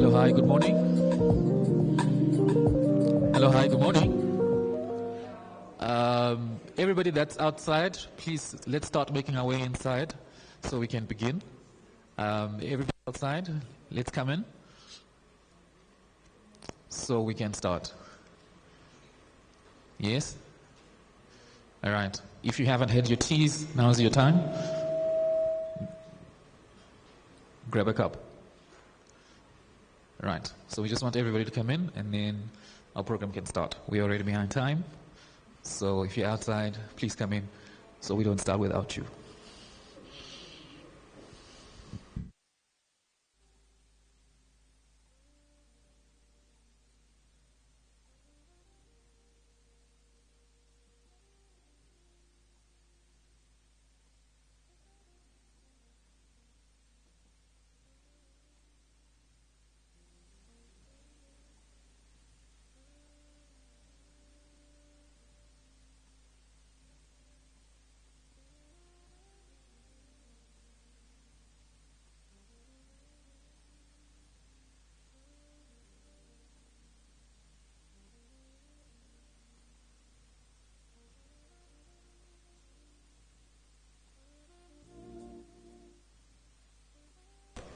Hello, hi, good morning. Hello, hi, good morning. Everybody that's outside, please, let's start making our way inside so we can begin. Everybody outside, let's come in so we can start. Yes? All right. If you haven't had your teas, now's your time. Grab a cup. Right. So we just want everybody to come in, and then our program can start. We're already behind time. So if you're outside, please come in so we don't start without you.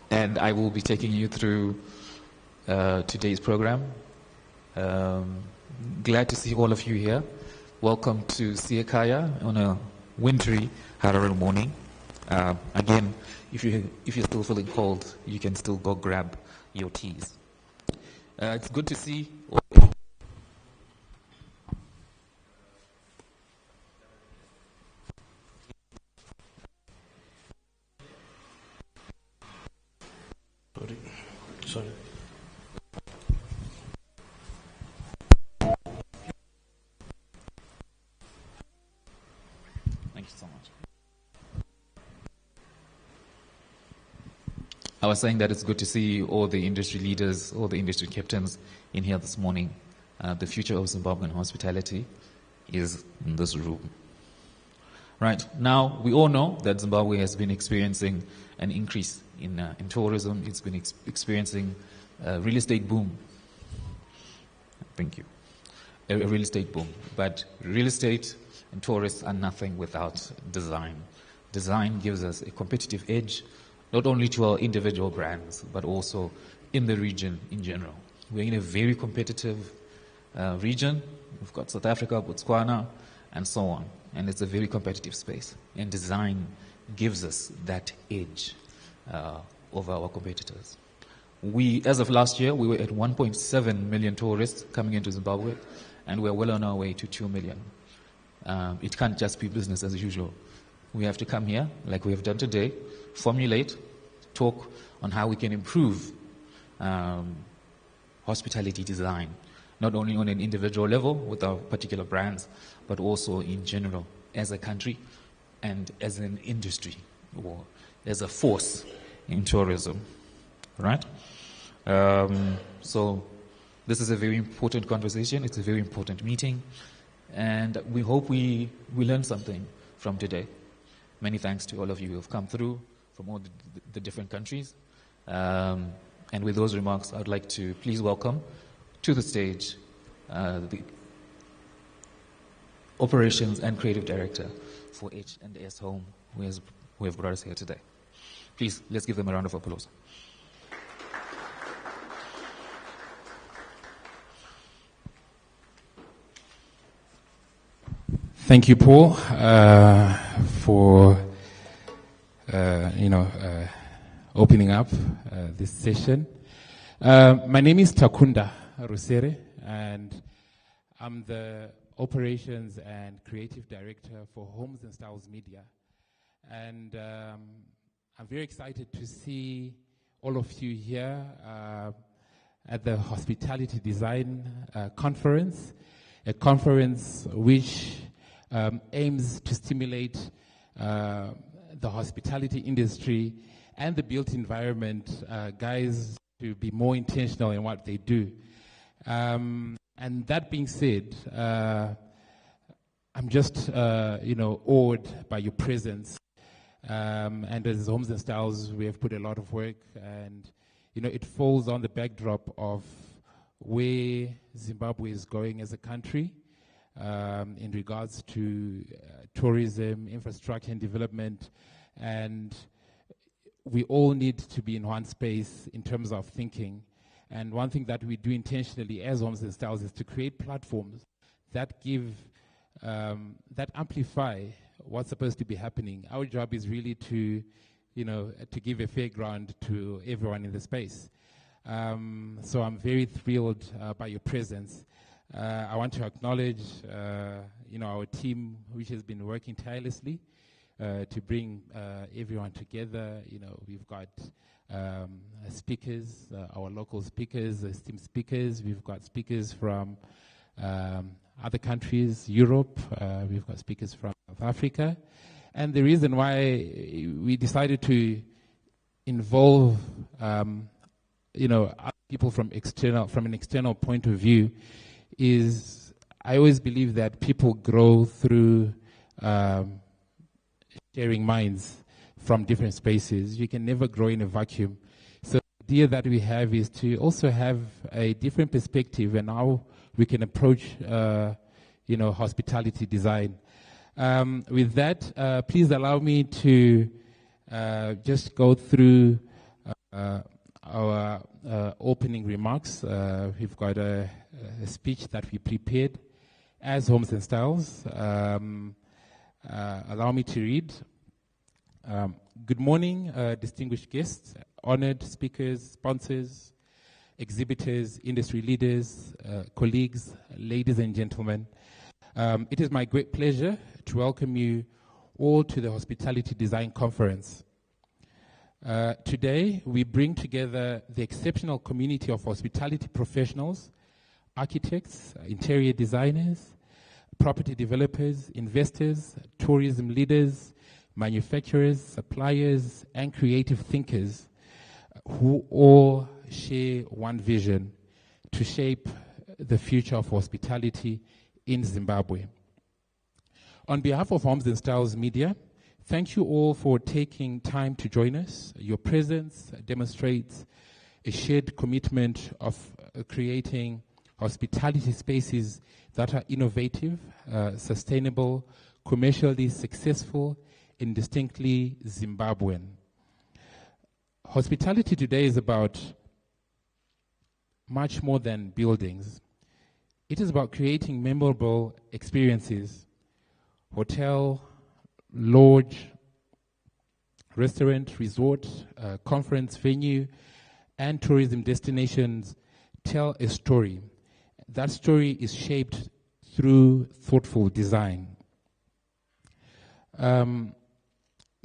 And I will be taking you through today's program. Glad to see all of you here. Welcome to Siyekhaya on a wintry Harare morning. Again, if you're still feeling cold, you can still go grab your teas. It's good to see. Sorry. Thank you so much. I was saying that it's good to see all the industry leaders, all the industry captains in here this morning. The future of Zimbabwean hospitality is in this room. Right. Now, we all know that Zimbabwe has been experiencing an increase in tourism. It's been experiencing a real estate boom. Thank you. A real estate boom. But real estate and tourists are nothing without design. Design gives us a competitive edge, not only to our individual brands, but also in the region in general. We're in a very competitive region. We've got South Africa, Botswana, and so on. And it's a very competitive space. And design gives us that edge over our competitors. As of last year, we were at 1.7 million tourists coming into Zimbabwe, and we're well on our way to 2 million. It can't just be business as usual. We have to come here, like we have done today, formulate, talk on how we can improve hospitality design, not only on an individual level with our particular brands, but also in general as a country and as an industry or as a force in tourism, right? So this is a very important conversation. It's a very important meeting, and we hope we learn something from today. Many thanks to all of you who have come through from all the different countries. And with those remarks, I'd like to please welcome to the stage the Operations and Creative Director for H&S Home, who have brought us here today. Please, let's give them a round of applause. Thank you, Paul, for opening up this session. My name is Takunda Rusere, and I'm the Operations and Creative Director for Homes and Styles Media. And I'm very excited to see all of you here at the Hospitality Design Conference, a conference which aims to stimulate the hospitality industry and the built environment guys to be more intentional in what they do. And that being said, I'm just awed by your presence. And as Homes and Styles, we have put a lot of work and it falls on the backdrop of where Zimbabwe is going as a country in regards to tourism, infrastructure and development, and we all need to be in one space in terms of thinking. And one thing that we do intentionally as Homes and Styles is to create platforms that give, that amplify what's supposed to be happening. Our job is really to, to give a fair ground to everyone in the space. So I'm very thrilled by your presence. I want to acknowledge, our team, which has been working tirelessly to bring everyone together. We've got speakers, our local speakers, esteemed speakers. We've got speakers from other countries, Europe. We've got speakers from South Africa. And the reason why we decided to involve, other people from an external point of view is I always believe that people grow through sharing minds from different spaces. You can never grow in a vacuum. So the idea that we have is to also have a different perspective and how we can approach, hospitality design. With that, please allow me to just go through our opening remarks. We've got a speech that we prepared as Homes and Styles. Allow me to read. Good morning, distinguished guests, honored speakers, sponsors, exhibitors, industry leaders, colleagues, ladies and gentlemen. It is my great pleasure to welcome you all to the Hospitality Design Conference. Today, we bring together the exceptional community of hospitality professionals, architects, interior designers, property developers, investors, tourism leaders, manufacturers, suppliers, and creative thinkers who all share one vision to shape the future of hospitality in Zimbabwe. On behalf of Homes and Styles Media, thank you all for taking time to join us. Your presence demonstrates a shared commitment of creating hospitality spaces that are innovative, sustainable, commercially successful, and distinctly Zimbabwean. Hospitality today is about much more than buildings. It is about creating memorable experiences. Hotel, lodge, restaurant, resort, conference venue, and tourism destinations tell a story. That story is shaped through thoughtful design.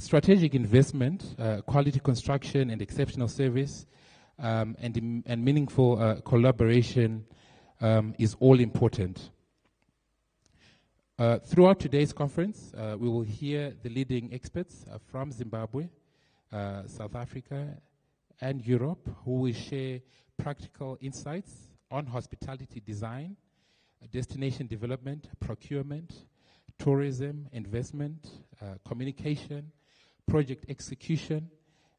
Strategic investment, quality construction, and exceptional service, and meaningful collaboration is all important. Throughout today's conference, we will hear the leading experts from Zimbabwe, South Africa, and Europe who will share practical insights on hospitality design, destination development, procurement, tourism, investment, communication, project execution,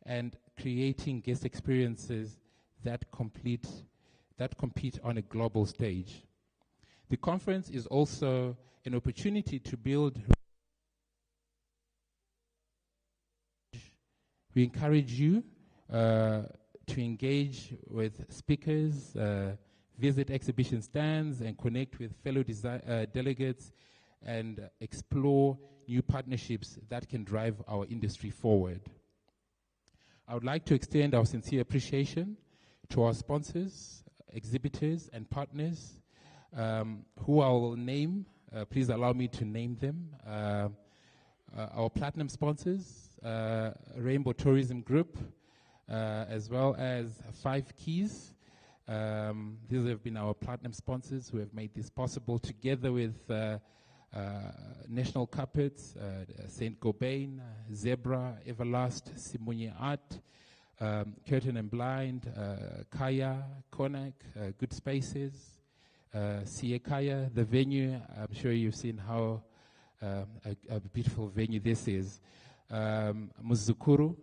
and creating guest experiences that compete on a global stage. The conference is also an opportunity to build. We encourage you to engage with speakers, visit exhibition stands, and connect with fellow delegates, and explore new partnerships that can drive our industry forward. I would like to extend our sincere appreciation to our sponsors, exhibitors, and partners who I will name. Please allow me to name them. Our platinum sponsors, Rainbow Tourism Group, as well as 5 Keys. These have been our platinum sponsors who have made this possible, together with National Carpets, St. Gobain, Zebra, Everlast, Simunye Art, Curtain and Blind, Kaya, Konak, Good Spaces, Siyekhaya, the venue. I'm sure you've seen how a beautiful venue this is. Muzukuru,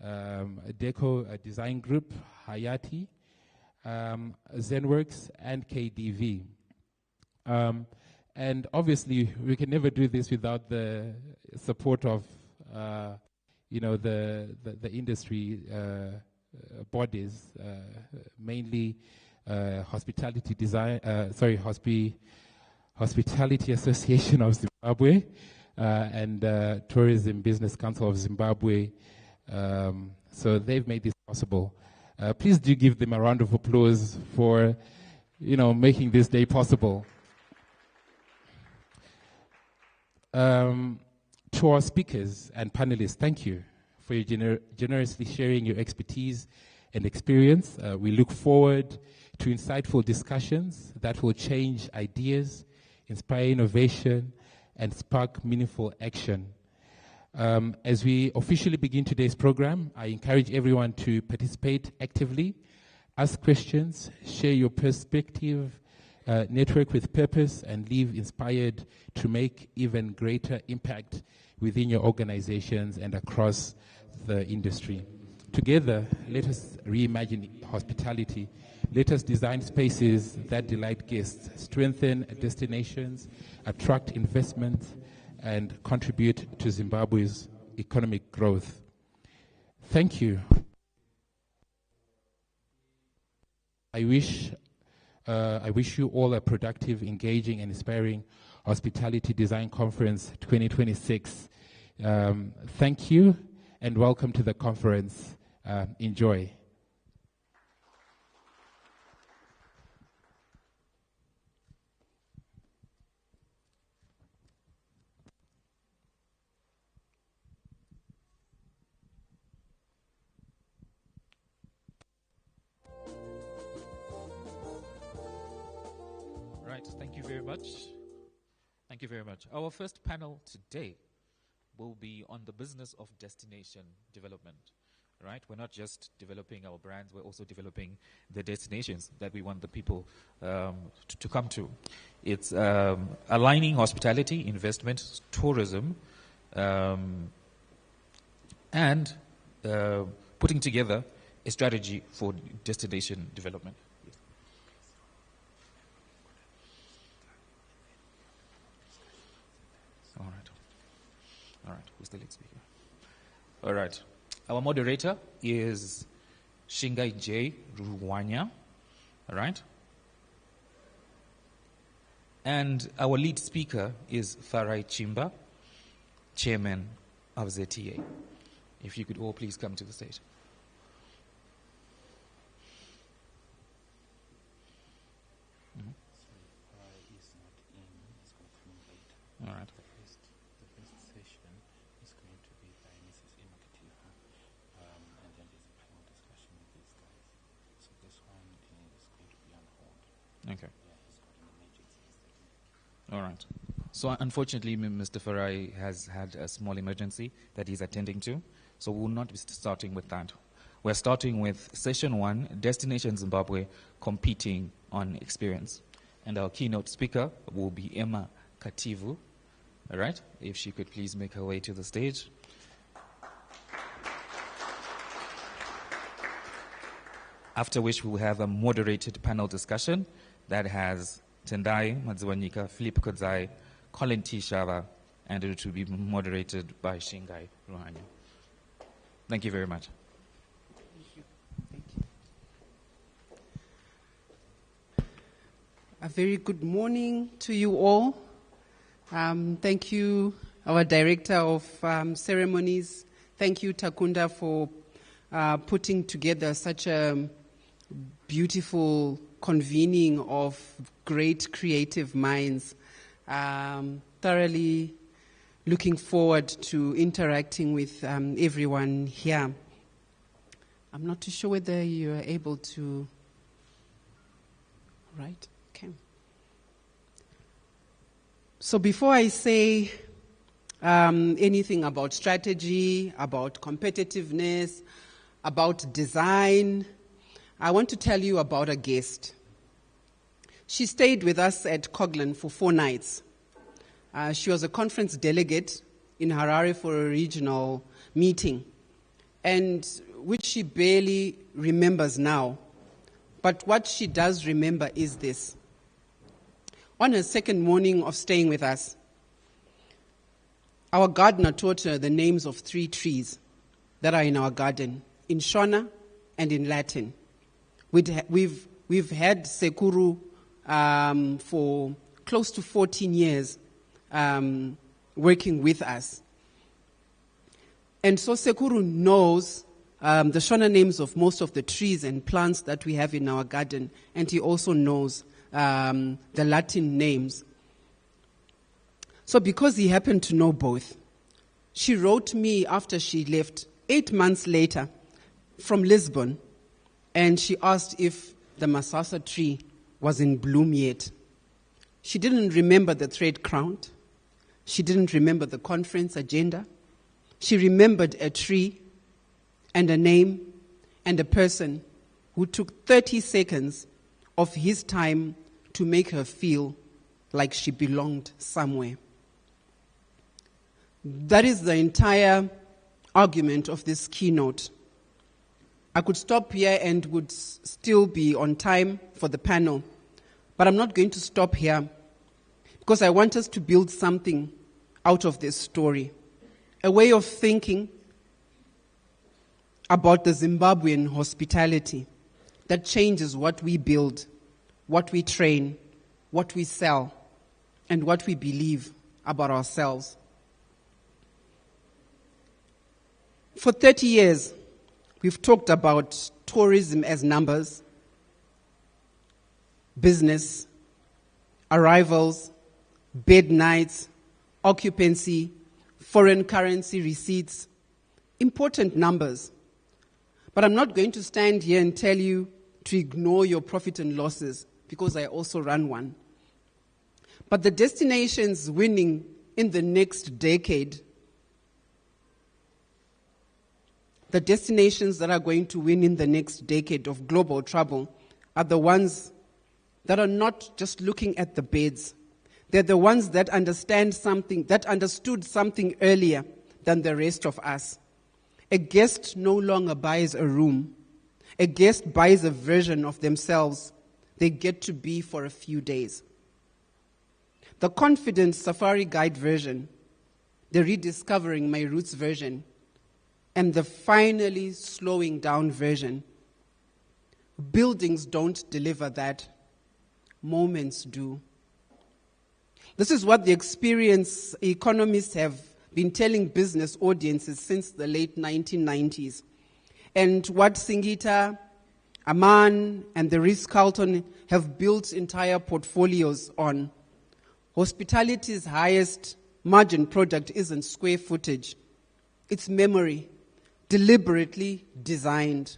Deco Design Group, Hayati, Zenworks, and KDV. And obviously, we can never do this without the support of, the industry bodies, mainly Hospitality Association of Zimbabwe and Tourism Business Council of Zimbabwe. So they've made this possible. Please do give them a round of applause for, making this day possible. To our speakers and panelists, thank you for your generously sharing your expertise and experience. We look forward to insightful discussions that will change ideas, inspire innovation, and spark meaningful action. As we officially begin today's program, I encourage everyone to participate actively, ask questions, share your perspective, network with purpose, and leave inspired to make even greater impact within your organizations and across the industry. Together, let us reimagine hospitality. Let us design spaces that delight guests, strengthen destinations, attract investment, and contribute to Zimbabwe's economic growth. Thank you. I wish you all a productive, engaging, and inspiring Hospitality Design Conference 2026. Thank you, and welcome to the conference. Enjoy. Right, thank you very much. Thank you very much. Our first panel today will be on the business of destination development. Right? We're not just developing our brands, we're also developing the destinations that we want the people to come to. It's aligning hospitality, investment, tourism, and putting together a strategy for destination development. All right, who's the lead speaker? All right. Our moderator is Shingai J. Ruwanya, all right? And our lead speaker is Farai Chimba, chairman of ZTA. If you could all please come to the stage. Mm-hmm. All right. Okay. All right. So unfortunately, Mr. Farai has had a small emergency that he's attending to, so we will not be starting with that. We're starting with session 1, Destination Zimbabwe, competing on experience. And our keynote speaker will be Emma Kativu. All right? If she could please make her way to the stage. After which we will have a moderated panel discussion that has Tendai Madziwanika, Philip Kodzai, Colin T. Shava, and it will be moderated by Shingai Ruhanya. Thank you very much. Thank you. Thank you. A very good morning to you all. Thank you, our Director of Ceremonies. Thank you, Takunda, for putting together such a beautiful convening of great creative minds. Thoroughly looking forward to interacting with everyone here. I'm not too sure whether you are able to... Right? Okay. So before I say anything about strategy, about competitiveness, about design, I want to tell you about a guest. She stayed with us at Coglan for 4 nights. She was a conference delegate in Harare for a regional meeting. and which she barely remembers now. But what she does remember is this. On her second morning of staying with us, our gardener taught her the names of 3 trees that are in our garden, in Shona and in Latin. We've had Sekuru for close to 14 years working with us. And so Sekuru knows the Shona names of most of the trees and plants that we have in our garden, and he also knows the Latin names. So because he happened to know both, she wrote me after she left 8 months later from Lisbon, and she asked if the Masasa tree was in bloom yet. She didn't remember the thread crown. She didn't remember the conference agenda. She remembered a tree and a name and a person who took 30 seconds of his time to make her feel like she belonged somewhere. That is the entire argument of this keynote. I could stop here and would still be on time for the panel, but I'm not going to stop here because I want us to build something out of this story, a way of thinking about the Zimbabwean hospitality that changes what we build, what we train, what we sell, and what we believe about ourselves. For 30 years, we've talked about tourism as numbers, business, arrivals, bed nights, occupancy, foreign currency receipts, important numbers. But I'm not going to stand here and tell you to ignore your profit and losses, because I also run one. But the destinations winning in the next decade, the destinations that are going to win in the next decade of global travel are the ones that are not just looking at the beds. They're the ones that understood something earlier than the rest of us. A guest no longer buys a room. A guest buys a version of themselves they get to be for a few days. The confident safari guide version, the rediscovering my roots version, and the finally slowing down version. Buildings don't deliver that. Moments do. This is what the experienced economists have been telling business audiences since the late 1990s. And what Singita, Aman, and the Ritz-Carlton have built entire portfolios on. Hospitality's highest margin product isn't square footage. It's memory, deliberately designed.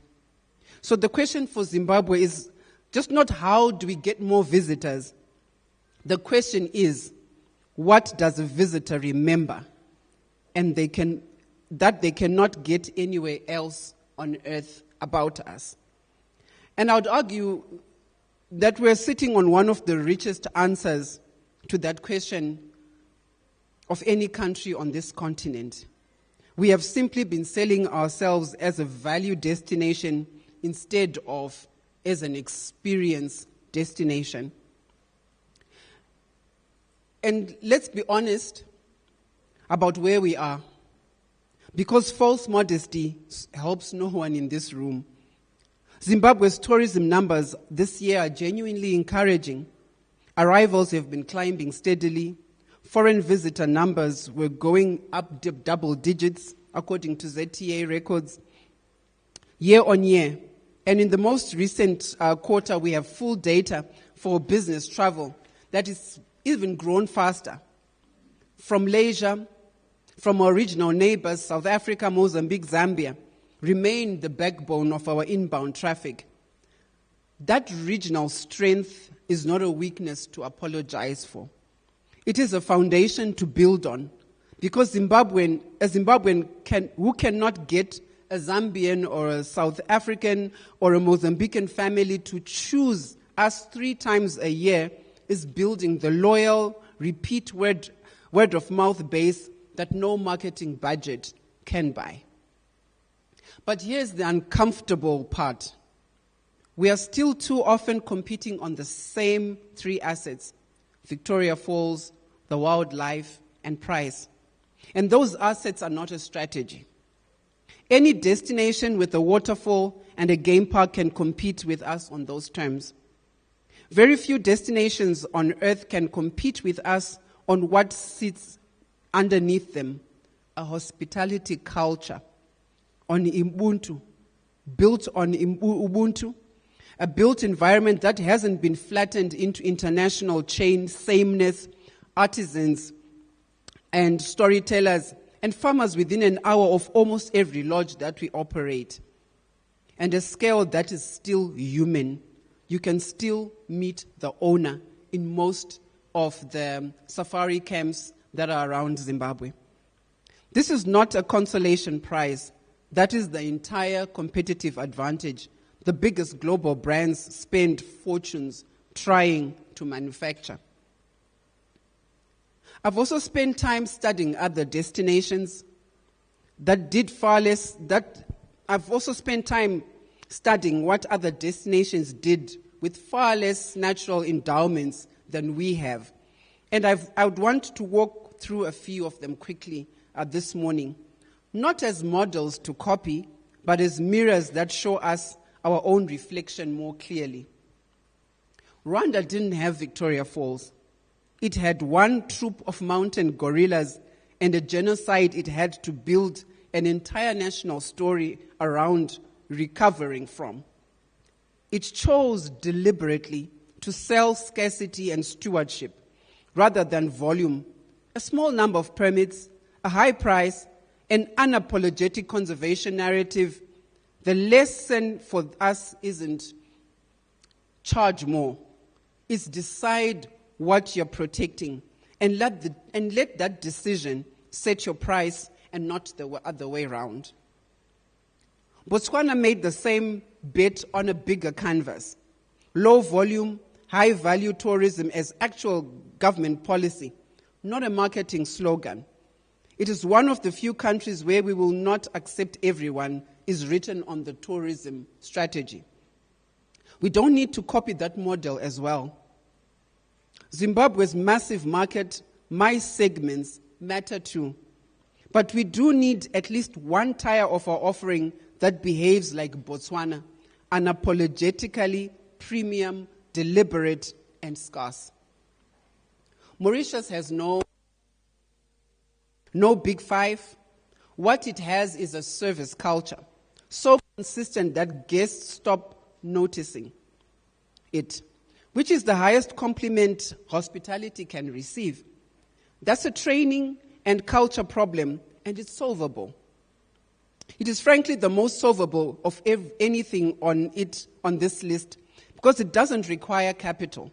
So the question for Zimbabwe is just not how do we get more visitors. The question is, what does a visitor remember and they cannot get anywhere else on earth about us? And I would argue that we're sitting on one of the richest answers to that question of any country on this continent. We have simply been selling ourselves as a value destination instead of as an experience destination. And let's be honest about where we are, because false modesty helps no one in this room. Zimbabwe's tourism numbers this year are genuinely encouraging. Arrivals have been climbing steadily. Foreign visitor numbers were going up double digits, according to ZTA records, year on year. And in the most recent quarter, we have full data for business travel that is even grown faster. From leisure, from our regional neighbors, South Africa, Mozambique, Zambia, remain the backbone of our inbound traffic. That regional strength is not a weakness to apologize for. It is a foundation to build on, because a Zimbabwean who cannot get a Zambian or a South African or a Mozambican family to choose us 3 times a year is building the loyal, repeat word of mouth base that no marketing budget can buy. But here's the uncomfortable part. We are still too often competing on the same three assets: Victoria Falls, the wildlife, and price. And those assets are not a strategy. Any destination with a waterfall and a game park can compete with us on those terms. Very few destinations on earth can compete with us on what sits underneath them: a hospitality culture, on Ubuntu, built on Ubuntu, a built environment that hasn't been flattened into international chain sameness, artisans and storytellers and farmers within an hour of almost every lodge that we operate, and a scale that is still human. You can still meet the owner in most of the safari camps that are around Zimbabwe. This is not a consolation prize. That is the entire competitive advantage the biggest global brands spend fortunes trying to manufacture. I've also spent time studying other destinations that did far less, I've also spent time studying what other destinations did with far less natural endowments than we have. And I would want to walk through a few of them quickly this morning, not as models to copy, but as mirrors that show us our own reflection more clearly. Rwanda didn't have Victoria Falls. It had one troop of mountain gorillas and a genocide it had to build an entire national story around recovering from. It chose deliberately to sell scarcity and stewardship rather than volume, a small number of permits, a high price, an unapologetic conservation narrative. The lesson for us isn't charge more, it's decide what you're protecting and let that decision set your price and not the other way around. Botswana made the same bet on a bigger canvas. Low volume, high value tourism as actual government policy, not a marketing slogan. It is one of the few countries where we will not accept everyone is written on the tourism strategy. We don't need to copy that model as well. Zimbabwe's massive market, my segments matter too. But we do need at least one tier of our offering that behaves like Botswana, unapologetically premium, deliberate, and scarce. Mauritius has no big five. What it has is a service culture, so consistent that guests stop noticing it, which is the highest compliment hospitality can receive. That's a training and culture problem, and it's solvable. It is frankly the most solvable of anything on this list because it doesn't require capital.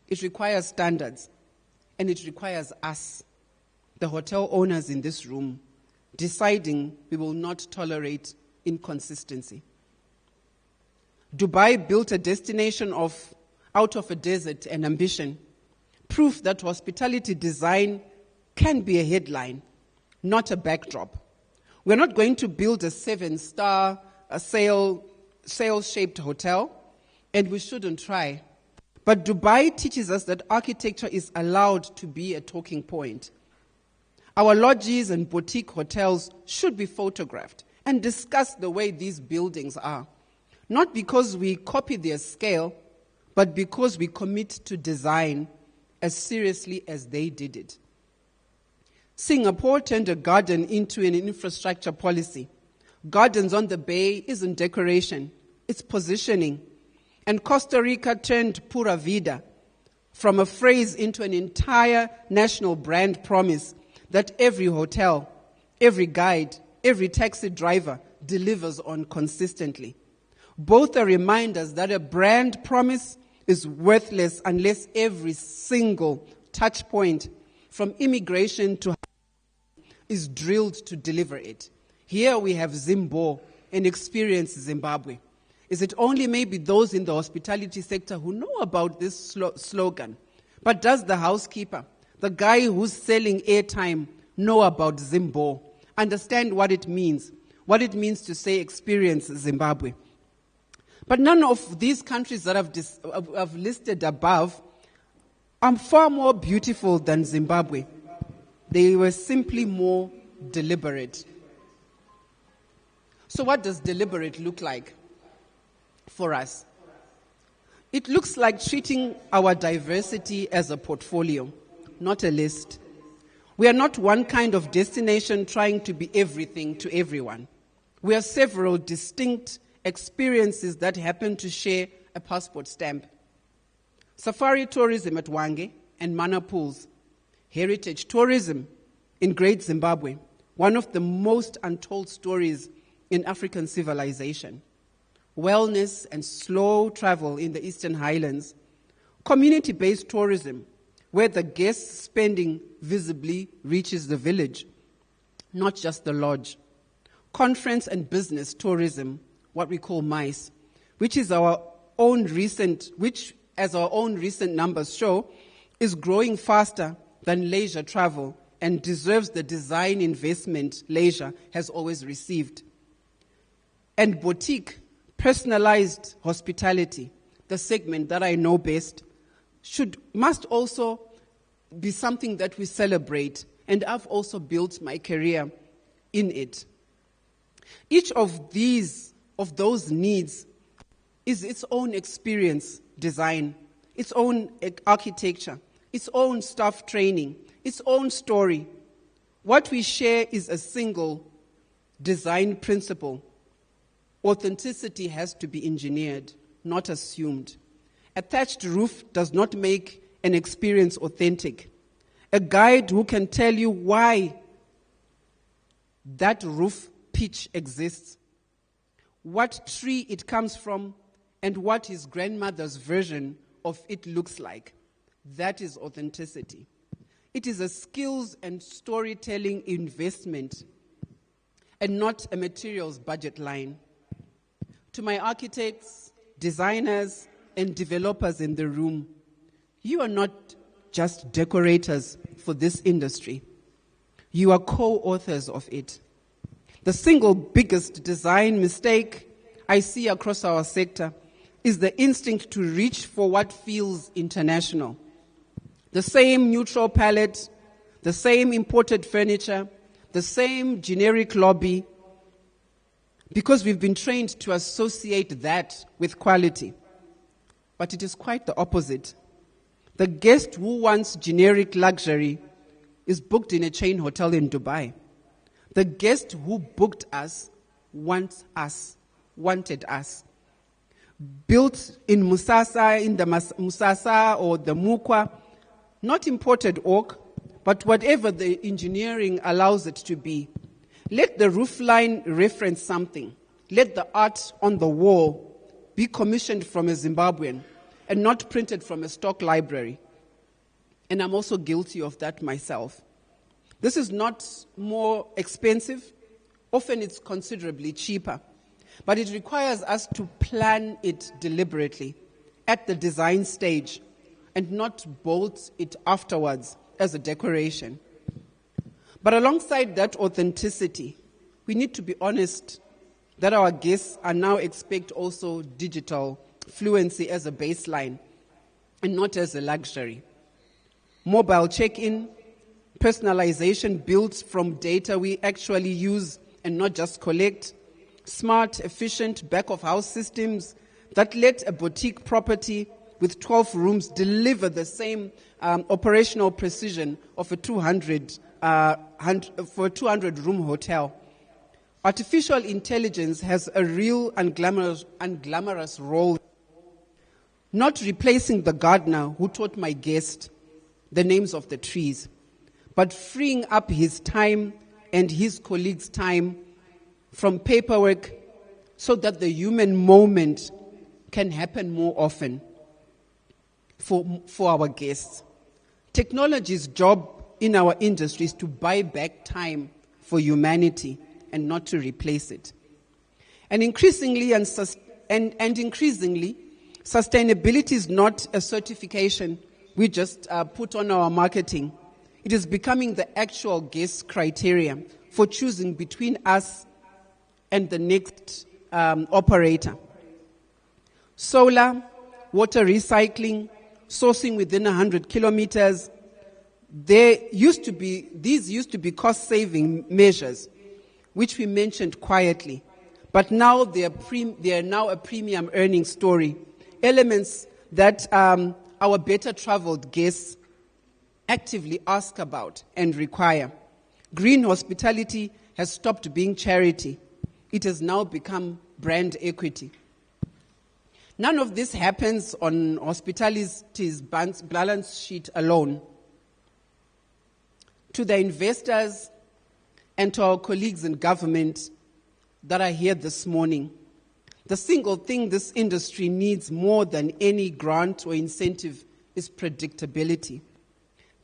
It requires standards, and it requires us, the hotel owners in this room, deciding we will not tolerate inconsistency. Dubai built a destination out of a desert and ambition, proof that hospitality design can be a headline, not a backdrop. We're not going to build a 7-star sail-shaped hotel, and we shouldn't try. But Dubai teaches us that architecture is allowed to be a talking point. Our lodges and boutique hotels should be photographed and discuss the way these buildings are, not because we copy their scale, but because we commit to design as seriously as they did it. Singapore turned a garden into an infrastructure policy. Gardens on the bay isn't decoration, it's positioning. And Costa Rica turned Pura Vida from a phrase into an entire national brand promise that every hotel, every guide, every taxi driver delivers on consistently. Both are reminders that a brand promise is worthless unless every single touch point from immigration to is drilled to deliver it. Here we have Zimbo and Experience Zimbabwe. Is it only maybe those in the hospitality sector who know about this slogan? But does the housekeeper, the guy who's selling airtime, know about Zimbo, understand what it means? what it means to say experience Zimbabwe. But none of these countries that I've listed above are far more beautiful than Zimbabwe. They were simply more deliberate. So what does deliberate look like for us? It looks like treating our diversity as a portfolio, not a list. We are not one kind of destination trying to be everything to everyone. We are several distinct experiences that happen to share a passport stamp. Safari tourism at Hwange and Mana Pools. Heritage tourism in Great Zimbabwe, one of the most untold stories in African civilization. Wellness and slow travel in the Eastern Highlands. Community-based tourism, where the guest spending visibly reaches the village, not just the lodge. Conference and business tourism, what we call MICE, which as our own recent numbers show, is growing faster than leisure travel and deserves the design investment leisure has always received. And boutique, personalized hospitality, the segment that I know best, must also be something that we celebrate, and I've also built my career in it. Each of those needs is its own experience design, its own architecture, its own staff training, its own story. What we share is a single design principle. Authenticity has to be engineered, not assumed. A thatched roof does not make an experience authentic. A guide who can tell you why that roof pitch exists, what tree it comes from, and what his grandmother's version of it looks like. That is authenticity. It is a skills and storytelling investment and not a materials budget line. To my architects, designers, and developers in the room, you are not just decorators for this industry. You are co-authors of it. The single biggest design mistake I see across our sector is the instinct to reach for what feels international. The same neutral palette, the same imported furniture, the same generic lobby, because we've been trained to associate that with quality. But it is quite the opposite. The guest who wants generic luxury is booked in a chain hotel in Dubai. The guest who booked us wanted us. Built in Musasa, in the Musasa or the Mukwa, not imported oak, but whatever the engineering allows it to be. Let the roofline reference something. Let the art on the wall be commissioned from a Zimbabwean and not printed from a stock library. And I'm also guilty of that myself. This is not more expensive. Often it's considerably cheaper. But it requires us to plan it deliberately at the design stage and not bolt it afterwards as a decoration. But alongside that authenticity, we need to be honest that our guests are now expect also digital fluency as a baseline and not as a luxury. Mobile check-in, personalization built from data we actually use and not just collect, smart, efficient back-of-house systems that let a boutique property with 12 rooms deliver the same operational precision of a 200-room hotel. Artificial intelligence has a real unglamorous role, not replacing the gardener who taught my guest the names of the trees, but freeing up his time and his colleagues' time from paperwork so that the human moment can happen more often for our guests. Technology's job in our industry is to buy back time for humanity and not to replace it. And increasingly, sustainability is not a certification we just put on our marketing. It is becoming the actual guest criteria for choosing between us and the next operator. Solar, water recycling, sourcing within 100 kilometers. These used to be cost-saving measures, which we mentioned quietly. But now they are now a premium earning story. Elements that our better traveled guests actively ask about and require. Green hospitality has stopped being charity. It has now become brand equity. None of this happens on hospitality's balance sheet alone. To the investors and to our colleagues in government that are here this morning, the single thing this industry needs more than any grant or incentive is predictability.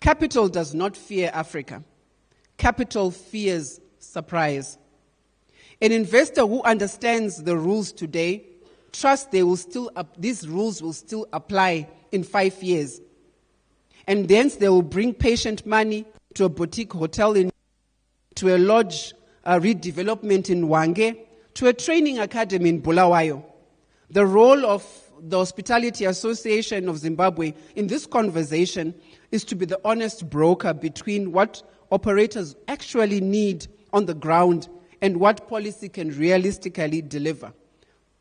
Capital does not fear Africa. Capital fears surprise. An investor who understands the rules today trusts these rules will still apply in 5 years. And hence they will bring patient money to a boutique hotel, to a lodge redevelopment in Hwange, to a training academy in Bulawayo. The role of the Hospitality Association of Zimbabwe in this conversation is to be the honest broker between what operators actually need on the ground and what policy can realistically deliver.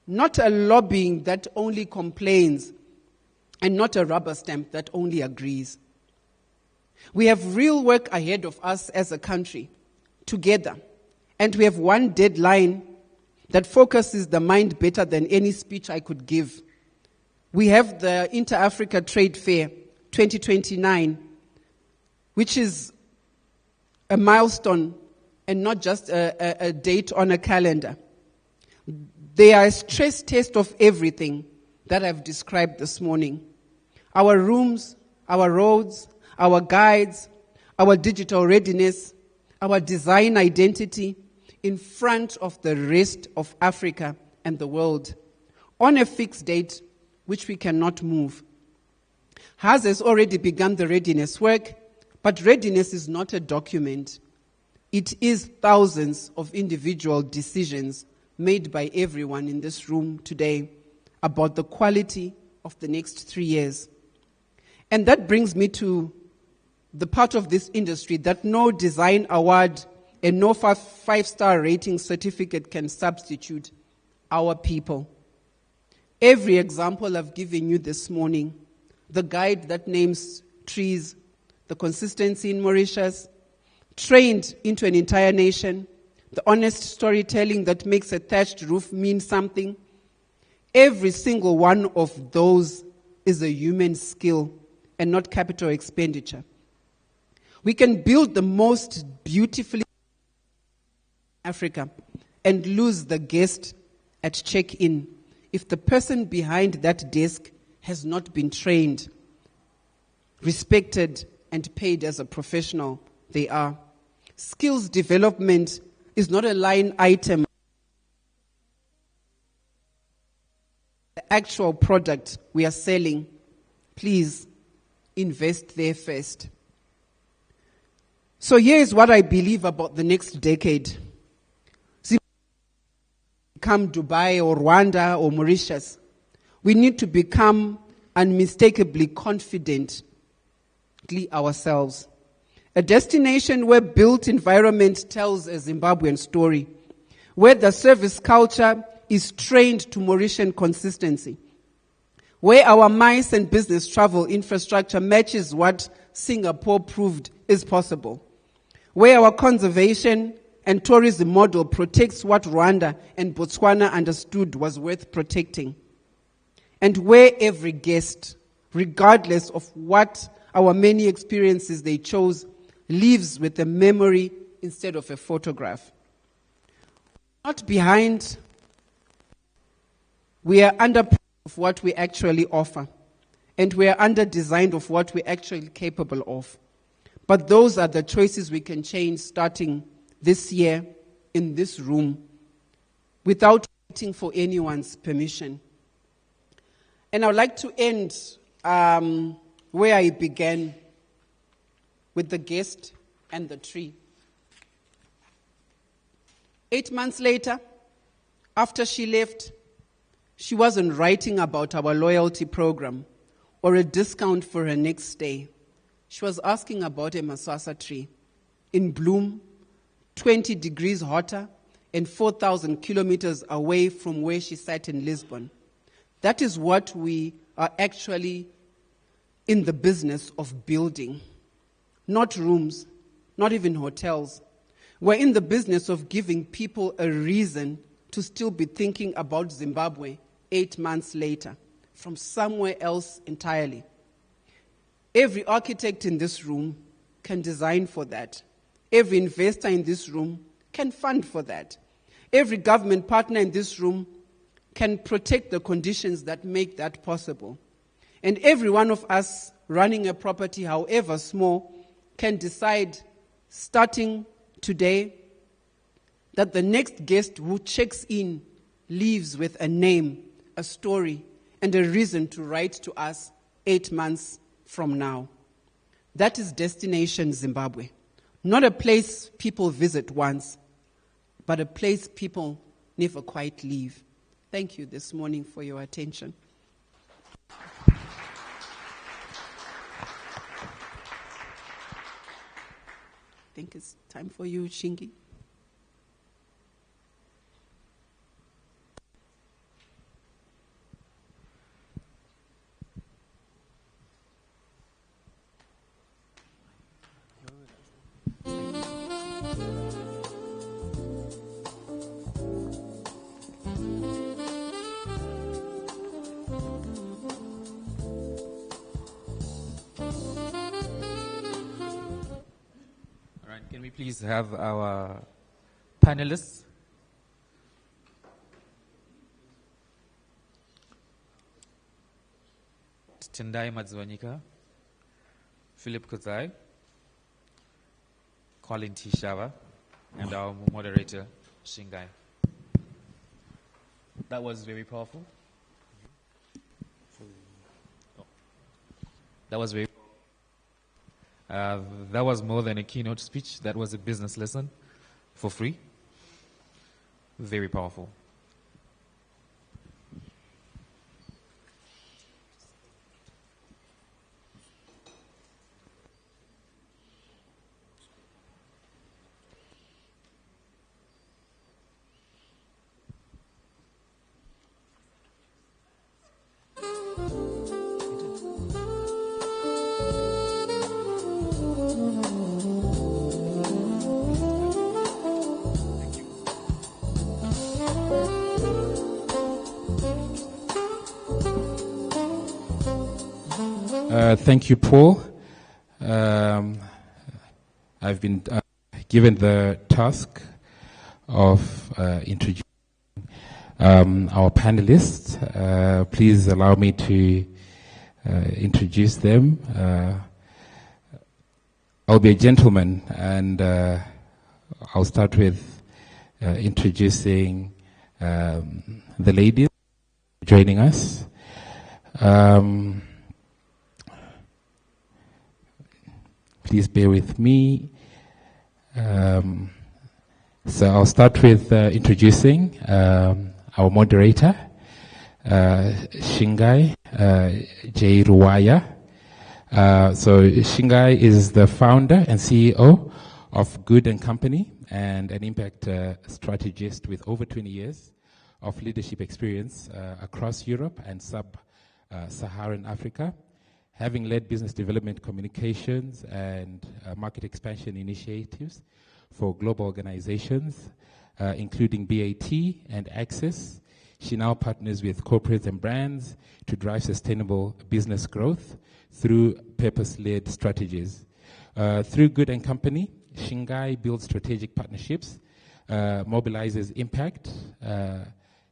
Not a lobbying that only complains and not a rubber stamp that only agrees. We have real work ahead of us as a country, together, and we have one deadline that focuses the mind better than any speech I could give. We have the Inter-Africa Trade Fair 2029, which is a milestone and not just a date on a calendar. They are a stress test of everything that I've described this morning. Our rooms, our roads, our guides, our digital readiness, our design identity in front of the rest of Africa and the world on a fixed date which we cannot move. HAS has already begun the readiness work, but readiness is not a document. It is thousands of individual decisions made by everyone in this room today about the quality of the next 3 years. And that brings me to the part of this industry that no design award and no five-star rating certificate can substitute: our people. Every example I've given you this morning, the guide that names trees, the consistency in Mauritius, trained into an entire nation, the honest storytelling that makes a thatched roof mean something. Every single one of those is a human skill and not capital expenditure. We can build the most beautifully Africa and lose the guest at check-in if the person behind that desk has not been trained, respected, and paid as a professional they are. Skills development is not a line item. The actual product we are selling, please invest there first. So here is what I believe about the next decade. Become Dubai or Rwanda or Mauritius. We need to become unmistakably confident ourselves. A destination where built environment tells a Zimbabwean story, where the service culture is trained to Mauritian consistency, where our MICE and business travel infrastructure matches what Singapore proved is possible, where our conservation and tourism model protects what Rwanda and Botswana understood was worth protecting, and where every guest, regardless of what our many experiences they chose, lives with a memory instead of a photograph. Not behind, we are under of what we actually offer, and we are under designed of what we're actually capable of. But those are the choices we can change starting this year in this room without waiting for anyone's permission. And I would like to end where I began, with the guest and the tree. 8 months later, After she left, she wasn't writing about our loyalty program or a discount for her next stay. She was asking about a masasa tree in bloom, 20 degrees hotter and 4,000 kilometers away from where she sat in Lisbon. That is what we are actually in the business of building. Not rooms, not even hotels. We're in the business of giving people a reason to still be thinking about Zimbabwe 8 months later, from somewhere else entirely. Every architect in this room can design for that. Every investor in this room can fund for that. Every government partner in this room can protect the conditions that make that possible. And every one of us running a property, however small, can decide, starting today, that the next guest who checks in leaves with a name, a story, and a reason to write to us 8 months from now. That is Destination Zimbabwe. Not a place people visit once, but a place people never quite leave. Thank you this morning for your attention. I think it's time for you, Shingi. Can we please have our panelists? Tendai Madziwanika, Philip Kudzai, Colin T. Shava, and our moderator, Shingai. That was very powerful. That was very that was more than a keynote speech. That was a business lesson for free. Very powerful. Thank you, Paul. I've been given the task of introducing our panelists. Please allow me to introduce them. I'll be a gentleman, and I'll start with introducing the ladies joining us. Please bear with me. So I'll start with introducing our moderator, Shingai J. Ruwaya. So Shingai is the founder and CEO of Good and Company and an impact strategist with over 20 years of leadership experience across Europe and sub-Saharan Africa, having led business development communications and market expansion initiatives for global organizations, including BAT and Access. She now partners with corporates and brands to drive sustainable business growth through purpose-led strategies. Through Good and Company, Shingai builds strategic partnerships, mobilizes impact,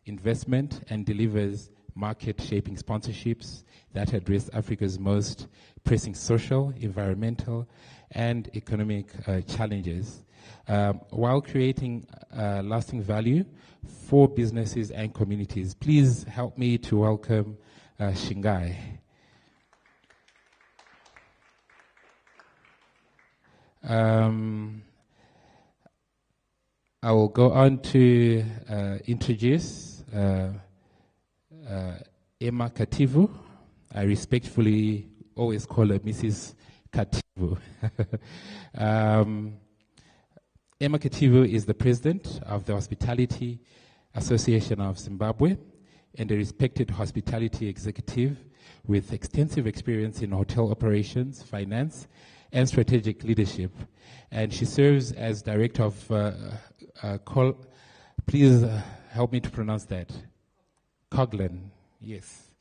investment, and delivers market-shaping sponsorships that address Africa's most pressing social, environmental, and economic challenges, while creating lasting value for businesses and communities. Please help me to welcome Shingai. I will go on to introduce Emma Kativu. I respectfully always call her Mrs. Kativu. Emma Kativu is the president of the Hospitality Association of Zimbabwe and a respected hospitality executive with extensive experience in hotel operations, finance, and strategic leadership. And she serves as director of, please help me to pronounce that. Kaitlyn, yes.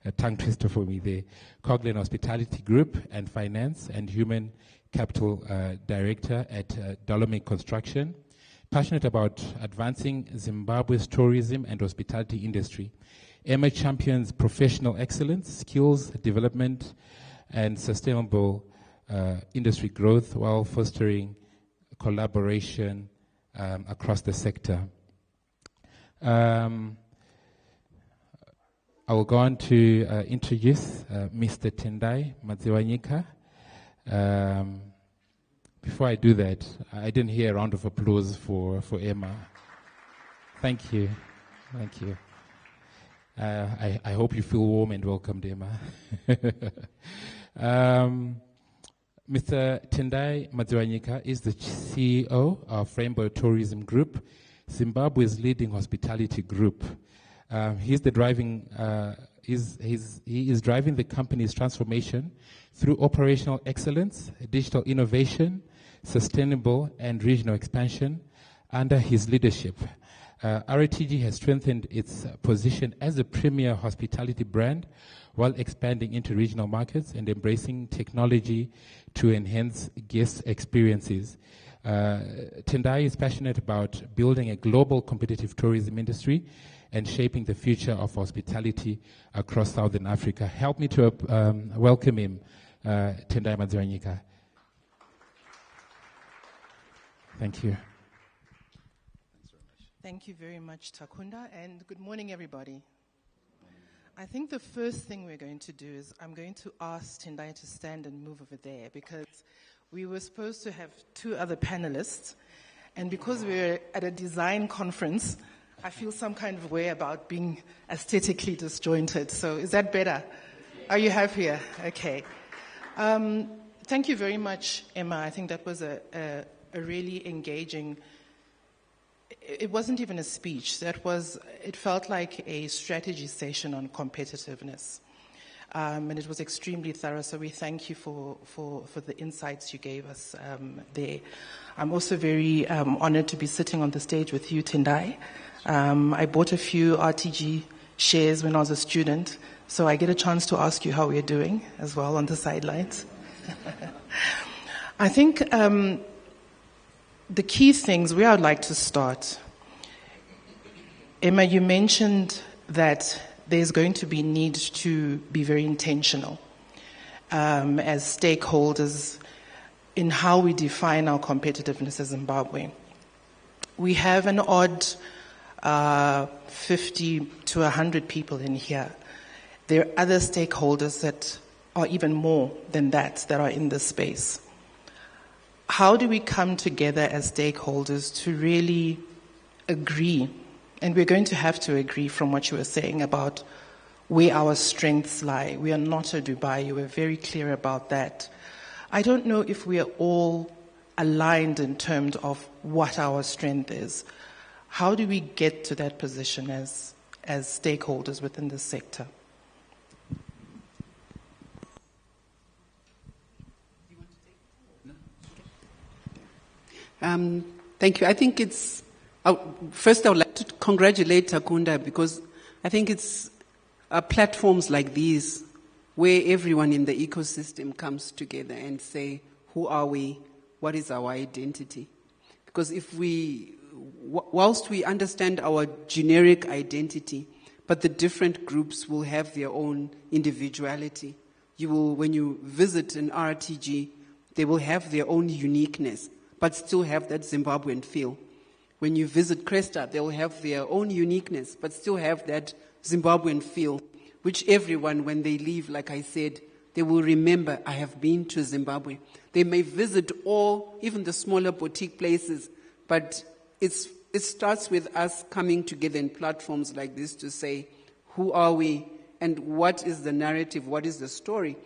A tongue twister for me there. Kaitlyn Hospitality Group and Finance and Human Capital Director at Dolomite Construction. Passionate about advancing Zimbabwe's tourism and hospitality industry. Emma champions professional excellence, skills development, and sustainable industry growth while fostering collaboration across the sector. I will go on to introduce Mr. Tendai Madziwanyika. Before I do that, I didn't hear a round of applause for Emma. Thank you. Thank you. I hope you feel warm and welcomed, Emma. Mr. Tendai Madziwanyika is the CEO of Rainbow Tourism Group, Zimbabwe's leading hospitality group. He is driving the company's transformation through operational excellence, digital innovation, sustainable and regional expansion under his leadership. RTG has strengthened its position as a premier hospitality brand while expanding into regional markets and embracing technology to enhance guest experiences. Tendai is passionate about building a global competitive tourism industry and shaping the future of hospitality across Southern Africa. Help me to welcome him, Tendai Madziwanyika. Thank you. Thank you very much, Takunda, and good morning, everybody. I think the first thing we're going to do is I'm going to ask Tendai to stand and move over there because we were supposed to have two other panelists, and because we're at a design conference, I feel some kind of way about being aesthetically disjointed. So is that better? Are you happier? Okay. Thank you very much, Emma. I think that was a really engaging. It wasn't even a speech. It felt like a strategy session on competitiveness. And it was extremely thorough, so we thank you for the insights you gave us there. I'm also very honored to be sitting on the stage with you, Tendai. I bought a few RTG shares when I was a student, so I get a chance to ask you how we're doing as well on the sidelines. I think the key things where I'd like to start. Emma, you mentioned that there's going to be need to be very intentional as stakeholders in how we define our competitiveness as Zimbabwe. We have an odd 50 to 100 people in here. There are other stakeholders that are even more than that are in this space. How do we come together as stakeholders to really agree? And we're going to have to agree from what you were saying about where our strengths lie. We are not a Dubai. You were very clear about that. I don't know if we are all aligned in terms of what our strength is. How do we get to that position as stakeholders within the sector? Thank you. I think it's, first I would like to congratulate Takunda because I think it's platforms like these where everyone in the ecosystem comes together and say, who are we? What is our identity? Because whilst we understand our generic identity, but the different groups will have their own individuality. When you visit an RTG, they will have their own uniqueness, but still have that Zimbabwean feel. When you visit Cresta, they will have their own uniqueness, but still have that Zimbabwean feel, which everyone, when they leave, like I said, they will remember, I have been to Zimbabwe. They may visit all, even the smaller boutique places, but it starts with us coming together in platforms like this to say, who are we and what is the narrative, what is the story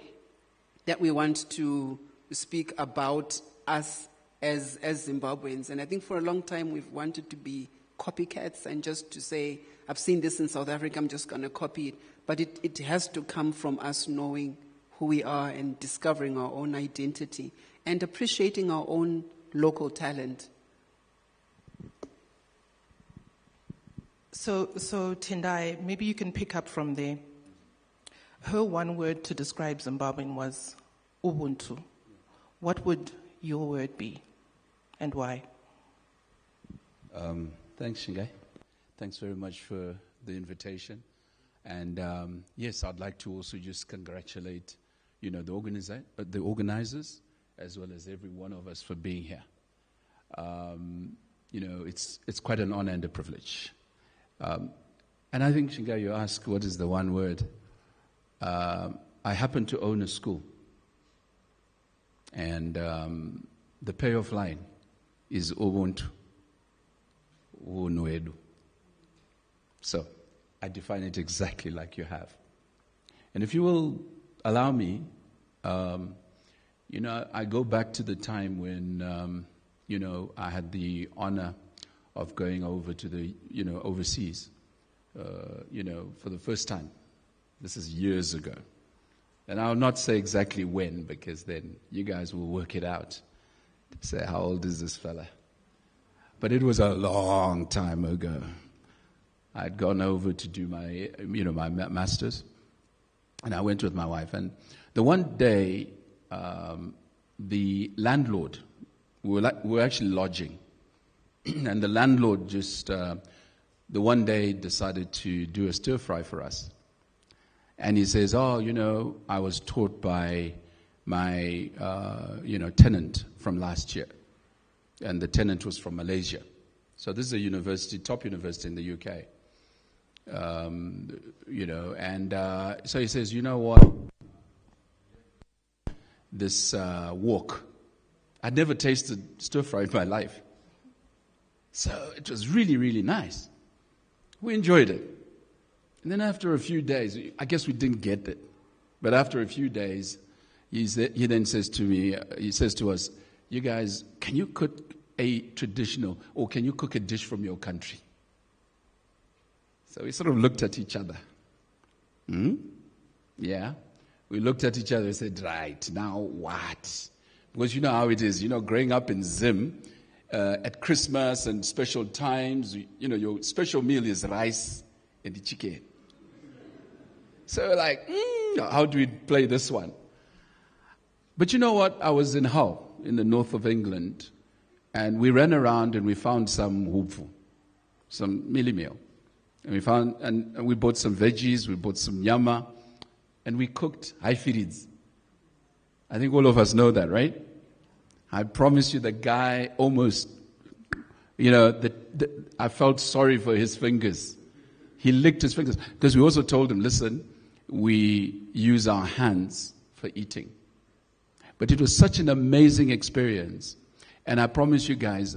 that we want to speak about us as Zimbabweans. And I think for a long time we've wanted to be copycats and just to say, I've seen this in South Africa, I'm just going to copy it. But it has to come from us knowing who we are and discovering our own identity and appreciating our own local talent. So Tendai, maybe you can pick up from there. Her one word to describe Zimbabwean was Ubuntu. What would your word be and why? Thanks, Shingai. Thanks very much for the invitation. And yes, I'd like to also just congratulate, the organizers, as well as every one of us for being here. It's quite an honor and a privilege. And I think, Shingai, you ask what is the one word. I happen to own a school. And the payoff line is Ubuntu, Unoedu. So I define it exactly like you have. And if you will allow me, I go back to the time when, I had the honor of going over to the, overseas, for the first time. This is years ago. And I'll not say exactly when, because then you guys will work it out. Say, how old is this fella? But it was a long time ago. I'd gone over to do my, my master's, and I went with my wife. And the one day, the landlord, we were actually lodging, and the landlord just, the one day decided to do a stir fry for us. And he says, I was taught by my, tenant from last year. And the tenant was from Malaysia. So this is a university, top university in the UK. So he says, you know what? This wok, I'd never tasted stir fry in my life. So it was really, really nice. We enjoyed it. And then after a few days, I guess we didn't get it. But after a few days, he then says to me, he says to us, you guys, can you cook a traditional, or can you cook a dish from your country? So we sort of looked at each other. Yeah. We looked at each other and said, right, now what? Because you know how it is, growing up in Zim, at Christmas and special times, your special meal is rice and the chicken. So like, how do we play this one? But you know what? I was in Hull, in the north of England, and we ran around and we found some hupfu, some mealie meal. And we bought some veggies, we bought some nyama, and we cooked haifirids. I think all of us know that, right? I promise you the guy almost, I felt sorry for his fingers. He licked his fingers. Because we also told him, listen, we use our hands for eating. But it was such an amazing experience. And I promise you guys,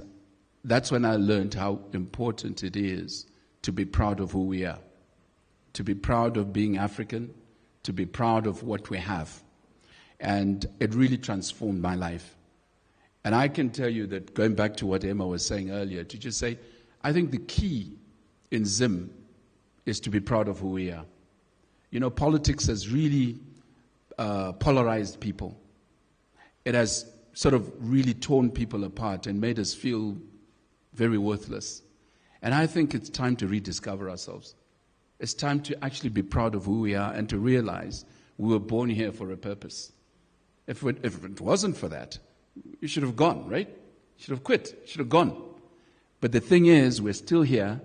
that's when I learned how important it is to be proud of who we are. To be proud of being African. To be proud of what we have. And it really transformed my life. And I can tell you that, going back to what Emma was saying earlier, to just say, I think the key in Zim is to be proud of who we are. Politics has really polarized people. It has sort of really torn people apart and made us feel very worthless. And I think it's time to rediscover ourselves. It's time to actually be proud of who we are and to realize we were born here for a purpose. If it wasn't for that, you should have gone, right? You should have quit. You should have gone. But the thing is, we're still here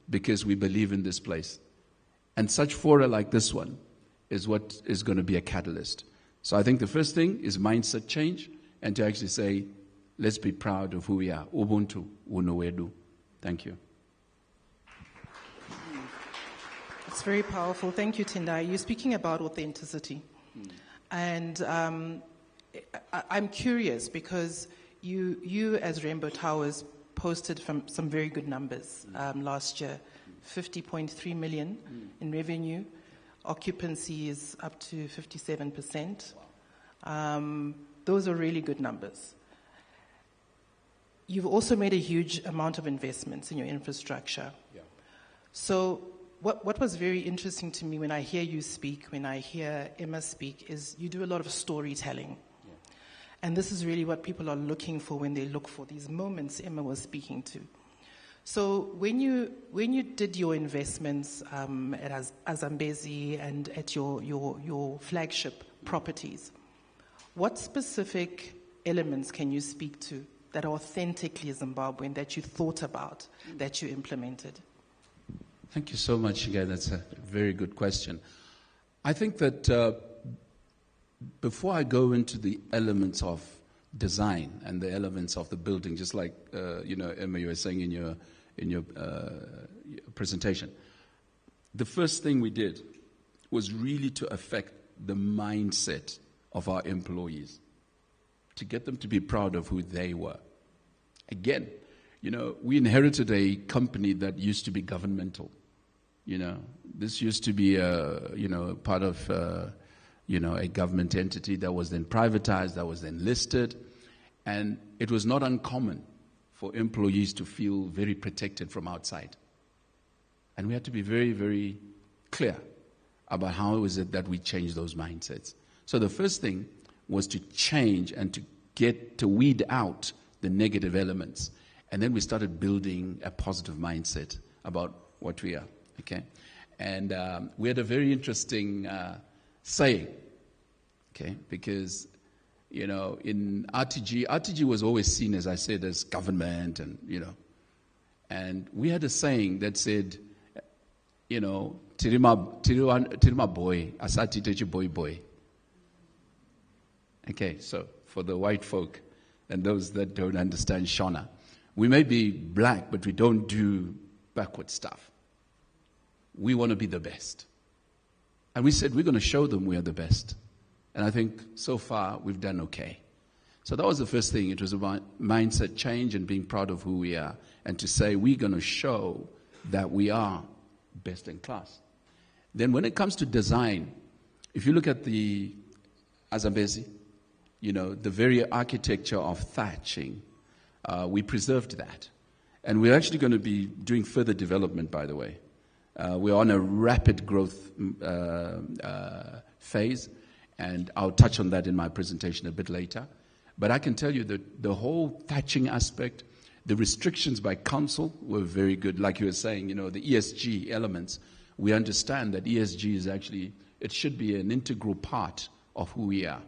because we believe in this place. And such fora like this one is what is going to be a catalyst. So I think the first thing is mindset change and to actually say, let's be proud of who we are. Ubuntu, unowedu. Thank you. It's very powerful. Thank you, Tendai. You're speaking about authenticity. And I'm curious because you as Rainbow Towers posted some very good numbers last year. 50.3 million in revenue. Occupancy is up to 57%. Those are really good numbers. You've also made a huge amount of investments in your infrastructure. Yeah. So what was very interesting to me when I hear you speak, when I hear Emma speak, is you do a lot of storytelling. Yeah. And this is really what people are looking for when they look for these moments Emma was speaking to. So when you did your investments at Azambezi and at your flagship properties, what specific elements can you speak to that are authentically Zimbabwean, that you thought about, that you implemented? Thank you so much again. That's a very good question. I think that before I go into the elements of design and the elements of the building, just like Emma, you were saying in your presentation, the first thing we did was really to affect the mindset of our employees, to get them to be proud of who they were. Again, we inherited a company that used to be governmental. This used to be part of a government entity that was then privatized, that was then listed, and it was not uncommon for employees to feel very protected from outside. And we had to be very, very clear about how is it that we change those mindsets. So the first thing was to change and to weed out the negative elements. And then we started building a positive mindset about what we are, okay? And we had a very interesting saying, okay, because in RTG was always seen, as I said, as government, and we had a saying that said, Tirima boy, asati techi boy. Okay, so for the white folk and those that don't understand Shona, we may be black, but we don't do backward stuff. We want to be the best. And we said we're going to show them we are the best. And I think so far we've done okay. So that was the first thing. It was about mindset change and being proud of who we are. And to say we're going to show that we are best in class. Then when it comes to design, if you look at the Azambezi, the very architecture of thatching, we preserved that. And we're actually going to be doing further development, by the way. We're on a rapid growth phase. And I'll touch on that in my presentation a bit later. But I can tell you that the whole thatching aspect, the restrictions by council were very good. Like you were saying, the ESG elements, we understand that ESG is actually, it should be an integral part of who we are.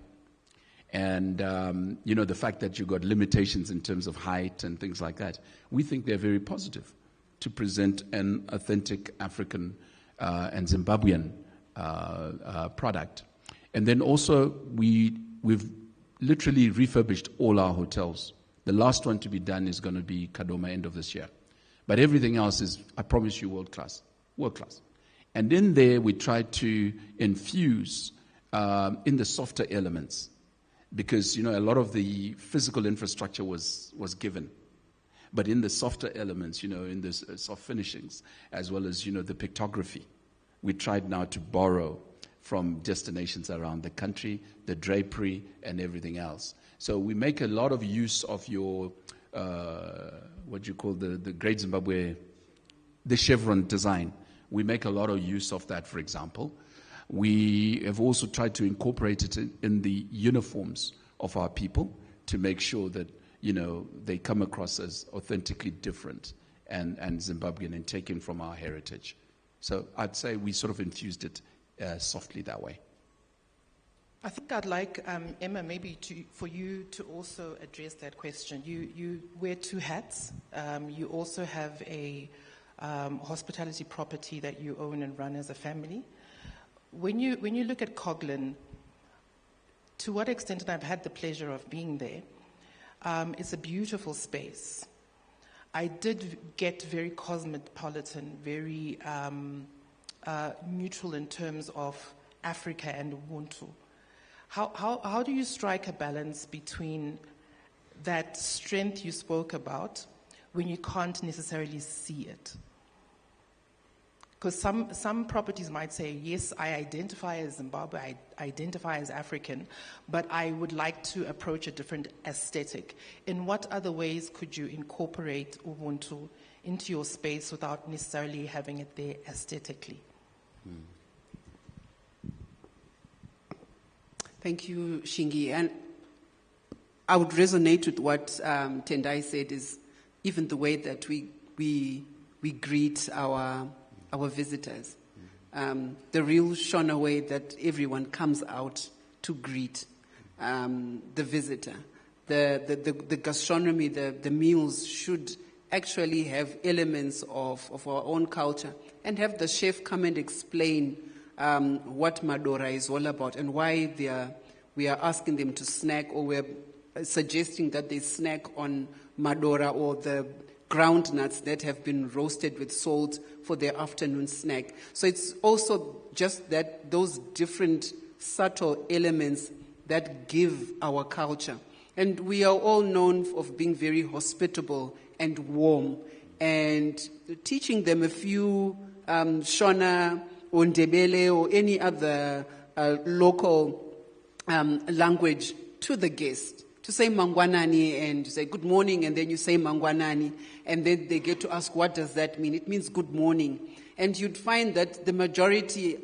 And, the fact that you've got limitations in terms of height and things like that, we think they're very positive to present an authentic African and Zimbabwean product. And then also, we've literally refurbished all our hotels. The last one to be done is going to be Kadoma end of this year. But everything else is, I promise you, world class. World class. And in there, we try to infuse in the softer elements. Because, a lot of the physical infrastructure was given. But in the softer elements, in the soft finishings, as well as, the pictography, we tried now to borrow from destinations around the country, the drapery, and everything else. So we make a lot of use of your, what you call the Great Zimbabwe, the chevron design. We make a lot of use of that, for example. We have also tried to incorporate it in the uniforms of our people to make sure that, they come across as authentically different and Zimbabwean and taken from our heritage. So I'd say we sort of infused it softly that way. I think I'd like, Emma, maybe for you to also address that question. You wear two hats. You also have a hospitality property that you own and run as a family. When you look at Coglin, to what extent, and I've had the pleasure of being there, it's a beautiful space. I did get very cosmopolitan, very neutral in terms of Africa and Ubuntu. How do you strike a balance between that strength you spoke about when you can't necessarily see it? Because some properties might say, yes, I identify as Zimbabwe, I identify as African, but I would like to approach a different aesthetic. In what other ways could you incorporate Ubuntu into your space without necessarily having it there aesthetically? Thank you, Shingi. And I would resonate with what Tendai said, is even the way that we greet our visitors. The real Shona way that everyone comes out to greet the visitor. The gastronomy, the meals should actually have elements of our own culture, and have the chef come and explain what Madora is all about and why we are asking them to snack, or we're suggesting that they snack on Madora or the ground nuts that have been roasted with salt for their afternoon snack. So it's also just that those different subtle elements that give our culture. And we are all known of being very hospitable and warm, and teaching them a few Shona or Ndebele or any other local language to the guest. To say Mangwanani, and you say good morning, and then you say Mangwanani, and then they get to ask, what does that mean? It means good morning. And you'd find that the majority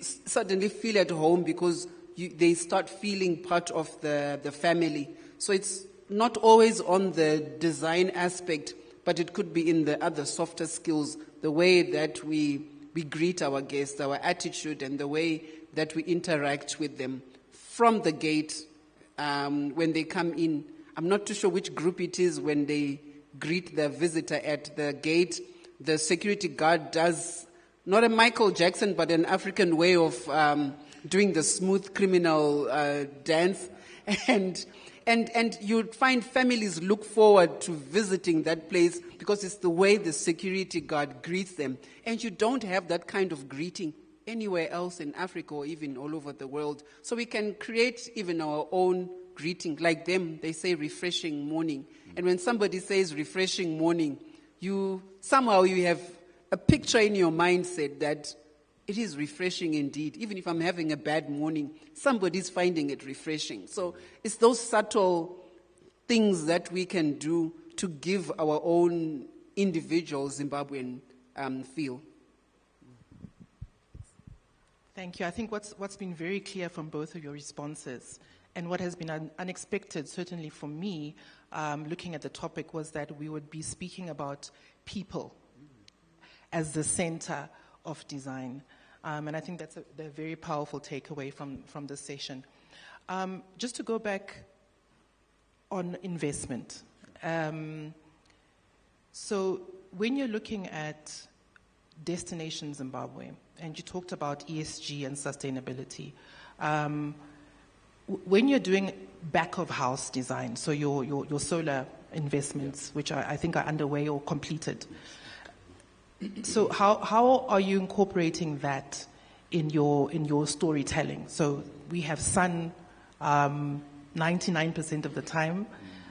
suddenly feel at home because they start feeling part of the family. So it's not always on the design aspect, but it could be in the other softer skills, the way that we greet our guests, our attitude, and the way that we interact with them from the gate. When they come in, I'm not too sure which group it is. When they greet the visitor at the gate, the security guard does not a Michael Jackson, but an African way of doing the smooth criminal dance, and you'd find families look forward to visiting that place because it's the way the security guard greets them, and you don't have that kind of greeting anywhere else in Africa or even all over the world. So we can create even our own greeting. Like them, they say refreshing morning. And when somebody says refreshing morning, you have a picture in your mindset that it is refreshing indeed. Even if I'm having a bad morning, somebody's finding it refreshing. So it's those subtle things that we can do to give our own individual Zimbabwean feel. Thank you. I think what's been very clear from both of your responses, and what has been unexpected, certainly for me, looking at the topic, was that we would be speaking about people as the center of design. And I think that's a very powerful takeaway from this session. Just to go back on investment. So when you're looking at Destination Zimbabwe, and you talked about ESG and sustainability, when you're doing back-of-house design, so your solar investments, which I think are underway or completed, so how are you incorporating that in your storytelling? So we have sun 99% of the time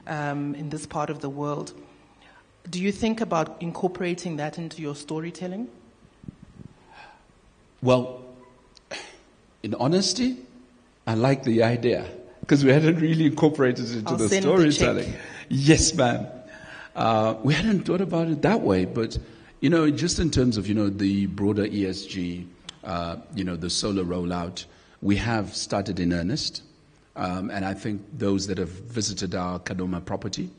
in this part of the world. Do you think about incorporating that into your storytelling? Well, in honesty, I like the idea because we hadn't really incorporated it into the storytelling. Yes, ma'am. We hadn't thought about it that way, but just in terms of the broader ESG, the solar rollout, we have started in earnest, and I think those that have visited our Kadoma property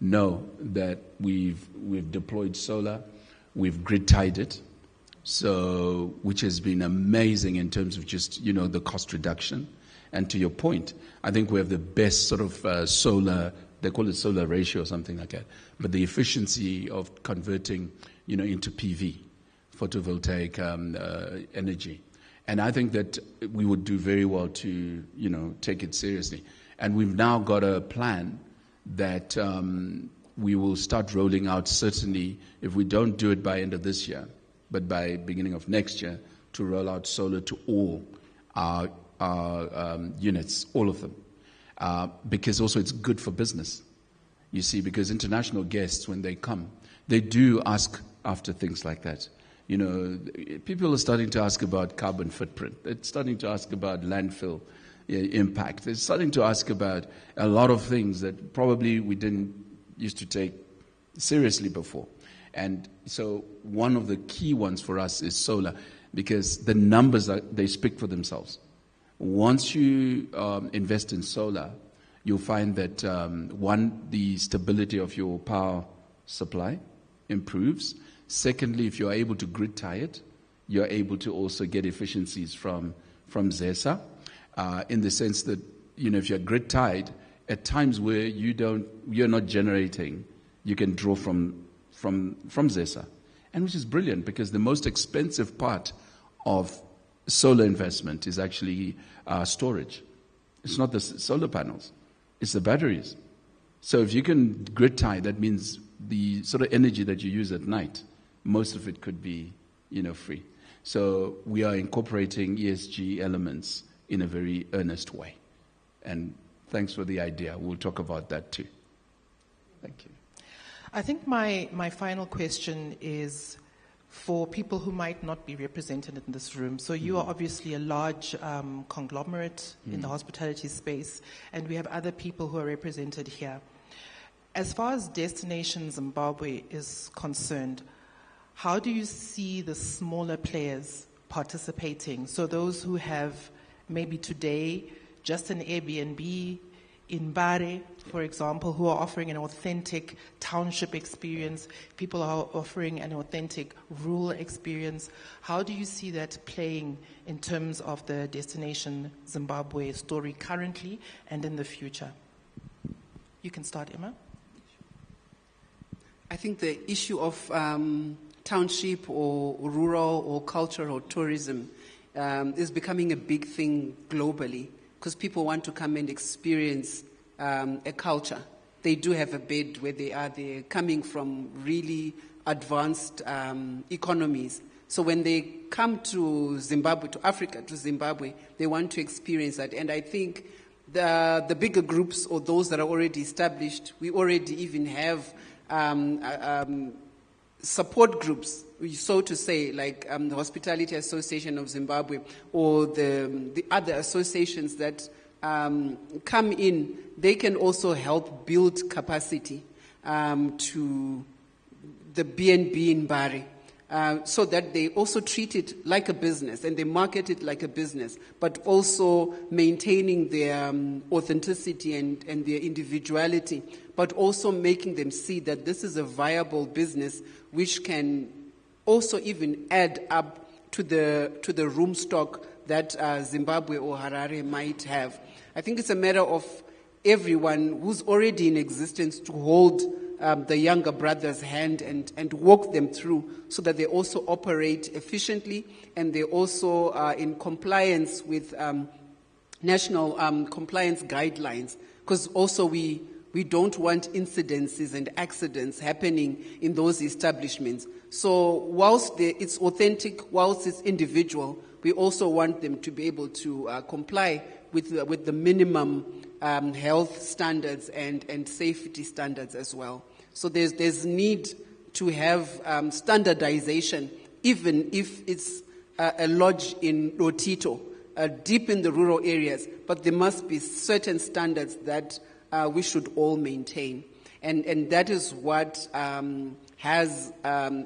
know that we've deployed solar, we've grid tied it. So, which has been amazing in terms of just, the cost reduction. And to your point, I think we have the best sort of solar, they call it solar ratio or something like that, but the efficiency of converting, into PV, photovoltaic energy. And I think that we would do very well to, take it seriously. And we've now got a plan that we will start rolling out, certainly, if we don't do it by end of this year, but by beginning of next year, to roll out solar to all our units, all of them. Because also it's good for business. You see, because international guests, when they come, they do ask after things like that. You know, people are starting to ask about carbon footprint. They're starting to ask about landfill impact. They're starting to ask about a lot of things that probably we didn't used to take seriously before. And so one of the key ones for us is solar, because the numbers, they speak for themselves. Once you invest in solar, you'll find that, one, the stability of your power supply improves. Secondly, if you're able to grid tie it, you're able to also get efficiencies from ZESA, in the sense that, you know, if you're grid tied, at times where you're not generating, you can draw from ZESA, and which is brilliant, because the most expensive part of solar investment is actually storage. It's not the solar panels, it's the batteries. So if you can grid tie, that means the sort of energy that you use at night, most of it could be, you know, free. So we are incorporating ESG elements in a very earnest way. And thanks for the idea. We'll talk about that too. Thank you. I think my final question is for people who might not be represented in this room. So you are obviously a large conglomerate in the hospitality space, and we have other people who are represented here. As far as Destination Zimbabwe is concerned, how do you see the smaller players participating? So those who have maybe today just an Airbnb in Bare, for example, who are offering an authentic township experience, people are offering an authentic rural experience. How do you see that playing in terms of the Destination Zimbabwe story currently and in the future? You can start, Emma. I think the issue of township or rural or cultural tourism is becoming a big thing globally, because people want to come and experience a culture. They do have a bed where they are. They're coming from really advanced economies. So when they come to Zimbabwe, to Africa, to Zimbabwe, they want to experience that. And I think the bigger groups, or those that are already established, we already even have support groups, so to say, like the Hospitality Association of Zimbabwe, or the other associations that come in. They can also help build capacity to the B&B in Bare, so that they also treat it like a business and they market it like a business, but also maintaining their authenticity and their individuality, but also making them see that this is a viable business which can also even add up to the room stock that Zimbabwe or Harare might have. I think it's a matter of everyone who's already in existence to hold the younger brother's hand and walk them through, so that they also operate efficiently and they also are in compliance with national compliance guidelines. Because also we don't want incidences and accidents happening in those establishments. So whilst it's authentic, whilst it's individual, we also want them to be able to comply with the minimum health standards and safety standards as well. So there's need to have standardization, even if it's a lodge in Lotito, deep in the rural areas, but there must be certain standards that we should all maintain. And that is what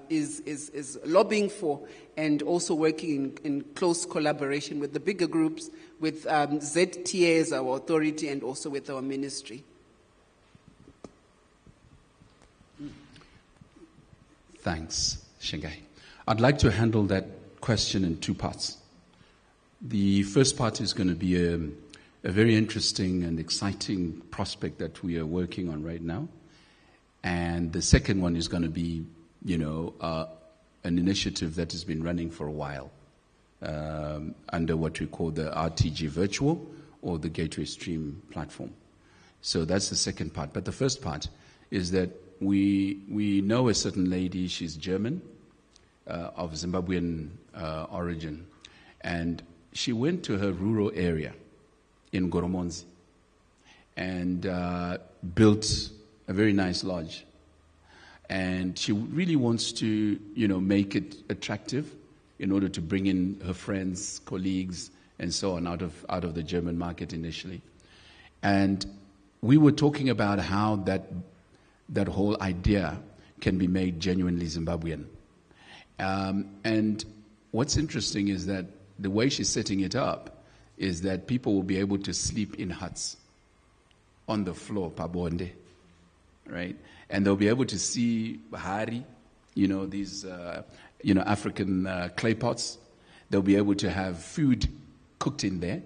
is lobbying for, and also working in close collaboration with the bigger groups, with ZTA as our authority, and also with our ministry. Thanks, Shingai. I'd like to handle that question in two parts. The first part is going to be a very interesting and exciting prospect that we are working on right now. And the second one is going to be, an initiative that has been running for a while under what we call the RTG Virtual, or the Gateway Stream platform. So that's the second part. But the first part is that we know a certain lady. She's German, of Zimbabwean origin, and she went to her rural area in Goromonzi and built a very nice lodge. And she really wants to, make it attractive in order to bring in her friends, colleagues, and so on out of the German market initially. And we were talking about how that whole idea can be made genuinely Zimbabwean. And what's interesting is that the way she's setting it up is that people will be able to sleep in huts on the floor, pabonde, right? And they'll be able to see bahari, these, African clay pots. They'll be able to have food cooked in there.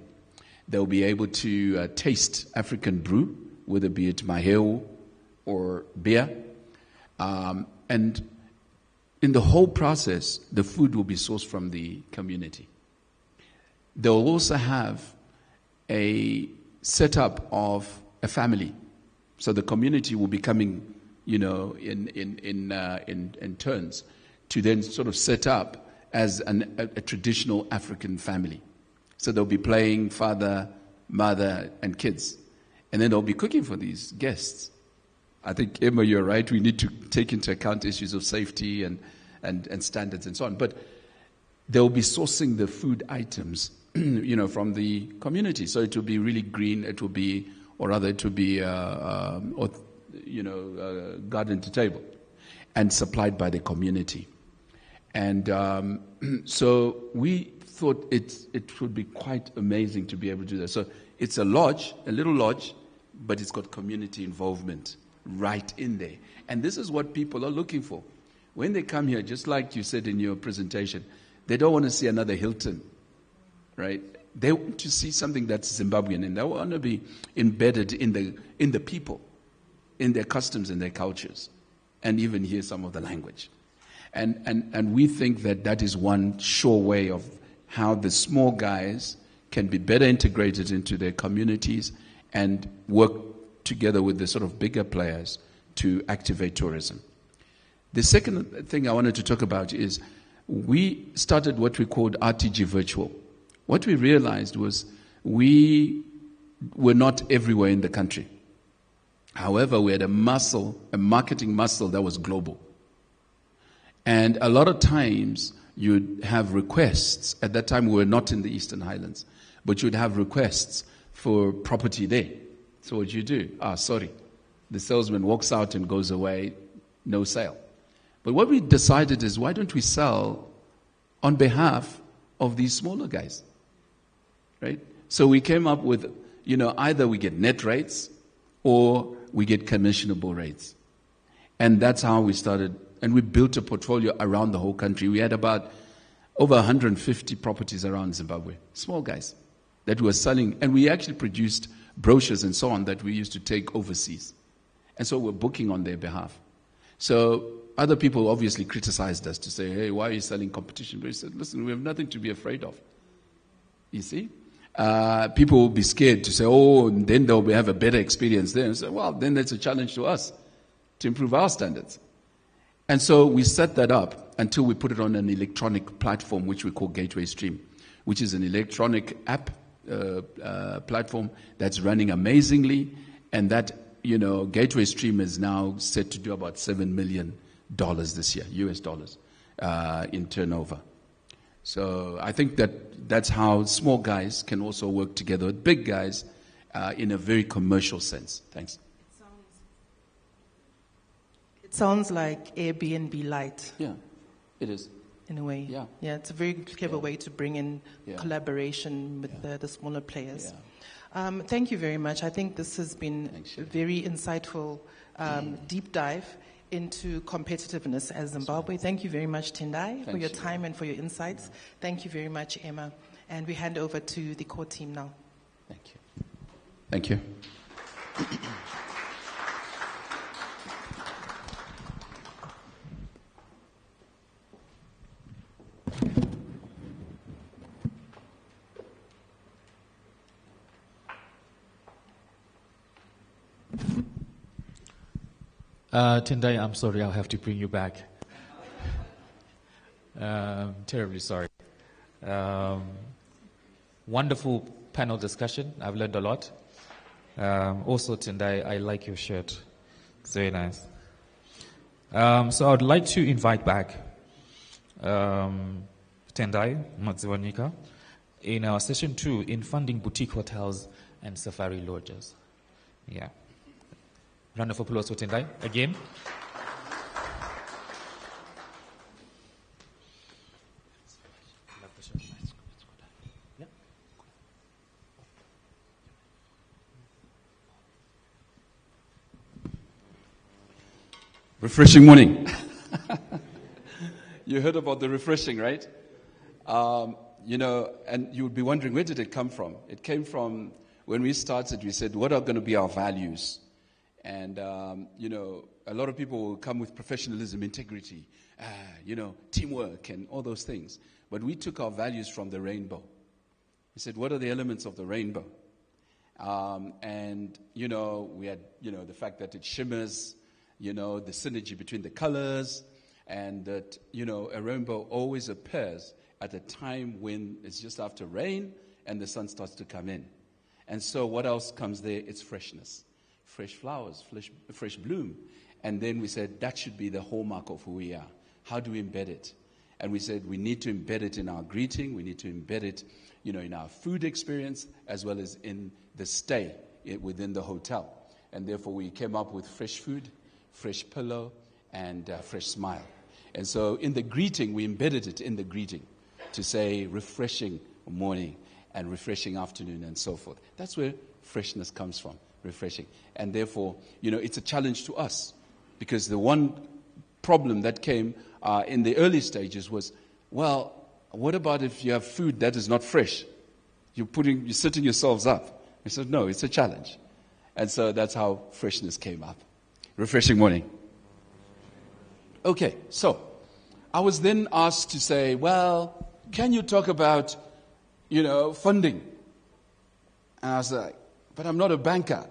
They'll be able to taste African brew, whether be it maheu or beer. And in the whole process, the food will be sourced from the community. They'll also have a setup of a family. So the community will be coming, in turns to then sort of set up as a traditional African family. So they'll be playing father, mother, and kids. And then they'll be cooking for these guests. I think, Emma, you're right. We need to take into account issues of safety and standards and so on. But they'll be sourcing the food items, from the community. So it will be really green. It will be, garden to table, and supplied by the community. And so we thought it would be quite amazing to be able to do that. So it's a lodge, a little lodge, but it's got community involvement right in there. And this is what people are looking for. When they come here, just like you said in your presentation, they don't want to see another Hilton, right? They want to see something that's Zimbabwean, and they want to be embedded in the people, in their customs and their cultures, and even hear some of the language. And we think that is one sure way of how the small guys can be better integrated into their communities and work together with the sort of bigger players to activate tourism. The second thing I wanted to talk about is we started what we called RTG Virtual. What we realized was we were not everywhere in the country. However, we had a marketing muscle that was global. And a lot of times you'd have requests. At that time we were not in the Eastern Highlands, but you'd have requests for property there. So what you do? Sorry. The salesman walks out and goes away, no sale. But what we decided is, why don't we sell on behalf of these smaller guys? Right? So we came up with, either we get net rates or we get commissionable rates. And that's how we started. And we built a portfolio around the whole country. We had about over 150 properties around Zimbabwe, small guys, that we were selling. And we actually produced brochures and so on that we used to take overseas. And so we're booking on their behalf. So other people obviously criticized us to say, hey, why are you selling competition? But we said, listen, we have nothing to be afraid of. You see? People will be scared to say, and then they'll have a better experience there. And say, well, then that's a challenge to us to improve our standards. And so we set that up until we put it on an electronic platform, which we call Gateway Stream, which is an electronic app platform that's running amazingly. And that, Gateway Stream is now set to do about $7 million this year, US dollars, in turnover. So I think that's how small guys can also work together with big guys in a very commercial sense. Thanks. It sounds like Airbnb light. Yeah, it is. In a way. Yeah. Yeah, it's a very clever way to bring in collaboration with the smaller players. Yeah. Thank you very much. I think this has been a very insightful deep dive into competitiveness as Zimbabwe. Thank you very much, Tendai, for your time and for your insights. Thank you very much, Emma. And we hand over to the core team now. Thank you. Thank you. Tendai, I'm sorry, I'll have to bring you back. Terribly sorry. Wonderful panel discussion. I've learned a lot. Also, Tendai, I like your shirt. It's very nice. So I'd like to invite back Tendai Madziwanika in our session 2 in funding boutique hotels and safari lodges. Yeah. Round of applause for Tendai again. Refreshing morning. You heard about the refreshing, right? And you would be wondering, where did it come from? It came from when we started, we said, what are going to be our values? And, a lot of people will come with professionalism, integrity, teamwork and all those things. But we took our values from the rainbow. We said, what are the elements of the rainbow? We had, the fact that it shimmers, the synergy between the colors, and that, a rainbow always appears at a time when it's just after rain and the sun starts to come in. And so what else comes there? It's freshness, fresh flowers, fresh bloom. And then we said that should be the hallmark of who we are. How do we embed it? And we said we need to embed it in our greeting. We need to embed it, in our food experience as well as in the stay within the hotel. And therefore we came up with fresh food, fresh pillow, and fresh smile. And so in the greeting, we embedded it in the greeting to say refreshing morning and refreshing afternoon and so forth. That's where freshness comes from, refreshing. And therefore, it's a challenge to us because the one problem that came in the early stages was, well, what about if you have food that is not fresh? You're setting yourselves up. We said, no, it's a challenge. And so that's how freshness came up. Refreshing morning. Okay, so I was then asked to say, well, can you talk about, funding? And I was like, but I'm not a banker.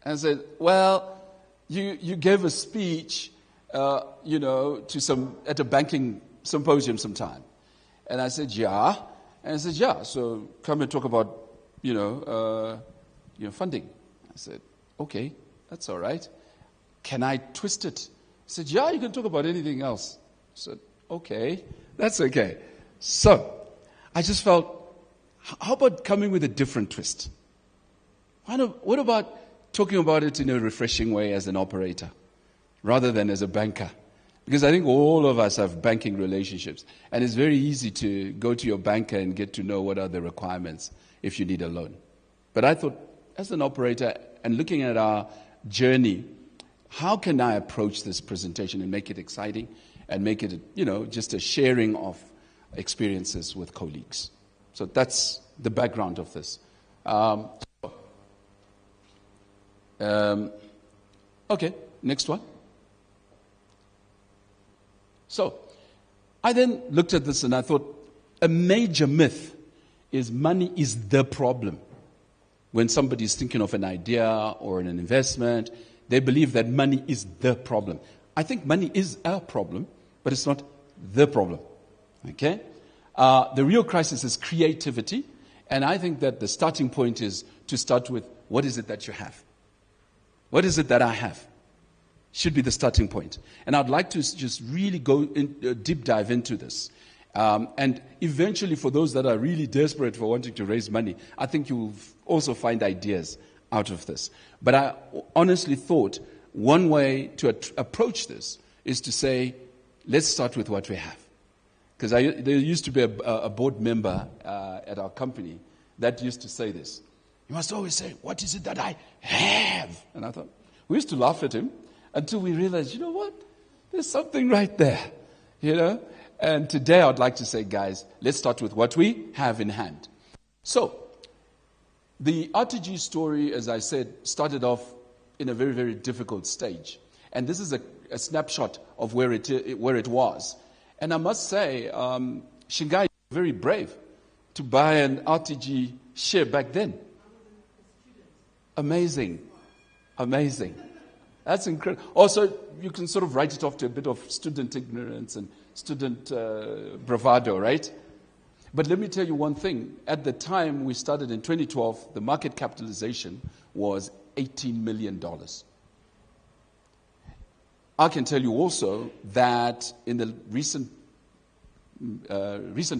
And I said, well, you gave a speech, at a banking symposium sometime. And I said, yeah. And I said, yeah, so come and talk about, funding. I said, okay, that's all right. Can I twist it? He said, yeah, you can talk about anything else. I said, okay, that's okay. So I just felt, how about coming with a different twist? What about talking about it in a refreshing way as an operator rather than as a banker? Because I think all of us have banking relationships. And it's very easy to go to your banker and get to know what are the requirements if you need a loan. But I thought, as an operator and looking at our journey, how can I approach this presentation and make it exciting and make it, just a sharing of experiences with colleagues? So that's the background of this. Okay, next one. So I then looked at this and I thought, a major myth is money is the problem. When somebody is thinking of an idea or an investment, they believe that money is the problem. I think money is a problem, but it's not the problem. Okay? The real crisis is creativity, and I think that the starting point is to start with, what is it that you have? What is it that I have? Should be the starting point. And I'd like to just really go deep dive into this. And eventually, for those that are really desperate for wanting to raise money, I think you will also find ideas out of this. But I honestly thought one way to approach this is to say, let's start with what we have. Because there used to be a board member at our company that used to say this. You must always say, what is it that I have? And I thought, we used to laugh at him until we realized, you know what? There's something right there, And today I'd like to say, guys, let's start with what we have in hand. So, the RTG story, as I said, started off in a very, very difficult stage. And this is a snapshot of where it was. And I must say, Shingai was very brave to buy an RTG share back then. Amazing. That's incredible. Also, you can sort of write it off to a bit of student ignorance and student bravado, right? But let me tell you one thing. At the time we started in 2012, the market capitalization was $18 million. I can tell you also that in the recent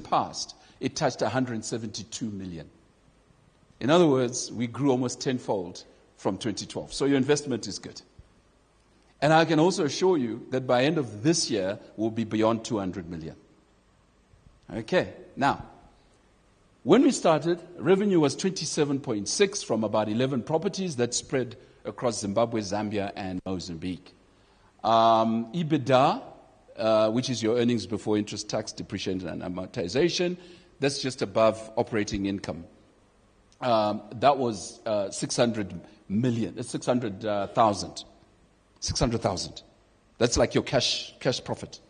past, it touched 172 million. In other words, we grew almost tenfold from 2012. So your investment is good. And I can also assure you that by end of this year, we'll be beyond 200 million. Okay, now, when we started, revenue was 27.6 from about 11 properties that spread across Zimbabwe, Zambia, and Mozambique. EBITDA, which is your earnings before interest, tax, depreciation, and amortization, that's just above operating income. That was 600,000. 600,000. That's like your cash profit.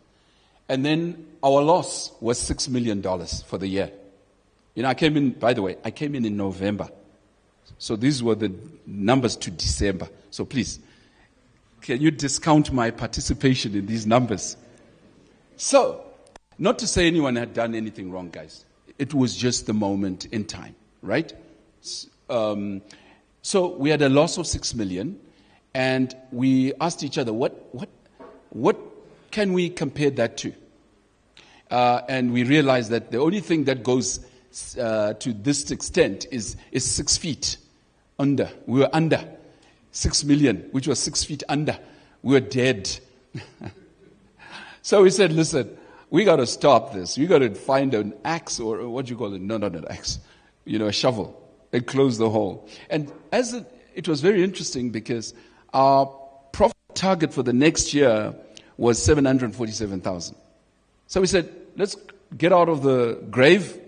And then our loss was $6 million for the year. You know, I came in November. So these were the numbers to December. So please, can you discount my participation in these numbers? So, not to say anyone had done anything wrong, guys. It was just the moment in time, right? So we had a loss of 6 million, and we asked each other, what can we compare that to? And we realized that the only thing that goes to this extent is 6 feet under. We were under 6 million, which was 6 feet under. We were dead. So we said, listen, we got to stop this. We got to find an axe, or what do you call it? No, not an axe. A shovel, and close the hole. And it was very interesting because our profit target for the next year was 747,000. So we said, let's get out of the grave,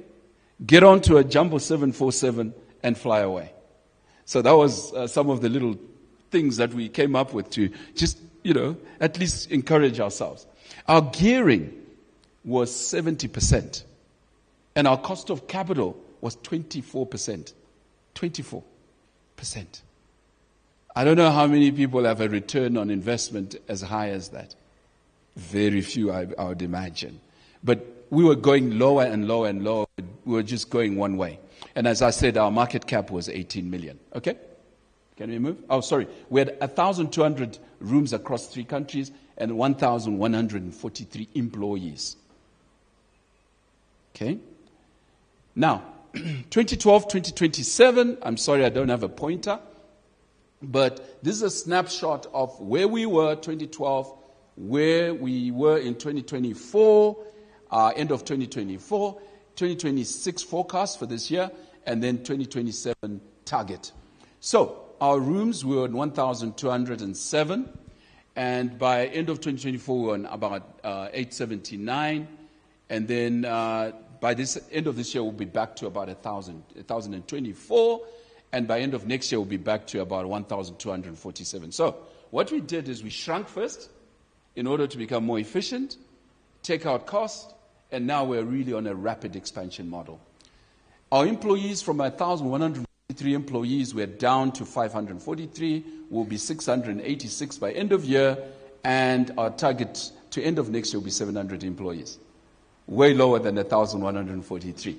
get onto a Jumbo 747 and fly away. So that was some of the little things that we came up with to just, at least encourage ourselves. Our gearing was 70%, and our cost of capital was 24%. 24%. I don't know how many people have a return on investment as high as that. Very few, I would imagine. But we were going lower and lower and lower. We were just going one way. And as I said, our market cap was 18 million. Okay? Can we move? Oh, sorry. We had 1,200 rooms across 3 countries and 1,143 employees. Okay? Now, 2012, 2027, I'm sorry I don't have a pointer, but this is a snapshot of where we were 2012, where we were in 2024, end of 2024, 2026 forecast for this year, and then 2027 target. So, our rooms were on 1,207, and by end of 2024 we were on about 879, and then by this end of this year we'll be back to about 1,024, and by end of next year we'll be back to about 1,247. So, what we did is we shrunk first in order to become more efficient, take out cost, and now we're really on a rapid expansion model. Our employees, from 1,143 employees, we're down to 543. We'll be 686 by end of year, and our target to end of next year will be 700 employees. Way lower than 1,143.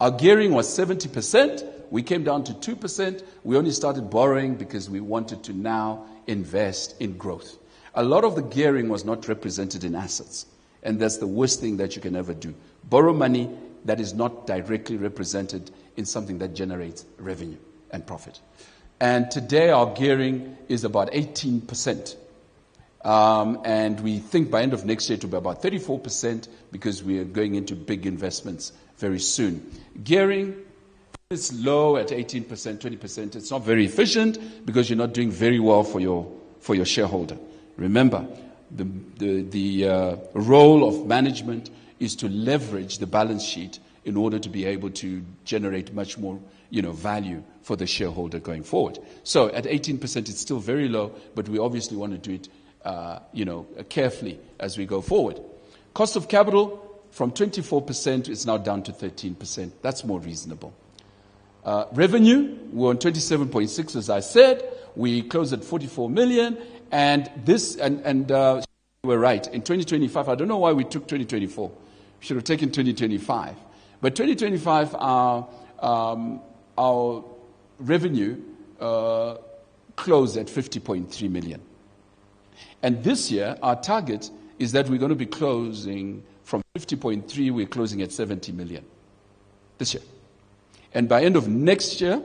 Our gearing was 70%. We came down to 2%. We only started borrowing because we wanted to now invest in growth. A lot of the gearing was not represented in assets. And that's the worst thing that you can ever do. Borrow money that is not directly represented in something that generates revenue and profit. And today our gearing is about 18%. And we think by end of next year to be about 34% because we are going into big investments very soon. Gearing is low at 18%, 20%. It's not very efficient because you're not doing very well for your shareholder. Remember, the role of management is to leverage the balance sheet in order to be able to generate much more, value for the shareholder going forward. So at 18%, it's still very low, but we obviously want to do it, carefully as we go forward. Cost of capital from 24% is now down to 13%. That's more reasonable. Revenue, we're on 27.6, as I said. We closed at 44 million. And this, we're right. In 2025, I don't know why we took 2024. We should have taken 2025. But 2025, our revenue closed at 50.3 million. And this year, our target is that we're going to be closing from 50.3, we're closing at 70 million this year. And by end of next year,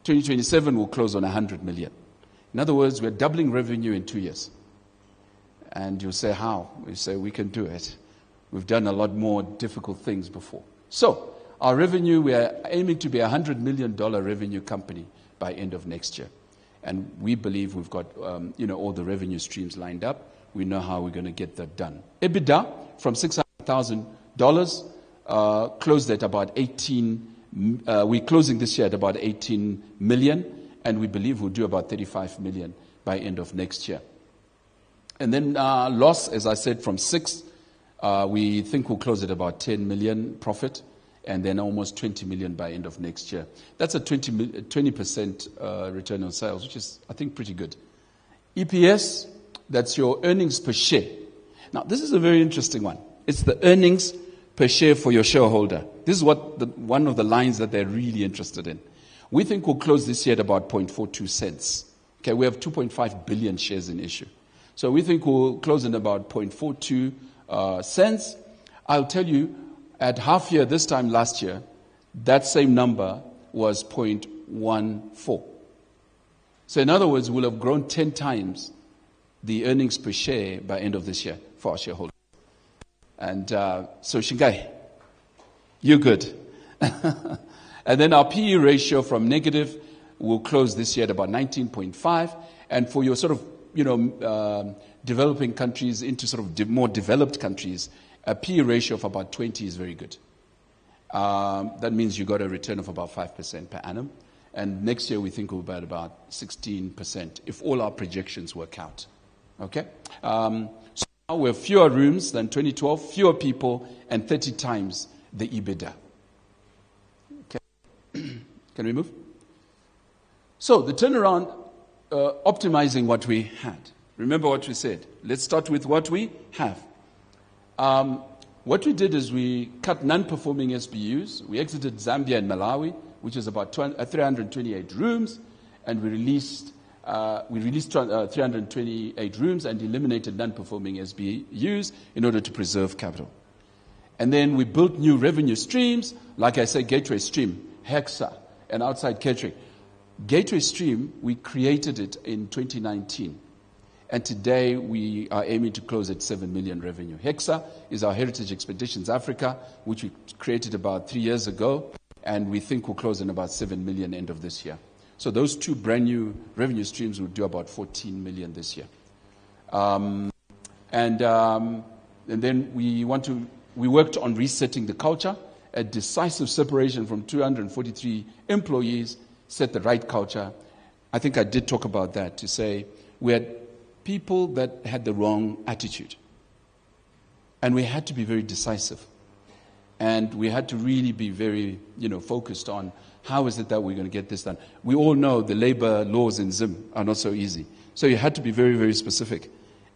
2027, we'll close on 100 million. In other words, we're doubling revenue in 2 years. And you'll say, how? We say, we can do it. We've done a lot more difficult things before. So, our revenue, we are aiming to be a $100 million revenue company by end of next year. And we believe we've got, all the revenue streams lined up. We know how we're going to get that done. EBITDA from $600,000 closed at about 18. We're closing this year at about 18 million, and we believe we'll do about 35 million by end of next year. And then loss, as I said, from 6, we think we'll close at about 10 million profit, and then almost 20 million by end of next year. That's a 20% return on sales, which is, I think, pretty good. EPS, that's your earnings per share. Now, this is a very interesting one. It's the earnings per share for your shareholder. This is one of the lines that they're really interested in. We think we'll close this year at about 0.42 cents. Okay, we have 2.5 billion shares in issue. So we think we'll close in about 0.42 cents. I'll tell you, at half year this time last year, that same number was 0.14. So in other words, we'll have grown 10 times the earnings per share by end of this year for our shareholders. And so Shingai, you're good. And then our PE ratio from negative will close this year at about 19.5. And for your sort of, developing countries into sort of more developed countries, a PE ratio of about 20 is very good. That means you got a return of about 5% per annum. And next year we think we'll be at about 16% if all our projections work out. Okay? So now we have fewer rooms than 2012, fewer people, and 30 times the EBITDA. Okay? Can we move? So the turnaround, optimizing what we had. Remember what we said. Let's start with what we have. What we did is we cut non-performing SBUs. We exited Zambia and Malawi, which is about 328 rooms, and we released 328 rooms and eliminated non-performing SBUs in order to preserve capital. And then we built new revenue streams, like I said, Gateway Stream, Hexa, and outside catering. Gateway Stream, we created it in 2019. And today we are aiming to close at 7 million revenue. Hexa is our Heritage Expeditions Africa, which we created about 3 years ago, and we think we'll close in about 7 million end of this year. So those two brand new revenue streams will do about 14 million this year. And then we worked on resetting the culture, a decisive separation from 243 employees, set the right culture. I think I did talk about that to say we had people that had the wrong attitude. And we had to be very decisive. And we had to really be very, focused on how is it that we're going to get this done. We all know the labor laws in Zim are not so easy. So you had to be very, very specific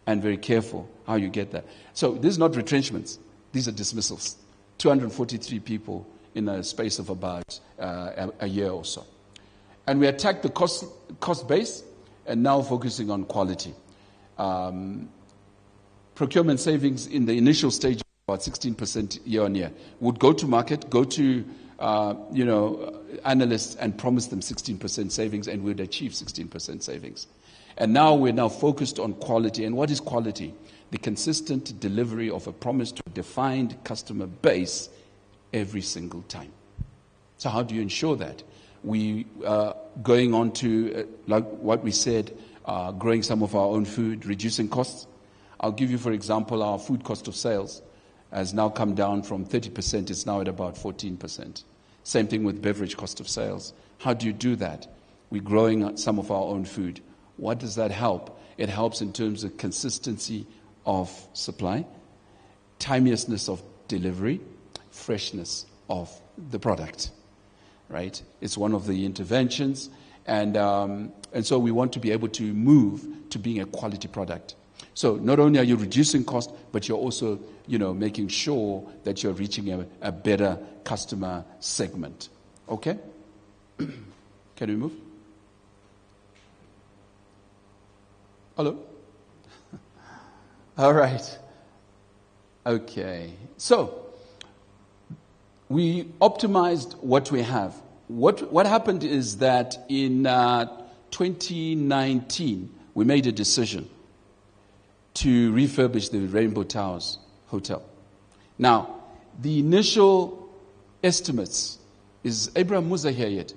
and very careful how you get that. So this is not retrenchments. These are dismissals. 243 people in a space of about a year or so. And we attacked the cost base and now focusing on quality. Procurement savings in the initial stage, about 16% year on year. Would go to market, go to analysts and promise them 16% savings, and we'd achieve 16% savings. And now we're focused on quality. And what is quality? The consistent delivery of a promise to a defined customer base every single time. So how do you ensure that? We going on to, like what we said, growing some of our own food, reducing costs. I'll give you, for example, our food cost of sales has now come down from 30%, it's now at about 14%. Same thing with beverage cost of sales. How do you do that? We're growing some of our own food. What does that help? It helps in terms of consistency of supply, timeliness of delivery, freshness of the product, right? It's one of the interventions. And so we want to be able to move to being a quality product. So not only are you reducing cost, but you're also, making sure that you're reaching a better customer segment. Okay? Can we move? Hello? All right. Okay. So, we optimized what we have. What happened is that in 2019, we made a decision to refurbish the Rainbow Towers Hotel. Now, the initial estimates, is Abraham Musa here yet?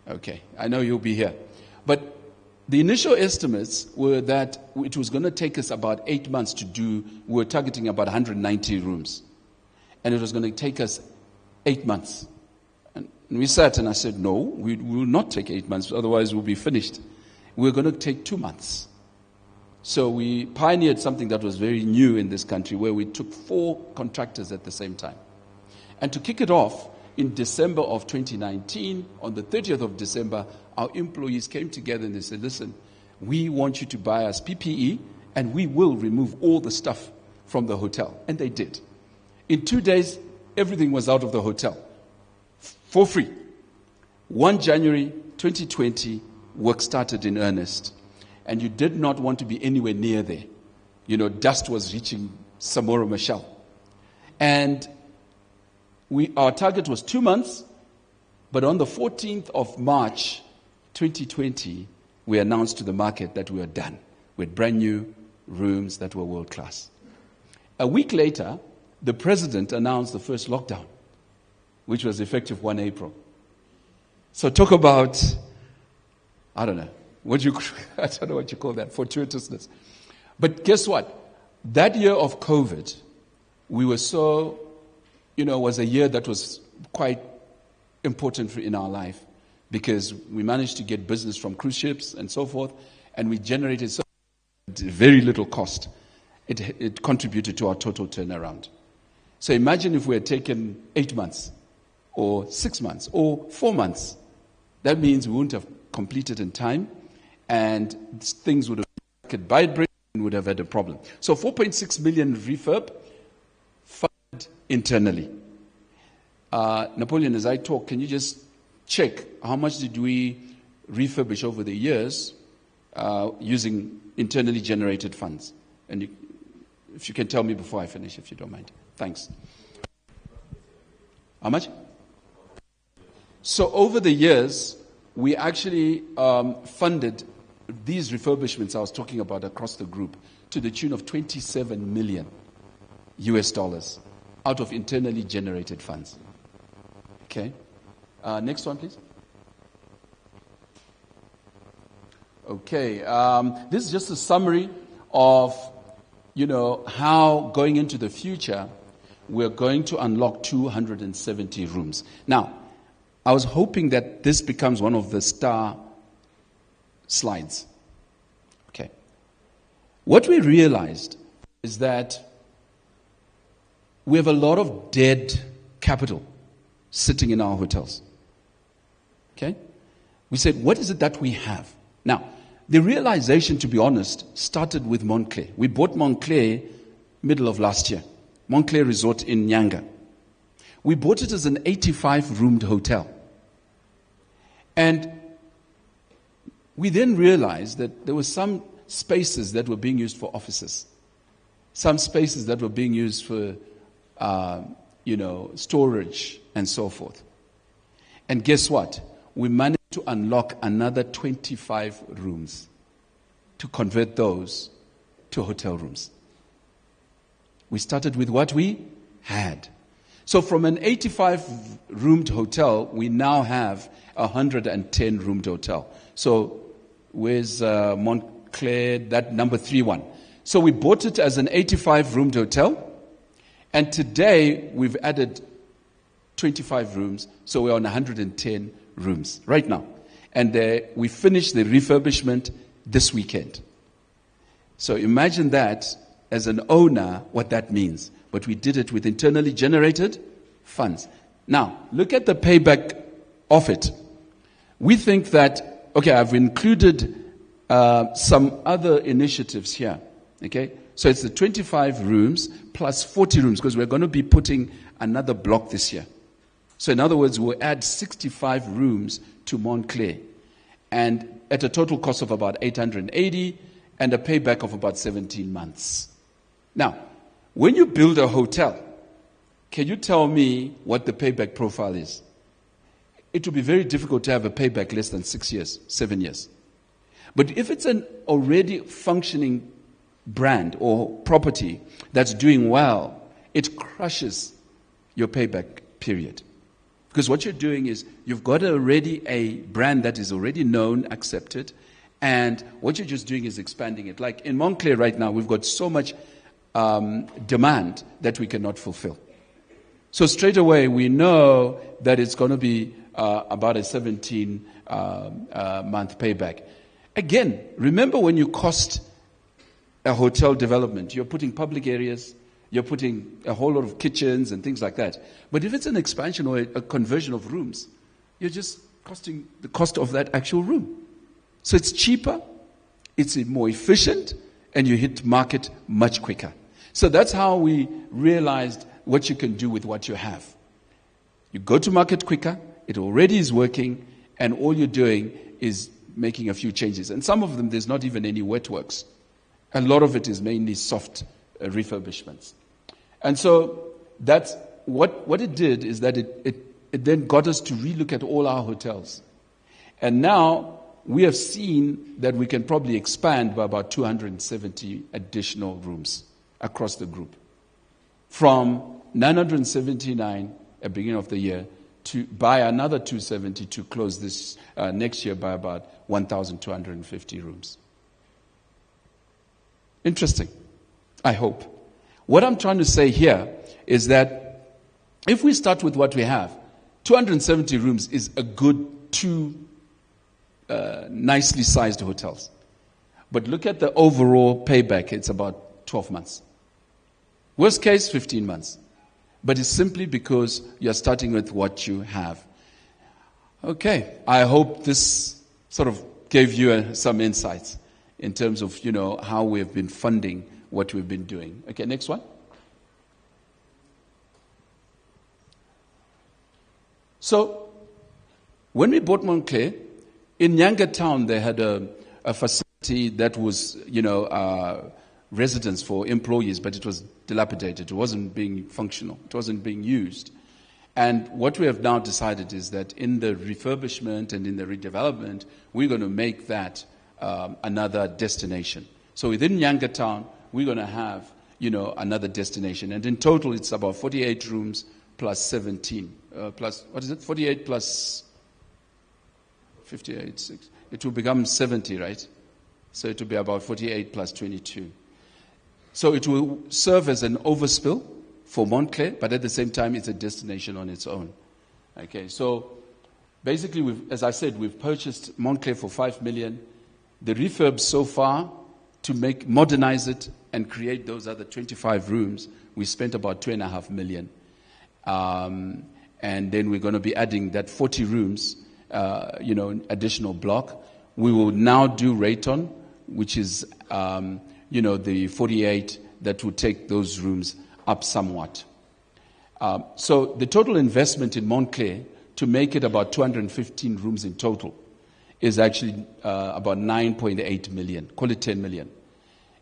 Okay, I know you'll be here. But the initial estimates were that it was going to take us about 8 months to do, we were targeting about 190 rooms. And it was going to take us 8 months. And we sat and I said, no, we will not take 8 months, otherwise we'll be finished. We're going to take 2 months. So we pioneered something that was very new in this country, where we took 4 contractors at the same time. And to kick it off, in December of 2019, on the 30th of December, our employees came together and they said, listen, we want you to buy us PPE and we will remove all the stuff from the hotel. And they did. In 2 days, everything was out of the hotel for free. 1 January 2020, work started in earnest. And you did not want to be anywhere near there. You know, dust was reaching Samora Machel. And our target was 2 months, but on the 14th of March 2020, we announced to the market that we were done with brand new rooms that were world class. A week later, the president announced the first lockdown, which was effective 1 April. So talk about, I don't know what you call that, fortuitousness. But guess what? That year of COVID, we were so, was a year that was quite important in our life, because we managed to get business from cruise ships and so forth, and we generated so very little cost. It contributed to our total turnaround. So imagine if we had taken 8 months, or 6 months, or 4 months. That means we wouldn't have completed in time, and things would have by break and would have had a problem. So 4.6 million refurb funded internally. Napoleon, as I talk, can you just check how much did we refurbish over the years using internally generated funds? And if you can tell me before I finish, if you don't mind. Thanks. How much? So over the years, we actually funded these refurbishments I was talking about across the group to the tune of $27 million out of internally generated funds. Okay. Next one, please. Okay. This is just a summary of, how going into the future, we're going to unlock 270 rooms. Now, I was hoping that this becomes one of the star slides. Okay. What we realized is that we have a lot of dead capital sitting in our hotels. Okay? We said, what is it that we have? Now, the realization, to be honest, started with Montclair. We bought Montclair middle of last year. Montclair Resort in Nyanga. We bought it as an 85-roomed hotel. And we then realized that there were some spaces that were being used for offices. Some spaces that were being used for, storage and so forth. And guess what? We managed to unlock another 25 rooms to convert those to hotel rooms. We started with what we had. So from an 85-roomed hotel, we now have a 110-roomed hotel. So where's Montclair, that number 3 one? So we bought it as an 85-roomed hotel, and today we've added 25 rooms, so we're on 110 rooms right now. And we finished the refurbishment this weekend. So imagine that as an owner, what that means. But we did it with internally generated funds. Now, look at the payback of it. We think that, okay, I've included some other initiatives here. Okay, so it's the 25 rooms plus 40 rooms, because we're going to be putting another block this year. So in other words, we'll add 65 rooms to Montclair, and at a total cost of about 880, and a payback of about 17 months. Now, when you build a hotel, can you tell me what the payback profile is? It will be very difficult to have a payback less than 6 years, 7 years. But if it's an already functioning brand or property that's doing well, it crushes your payback period. Because what you're doing is you've got already a brand that is already known, accepted, and what you're just doing is expanding it. Like in Montclair right now, we've got so much demand that we cannot fulfill. So straight away, we know that it's going to be about a 17-month payback. Again, remember when you cost a hotel development, you're putting public areas, you're putting a whole lot of kitchens and things like that. But if it's an expansion or a conversion of rooms, you're just costing the cost of that actual room. So it's cheaper, it's more efficient, and you hit market much quicker. So that's how we realized what you can do with what you have. You go to market quicker, it already is working, and all you're doing is making a few changes. And some of them, there's not even any wet works. A lot of it is mainly soft refurbishments. And so that's what it did is that it then got us to relook at all our hotels. And now we have seen that we can probably expand by about 270 additional rooms across the group. From 979 at the beginning of the year to buy another 270 to close this next year by about 1,250 rooms. Interesting, I hope. What I'm trying to say here is that if we start with what we have, 270 rooms is a good two nicely sized hotels. But look at the overall payback, it's about 12 months. Worst case, 15 months. But it's simply because you're starting with what you have. Okay, I hope this sort of gave you some insights in terms of, how we've been funding what we've been doing. Okay, next one. So, when we bought Montclair, in Nyanga town, they had a facility that was, residence for employees, but it was dilapidated. It wasn't being functional. It wasn't being used. And what we have now decided is that in the refurbishment and in the redevelopment, we're going to make that another destination. So within Nyanga town, we're going to have, another destination. And in total, it's about 48 rooms plus 17. 48 plus 58, 6. It will become 70, right? So it will be about 48 plus 22. So it will serve as an overspill for Montclair, but at the same time, it's a destination on its own. Okay, so basically, as I said, we've purchased Montclair for 5 million. The refurb so far, to modernize it and create those other 25 rooms, we spent about 2.5 million. And then we're going to be adding that 40 rooms, additional block. We will now do Rayton, which is, the 48 that will take those rooms up somewhat. So the total investment in Montclair to make it about 215 rooms in total is actually about 9.8 million, call it 10 million.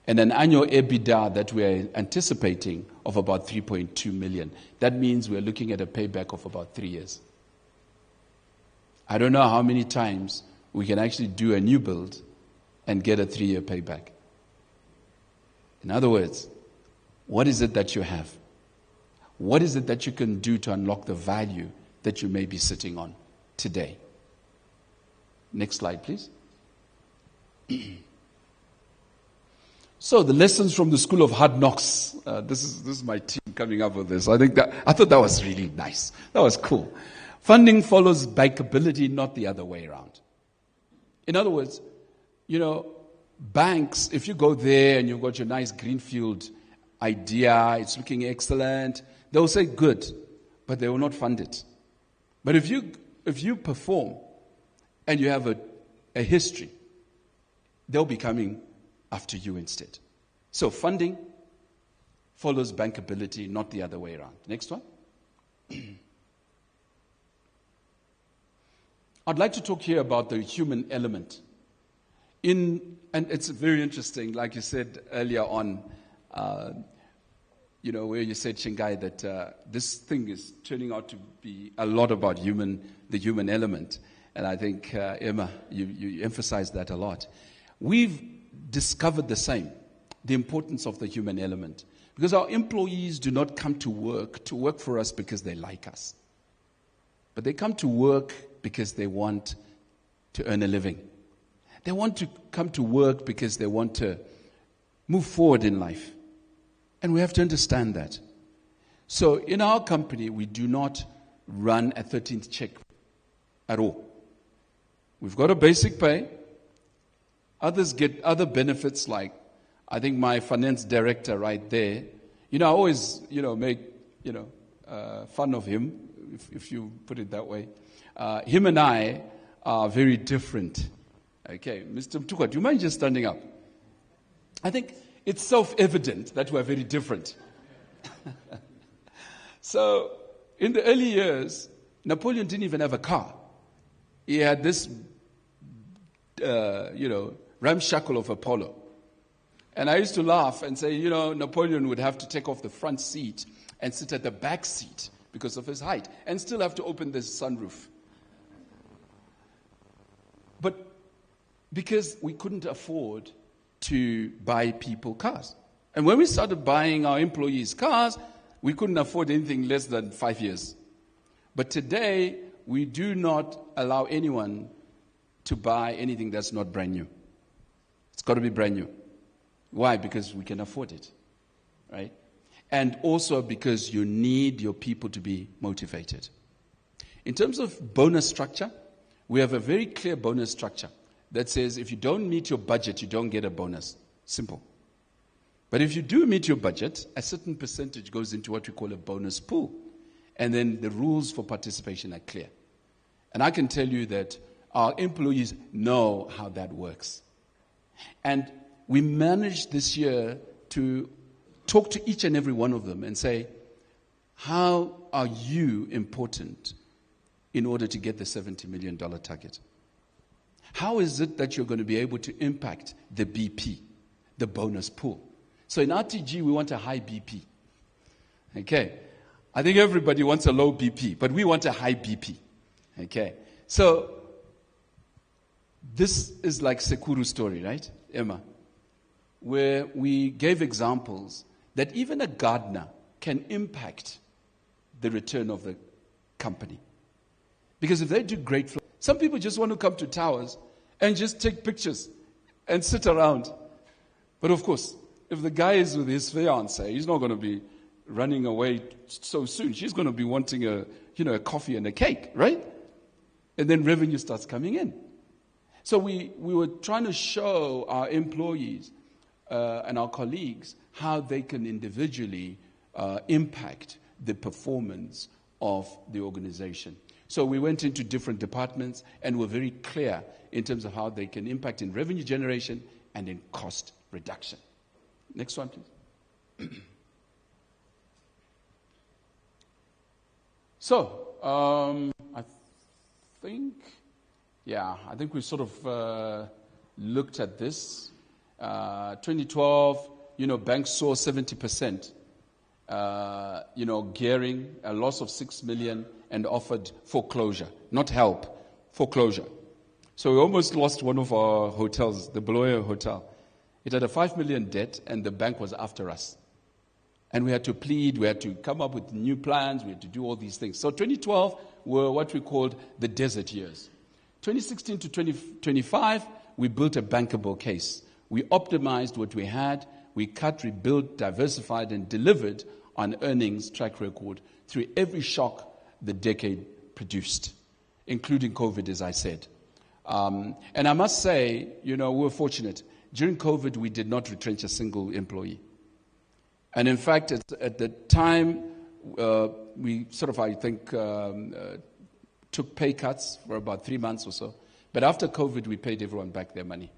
And an annual EBITDA that we're anticipating of about 3.2 million. That means we're looking at a payback of about 3 years. I don't know how many times we can actually do a new build and get a 3-year payback. In other words, what is it that you have? What is it that you can do to unlock the value that you may be sitting on today? Next slide, please. So the lessons from the School of Hard Knocks. This is my team coming up with this. I thought that was really nice. That was cool. Funding follows bankability, not the other way around. In other words, banks, if you go there and you've got your nice greenfield idea, it's looking excellent, they'll say good, but they will not fund it. But if you perform and you have a history, they'll be coming after you instead. So funding follows bankability, not the other way around. Next one. I'd like to talk here about the human element. And it's very interesting, like you said earlier on, where you said, Shingai, that this thing is turning out to be a lot about the human element. And I think, Emma, you emphasized that a lot. We've discovered the same, the importance of the human element. Because our employees do not come to work for us because they like us. But they come to work because they want to earn a living. They want to come to work because they want to move forward in life. And we have to understand that. So in our company, we do not run a 13th check at all. We've got a basic pay. Others get other benefits, like I think my finance director right there. I always, make, fun of him, if you put it that way. Him and I are very different. Okay, Mr. Mtukwa, do you mind just standing up? I think it's self-evident that we're very different. So, in the early years, Napoleon didn't even have a car. He had this, ramshackle of a Polo. And I used to laugh and say, Napoleon would have to take off the front seat and sit at the back seat because of his height and still have to open the sunroof. But because we couldn't afford to buy people cars. And when we started buying our employees cars, we couldn't afford anything less than 5 years. But today, we do not allow anyone to buy anything that's not brand new. It's got to be brand new. Why? Because we can afford it, right? And also because you need your people to be motivated. In terms of bonus structure, we have a very clear bonus structure that says if you don't meet your budget, you don't get a bonus. Simple. But if you do meet your budget, a certain percentage goes into what we call a bonus pool. And then the rules for participation are clear. And I can tell you that our employees know how that works. And we managed this year to talk to each and every one of them and say, how are you important in order to get the $70 million target? How is it that you're going to be able to impact the BP, the bonus pool? So in RTG, we want a high BP. Okay. I think everybody wants a low BP, but we want a high BP. Okay. So this is like Sekuru's story, right, Emma? Where we gave examples that even a gardener can impact the return of the company. Because if they do great, some people just want to come to towers and just take pictures and sit around. But of course, if the guy is with his fiancée, he's not going to be running away so soon. She's going to be wanting a coffee and a cake, right? And then revenue starts coming in. So we were trying to show our employees and our colleagues how they can individually impact the performance of the organization. So we went into different departments and were very clear in terms of how they can impact in revenue generation and in cost reduction. Next one, please. So, I think we sort of looked at this. 2012, banks saw 70%, gearing, a loss of 6 million, and offered foreclosure, not help, foreclosure. So we almost lost one of our hotels, the Borrowdale Hotel. It had a 5 million debt, and the bank was after us. And we had to plead, we had to come up with new plans, we had to do all these things. So 2012 were what we called the desert years. 2016 to 2025, we built a bankable case. We optimized what we had, we cut, rebuilt, diversified, and delivered on earnings track record through every shock the decade produced, including COVID, as I said. And I must say, we were fortunate. During COVID, we did not retrench a single employee. And in fact, at the time, we sort of, I think, took pay cuts for about 3 months or so. But after COVID, we paid everyone back their money.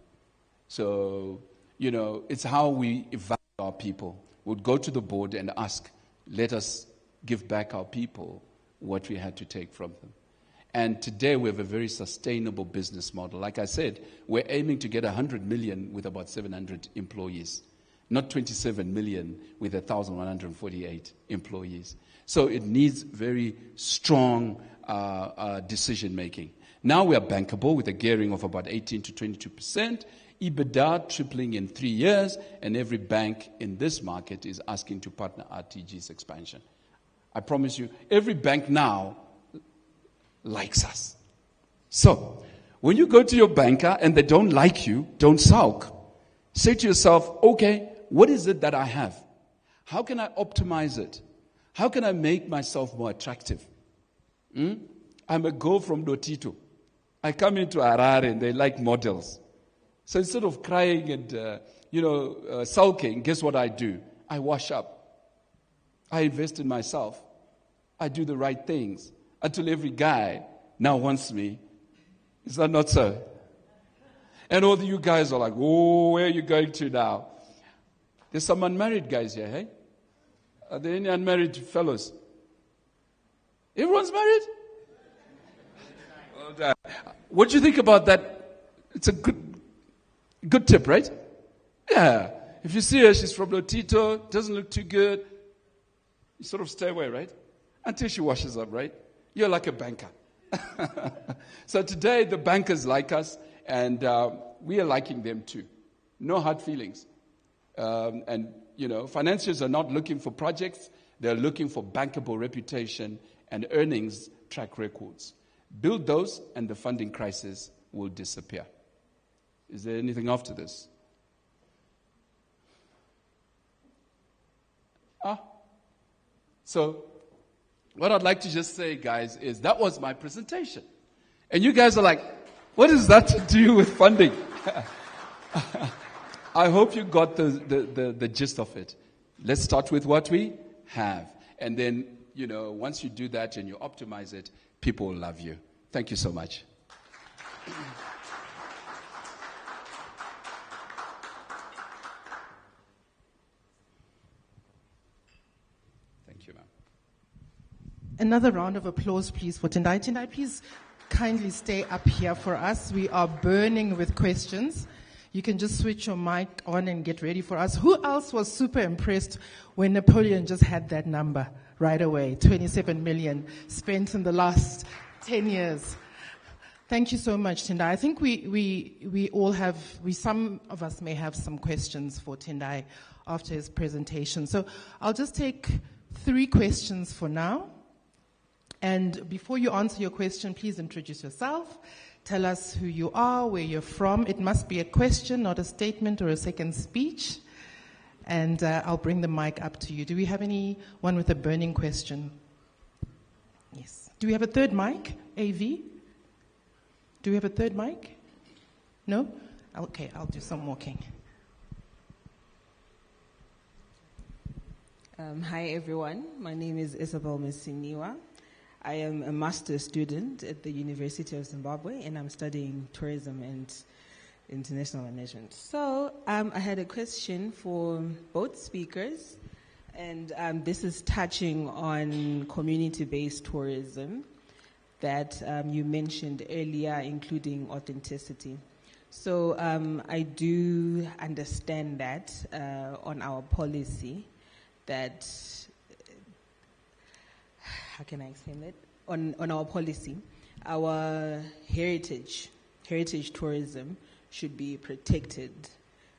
So, it's how we evaluate our people. We'd go to the board and ask, let us give back our people what we had to take from them. And today we have a very sustainable business model. Like I said, we're aiming to get 100 million with about 700 employees, not 27 million with 1,148 employees. So it needs very strong decision making. Now we are bankable with a gearing of about 18 to 22%, EBITDA tripling in 3 years, and every bank in this market is asking to partner RTG's expansion. I promise you, every bank now likes us. So, when you go to your banker and they don't like you, don't sulk. Say to yourself, okay, what is it that I have? How can I optimize it? How can I make myself more attractive? I'm a girl from Lotito. I come into Harare and they like models. So instead of crying and, sulking, guess what I do? I wash up. I invest in myself. I do the right things. Until every guy now wants me. Is that not so? And all you guys are like, oh, where are you going to now? There's some unmarried guys here, hey? Are there any unmarried fellows? Everyone's married? What do you think about that? It's a good tip, right? Yeah. If you see her, she's from Lotito, doesn't look too good, you sort of stay away, right? Until she washes up, right? You're like a banker. So today, the bankers like us, and we are liking them too. No hard feelings. Financiers are not looking for projects. They're looking for bankable reputation and earnings track records. Build those, and the funding crisis will disappear. Is there anything after this? So, what I'd like to just say, guys, is that was my presentation. And you guys are like, what is that to do with funding? I hope you got the gist of it. Let's start with what we have. And then, once you do that and you optimize it, people will love you. Thank you so much. Thank you, ma'am. Another round of applause, please, for Tendai. Tendai, please kindly stay up here for us. We are burning with questions. You can just switch your mic on and get ready for us. Who else was super impressed when Napoleon just had that number right away? 27 million spent in the last 10 years. Thank you so much, Tendai. I think we all have, some of us may have some questions for Tendai after his presentation. So I'll just take 3 questions for now. And before you answer your question, please introduce yourself. Tell us who you are, where you're from. It must be a question, not a statement or a second speech. And I'll bring the mic up to you. Do we have anyone with a burning question? Yes. Do we have a third mic? AV? Do we have a third mic? No? Okay, I'll do some walking. Hi, everyone. My name is Isabel Msiniwa. I am a master's student at the University of Zimbabwe, and I'm studying tourism and international management. So I had a question for both speakers, and this is touching on community-based tourism that you mentioned earlier, including authenticity. So I do understand that on our policy that, how can I explain that? On our policy, our heritage tourism should be protected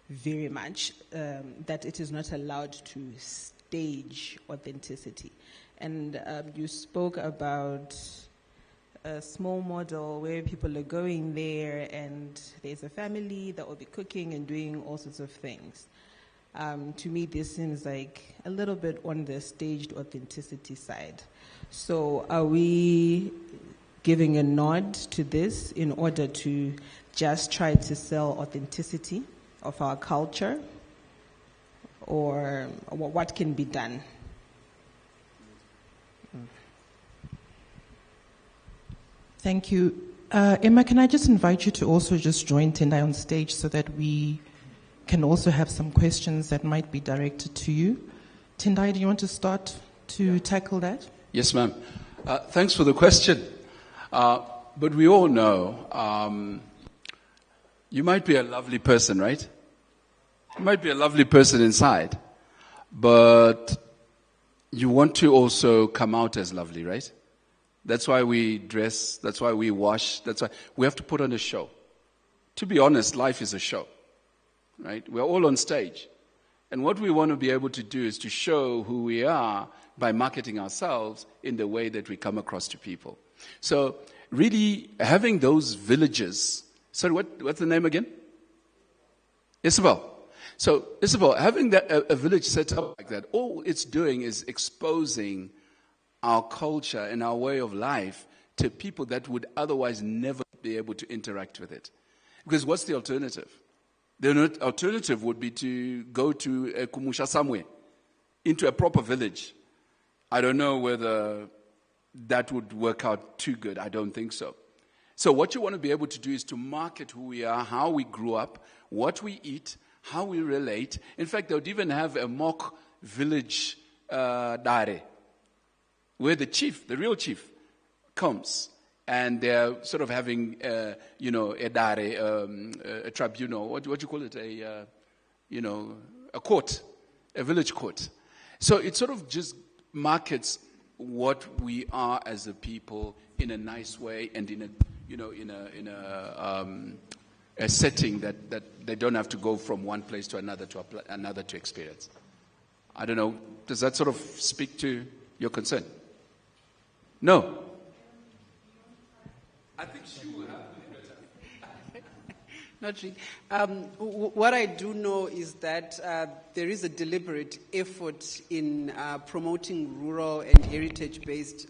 very much, that it is not allowed to stage authenticity. And you spoke about a small model where people are going there and there's a family that will be cooking and doing all sorts of things. To me, this seems like a little bit on the staged authenticity side. So are we giving a nod to this in order to just try to sell authenticity of our culture? Or what can be done? Thank you. Emma, can I just invite you to also just join Tendai on stage so that we can also have some questions that might be directed to you. Tendai, do you want to start to tackle that? Yes, ma'am. Thanks for the question. But we all know, you might be a lovely person, right? You might be a lovely person inside, but you want to also come out as lovely, right? That's why we dress, that's why we wash, that's why we have to put on a show. To be honest, life is a show, right? We're all on stage. And what we want to be able to do is to show who we are by marketing ourselves in the way that we come across to people. So really having those villages, sorry, what's the name again? Isabel. So Isabel, having a village set up like that, all it's doing is exposing our culture and our way of life to people that would otherwise never be able to interact with it. Because what's the alternative? The alternative would be to go to a Kumusha somewhere, into a proper village. I don't know whether that would work out too good. I don't think so. So what you want to be able to do is to market who we are, how we grew up, what we eat, how we relate. In fact, they would even have a mock village dare, where the chief, the real chief, comes. And they're sort of having, a dare, a tribunal. What do you call it? A court, a village court. So it sort of just markets what we are as a people in a nice way and in a setting that they don't have to go from one place to another to experience. I don't know. Does that sort of speak to your concern? No. I think she will have it. Not really. What I do know is that there is a deliberate effort in promoting rural and heritage-based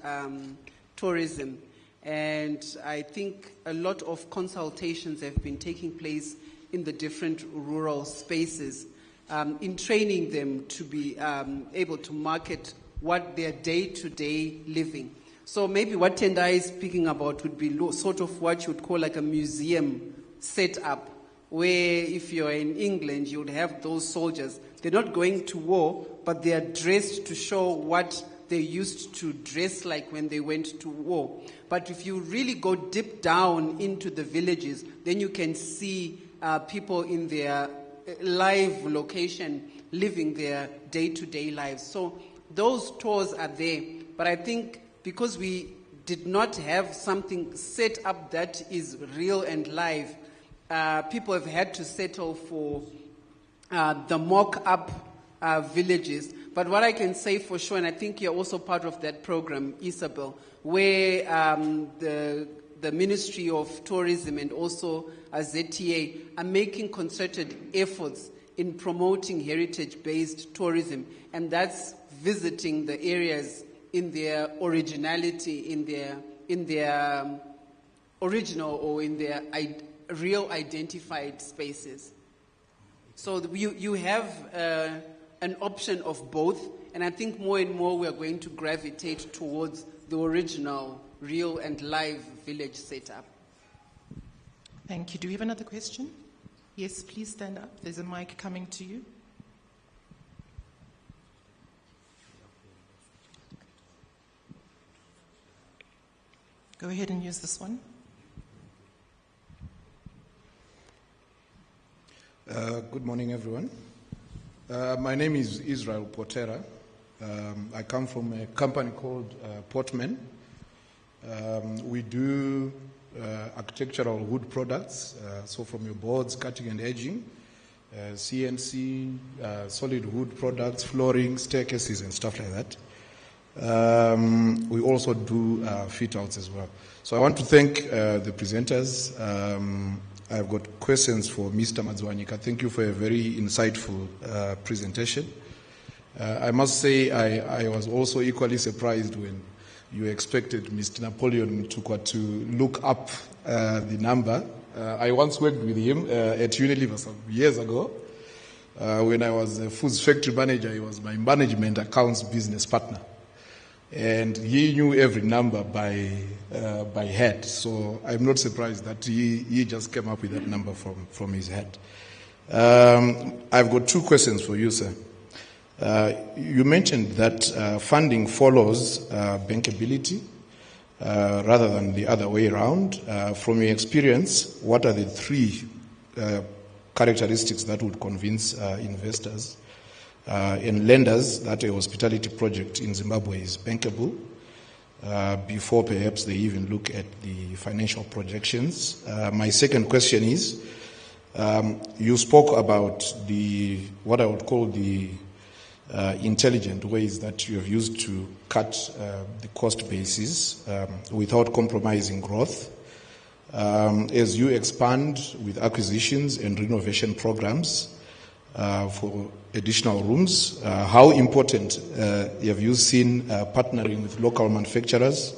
tourism. And I think a lot of consultations have been taking place in the different rural spaces in training them to be able to market what their day-to-day living. So maybe what Tendai is speaking about would be sort of what you would call like a museum setup, where if you're in England, you would have those soldiers. They're not going to war, but they are dressed to show what they used to dress like when they went to war. But if you really go deep down into the villages, then you can see people in their live location living their day-to-day lives. So those tours are there. But I think because we did not have something set up that is real and live, people have had to settle for the mock-up villages. But what I can say for sure, and I think you're also part of that program, Isabel, where the Ministry of Tourism and also ZTA are making concerted efforts in promoting heritage-based tourism, and that's visiting the areas in their originality, in their original or in their real identified spaces. So you have an option of both, and I think more and more we are going to gravitate towards the original, real and live village setup. Thank you. Do we have another question? Yes, please stand up. There's a mic coming to you. Go ahead and use this one. Good morning, everyone. My name is Israel Potera. I come from a company called Portman. We do architectural wood products, so from your boards, cutting and edging, CNC, solid wood products, flooring, staircases, and stuff like that. We also do fit-outs as well. So I want to thank the presenters. I've got questions for Mr. Madzwanika. Thank you for a very insightful presentation. I must say I was also equally surprised when you expected Mr. Napoleon to look up the number. I once worked with him at Unilever some years ago. When I was a foods factory manager, he was my management accounts business partner. And he knew every number by head. So I'm not surprised that he just came up with that number from his head. I've got two questions for you, sir. You mentioned that funding follows bankability. rather than the other way around. From your experience, what are the three characteristics that would convince investors and lenders that a hospitality project in Zimbabwe is bankable before perhaps they even look at the financial projections? My second question is, you spoke about what I would call the intelligent ways that you have used to cut the cost basis without compromising growth. As you expand with acquisitions and renovation programs for additional rooms, how important have you seen partnering with local manufacturers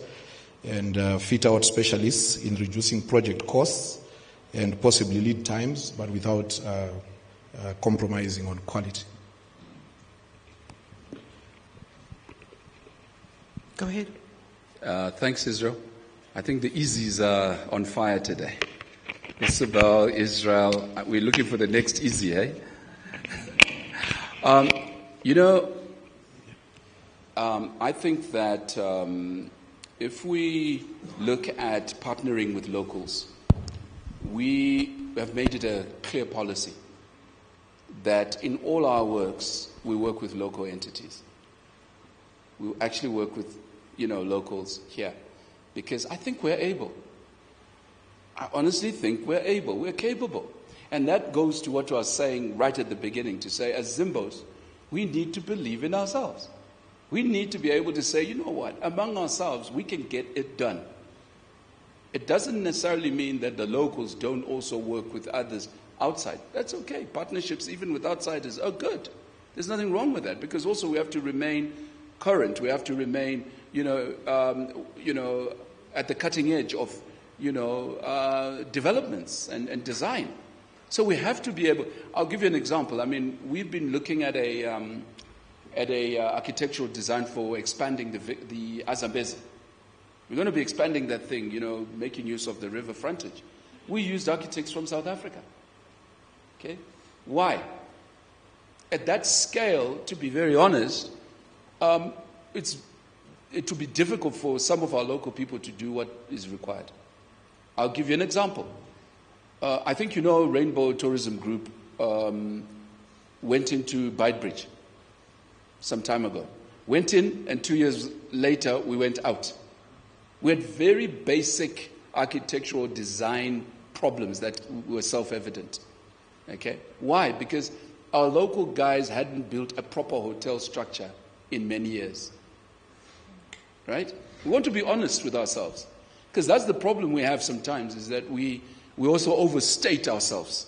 and fit-out specialists in reducing project costs and possibly lead times, but without compromising on quality? Go ahead. Thanks, Israel. I think the Izzies are on fire today. Isabel, Israel, we're looking for the next Izzy, eh? I think that if we look at partnering with locals, we have made it a clear policy that in all our works, we work with local entities. We actually work with, locals here because I think we're able. I honestly think we're able. We're capable. And that goes to what I was saying right at the beginning, to say as Zimbos, we need to believe in ourselves. We need to be able to say, you know what, among ourselves, we can get it done. It doesn't necessarily mean that the locals don't also work with others outside. That's okay. Partnerships, even with outsiders, are good. There's nothing wrong with that, because also we have to remain current. We have to remain, at the cutting edge of, developments and design. So we have to be able. I'll give you an example. I mean, we've been looking at a architectural design for expanding the Azambezi. We're going to be expanding that thing, making use of the river frontage. We used architects from South Africa. Okay, why? At that scale, to be very honest, it would be difficult for some of our local people to do what is required. I'll give you an example. I think Rainbow Tourism Group went into Beitbridge some time ago. Went in, and 2 years later, we went out. We had very basic architectural design problems that were self-evident. Okay? Why? Because our local guys hadn't built a proper hotel structure in many years. Right? We want to be honest with ourselves. Because that's the problem we have sometimes, is that we also overstate ourselves.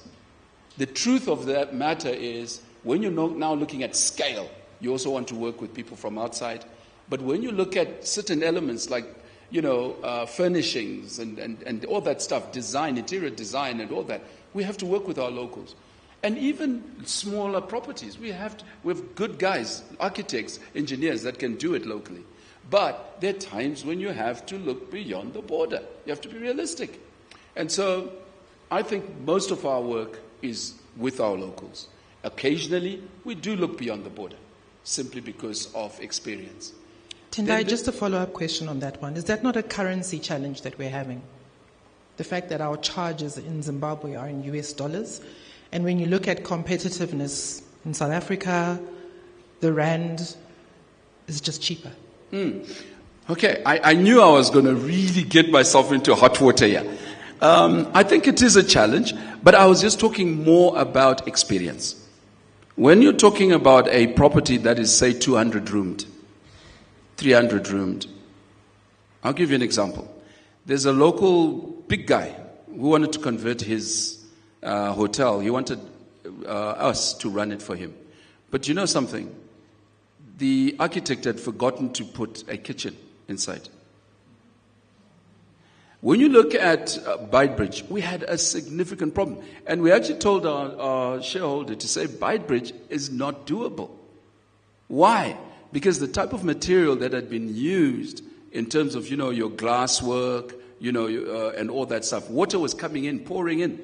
The truth of that matter is, when you're now looking at scale, you also want to work with people from outside. But when you look at certain elements like, furnishings and all that stuff, design, interior design and all that, we have to work with our locals. And even smaller properties, we have good guys, architects, engineers that can do it locally. But there are times when you have to look beyond the border. You have to be realistic. And so I think most of our work is with our locals. Occasionally, we do look beyond the border, simply because of experience. Tendai, just a follow-up question on that one. Is that not a currency challenge that we're having? The fact that our charges in Zimbabwe are in US dollars, and when you look at competitiveness in South Africa, the rand is just cheaper. Okay, I knew I was going to really get myself into hot water here. I think it is a challenge, but I was just talking more about experience. When you're talking about a property that is, say, 200 roomed, 300 roomed, I'll give you an example. There's a local big guy who wanted to convert his hotel. He wanted us to run it for him. But you know something? The architect had forgotten to put a kitchen inside. When you look at Beitbridge, we had a significant problem. And we actually told our shareholder to say Beitbridge is not doable. Why? Because the type of material that had been used in terms of, your glass work, and all that stuff, water was coming in, pouring in.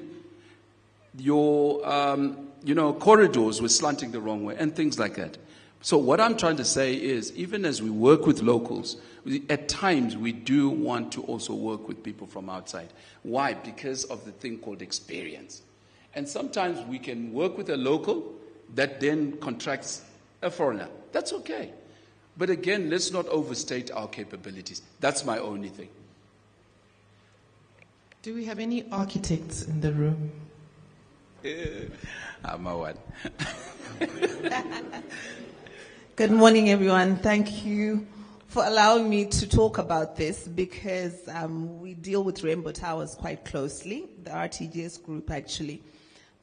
Your, corridors were slanting the wrong way and things like that. So what I'm trying to say is, even as we work with locals, at times we do want to also work with people from outside. Why? Because of the thing called experience. And sometimes we can work with a local that then contracts a foreigner. That's okay. But again, let's not overstate our capabilities. That's my only thing. Do we have any architects in the room? I'm a one. Good morning, everyone. Thank you for allowing me to talk about this, because we deal with Rainbow Towers quite closely, the RTGS group actually.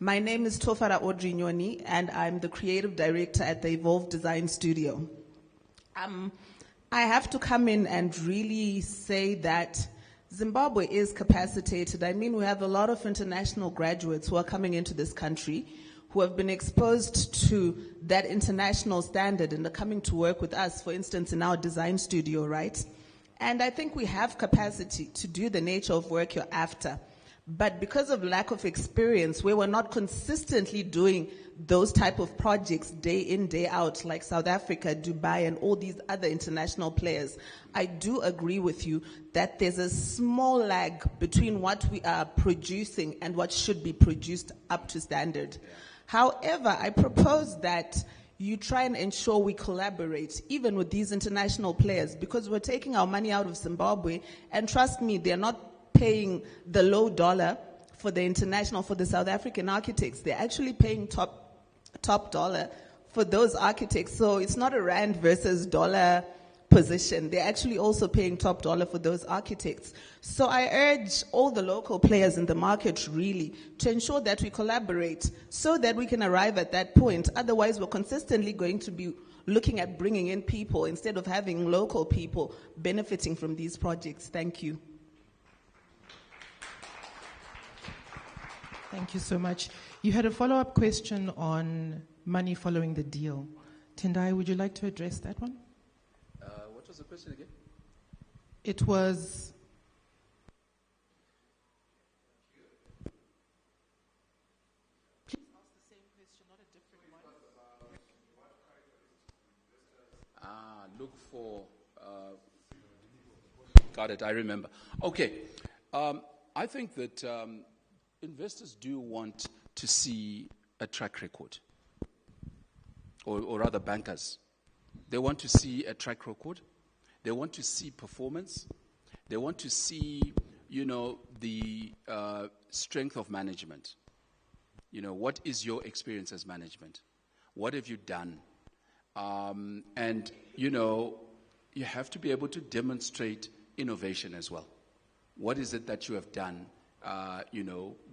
My name is Tofara Audrey Nyoni, and I'm the creative director at the Evolve Design Studio. I have to come in and really say that Zimbabwe is capacitated. I mean, we have a lot of international graduates who are coming into this country who have been exposed to that international standard and are coming to work with us, for instance, in our design studio, right? And I think we have capacity to do the nature of work you're after. But because of lack of experience, where we're not consistently doing those type of projects day in, day out, like South Africa, Dubai, and all these other international players, I do agree with you that there's a small lag between what we are producing and what should be produced up to standard. However, I propose that you try and ensure we collaborate, even with these international players, because we're taking our money out of Zimbabwe, and trust me, they're not paying the low dollar for the international, for the South African architects. They're actually paying top dollar for those architects. So it's not a rand versus dollar position. They're actually also paying top dollar for those architects. So I urge all the local players in the market really to ensure that we collaborate so that we can arrive at that point. Otherwise, we're consistently going to be looking at bringing in people instead of having local people benefiting from these projects. Thank you. Thank you so much. You had a follow-up question on money following the deal. Tendai, would you like to address that one? What was the question again? It was... Please ask the same question, not a different one. Look for... got it, I remember. Okay. I think that investors do want to see a track record, or rather bankers. They want to see a track record. They want to see performance. They want to see, the strength of management. What is your experience as management? What have you done? And, you have to be able to demonstrate innovation as well. What is it that you have done,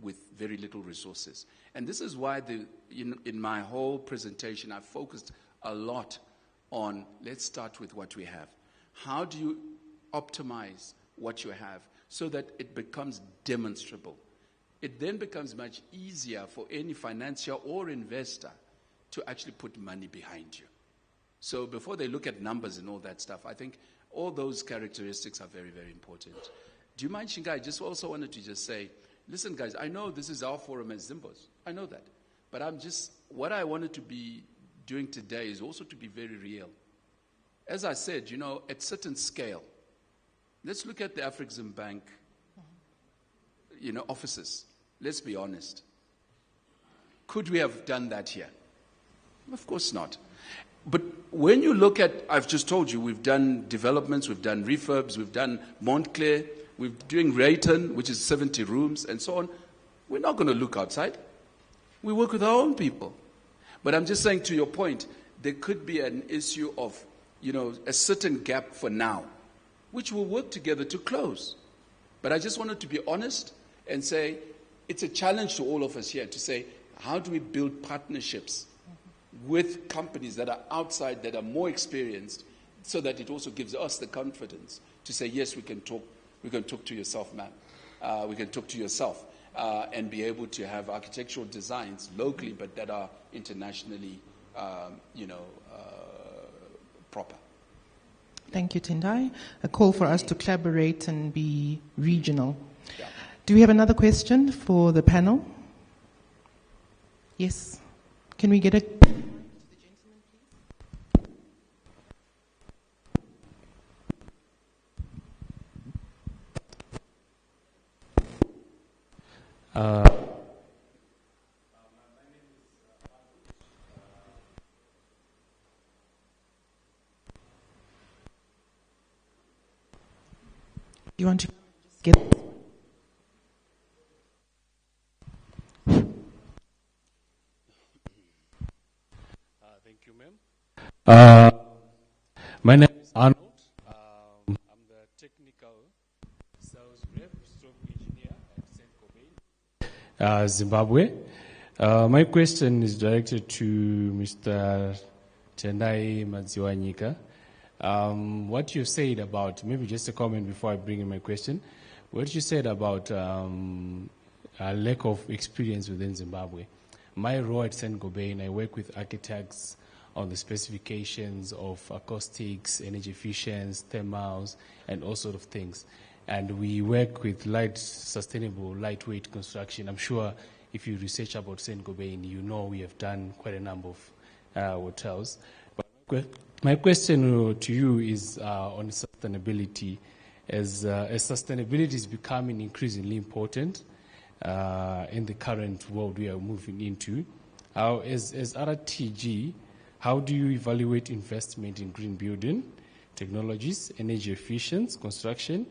with very little resources? And this is why in my whole presentation, I focused a lot on, let's start with what we have. How do you optimize what you have so that it becomes demonstrable? It then becomes much easier for any financier or investor to actually put money behind you. So before they look at numbers and all that stuff, I think all those characteristics are very, very important. Do you mind, Shingai? I just also wanted to just say, listen, guys, I know this is our forum as Zimbos. I know that. But what I wanted to be doing today is also to be very real. As I said, at certain scale, let's look at the Afrexim Bank, offices. Let's be honest. Could we have done that here? Of course not. But when you look at, I've just told you, we've done developments, we've done refurbs, we've done Montclair, we're doing Rayton, which is 70 rooms, and so on. We're not going to look outside. We work with our own people. But I'm just saying, to your point, there could be an issue of, a certain gap for now, which we'll work together to close. But I just wanted to be honest and say, it's a challenge to all of us here to say, how do we build partnerships with companies that are outside, that are more experienced, so that it also gives us the confidence to say, yes, we can talk to yourself, man. We can talk to yourself and be able to have architectural designs locally, but that are internationally, proper. Thank you, Tendai. A call for us to collaborate and be regional. Yeah. Do we have another question for the panel? Yes. Can we get a... to the gentleman, please? You want to get... Thank you, ma'am. My name is Arnold. I'm the technical sales rep, stroke engineer at St. Gobain, Zimbabwe. My question is directed to Mr. Tendai Madziwanyika. What you said about, maybe just a comment before I bring in my question, what you said about a lack of experience within Zimbabwe. My role at St. Gobain, I work with architects on the specifications of acoustics, energy efficiency, thermals, and all sort of things. And we work with sustainable, lightweight construction. I'm sure if you research about St. Gobain, you know we have done quite a number of hotels. But my question to you is on sustainability. As sustainability is becoming increasingly important in the current world we are moving into, as RTG, how do you evaluate investment in green building technologies, energy efficient construction,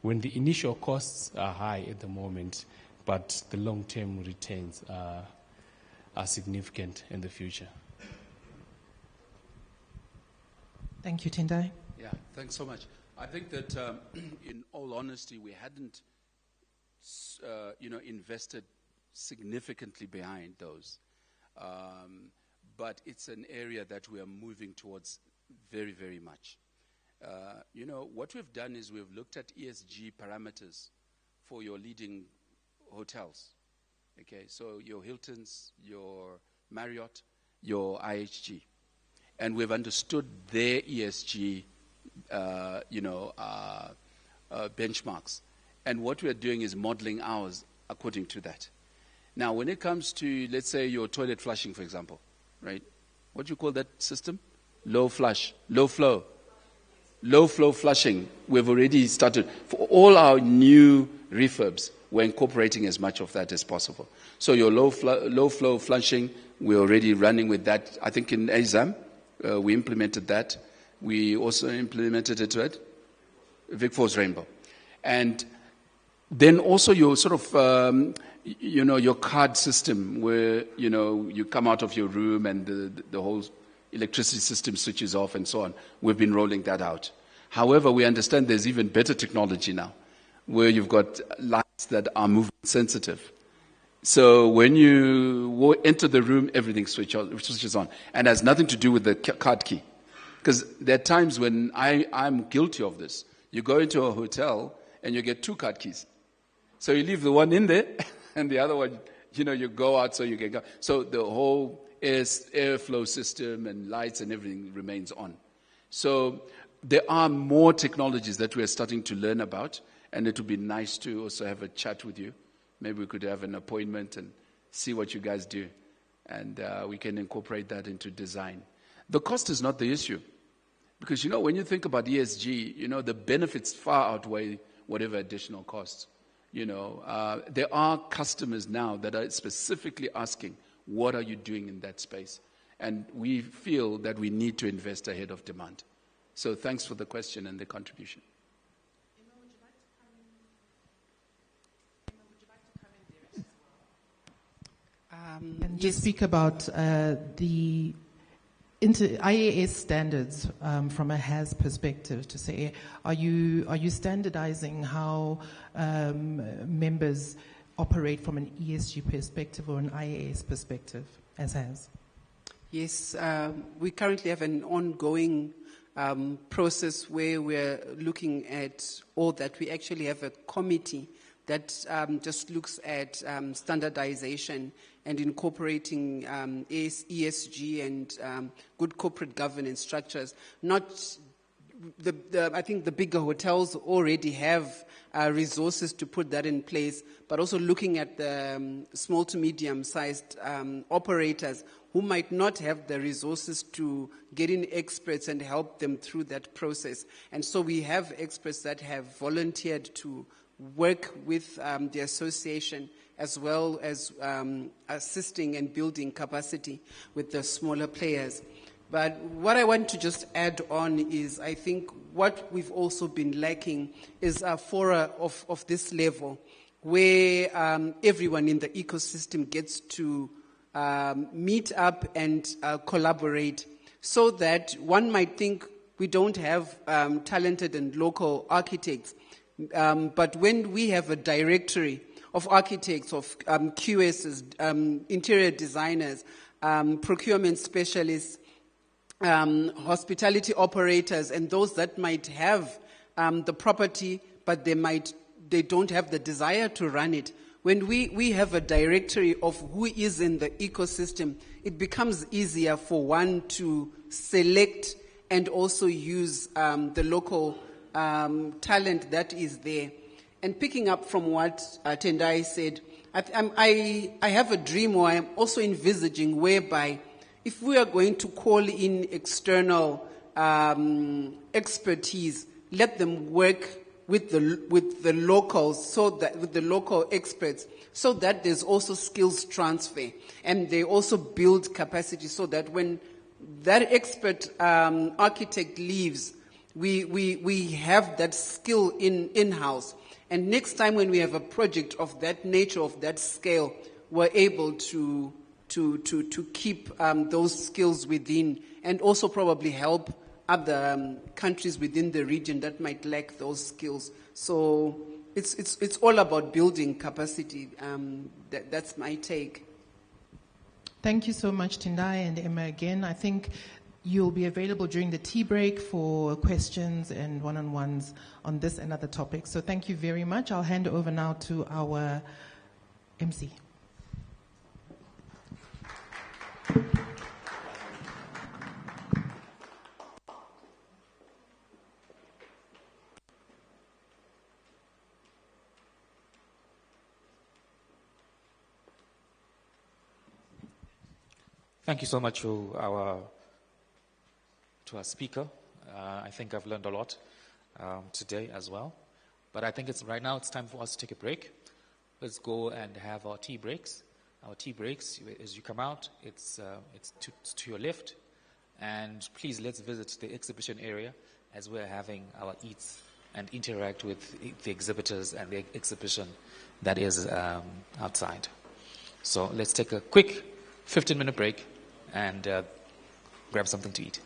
when the initial costs are high at the moment, but the long-term returns are significant in the future? Thank you, Tendai. Yeah, thanks so much. I think that, in all honesty, we hadn't, invested significantly behind those. But it's an area that we are moving towards very, very much. What we've done is we've looked at ESG parameters for your leading hotels. Okay, so your Hiltons, your Marriott, your IHG. And we've understood their ESG, benchmarks. And what we're doing is modeling ours according to that. Now, when it comes to, let's say, your toilet flushing, for example, right? What do you call that system? Low flow flushing. We've already started. For all our new refurbs, we're incorporating as much of that as possible. So your low flow flushing, we're already running with that. I think in Azam, we implemented that. We also implemented it at Vicfor's Rainbow. And then also your sort of, your card system where, you come out of your room and the whole electricity system switches off and so on. We've been rolling that out. However, we understand there's even better technology now where you've got lights that are movement sensitive. So when you enter the room, everything switches on. And has nothing to do with the card key. Because there are times when I'm guilty of this. You go into a hotel and you get two card keys. So you leave the one in there and the other one, you go out so you can go. So the whole airflow system and lights and everything remains on. So there are more technologies that we're starting to learn about, and it would be nice to also have a chat with you. Maybe we could have an appointment and see what you guys do, and we can incorporate that into design. The cost is not the issue, because when you think about ESG, the benefits far outweigh whatever additional costs. There are customers now that are specifically asking, what are you doing in that space? And we feel that we need to invest ahead of demand. So thanks for the question and the contribution. And just speak about the IAS standards from a HAS perspective, to say, are you standardizing how members operate from an ESG perspective or an IAS perspective as HAS? Yes, we currently have an ongoing process where we're looking at all that. We actually have a committee that just looks at standardization and incorporating ESG and good corporate governance structures. I think the bigger hotels already have resources to put that in place, but also looking at the small to medium-sized operators who might not have the resources to get in experts and help them through that process. And so we have experts that have volunteered to work with the association as well as assisting and building capacity with the smaller players. But what I want to just add on is I think what we've also been lacking is a fora of this level where everyone in the ecosystem gets to meet up and collaborate, so that one might think we don't have talented and local architects. But when we have a directory of architects, of QSs, interior designers, procurement specialists, hospitality operators, and those that might have the property, but they don't have the desire to run it. When we have a directory of who is in the ecosystem, it becomes easier for one to select and also use the local talent that is there. And picking up from what Tendai said, I have a dream, or I'm also envisaging, whereby if we are going to call in external expertise, let them work with the locals, so that with the local experts, so that there's also skills transfer, and they also build capacity, so that when that expert architect leaves, we have that skill in-house. And next time when we have a project of that nature, of that scale, we're able to keep those skills within, and also probably help other countries within the region that might lack those skills. So it's all about building capacity. That's my take. Thank you so much, Tendai and Emma, again. I think you'll be available during the tea break for questions and one-on-ones on this and other topics. So thank you very much. I'll hand over now to our MC. Thank you so much to our speaker. I think I've learned a lot today as well. But I think right now it's time for us to take a break. Let's go and have our tea breaks. Our tea breaks, as you come out, it's to your left. And please, let's visit the exhibition area as we're having our eats and interact with the exhibitors and the exhibition that is outside. So let's take a quick 15-minute break and grab something to eat.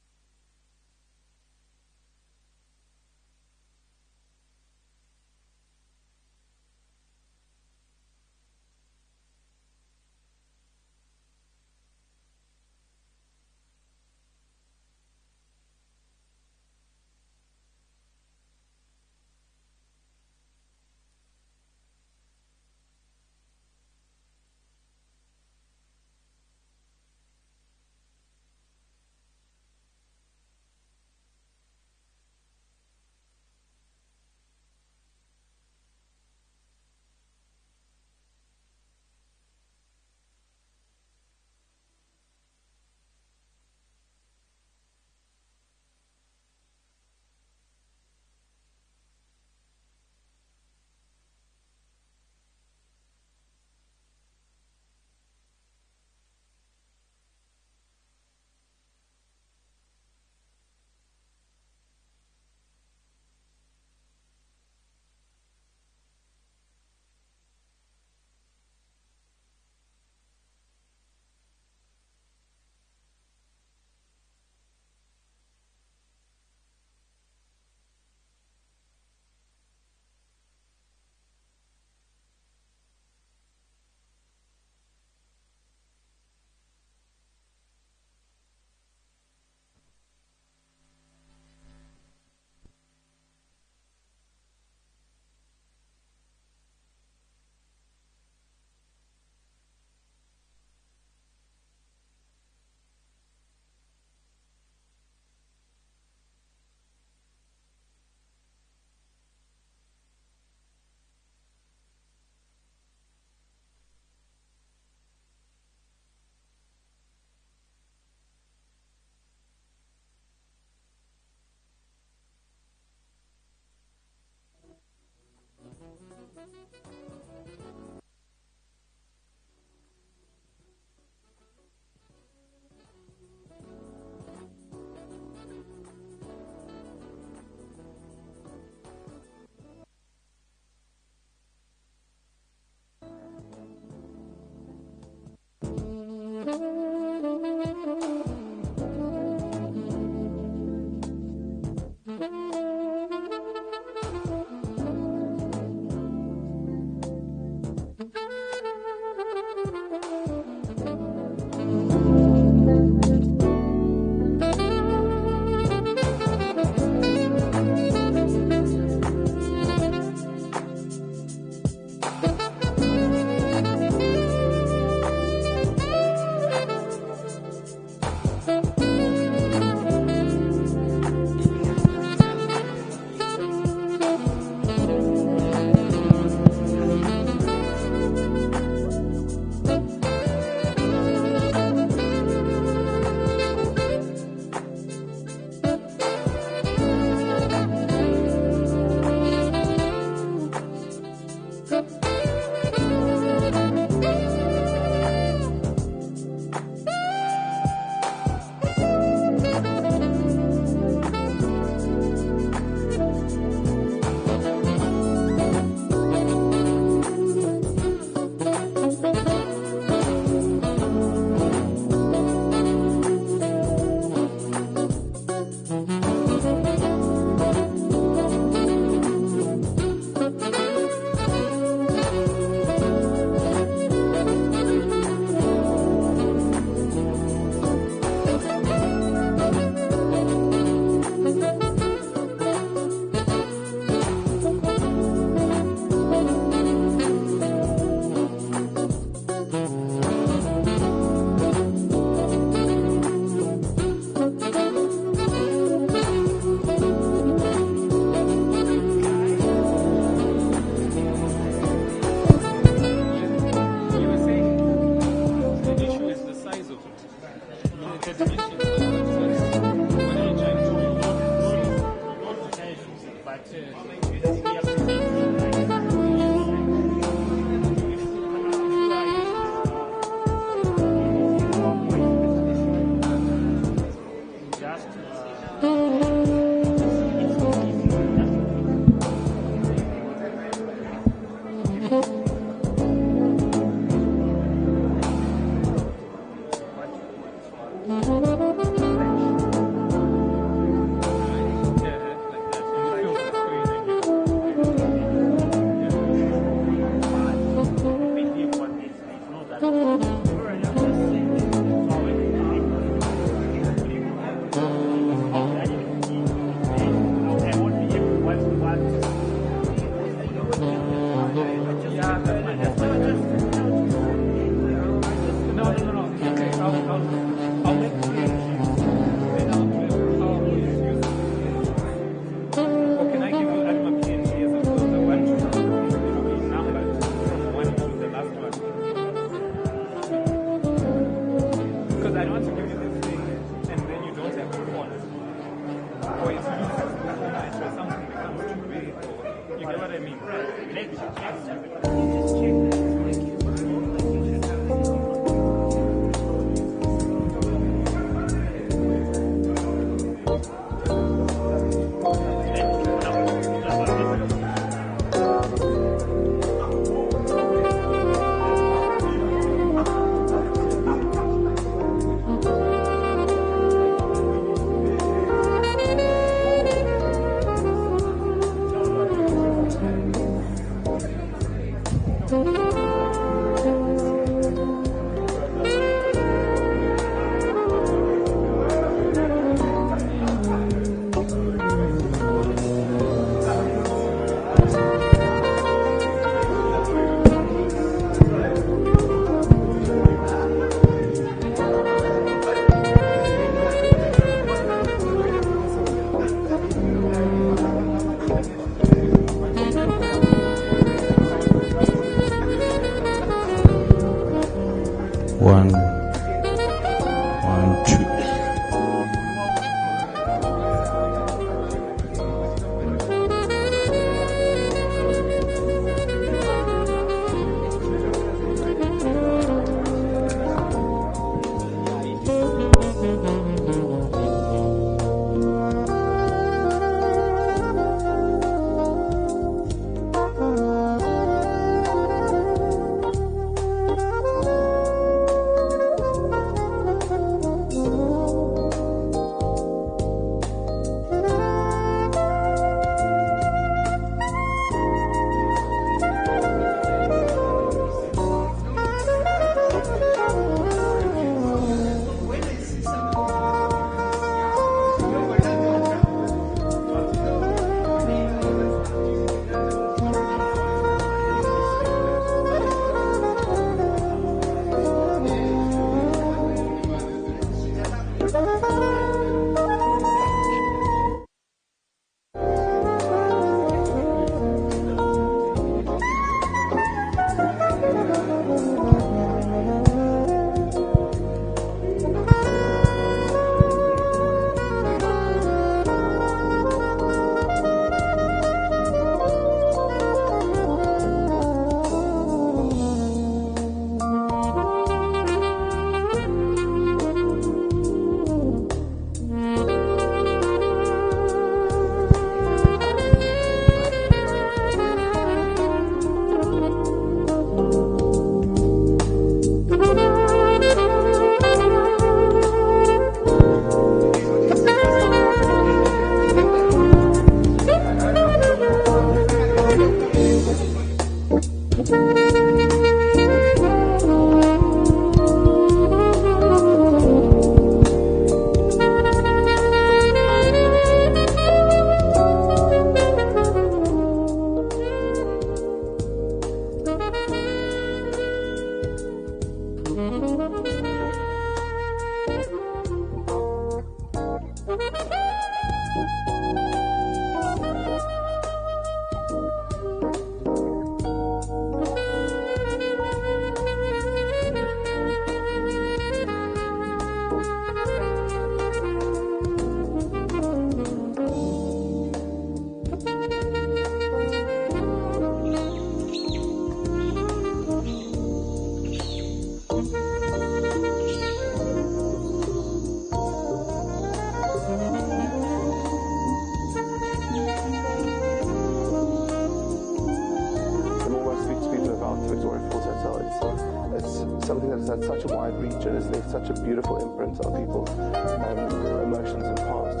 Such a wide reach and has left such a beautiful imprint on people's emotions and past.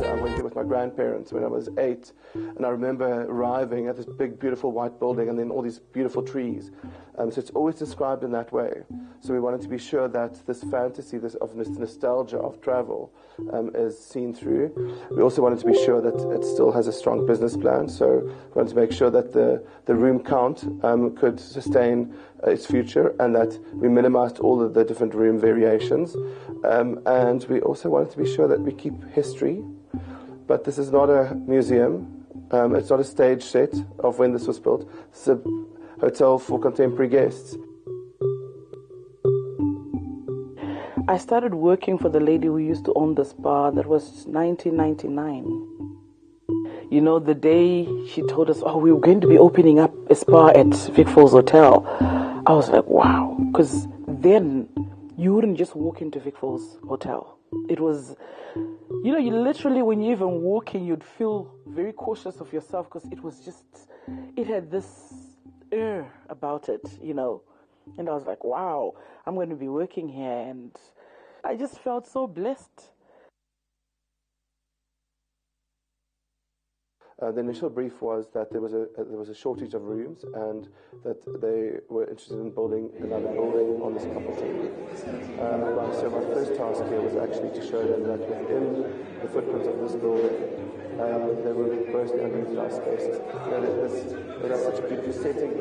I went there with my grandparents when I was 8, and I remember arriving at this big, beautiful white building and then all these beautiful trees. So it's always described in that way. So we wanted to be sure that this fantasy, this nostalgia of travel is seen through. We also wanted to be sure that it still has a strong business plan. So we wanted to make sure that the room count could sustain its future and that we minimized all of the different room variations. And we also wanted to be sure that we keep history. But this is not a museum. It's not a stage set of when this was built. It's a hotel for contemporary guests. I started working for the lady who used to own this bar. That was 1999. You know, the day she told us, we were going to be opening up a spa at Vic Falls Hotel, I was like, wow. Because then you wouldn't just walk into Vic Falls Hotel. It was, you literally, when you even walk in, you'd feel very cautious of yourself because it had this air about it, And I was like, wow, I'm going to be working here. And I just felt so blessed. The initial brief was that there was a shortage of rooms and that they were interested in building another building on this property. So my first task here was actually to show them that within the footprint of this building, there were mostly underutilized spaces. It has such a beautiful setting,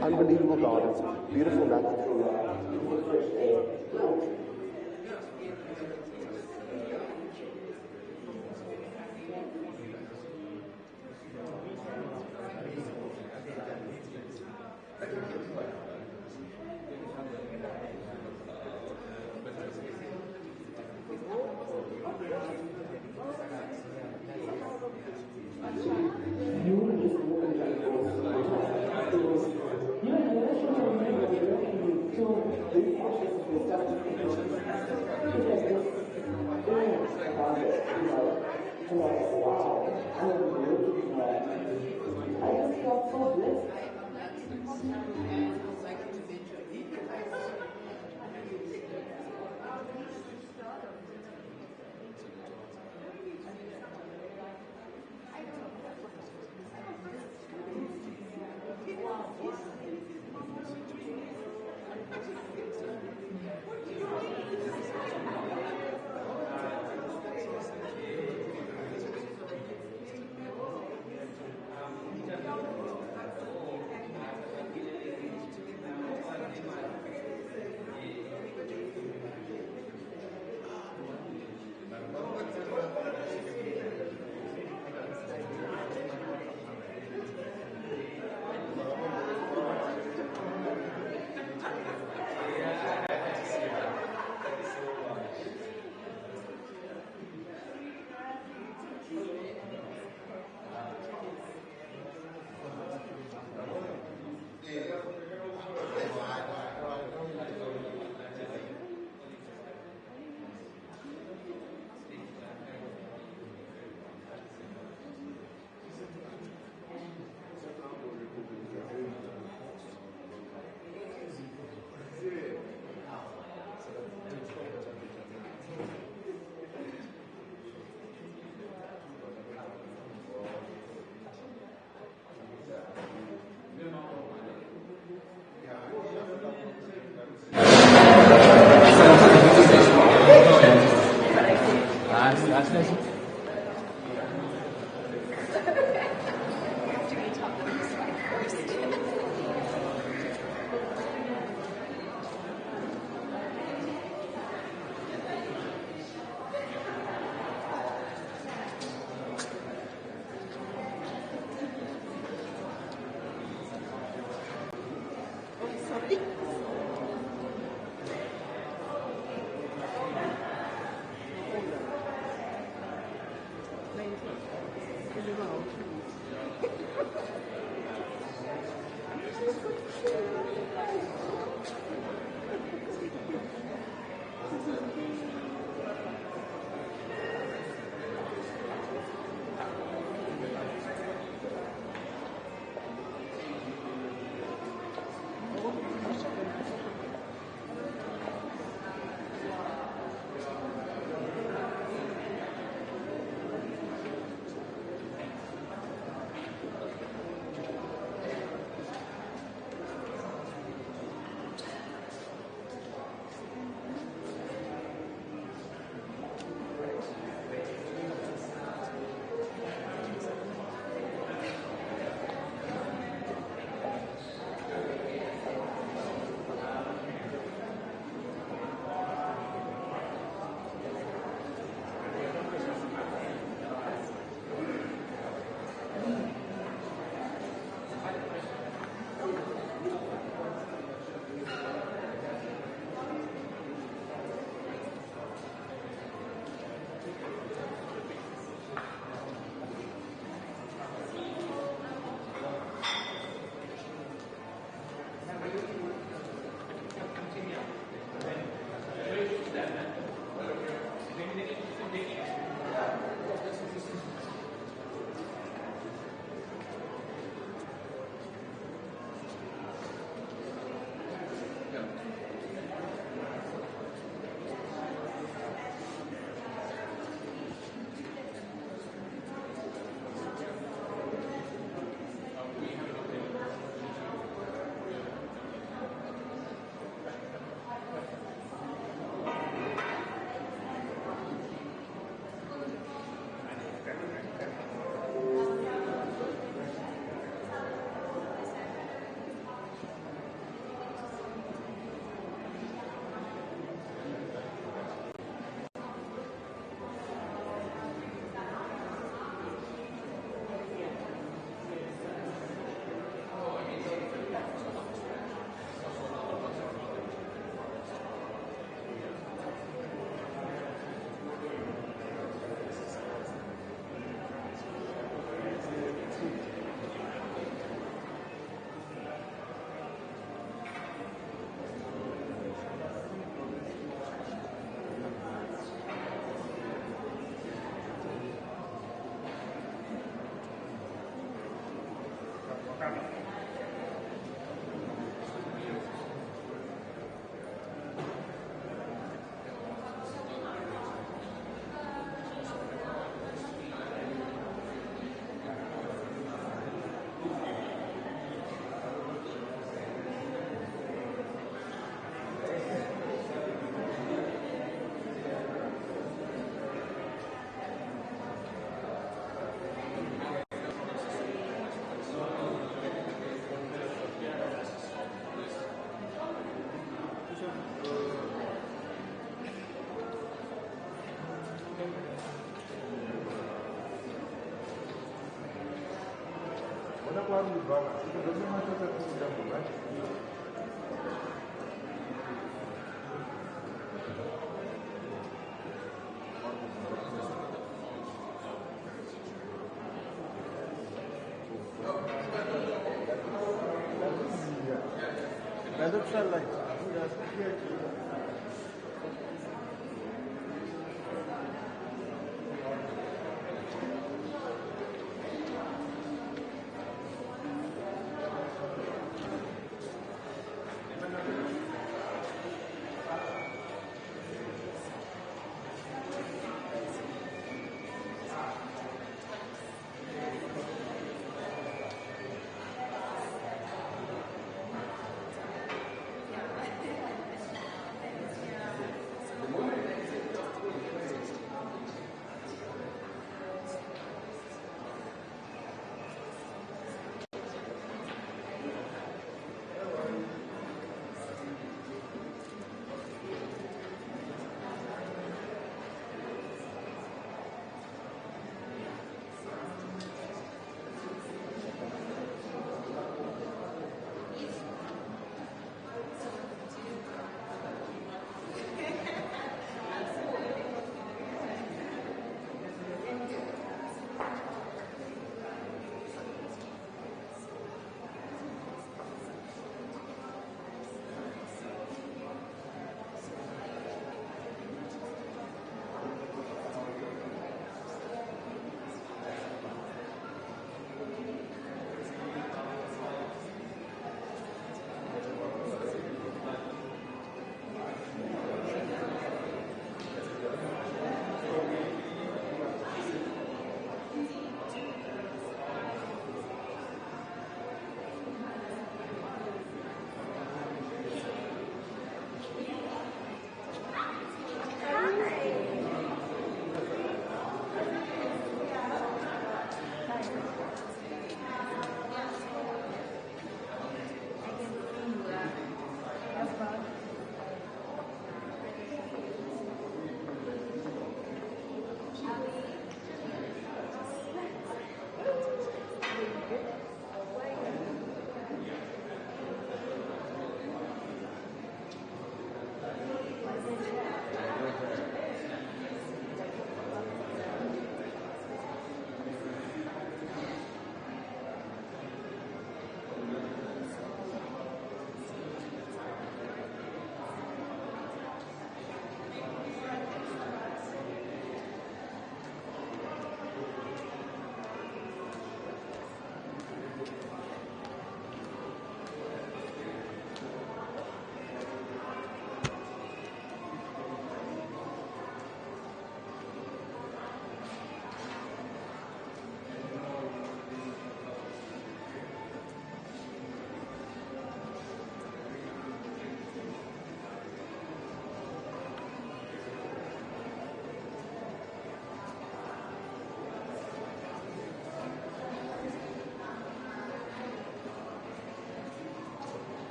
unbelievable gardens, beautiful natural fresh air.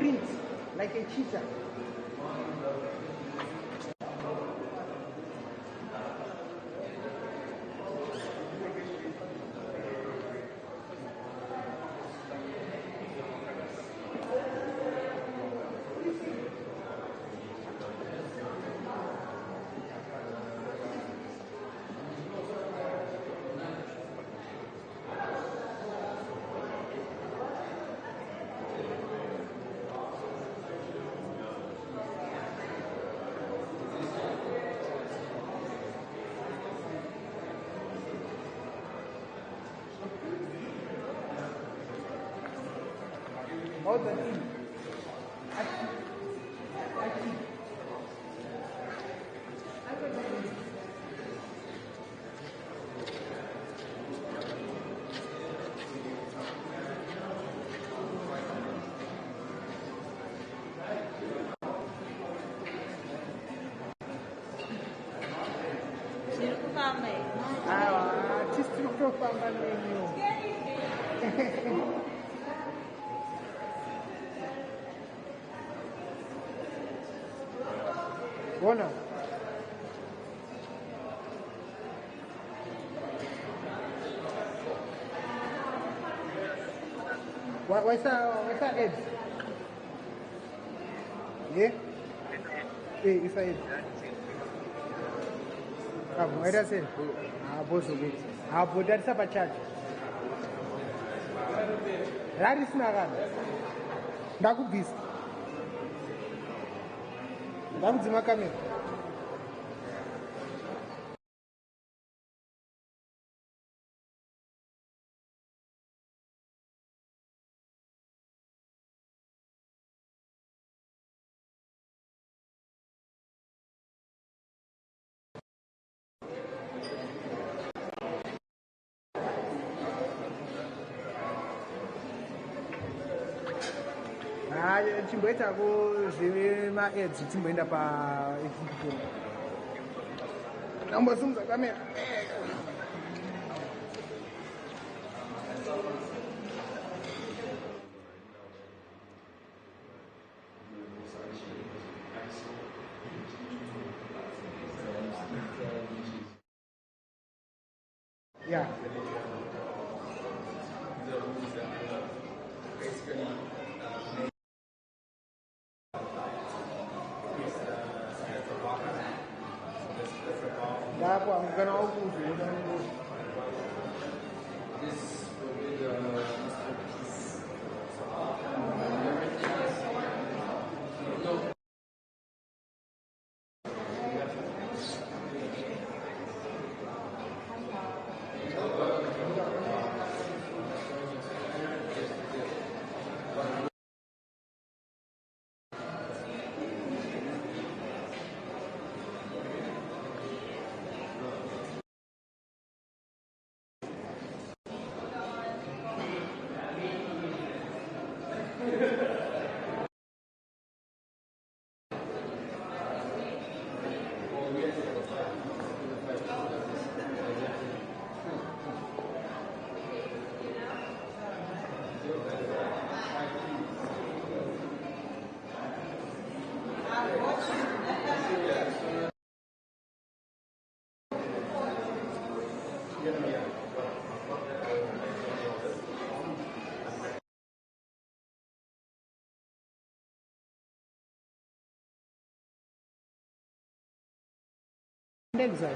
sprint like a cheetah. All the team. Bona. What's that head? Yeah? Hey, it's a head. Where does it? Boss of it. But that's a charge. That is Nagan. That could be. That would be my camera. Chimboita go zima ads chimboenda pa exhibition. Naomba zungumza kamera. Yeah. I'm gonna open this will be the exile.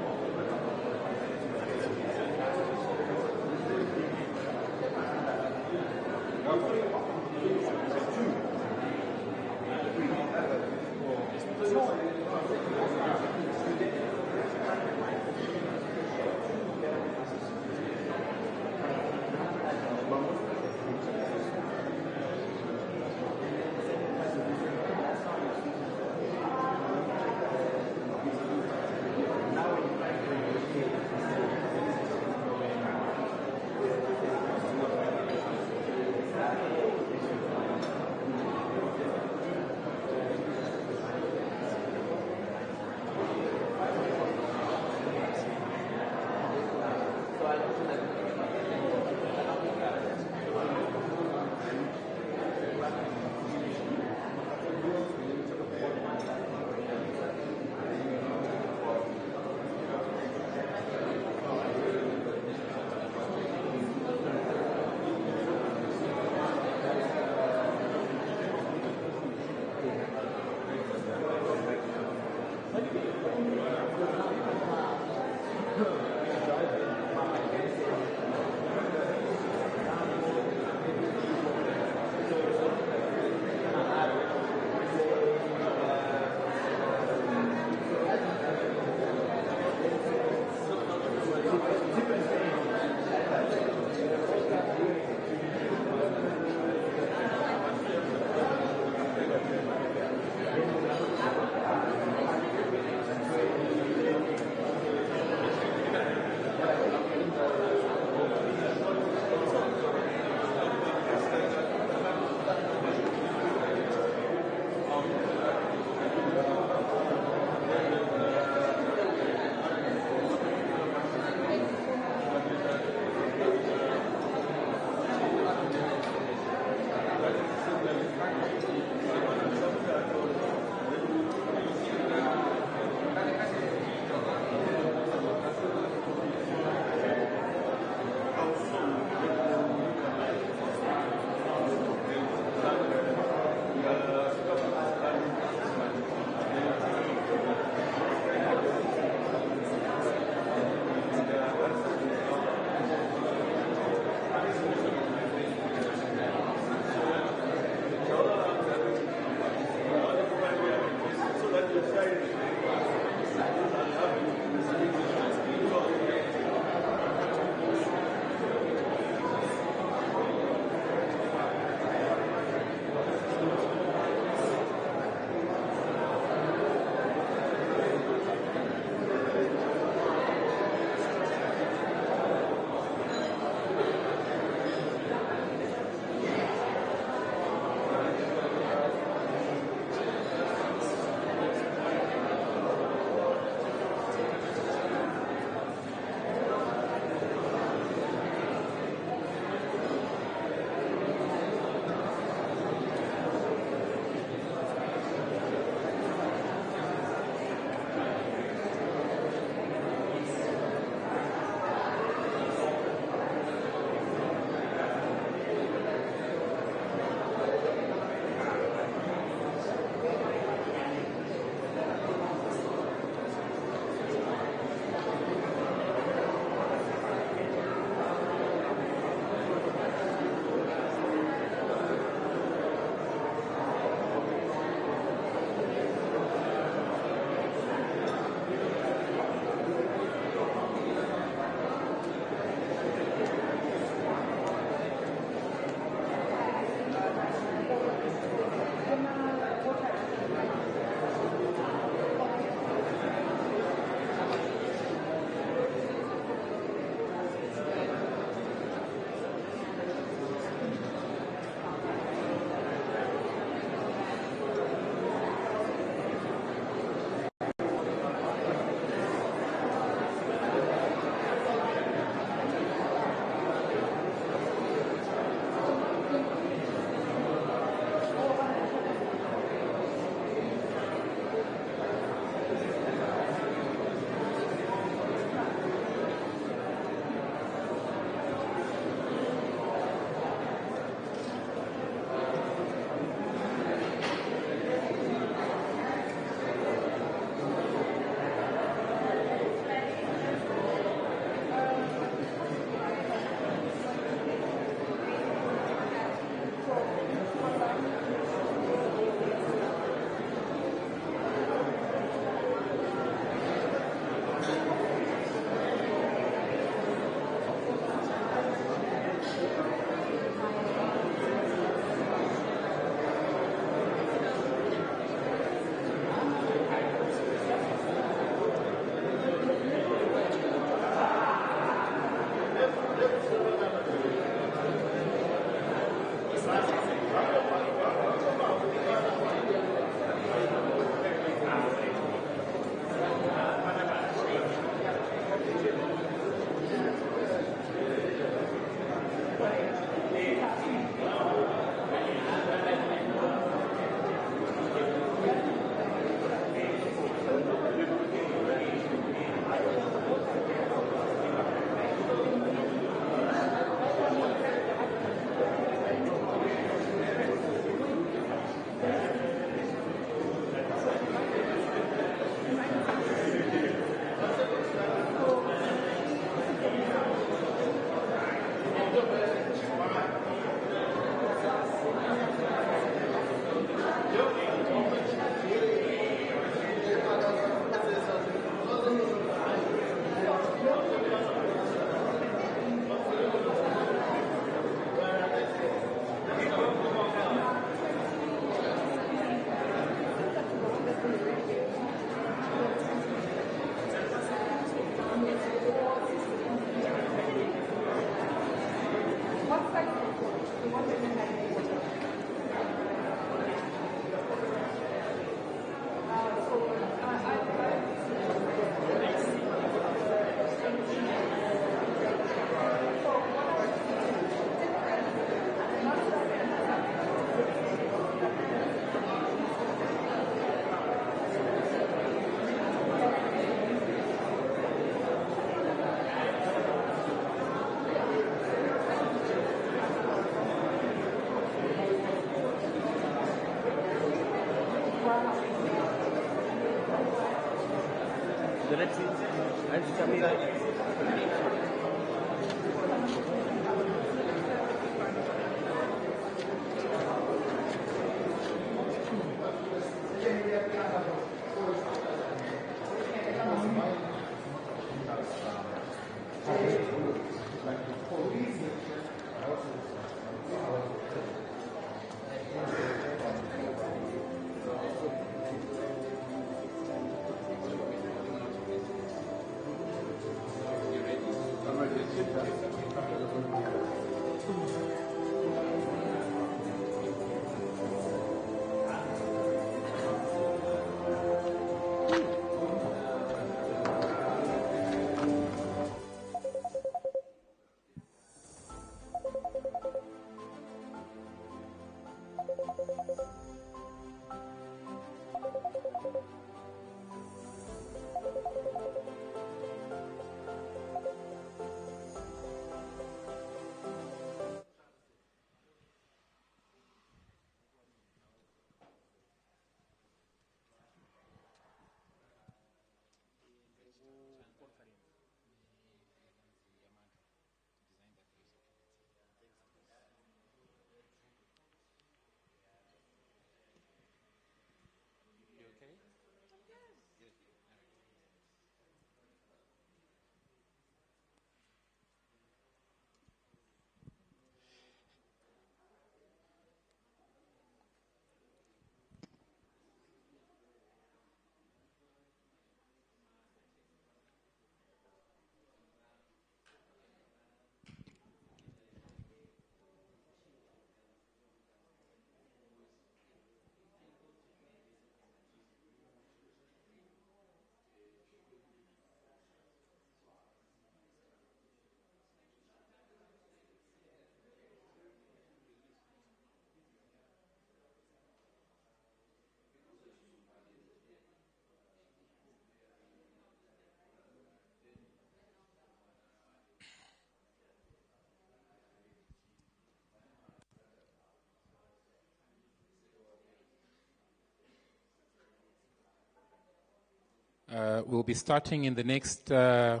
We'll be starting in the next 3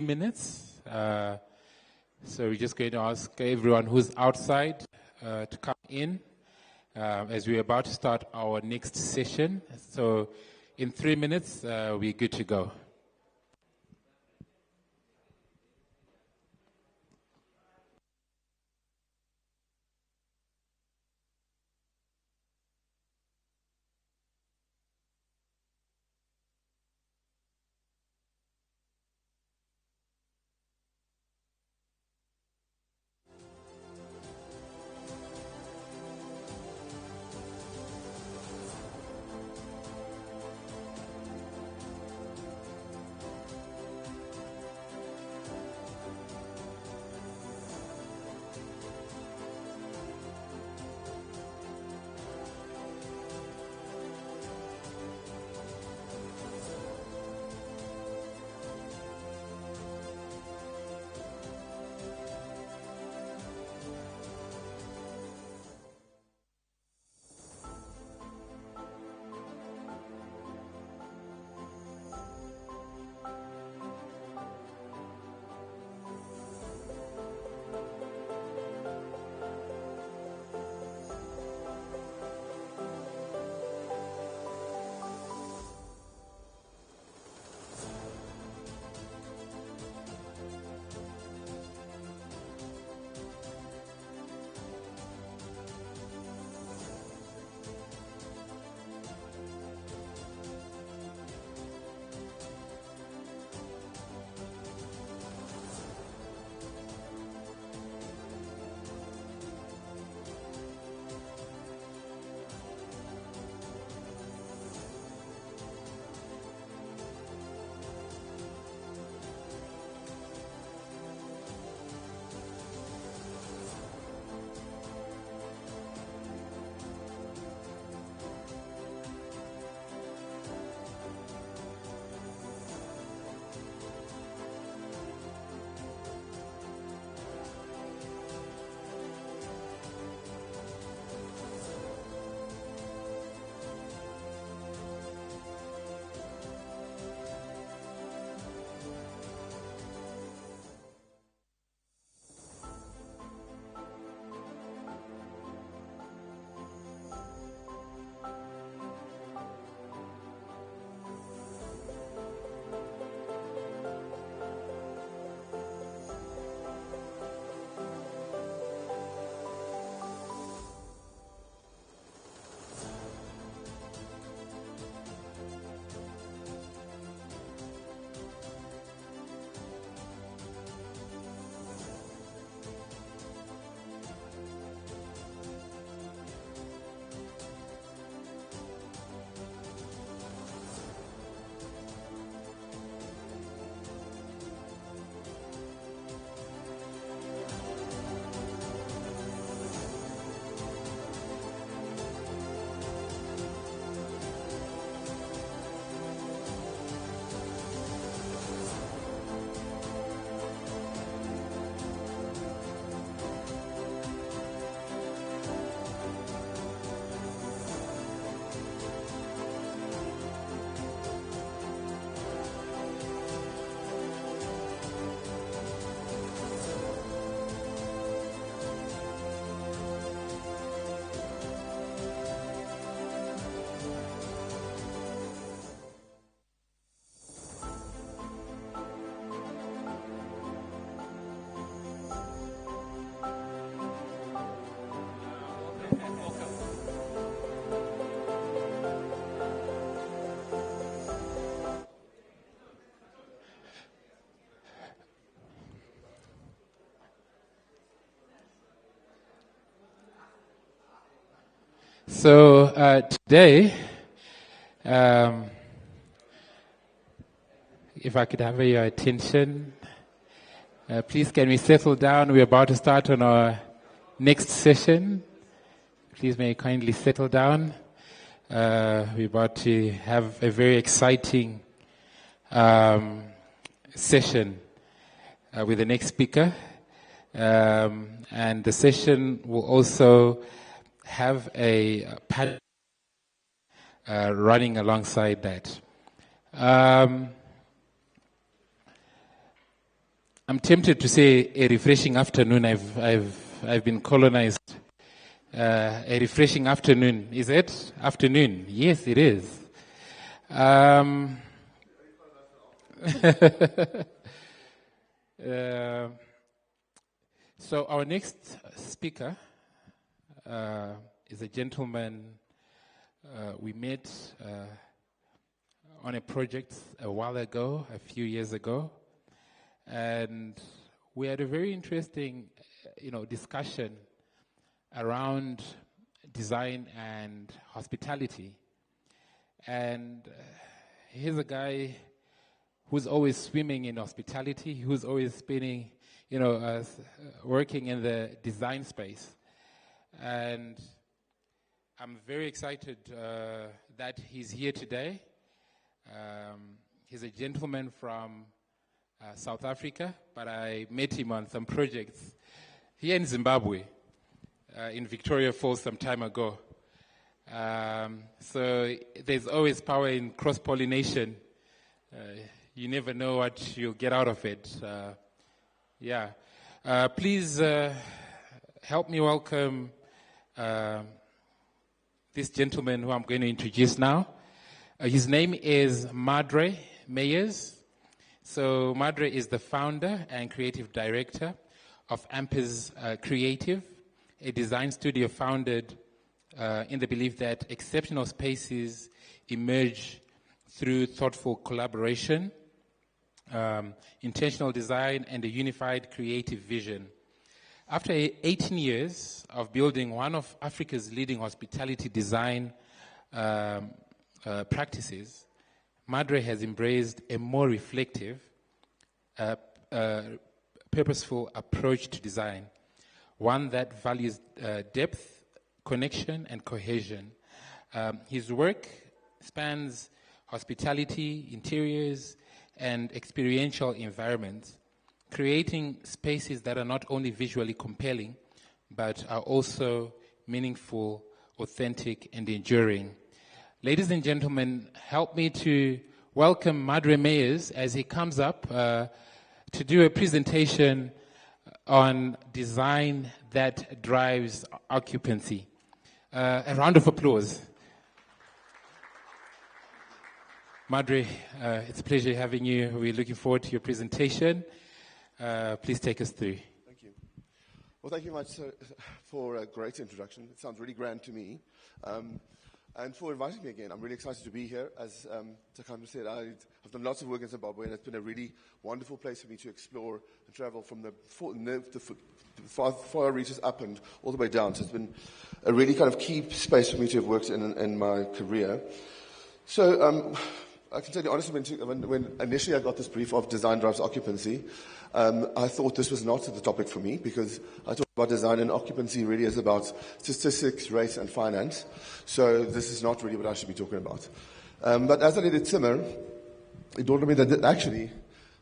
minutes. So we're just going to ask everyone who's outside to come in as we're about to start our next session. So in 3 minutes, we're good to go. So today, if I could have your attention, please can we settle down? We're about to start on our next session. Please may you kindly settle down. We're about to have a very exciting session with the next speaker. And the session will also have a panel running alongside that. I'm tempted to say a refreshing afternoon. I've been colonized. A refreshing afternoon. Is it afternoon? Yes, it is. So our next speaker is a gentleman we met on a project a while ago, a few years ago, and we had a very interesting, discussion around design and hospitality. And he's a guy who's always swimming in hospitality, who's always spinning, working in the design space. And I'm very excited that he's here today. He's a gentleman from South Africa, but I met him on some projects here in Zimbabwe, in Victoria Falls some time ago. So there's always power in cross-pollination. You never know what you'll get out of it. Please help me welcome this gentleman who I'm going to introduce now. His name is Mhondoro Meyers. So Mhondoro is the founder and creative director of Ampers Creative, a design studio founded in the belief that exceptional spaces emerge through thoughtful collaboration, intentional design, and a unified creative vision. After 18 years of building one of Africa's leading hospitality design practices, Mhondoro has embraced a more reflective, purposeful approach to design, one that values depth, connection, and cohesion. His work spans hospitality, interiors, and experiential environments, creating spaces that are not only visually compelling, but are also meaningful, authentic, and enduring. Ladies and gentlemen, help me to welcome Mhondoro Meyers as he comes up to do a presentation on design that drives occupancy. A round of applause. Mhondoro, it's a pleasure having you. We're looking forward to your presentation. Please take us through. Thank you. Well, thank you much for a great introduction. It sounds really grand to me. And for inviting me again. I'm really excited to be here. As Takanda said, I've done lots of work in Zimbabwe, and it's been a really wonderful place for me to explore and travel from the far reaches up and all the way down. So it's been a really kind of key space for me to have worked in my career. So I can tell you honestly, when initially I got this brief of design drives occupancy, I thought this was not the topic for me, because I talk about design and occupancy really is about statistics, race, and finance. So this is not really what I should be talking about. But as I let it simmer, it dawned on me that actually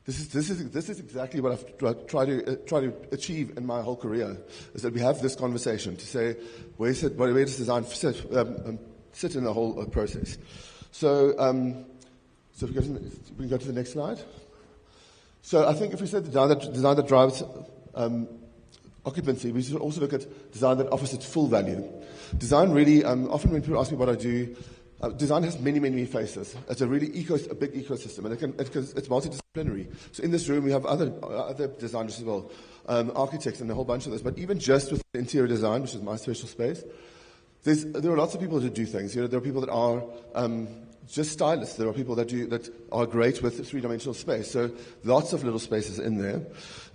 this is exactly what I've tried to achieve in my whole career, is that we have this conversation to say where does design sit in the whole process. So if we can go to the next slide. So I think if we said design that drives occupancy, we should also look at design that offers its full value. Design really, often when people ask me what I do, design has many faces. It's a really a big ecosystem, and it's multidisciplinary. So in this room we have other designers as well, architects and a whole bunch of this. But even just with interior design, which is my special space, there are lots of people who do things. There are people that are just stylists. There are people that are great with three-dimensional space. So lots of little spaces in there.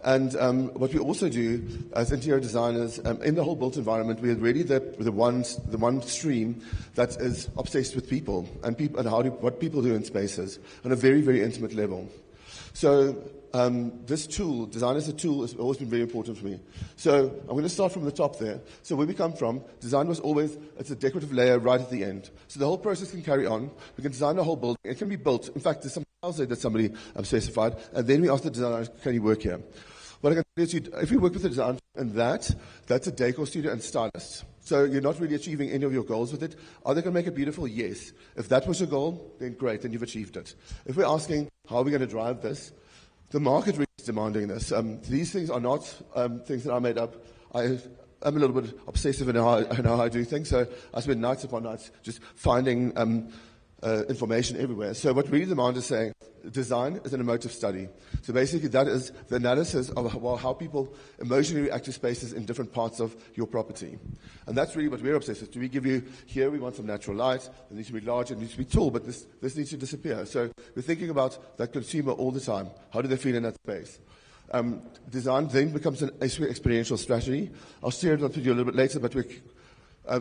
And what we also do as interior designers, in the whole built environment, we are really the one stream that is obsessed with people and what people do in spaces on a very, very intimate level. So this tool, design as a tool, has always been very important for me. So I'm going to start from the top there. So where we come from, design was always, it's a decorative layer right at the end. So the whole process can carry on. We can design a whole building. It can be built. In fact, there's some files there that somebody specified. And then we ask the designer, can you work here? What I can tell you is, if you work with a design and that's a decor studio and stylist. So you're not really achieving any of your goals with it. Are they going to make it beautiful? Yes. If that was your goal, then great, then you've achieved it. If we're asking, how are we going to drive this? The market really is demanding this. These things are not things that I made up. I'm a little bit obsessive in how I do things, so I spend nights upon nights just finding information everywhere. So what really demand is saying, design is an emotive study. So basically that is the analysis of how people emotionally react to spaces in different parts of your property. And that's really what we're obsessed with. Do we give you, here we want some natural light, it needs to be large, it needs to be tall, but this needs to disappear. So we're thinking about that consumer all the time. How do they feel in that space? Design then becomes an experiential strategy. I'll share it with you a little bit later, but we're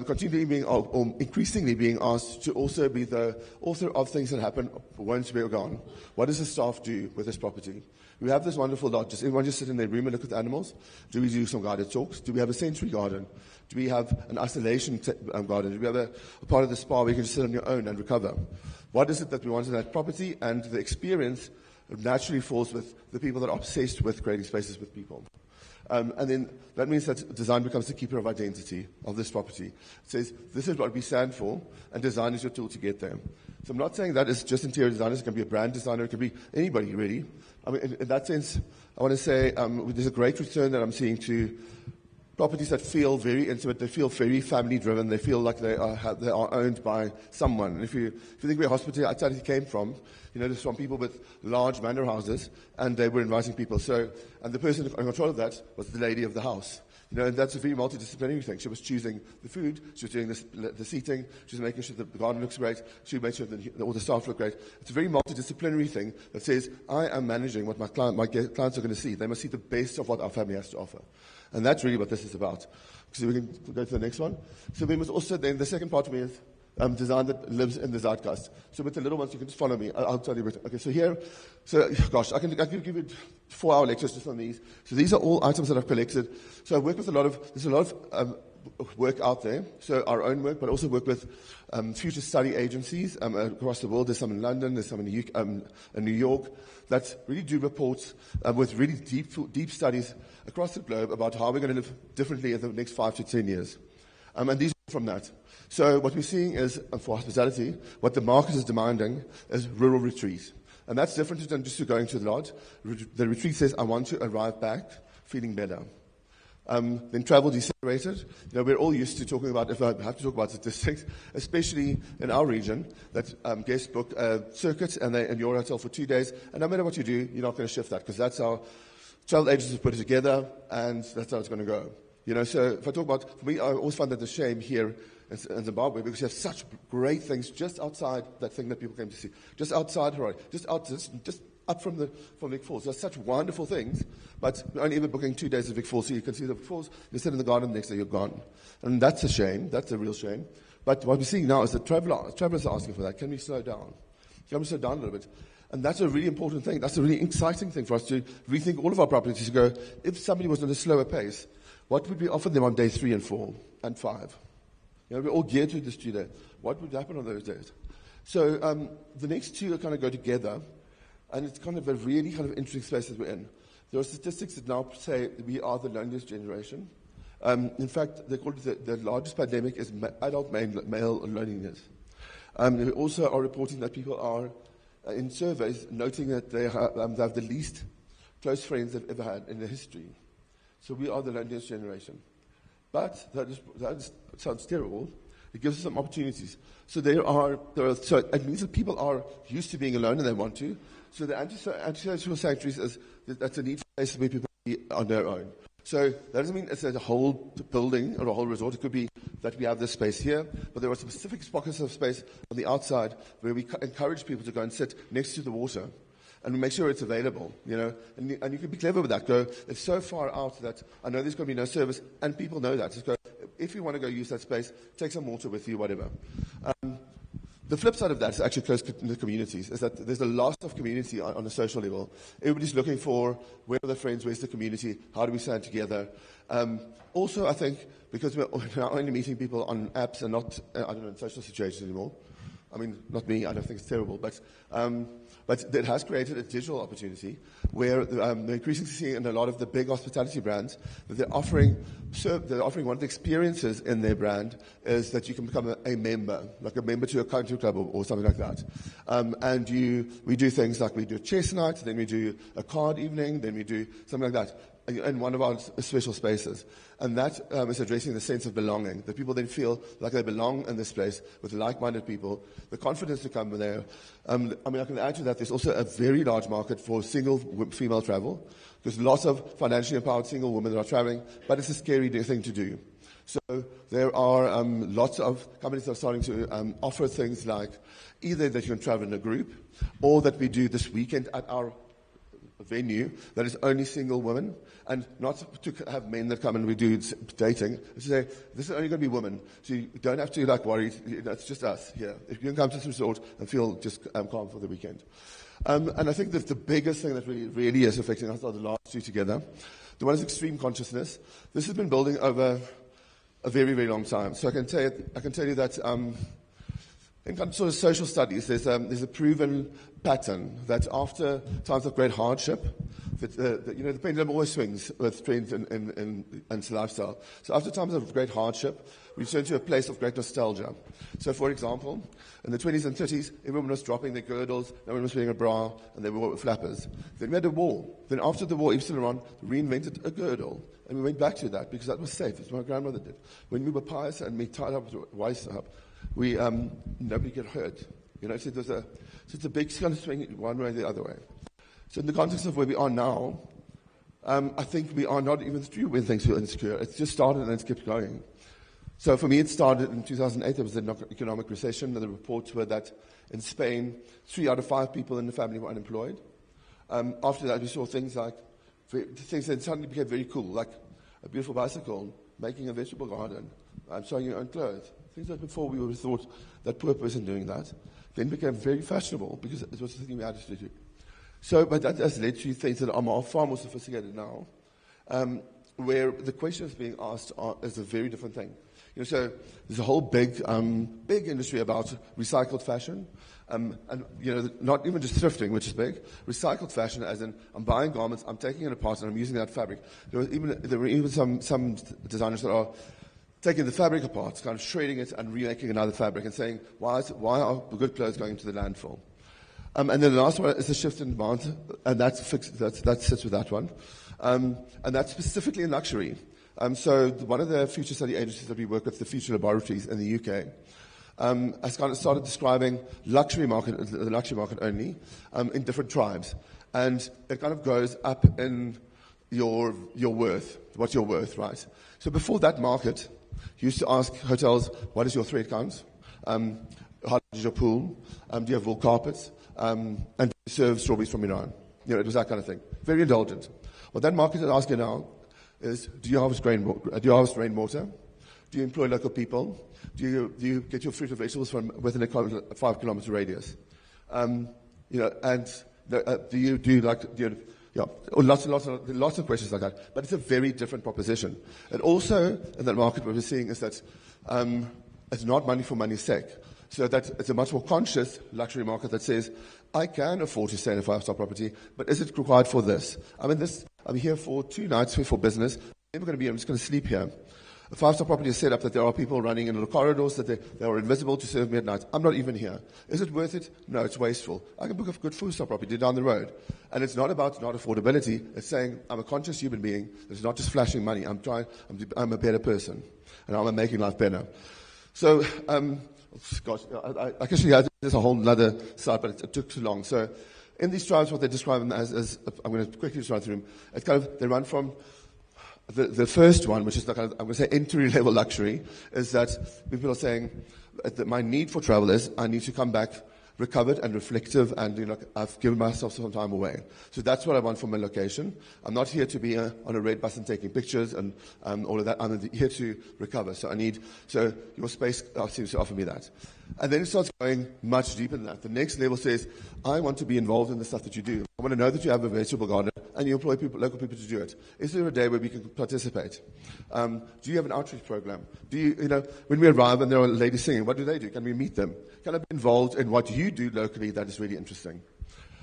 continually being, or increasingly being asked to also be the author of things that happen once we're gone. What does the staff do with this property? We have this wonderful lot. Does everyone just sit in their room and look at the animals? Do we do some guided talks? Do we have a sensory garden? Do we have an isolation garden? Do we have a part of the spa where you can just sit on your own and recover? What is it that we want in that property? And the experience naturally falls with the people that are obsessed with creating spaces with people. And then that means that design becomes the keeper of identity of this property. It says, this is what we stand for, and design is your tool to get there. So I'm not saying that it's just interior designers. It can be a brand designer. It can be anybody, really. I mean, in that sense, I want to say there's a great return that I'm seeing to properties that feel very intimate. They feel very family-driven. They feel like they are owned by someone. And if you think where hospitality came from, there's from people with large manor houses, and they were inviting people. And the person in control of that was the lady of the house. And that's a very multidisciplinary thing. She was choosing the food, she was doing the seating, she was making sure the garden looks great, she made sure that all the staff look great. It's a very multidisciplinary thing that says, I am managing what my clients are going to see. They must see the best of what our family has to offer. And that's really what this is about. So we can go to the next one. So we must also then, the second part of me is design that lives in the zeitgeist. So with the little ones, you can just follow me. I'll tell you a bit. Okay, so here, gosh, I can give you 4-hour lectures just on these. So these are all items that I've collected. So I work with there's a lot of work out there. So our own work, but also work with future study agencies across the world. There's some in London, there's some in New York that really do reports with really deep studies across the globe about how we're going to live differently in the next 5 to 10 years. And these are from that. So what we're seeing is, for hospitality, what the market is demanding is rural retreat. And that's different than just going to the lodge. The retreat says, I want to arrive back feeling better. Then travel decelerated. We're all used to talking about, if I have to talk about statistics, especially in our region, that guests book circuits and they're in your hotel for 2 days. And no matter what you do, you're not going to shift that, because that's how travel agencies put it together, and that's how it's going to go. So if I talk about, for me, I always find that the shame here in Zimbabwe, because you have such great things just outside that thing that people came to see, just outside Harare, just up from Vic Falls. There's such wonderful things, but we're only ever booking 2 days of Vic Falls, so you can see the Vic Falls, you sit in the garden, the next day you're gone. And that's a shame, that's a real shame. But what we're seeing now is that travelers are asking for that. Can we slow down? Can we slow down a little bit? And that's a really important thing. That's a really exciting thing for us to rethink all of our properties, to go, if somebody was at a slower pace, what would we offer them on day 3 and 4 and 5? We're all geared to the studio. What would happen on those days? So the next two kind of go together, and it's kind of a really kind of interesting space that we're in. There are statistics that now say we are the loneliest generation. In fact, they call it the largest pandemic is adult male loneliness. We also are reporting that people are, in surveys, noting that they have the least close friends they've ever had in their history. So we are the loneliest generation. But that sounds terrible. It gives us some opportunities. So so it means that people are used to being alone and they want to. So the antisocial sanctuaries that's a need for places where people be on their own. So that doesn't mean it's a whole building or a whole resort. It could be that we have this space here, but there are specific pockets of space on the outside where we encourage people to go and sit next to the water. And we make sure it's available, and you can be clever with that. Go, it's so far out that I know there's going to be no service, and people know that. Just go, if you want to go use that space, take some water with you, whatever. The flip side of that is actually close to the communities, is that there's a loss of community on a social level. Everybody's looking for where are the friends, where's the community, how do we stand together. Also, I think, because we're only meeting people on apps and not, in social situations anymore. I mean, not me, I don't think it's terrible, but it has created a digital opportunity where they're increasingly seeing in a lot of the big hospitality brands that they're offering one of the experiences in their brand is that you can become a member, like a member to a country club or something like that. And we do things like we do a chess night, then we do a card evening, then we do something like that in one of our special spaces. And that is addressing the sense of belonging, that people then feel like they belong in this place with like-minded people, the confidence to come there. I can add to that, there's also a very large market for single female travel. There's lots of financially empowered single women that are traveling, but it's a scary thing to do. So there are lots of companies that are starting to offer things like either that you can travel in a group, or that we do this weekend at our venue that is only single women, and not to have men that come and we do dating. To say, this is only going to be women, so you don't have to worry. It's just us here. If you can come to this resort and feel just calm for the weekend. And I think that the biggest thing that really is affecting us are the last two together. The one is extreme consciousness. This has been building over a very, very long time. So I can tell you that in sort of social studies, there's a proven pattern that after times of great hardship, the pendulum always swings with trends and lifestyle. So after times of great hardship, we turn to a place of great nostalgia. So, for example, in the 20s and 30s, everyone was dropping their girdles, no one was wearing a bra, and they wore flappers. Then we had a war. Then after the war, Yves Saint Laurent reinvented a girdle, and we went back to that because that was safe. That's what my grandmother did. When we were pious and we tied up with waist up, we nobody get hurt. So it's a big kind of swing one way or the other way. So in the context of where we are now, I think we are not even through when things feel insecure. It's just started and it's kept going. So for me, it started in 2008. There was an economic recession, and the reports were that in Spain, 3 out of 5 people in the family were unemployed. After that, we saw things that suddenly became very cool, like a beautiful bicycle, making a vegetable garden, sewing your own clothes. Things that before we would have thought that poor person doing that, then became very fashionable because it was the thing we had to do. So, but that has led to things that are far more sophisticated now, where the questions being asked is a very different thing. So there's a whole big industry about recycled fashion, and not even just thrifting, which is big. Recycled fashion, as in I'm buying garments, I'm taking it apart, and I'm using that fabric. There were even some designers that are taking the fabric apart, kind of shredding it and remaking another fabric, and saying why are the good clothes going to the landfill? And then the last one is the shift in demand, and that sits with that one, and that's specifically in luxury. So one of the future study agencies that we work with, the Future Laboratories in the UK, has kind of started describing the luxury market only, in different tribes. And it kind of goes up in your worth, what's your worth, right? So before that market, you used to ask hotels, what is your thread count? How large is your pool? Do you have wool carpets? And do you serve strawberries from Iran? It was that kind of thing. Very indulgent. What that market is asking now is, do you harvest rainwater? Do you employ local people? Do you get your fruit and vegetables from within a 5-kilometer radius? Lots of questions like that. But it's a very different proposition. And also, in that market, what we're seeing is that it's not money for money's sake. So that it's a much more conscious luxury market that says, I can afford to stay in a 5-star property, but is it required for this? I'm here for 2 nights for business. I'm just going to sleep here. A 5-star property is set up that there are people running in little corridors, that they are invisible to serve me at night. I'm not even here. Is it worth it? No, it's wasteful. I can book a good 4-star property down the road. And it's not about not affordability. It's saying, I'm a conscious human being. It's not just flashing money. I'm a better person. And I'm making life better. So, I guess there's a whole other side, but it took too long. So, in these tribes, what they describe them as I'm going to quickly just run through them. It's kind of, they run from the first one, which is the kind of, I'm going to say entry-level luxury, is that people are saying that my need for travel is I need to come back recovered and reflective, and I've given myself some time away. So that's what I want from my location. I'm not here to be on a red bus and taking pictures and all of that. I'm here to recover. So your space seems to offer me that. And then it starts going much deeper than that. The next level says, I want to be involved in the stuff that you do. I want to know that you have a vegetable garden and you employ local people to do it. Is there a day where we can participate? Do you have an outreach program? Do you, when we arrive and there are ladies singing, what do they do? Can we meet them? Can I be involved in what you do locally that is really interesting?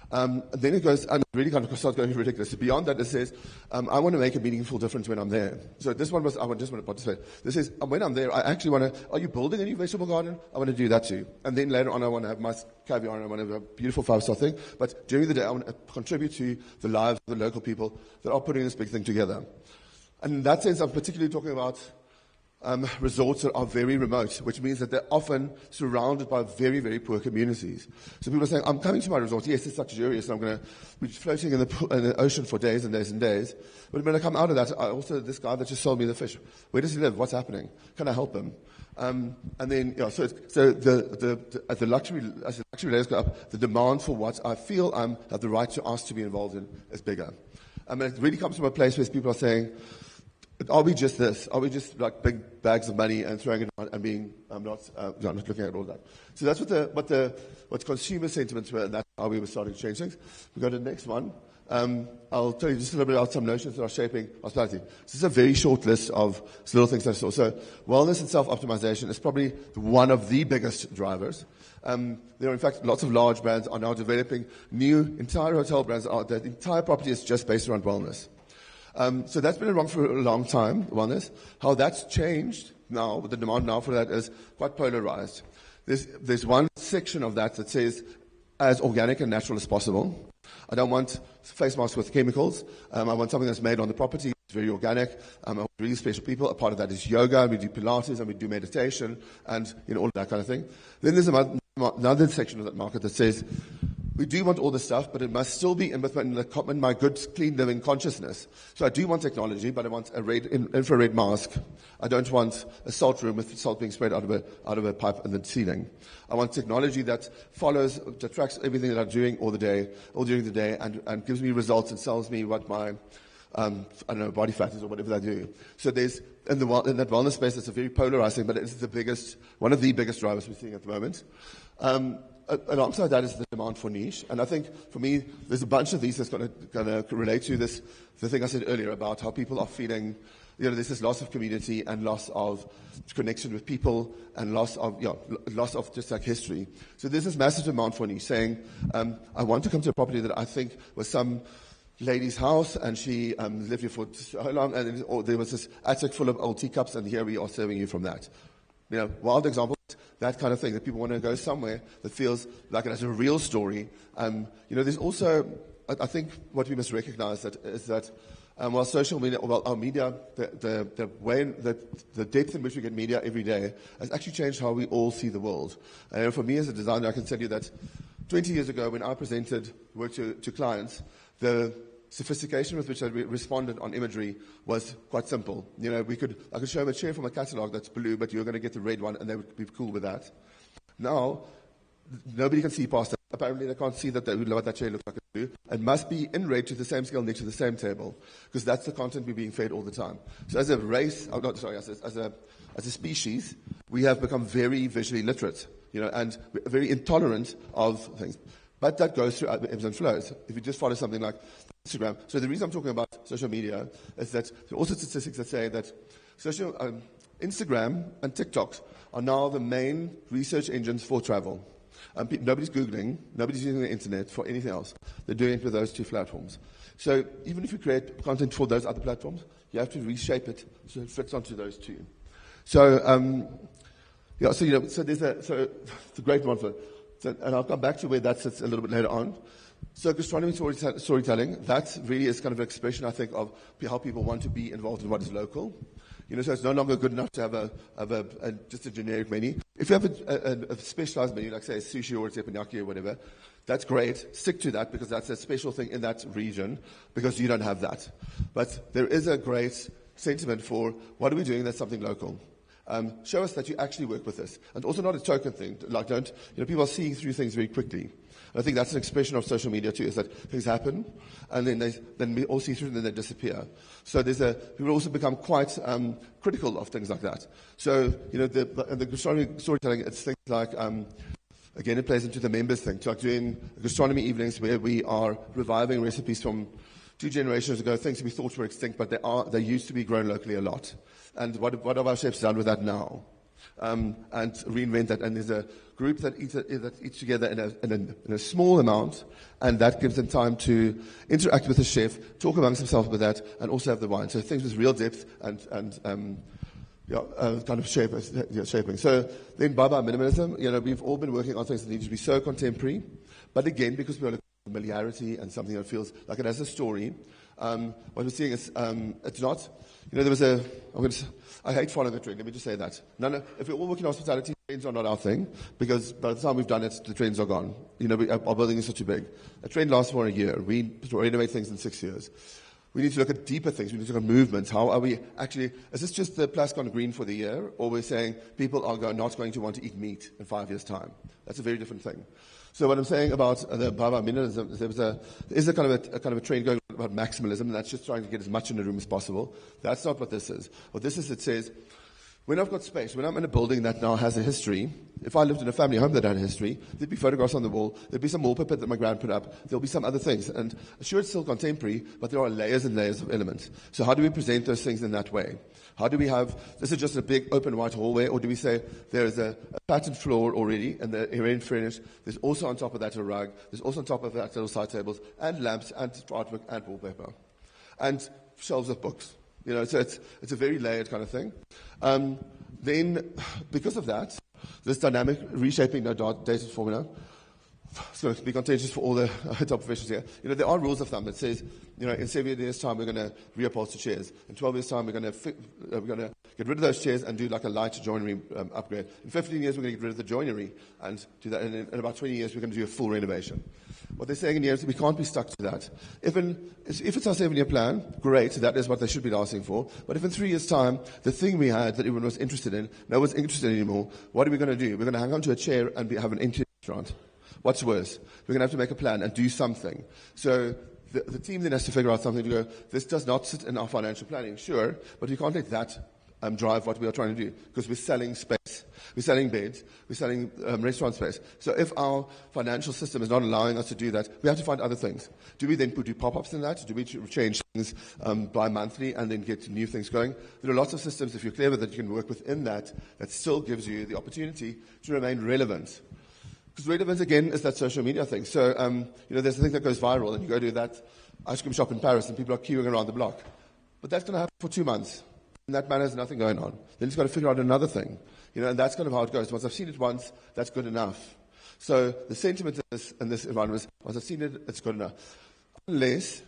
Then it goes, and really kind of starts going ridiculous. Beyond that, it says, I want to make a meaningful difference when I'm there. So this one was, I just want to participate. This says, when I'm there, I actually want to, are you building a new vegetable garden? I want to do that too. And then later on, I want to have my caviar and I want to have a beautiful 5-star thing. But during the day, I want to contribute to the lives of the local people that are putting this big thing together. And in that sense, I'm particularly talking about resorts that are very remote, which means that they're often surrounded by very, very poor communities. So people are saying, I'm coming to my resort. Yes, it's luxurious, and I'm going to be floating in the ocean for days and days and days. But when I come out of that, this guy that just sold me the fish, where does he live? What's happening? Can I help him? And then, so the luxury, as the luxury layers go up, the demand for what I feel I have the right to ask to be involved in is bigger. And it really comes from a place where people are saying, are we just this? Are we just like big bags of money and throwing it on and being, I'm not looking at all that. So that's what consumer sentiments were, and that's how we were starting to change things. We go to the next one. I'll tell you just a little bit about some notions that are shaping hospitality. This is a very short list of little things I saw. So wellness and self-optimization is probably one of the biggest drivers. There are, in fact, lots of large brands are now developing new entire hotel brands. The entire property is just based around wellness. So that's been around for a long time, wellness. How that's changed now, the demand now for that is quite polarized. There's one section of that that says as organic and natural as possible. I don't want face masks with chemicals. I want something that's made on the property. It's very organic. I want really special people. A part of that is yoga, and we do Pilates, and we do meditation, and all of that kind of thing. Then there's another section of that market that says, we do want all this stuff, but it must still be in my good, clean living consciousness. So I do want technology, but I want a infrared mask. I don't want a salt room with salt being sprayed out of a pipe in the ceiling. I want technology that tracks everything that I'm doing all during the day, and gives me results and tells me what my body fat is or whatever I do. So there's in that wellness space, it's a very polarizing, but it's one of the biggest drivers we're seeing at the moment. Alongside that is the demand for niche, and I think for me there's a bunch of these that's going to relate to the thing I said earlier about how people are feeling. There's this loss of community and loss of connection with people and loss of just like history. So there's this massive demand for niche, saying I want to come to a property that I think was some lady's house, and she lived here for so long, and there was this attic full of old teacups, and here we are serving you from that. Wild examples, that kind of thing, that people want to go somewhere that feels like it has a real story. There's also, I think what we must recognize is that while social media, our media, the depth in which we get media every day has actually changed how we all see the world. And for me as a designer, I can tell you that 20 years ago when I presented work to clients, the sophistication with which I responded on imagery was quite simple. I could show them a chair from a catalog that's blue, but you're going to get the red one, and they would be cool with that. Now, nobody can see past that. Apparently, they can't see what that chair looks like. It must be in red to the same scale next to the same table, because that's the content we're being fed all the time. So as a race, as a species, we have become very visually literate, and very intolerant of things. But that goes through ebbs and flows. If you just follow something like Instagram. So the reason I'm talking about social media is that there are also statistics that say that Instagram and TikTok are now the main research engines for travel. Nobody's Googling, nobody's using the internet for anything else. They're doing it with those two platforms. So even if you create content for those other platforms, you have to reshape it so it fits onto those two. So, so there's the great one for. And I'll come back to where that sits a little bit later on. So gastronomy storytelling, that really is kind of an expression, I think, of how people want to be involved in what is local. So it's no longer good enough to have just a generic menu. If you have a specialized menu, like say a sushi or a teppanyaki or whatever, that's great. Stick to that because that's a special thing in that region because you don't have that. But there is a great sentiment for what are we doing that's something local. Show us that you actually work with this. And also not a token thing. Like people are seeing through things very quickly. And I think that's an expression of social media too, is that things happen, and then we all see through them and then they disappear. So people also become quite critical of things like that. So, the gastronomy storytelling, it's things like, again, it plays into the members thing, like doing gastronomy evenings where we are reviving recipes from 2 generations ago, things we thought were extinct, but they used to be grown locally a lot. And what have our chefs done with that now? And reinvent that. And there's a group that eats together in a small amount, and that gives them time to interact with the chef, talk amongst themselves about that, and also have the wine. So things with real depth and kind of shaping. So then bye-bye minimalism. We've all been working on things that need to be so contemporary. But again, because we are looking for familiarity and something that feels like it has a story, what we're seeing is it's not... I hate following the trend, let me just say that. If we're all working in hospitality, trends are not our thing, because by the time we've done it, the trends are gone. Our building is so too big. A trend lasts for a year. We renovate things in 6 years. We need to look at deeper things. We need to look at movements. How are we actually... Is this just the plus gone green for the year, or we're saying people are not going to want to eat meat in 5 years' time? That's a very different thing. So what I'm saying about the bye-bye minimalism, there is a kind of a trend going about maximalism, and that's just trying to get as much in the room as possible. That's not what this is. What this is, it says, when I've got space, when I'm in a building that now has a history, if I lived in a family home that had a history, there'd be photographs on the wall, there'd be some wallpaper that my grand put up, there'll be some other things. And sure, it's still contemporary, but there are layers and layers of elements. So how do we present those things in that way? How do we have, this is just a big open white hallway, or do we say there is a patterned floor already, and the Iranian furnish, there's also on top of that a rug, there's also on top of that little side tables, and lamps, and artwork, and wallpaper. And shelves of books. So it's a very layered kind of thing. Then, because of that, this dynamic reshaping data formula, it's going to be contentious for all the top professionals here. There are rules of thumb that says, in 7 years' time, we're going to reupholster chairs. In 12 years' time, we're going to get rid of those chairs and do like a light joinery upgrade. In 15 years, we're going to get rid of the joinery and do that. And in about 20 years, we're going to do a full renovation. What they're saying in here is that we can't be stuck to that. If it's our 7-year plan, great, that is what they should be asking for. But if in 3 years' time, the thing we had that everyone was interested in, no one's interested anymore, what are we going to do? We're going to hang on to a chair and have an empty restaurant. What's worse? We're going to have to make a plan and do something. So the team then has to figure out something to go, this does not sit in our financial planning, sure, but we can't let that drive what we are trying to do, because we're selling space, we're selling beds, we're selling restaurant space. So if our financial system is not allowing us to do that, we have to find other things. Do we then do pop-ups in that? Do we change things bi-monthly and then get new things going? There are lots of systems, if you're clever, that you can work within that still gives you the opportunity to remain relevant. Because relevance, again, is that social media thing. So, there's a thing that goes viral, and you go to that ice cream shop in Paris, and people are queuing around the block. But that's going to happen for 2 months. And that man has nothing going on. Then he's got to figure out another thing. And that's kind of how it goes. Once I've seen it once, that's good enough. So the sentiment in this environment is, once I've seen it, it's good enough. Unless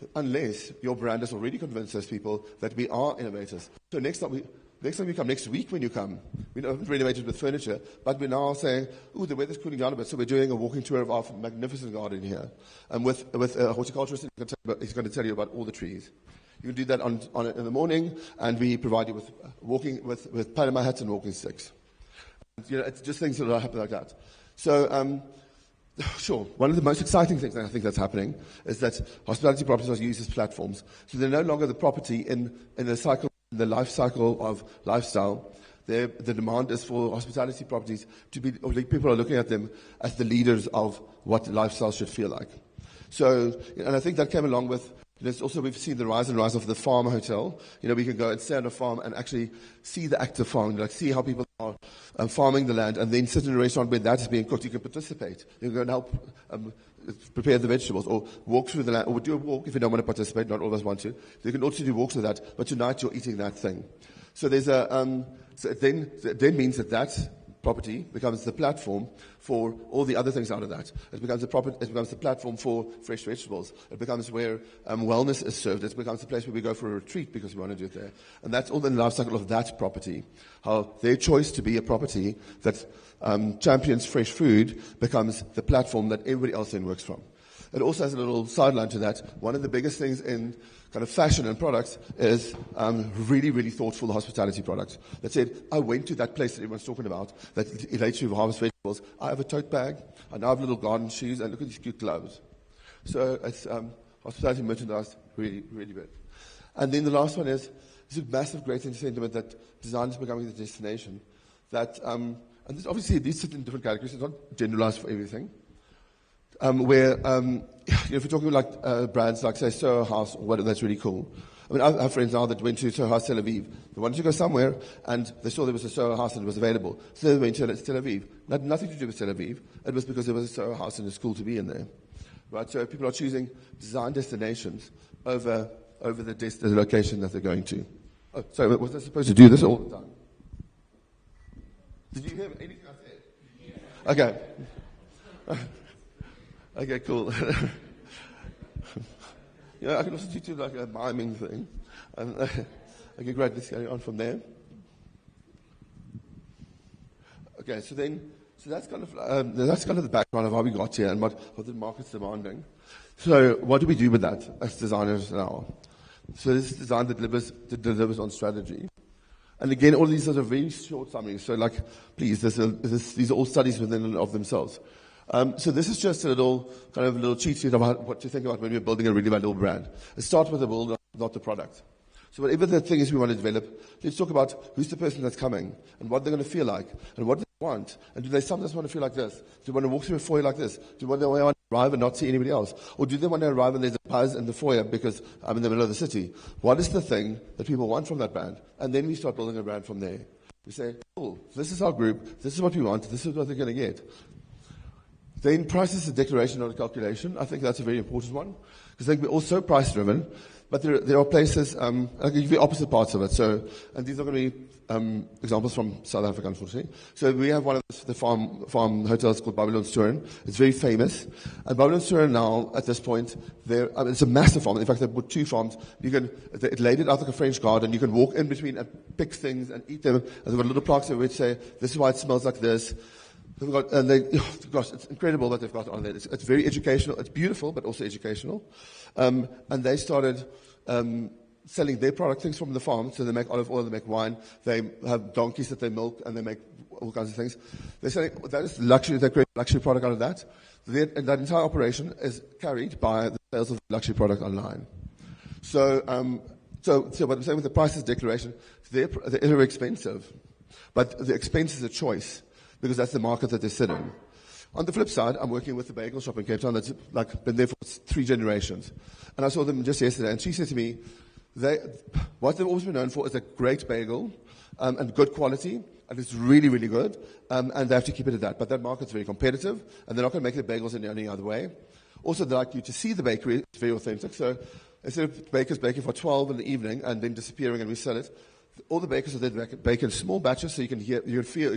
your brand has already convinced those people that we are innovators. So next time you come, next week when you come, we haven't renovated with furniture, but we're now saying, the weather's cooling down a bit, so we're doing a walking tour of our magnificent garden here. And with a horticulturist, he's going to tell you about all the trees. You can do that in the morning, and we provide you with walking with Panama hats and walking sticks. And, it's just things that happen like that. So, sure, one of the most exciting things I think that's happening is that hospitality properties are used as platforms. So they're no longer the property in the life cycle of lifestyle. The demand is for hospitality properties to be, or people are looking at them as the leaders of what lifestyle should feel like. So, and I think that came along with, also we've seen the rise of the farm hotel. We can go and stay on a farm and actually see the act of farming, see how people are farming the land, and then sit in a restaurant where that is being cooked. You can participate. You can go and help prepare the vegetables, or walk through the land, or do a walk if you don't want to participate. Not all of us want to. You can also do walks with that, but tonight you're eating that thing. So there's so it then means that property becomes the platform for all the other things out of that. It becomes the platform for fresh vegetables. It becomes where wellness is served. It becomes the place where we go for a retreat because we want to do it there. And that's all in the life cycle of that property. How their choice to be a property that champions fresh food becomes the platform that everybody else then works from. It also has a little sideline to that. One of the biggest things in kind of fashion and products is really, really thoughtful hospitality products. That said, I went to that place that everyone's talking about, that lets you harvest vegetables. I have a tote bag, I now have little garden shoes, and look at these cute gloves. So it's hospitality merchandise, really, really good. And then the last one is a massive great sentiment that design is becoming the destination. That, and this, obviously these sit in different categories, it's not generalized for everything. If you're talking like brands like, say, Soho House or whatever, that's really cool. I mean, I have friends now that went to Soho House Tel Aviv. They wanted to go somewhere, and they saw there was a Soho House and it was available. So they went to Tel Aviv. Nothing to do with Tel Aviv. It was because there was a Soho House and it's cool to be in there. Right? So people are choosing design destinations over the location that they're going to. Oh, sorry, was I supposed to do this all the time? Did you hear anything I said? Okay. Okay, cool. Yeah, I can also teach you like a miming thing. Okay, great. Let's carry on from there. Okay, so that's kind of the background of how we got here and what the market's demanding. So what do we do with that as designers now? So this is design that delivers on strategy. And again, all these are very short summaries. So like, please, these are all studies within and of themselves. So this is just a little cheat sheet about what to think about when we're building a really valuable brand. It starts with the build, not the product. So whatever the thing is we want to develop, let's talk about who's the person that's coming and what they're going to feel like and what they want. And do they sometimes want to feel like this? Do they want to walk through a foyer like this? Do they want to arrive and not see anybody else? Or do they want to arrive and there's a buzz in the foyer because I'm in the middle of the city? What is the thing that people want from that brand? And then we start building a brand from there. We say, cool, this is our group, this is what we want, this is what they're going to get. Then price is a declaration, not a calculation. I think that's a very important one. Because I think we're also price driven. But there are places, I'll give you opposite parts of it. So, and these are going to be examples from South Africa, unfortunately. So we have one of the farm hotels called Babylonstoren. It's very famous. And Babylonstoren now, at this point, it's a massive farm. In fact, they've put 2 farms. It laid it out like a French garden. You can walk in between and pick things and eat them. And they've got little plaques which say, this is why it smells like this. Gosh, it's incredible what they've got on there. It's very educational. It's beautiful, but also educational. And they started selling their product, things from the farm. So they make olive oil, they make wine, they have donkeys that they milk, and they make all kinds of things. They're selling, that is luxury, they create luxury product out of that. And that entire operation is carried by the sales of luxury product online. So what I'm saying with the prices declaration, they're expensive. But the expense is a choice, because that's the market that they sit in. On the flip side, I'm working with the bagel shop in Cape Town that's been there for 3 generations. And I saw them just yesterday, and she said to me, what they've always been known for is a great bagel and good quality, and it's really, really good, and they have to keep it at that. But that market's very competitive, and they're not going to make the bagels in any other way. Also, they like you to see the bakery. It's very authentic. So instead of bakers baking for 12 in the evening and then disappearing and we sell it, all the bakers are there bake in small batches, so you can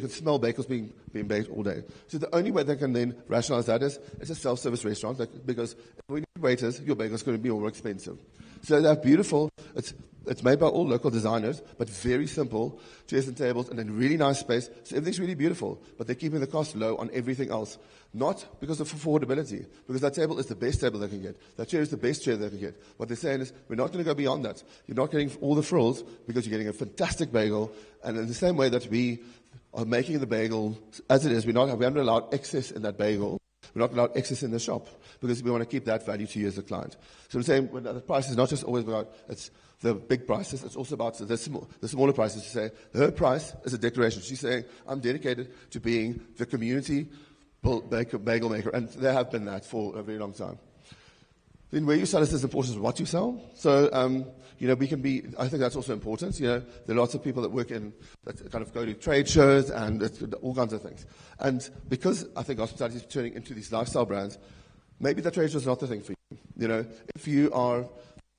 smell bagels being baked all day. So the only way they can then rationalize that is it's a self-service restaurant, because when you need waiters, your bagel's going to be more expensive. So they're beautiful. It's made by all local designers, but very simple, chairs and tables, and in really nice space. So everything's really beautiful, but they're keeping the cost low on everything else. Not because of affordability, because that table is the best table they can get. That chair is the best chair they can get. What they're saying is, we're not going to go beyond that. You're not getting all the frills, because you're getting a fantastic bagel, and in the same way that we are making the bagel as it is, we haven't allowed excess in that bagel. We're not allowed excess in the shop, because we want to keep that value to you as a client. So I'm saying the price is not just always about it's the big prices, it's also about the smaller prices. To say her price is a declaration. She's saying, I'm dedicated to being the community bagel maker, and they have been that for a very long time. Then where you sell is as important as what you sell. So, we can be, I think that's also important. There are lots of people that that kind of go to trade shows and all kinds of things. And because I think hospitality is turning into these lifestyle brands, maybe the trade show is not the thing for you. If you are,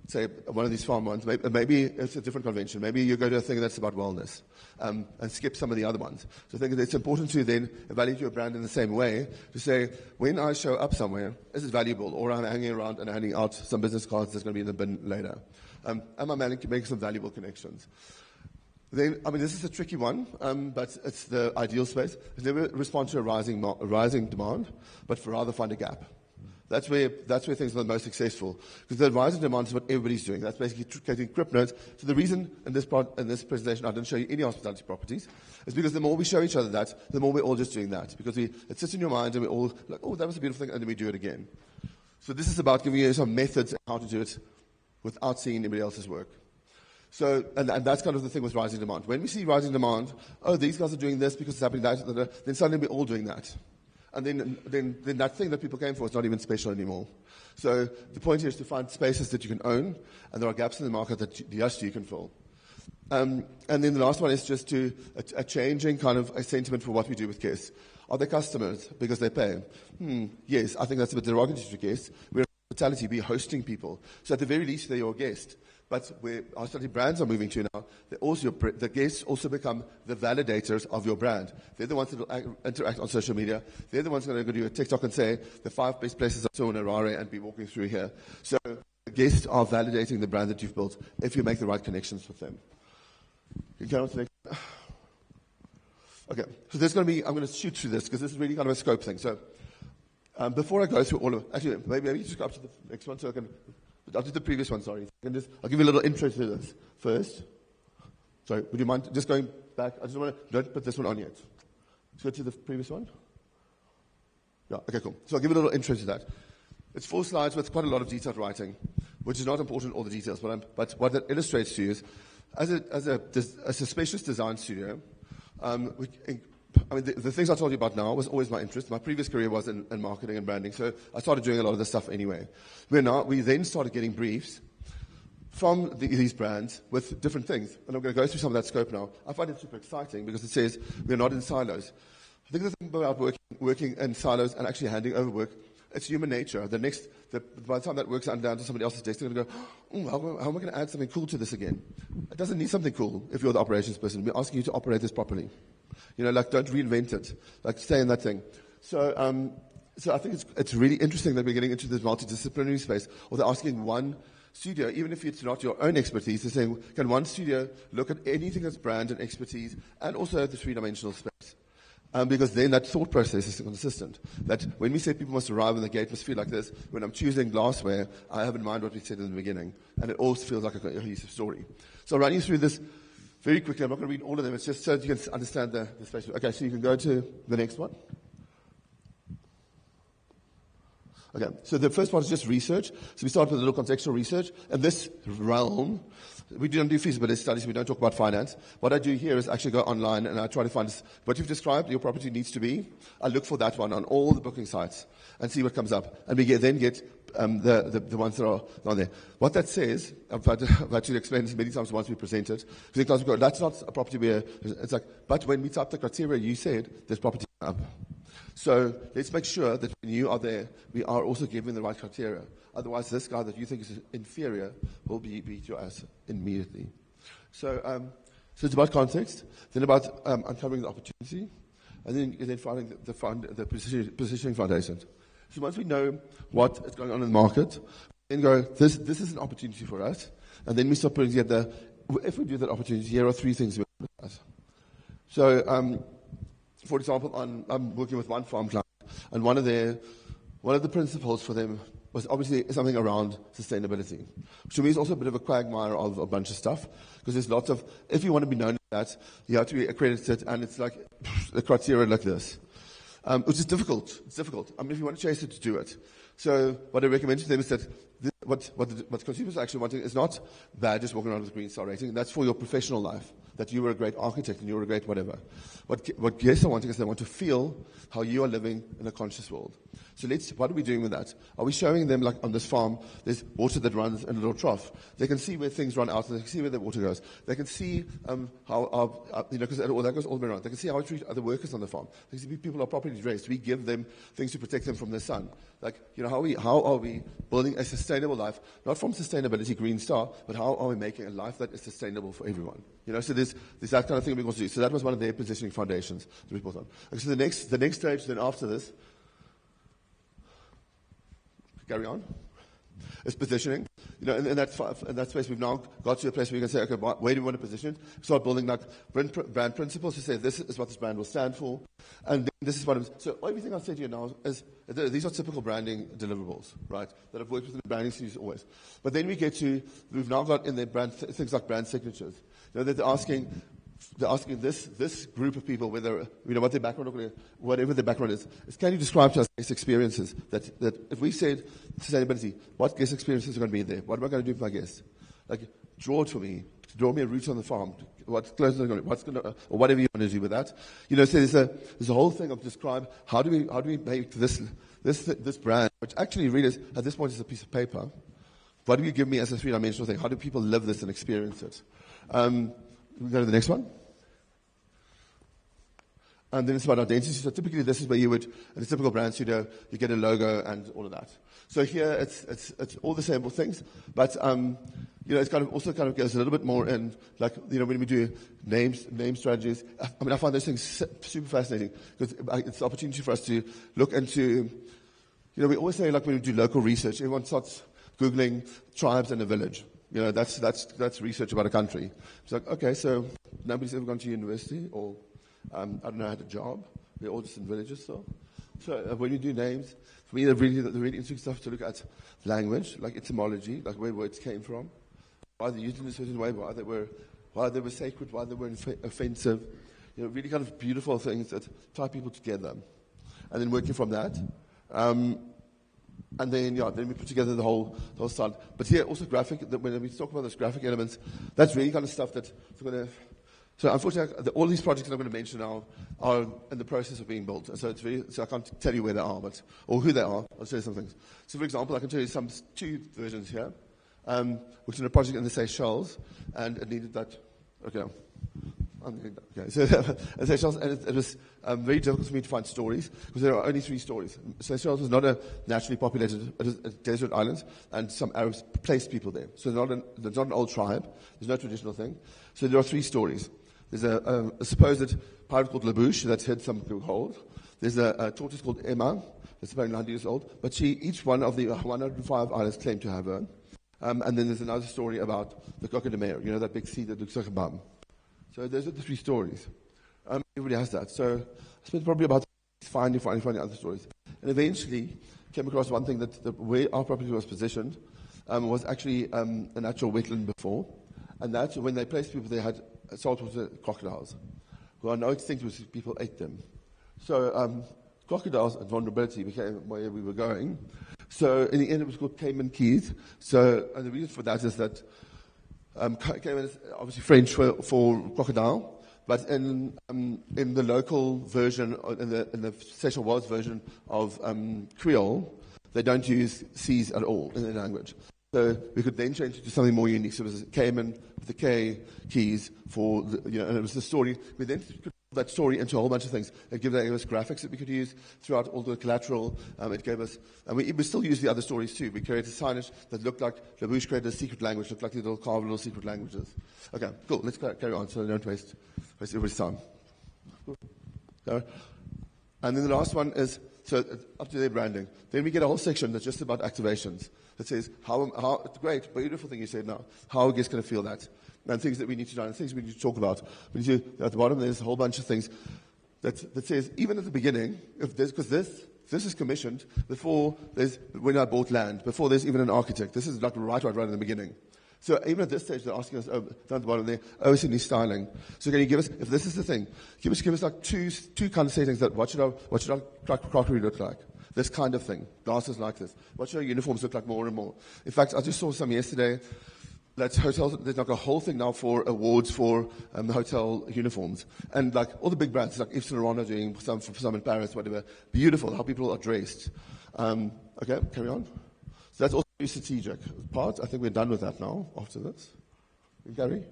say, one of these farm ones, maybe it's a different convention. Maybe you go to a thing that's about wellness and skip some of the other ones. So I think it's important to then evaluate your brand in the same way, to say, when I show up somewhere, is it valuable? Or I'm hanging around and handing out some business cards that's going to be in the bin later. Am I making some valuable connections? Then, this is a tricky one, but it's the ideal space. It's never respond to a rising demand, but rather find a gap. That's where things are the most successful. Because the rising demand is what everybody's doing. That's basically creating crypt nodes. So the reason in this presentation I didn't show you any hospitality properties is because the more we show each other that, the more we're all just doing that. Because it sits in your mind and we're all like, oh, that was a beautiful thing, and then we do it again. So this is about giving you some methods on how to do it without seeing anybody else's work. So, and that's kind of the thing with rising demand. When we see rising demand, oh, these guys are doing this because it's happening that, then suddenly we're all doing that. And then that thing that people came for is not even special anymore. So the point here is to find spaces that you can own, and there are gaps in the market that you can fill. And then the last one is just a changing kind of a sentiment for what we do with guests. Are they customers because they pay? Yes, I think that's a bit derogatory to guests. We're hospitality, we're hosting people. So at the very least, they're your guest. But where hospitality brands are moving to now, the guests also become the validators of your brand. They're the ones that will interact on social media. They're the ones that are going to do a TikTok and say, the 5 best places I saw in Harare, and be walking through here. So the guests are validating the brand that you've built if you make the right connections with them. You can go on to the next. Okay, so there's going to be, I'm going to shoot through this because this is really kind of a scope thing. So before I go through all of, actually, maybe you just go up to the next one so I can. I'll do the previous one, sorry. I'll give you a little intro to this first. Sorry, would you mind just going back? I just don't put this one on yet. Let's go to the previous one. Yeah, okay, cool. So I'll give you a little intro to that. It's 4 slides with quite a lot of detailed writing, which is not important, all the details, but what that illustrates to you is, as a specialist design studio, the things I told you about now was always my interest. My previous career was in marketing and branding, so I started doing a lot of this stuff anyway. We then started getting briefs from these brands with different things, and I'm going to go through some of that scope now. I find it super exciting because it says we're not in silos. I think the thing about working in silos and actually handing over work, it's human nature. By the time that work's down to somebody else's desk, they're going to go, how am I going to add something cool to this again? It doesn't need something cool if you're the operations person. We're asking you to operate this properly. Don't reinvent it. Stay in that thing. So I think it's really interesting that we're getting into this multidisciplinary space, or they're asking one studio, even if it's not your own expertise, they're saying, can one studio look at anything that's brand and expertise, and also the 3-dimensional space? Because then that thought process is consistent. That when we say people must arrive in the gate must feel like this, when I'm choosing glassware, I have in mind what we said in the beginning, and it all feels like a cohesive story. So I'll run you through this very quickly. I'm not going to read all of them. It's just so that you can understand the space. Okay, so you can go to the next one. Okay, so the first part is just research. So we start with a little contextual research. In this realm, we don't do feasibility studies. We don't talk about finance. What I do here is actually go online and I try to find what you've described your property needs to be. I look for that one on all the booking sites and see what comes up. And we then get the ones that are not there. What that says, I've had to explain this many times once we present it. Because we go, that's not a property where, it's like, but when we type the criteria you said, there's property up. So let's make sure that when you are there, we are also given the right criteria. Otherwise, this guy that you think is inferior will beat your ass immediately. So it's about context, then about uncovering the opportunity, and then finding the positioning foundations. So once we know what is going on in the market, then go, this is an opportunity for us, and then we start putting together, if we do that opportunity, here are 3 things we do with us. So, for example, I'm working with one farm client, and one of the principles for them was obviously something around sustainability. Which to me is also a bit of a quagmire of a bunch of stuff, because there's lots of, if you want to be known as that, you have to be accredited, and it's like the criteria like this. Which is difficult. It's difficult. If you want to chase it, to do it. So what I recommend to them is that what consumers are actually wanting is not bad, just walking around with a green star rating. That's for your professional life, that you were a great architect and you were a great whatever. What guests are wanting is they want to feel how you are living in a conscious world. So what are we doing with that? Are we showing them, like on this farm, there's water that runs in a little trough. They can see where things run out, and they can see where the water goes. They can see how, because that goes all the way around. They can see how we treat other workers on the farm. They can see people are properly dressed. We give them things to protect them from the sun. How are we building a sustainable life, not from sustainability, green star, but how are we making a life that is sustainable for everyone? So there's that kind of thing we want to do. So that was one of their positioning foundations to report on. Okay, so the next stage then after this, carry on. It's positioning. You know, in that space, we've now got to a place where you can say, okay, where do we want to position it? Start building like brand principles to say this is what this brand will stand for, and this is what. So everything I'll say to you now is these are typical branding deliverables, right? That I've worked with in the branding studios always. But then we've now got in there things like brand signatures. You know, that they're asking this group of people, whether you know what their background, whatever their background is can you describe to us guest experiences that if we said sustainability, what guest experiences are going to be there? What am I going to do for my guests? Like draw it for me. Draw me a route on the farm. What clothes are going to, what's going to, or whatever you want to do with that. You know, so there's a whole thing of describe how do we make this brand, which actually really is, at this point is a piece of paper. What do you give me as a three-dimensional thing? How do people live this and experience it? We go to the next one. And then it's about identity. So typically this is where you would, in a typical brand studio, you get a logo and all of that. So here it's all the same things, but you know, it's kind of goes a little bit more in, like, you know, when we do name strategies. I mean, I find those things super fascinating because it's an opportunity for us to look into, you know, we always say, like, when we do local research, everyone starts Googling tribes and a village. You know, that's research about a country. It's like, okay, so nobody's ever gone to university, or I don't know, had a job. We're all just in villages still. So when you do names, for me, the really interesting stuff to look at language, like etymology, like where words came from, why they used in a certain way, why they were sacred, why they were offensive. You know, really kind of beautiful things that tie people together, and then working from that. And then we put together the whole style. But here also graphic. When we talk about those graphic elements, that's really kind of stuff that's going to. So unfortunately, all these projects that I'm going to mention now are in the process of being built. So I can't tell you where they are, or who they are. I'll tell you some things. So for example, I can tell you two versions here, which is a project in the Seychelles, and it needed that. Okay. So Seychelles, and it was very difficult for me to find stories because there are only 3 stories. Seychelles was not a naturally populated, it is a desert island, and some Arabs placed people there. So there's not an old tribe. There's no traditional thing. So there are 3 stories. There's a supposed pirate called Labouche that's hid some gold. There's a tortoise called Emma that's about 90 years old, but each one of the 105 islands claimed to have her. And then there's another story about the Gwekwerere, you know, that big sea that looks like a bum. So those are the 3 stories. Everybody has that. So I spent probably about finding other stories. And eventually came across one thing that the way our property was positioned was actually a natural wetland before. And that, when they placed people, they had saltwater crocodiles, who are now extinct because people ate them. So crocodiles and vulnerability became where we were going. So in the end, it was called Cayman Keys. So and the reason for that is that Cayman is obviously French for crocodile, but in the local version, in the Seychelles version of Creole, they don't use C's at all in their language. So we could then change it to something more unique. So it was Cayman with the K keys for, and it was the story. We then could put that story into a whole bunch of things. It gave us graphics that we could use throughout all the collateral. It gave us, and we still use the other stories too. We created signage that looked like Labouche created a secret language, looked like the little carved little secret languages. Okay, cool. Let's carry on so I don't waste everybody's time. Cool. And then the last one is, so up to their branding. Then we get a whole section that's just about activations. That says, how great, beautiful thing you said now. How are guests going to feel that? And things that we need to do, and things we need to talk about. At the bottom, there's a whole bunch of things that says, even at the beginning, because this is commissioned before when I bought land, before there's even an architect. This is like right in the beginning. So even at this stage, they're asking us down at the bottom there, OSNE styling. So can you give us, if this is the thing, give us like two kind of settings that what should our crockery look like? This kind of thing. Glasses like this. What should our uniforms look like more and more? In fact, I just saw some yesterday that hotels, there's like a whole thing now for awards for hotel uniforms. And like all the big brands, like Yves Saint Laurent are doing some for some in Paris, whatever. Beautiful, how people are dressed. Okay, carry on. So that's also a strategic part. I think we're done with that now after this. Gary?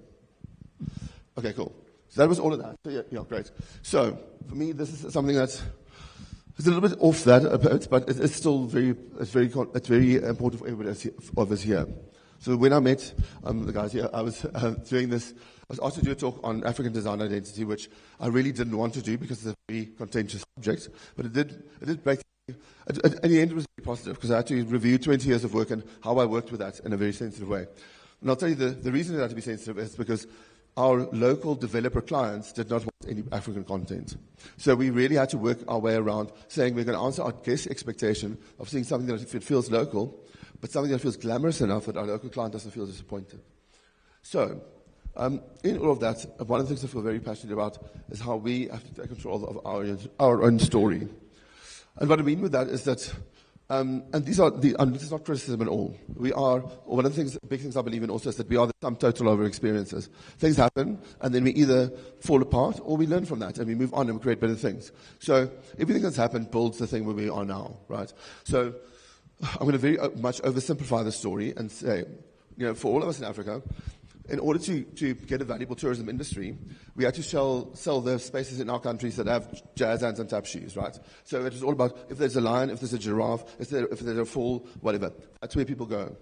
Okay, cool. So that was all of that. So yeah, great. So for me, this is something that's it's a little bit off that a bit, but it's still very important for everybody of us here. So when I met the guys here, I was doing this. I was asked to do a talk on African design identity, which I really didn't want to do because it's a very contentious subject. But it did break at the end, it was very positive because I had to review 20 years of work and how I worked with that in a very sensitive way. And I'll tell you the reason it had to be sensitive is because our local developer clients did not want any African content. So we really had to work our way around saying we're going to answer our guest expectation of seeing something that if it feels local, but something that feels glamorous enough that our local client doesn't feel disappointed. So, in all of that, one of the things I feel very passionate about is how we have to take control of our own story. And what I mean with that is that, and this is not criticism at all. One of the big things I believe in also is that we are the sum total of our experiences. Things happen, and then we either fall apart or we learn from that and we move on and we create better things. So everything that's happened builds the thing where we are now, right? So I'm going to very much oversimplify the story and say, for all of us in Africa, in order to get a valuable tourism industry, we had to sell the spaces in our countries that have jazz hands and tap shoes, right? So it was all about if there's a lion, if there's a giraffe, if there's a fall, whatever. That's where people go.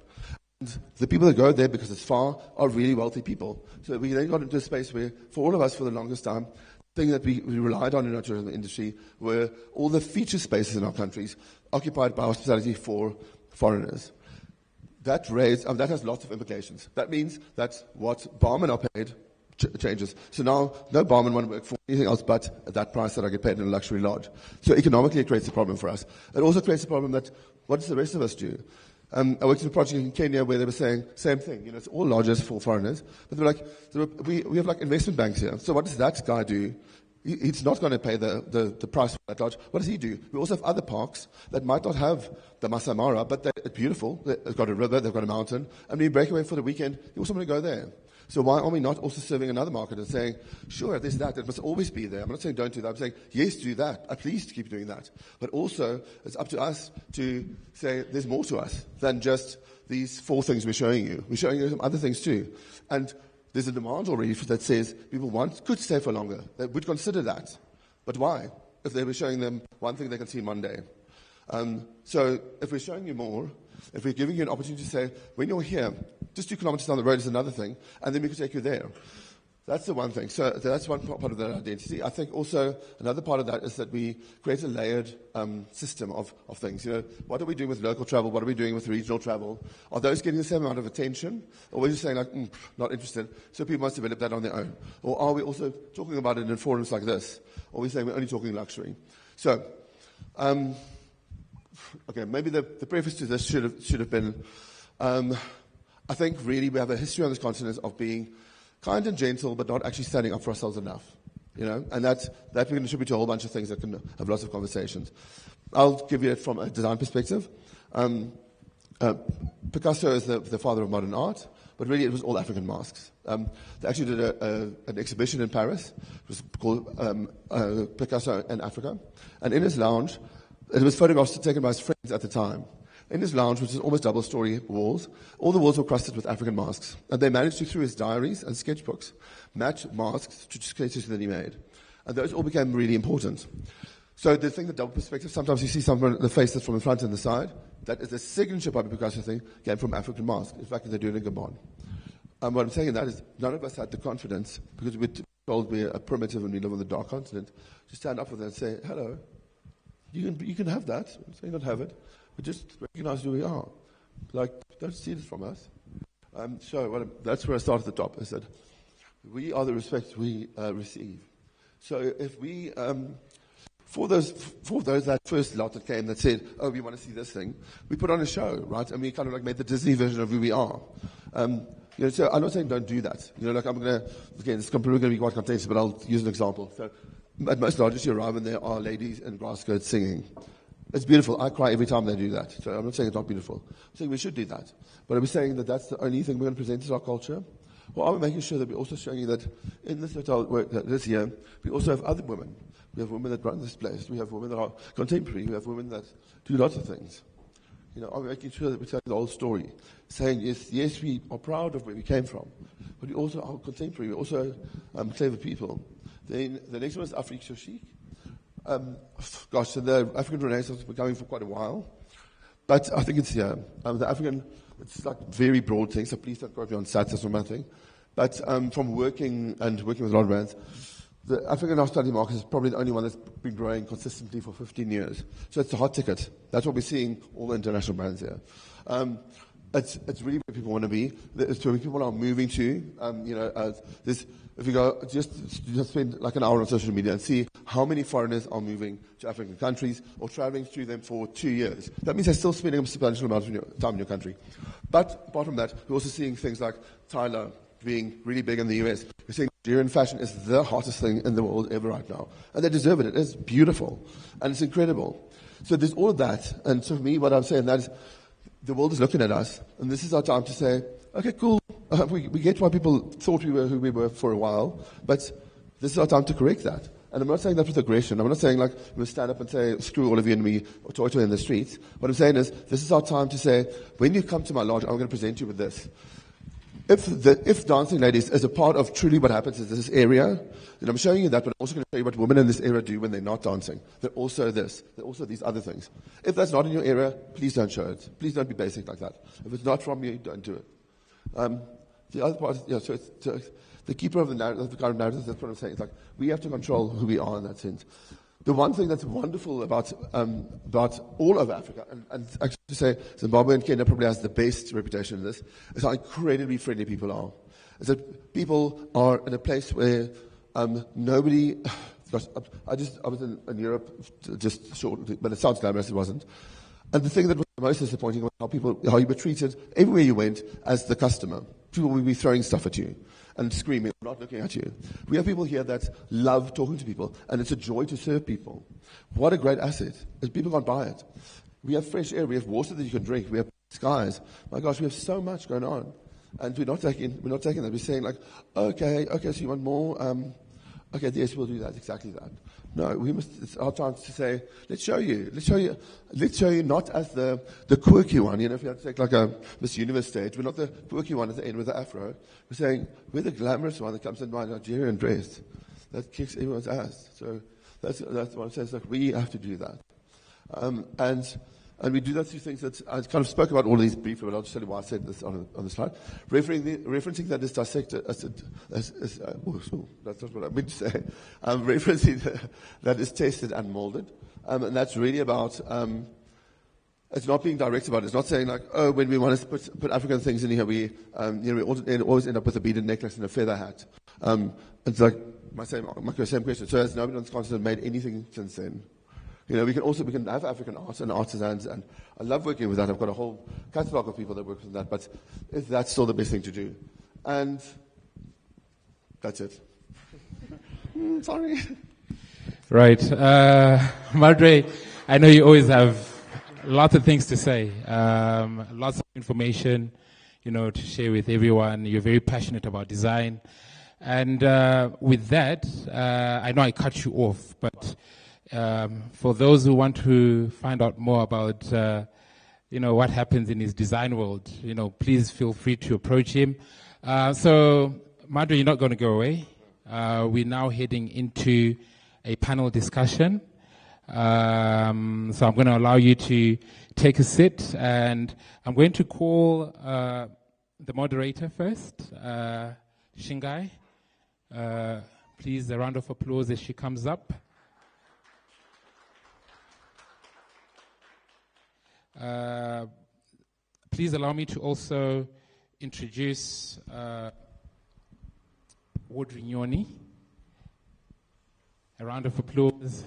And the people that go there because it's far are really wealthy people. So we then got into a space where, for all of us, for the longest time, the thing that we relied on in our tourism industry were all the feature spaces in our countries occupied by hospitality for foreigners. That has lots of implications. That means that what barmen are paid changes. So now, no barman want to work for anything else but at that price that I get paid in a luxury lodge. So economically, it creates a problem for us. It also creates a problem that, what does the rest of us do? I worked in a project in Kenya where they were saying, same thing, it's all lodges for foreigners. But they were like, we have like investment banks here. So what does that guy do? He's not going to pay the price for that lodge. What does he do? We also have other parks that might not have the Masai Mara, but they're beautiful. They've got a river, they've got a mountain. And when you break away for the weekend, you also want to go there. So why are we not also serving another market and saying, sure, there's that. It must always be there. I'm not saying don't do that. I'm saying, yes, do that. Please keep doing that. But also, it's up to us to say there's more to us than just these 4 things we're showing you. We're showing you some other things too. And there's a demand already that says people could stay for longer. They would consider that. But why? If they were showing them one thing they can see Monday. So if we're showing you more, if we're giving you an opportunity to say, when you're here, just 2 kilometers down the road is another thing, and then we could take you there. That's the one thing. So that's one part of that identity. I think also another part of that is that we create a layered system of things. What are we doing with local travel? What are we doing with regional travel? Are those getting the same amount of attention? Or are we just saying, not interested, so people must develop that on their own? Or are we also talking about it in forums like this? Or are we saying we're only talking luxury? So, okay, maybe the preface to this should have been, I think really we have a history on this continent of being kind and gentle, but not actually standing up for ourselves enough, and that we can attribute to a whole bunch of things that can have lots of conversations. I'll give you it from a design perspective. Picasso is the father of modern art, but really it was all African masks. They actually did an exhibition in Paris. It was called Picasso in Africa, and in his lounge, it was photographs taken by his friends at the time. In his lounge, which is almost double-story walls, all the walls were crusted with African masks. And they managed to, through his diaries and sketchbooks, match masks to sketches that he made. And those all became really important. So the thing, the double perspective, sometimes you see someone, the face that's from the front and the side, that is the signature Pablo Picasso thing, came from African masks. In fact, they do it in Gabon. What I'm saying in that is none of us had the confidence, because we're told we're a primitive and we live on the dark continent, to stand up with it and say, hello, you can have that. So you don't have it. But just recognize who we are. Don't steal it from us. That's where I start at the top, is that we are the respect we receive. So if we, for those that first lot that came that said, oh, we want to see this thing, we put on a show, right? And we kind of made the Disney version of who we are. So I'm not saying don't do that. It's probably going to be quite contentious, but I'll use an example. So at most lodges you arrive and there are ladies in grass skirts singing. It's beautiful. I cry every time they do that. So I'm not saying it's not beautiful. I'm saying we should do that. But are we saying that that's the only thing we're going to present as our culture? Or are we making sure that we're also showing you that in this hotel this year, we also have other women. We have women that run this place. We have women that are contemporary. We have women that do lots of things. Are we making sure that we tell the whole story? Saying, yes, we are proud of where we came from. But we also are contemporary. We're also clever people. Then the next one is Afrique so chic. So the African Renaissance has been going for quite a while, but I think it's here. The African, it's like very broad things, so please don't quote me on stats or something. But from working with a lot of brands, The African hospitality market is probably the only one that's been growing consistently for 15 years. So it's a hot ticket. That's what we're seeing all the international brands here. It's really where people want to be. It's where people are moving to. If you go, just spend like an hour on social media and see how many foreigners are moving to African countries or traveling through them for 2 years. That means they're still spending a substantial amount of time in your country. But apart from that, we're also seeing things like Tyler being really big in the US. We're seeing Nigerian fashion is the hottest thing in the world ever right now. And they deserve it. It is beautiful. And it's incredible. So there's all of that. And so for me, what I'm saying that is the world is looking at us. And this is our time to say, okay, cool. We get why people thought we were who we were for a while. But this is our time to correct that. And I'm not saying that with aggression. I'm not saying like we'll stand up and say, screw all of you and me, or toy in the streets. What I'm saying is, this is our time to say, when you come to my lodge, I'm going to present you with this. If Dancing Ladies is a part of truly what happens in this area, then I'm showing you that, but I'm also going to show you what women in this area do when they're not dancing. They're also this. They're also these other things. If that's not in your area, please don't show it. Please don't be basic like that. If it's not from you, don't do it. The other part, so the keeper of the narrative, the kind of narrative, that's what I'm saying. It's like, we have to control who we are in that sense. The one thing that's wonderful about all of Africa, and actually to say Zimbabwe and Kenya probably has the best reputation in this, is how incredibly friendly people are. Is that people are in a place where nobody. Gosh, I was in Europe just shortly, but it sounds glamorous, it wasn't. And the thing that was the most disappointing was how you were treated everywhere you went as the customer. People would be throwing stuff at you and screaming, not looking at you. We have people here that love talking to people, and it's a joy to serve people. What a great asset. People can't buy it. We have fresh air, we have water that you can drink, we have skies. My gosh, we have so much going on. And we're not taking that. We're saying like, okay, so you want more? Okay, yes, we'll do that, exactly that. No, it's our time to say, let's show you not as the quirky one. If you had to take like a Miss Universe stage, we're not the quirky one at the end with the afro. We're saying, we're the glamorous one that comes in my Nigerian dress that kicks everyone's ass. So that's what I'm saying. It's like, we have to do that. And we do that through things that I kind of spoke about all of these briefly, but I'll just tell you why I said this on the slide. Referencing that is dissected, that's not what I meant to say. Referencing that is tested and molded. And that's really about, it's not being direct about it. It's not saying like, oh, when we want to put African things in here, we always end up with a beaded necklace and a feather hat. It's like my same question. So has nobody on this continent made anything since then? We can have African art and artisans, and I love working with that. I've got a whole catalogue of people that work with that, but that's still the best thing to do. And that's it. Sorry. Right. Madre, I know you always have lots of things to say, lots of information, to share with everyone. You're very passionate about design. And with that, I know I cut you off, but for those who want to find out more about, what happens in his design world, please feel free to approach him. So, Madre, you're not going to go away. We're now heading into a panel discussion. So I'm going to allow you to take a sit, and I'm going to call the moderator first, Shingai. Please, a round of applause as she comes up. Please allow me to also introduce Wodrinyoni. A round of applause,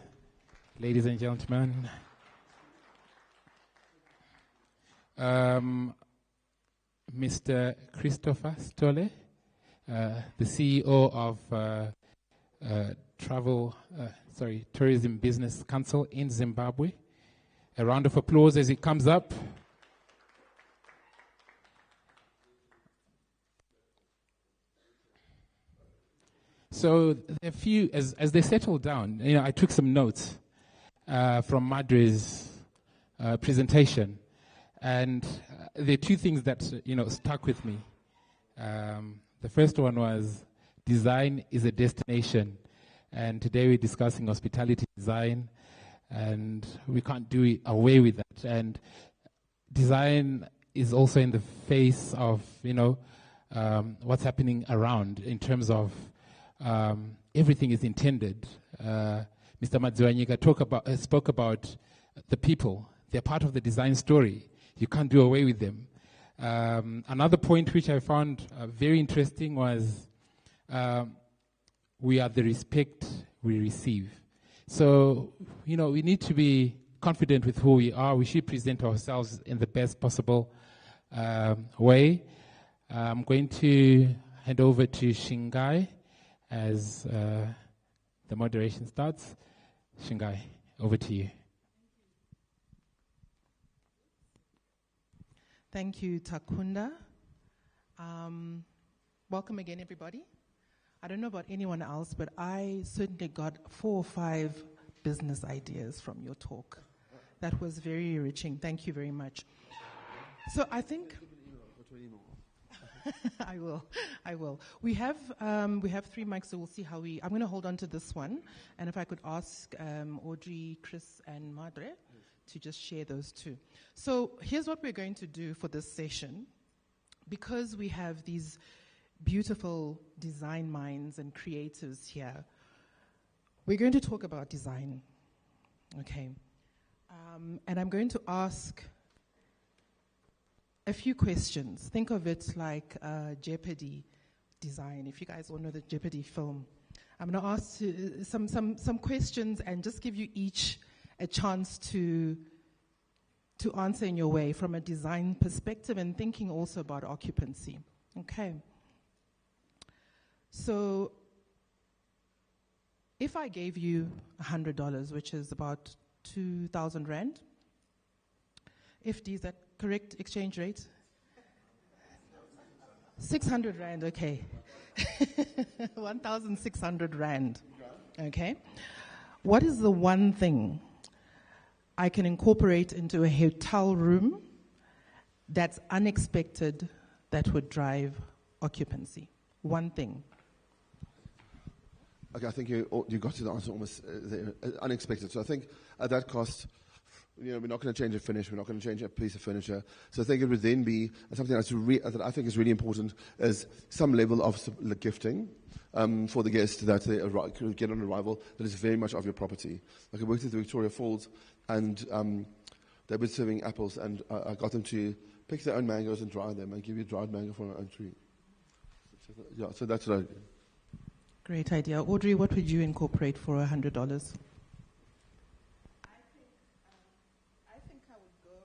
ladies and gentlemen. Mr. Christopher Stolle, the CEO of Tourism Business Council in Zimbabwe. A round of applause as it comes up. So a few, as they settle down, I took some notes from Madre's presentation, and there are two things that stuck with me. The first one was design is a destination, and today we're discussing hospitality design. And we can't do it away with that. And design is also in the face of, what's happening around in terms of everything is intended. Mr. Madziwanyika spoke about the people. They're part of the design story. You can't do away with them. Another point which I found very interesting was we are the respect we receive. So, we need to be confident with who we are. We should present ourselves in the best possible way. I'm going to hand over to Shingai as the moderation starts. Shingai, over to you. Thank you, Takunda. Welcome again, everybody. I don't know about anyone else, but I certainly got 4 or 5 business ideas from your talk. That was very enriching. Thank you very much. So I think I will. We have 3 mics, so we'll see how I'm going to hold on to this one, and if I could ask Audrey, Chris, and Madre to just share those 2. So here's what we're going to do for this session. Because we have these beautiful design minds and creatives here, we're going to talk about design. Okay. And I'm going to ask a few questions. Think of it like Jeopardy design, if you guys all know the Jeopardy film. I'm going to ask some questions and just give you each a chance to answer in your way from a design perspective and thinking also about occupancy. Okay. So if I gave you $100, which is about 2,000 Rand, FD, is that correct exchange rate? 600 Rand, okay. 1,600 Rand, okay. What is the one thing I can incorporate into a hotel room that's unexpected that would drive occupancy? One thing. Okay, I think you got to the answer almost unexpected. So I think at that cost, we're not going to change a finish. We're not going to change a piece of furniture. So I think it would then be something that I think is really important is some level of gifting for the guest that they get on arrival that is very much of your property. Like I worked at the Victoria Falls, and they were serving apples, and I got them to pick their own mangoes and dry them and give you a dried mango from our own tree. So that's what I do. Great idea. Audrey, what would you incorporate for $100? I think I would go.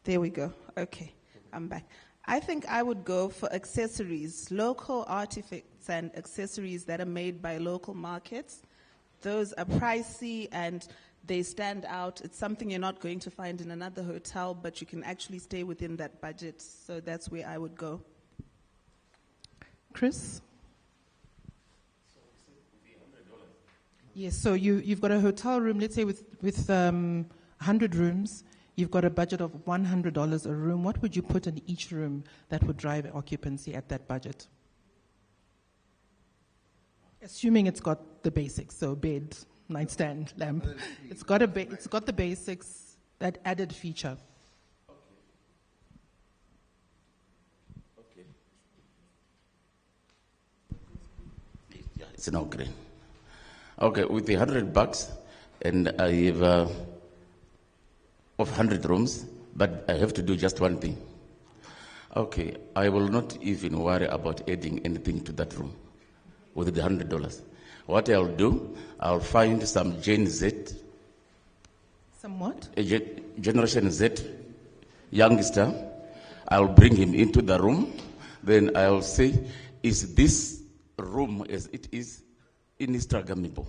There we go. Okay, I'm back. I think I would go for accessories, local artifacts and accessories that are made by local markets. Those are pricey and they stand out. It's something you're not going to find in another hotel, but you can actually stay within that budget. So that's where I would go. Chris? Yes, so you've got a hotel room, let's say with 100 rooms, you've got a budget of $100 a room. What would you put in each room that would drive occupancy at that budget? Assuming it's got the basics, so bed, nightstand, lamp. It's got the basics, that added feature. Okay. Yeah, it's no green. Okay, with the $100, and I have of 100 rooms, but I have to do just one thing. Okay, I will not even worry about adding anything to that room with the $100. What I'll do, I'll find some Gen Z. Some what? Generation Z youngster. I'll bring him into the room. Then I'll say, is this room as it is Instagrammable?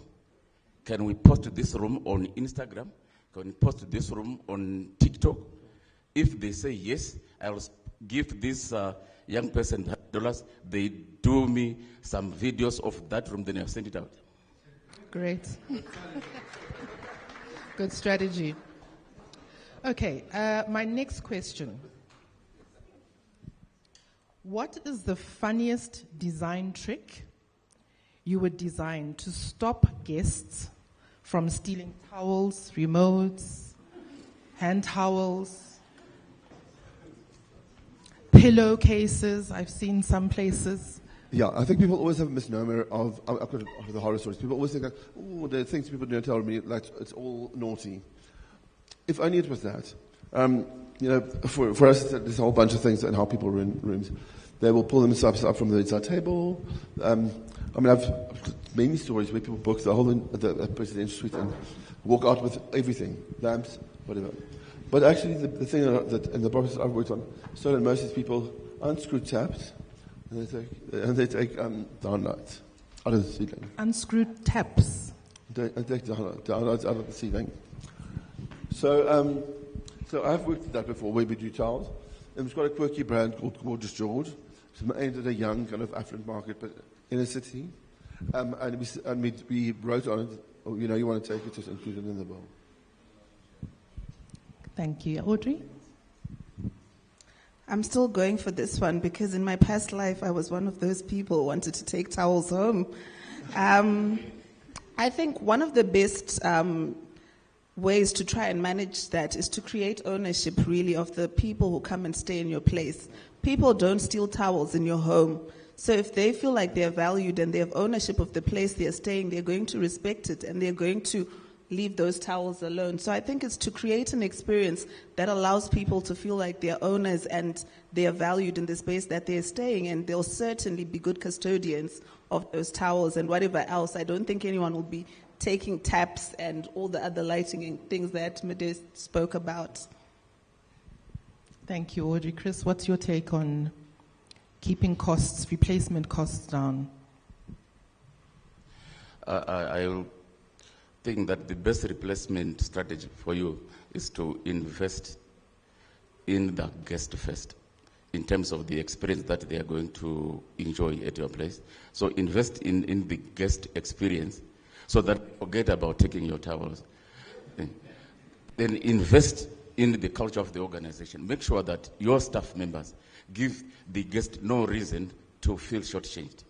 Can we post this room on Instagram? Can we post this room on TikTok? If they say yes, I'll give this young person $100. They do me some videos of that room, then I'll send it out. Great. Good strategy. Okay, my next question. What is the funniest design trick you would design to stop guests from stealing towels, remotes, hand towels, pillowcases? I've seen some places. Yeah, I think people always have a misnomer of the horror stories. People always think, oh, the things people don't tell me, like it's all naughty. If only it was that. For us, there's a whole bunch of things and how people run rooms. They will pull themselves up from the bedside table. I've many stories where people book the whole the presidential suite and walk out with everything, lamps, whatever. But actually, the thing that in the projects I've worked on, so that most of these people unscrew taps and they take downlights out of the ceiling. Unscrewed taps. They take downlights out of the ceiling. So I've worked at that before, where we do towels. And we've got a quirky brand called Gorgeous George. It's aimed at a young, kind of affluent market, but in a city. And we wrote on it, you want to take it, just include it in the bill. Thank you. Audrey? I'm still going for this one because in my past life, I was one of those people who wanted to take towels home. I think one of the best ways to try and manage that is to create ownership, really, of the people who come and stay in your place. People don't steal towels in your home. So if they feel like they're valued and they have ownership of the place they're staying, they're going to respect it and they're going to leave those towels alone. So I think it's to create an experience that allows people to feel like they're owners and they are valued in the space that they're staying, and they'll certainly be good custodians of those towels and whatever else. I don't think anyone will be taking taps and all the other lighting and things that Mhondoro spoke about. Thank you, Audrey. Chris, what's your take on keeping costs, replacement costs down? I think that the best replacement strategy for you is to invest in the guest first, in terms of the experience that they are going to enjoy at your place. So invest in the guest experience so that forget about taking your towels. Then invest in the culture of the organization. Make sure that your staff members give the guest no reason to feel shortchanged.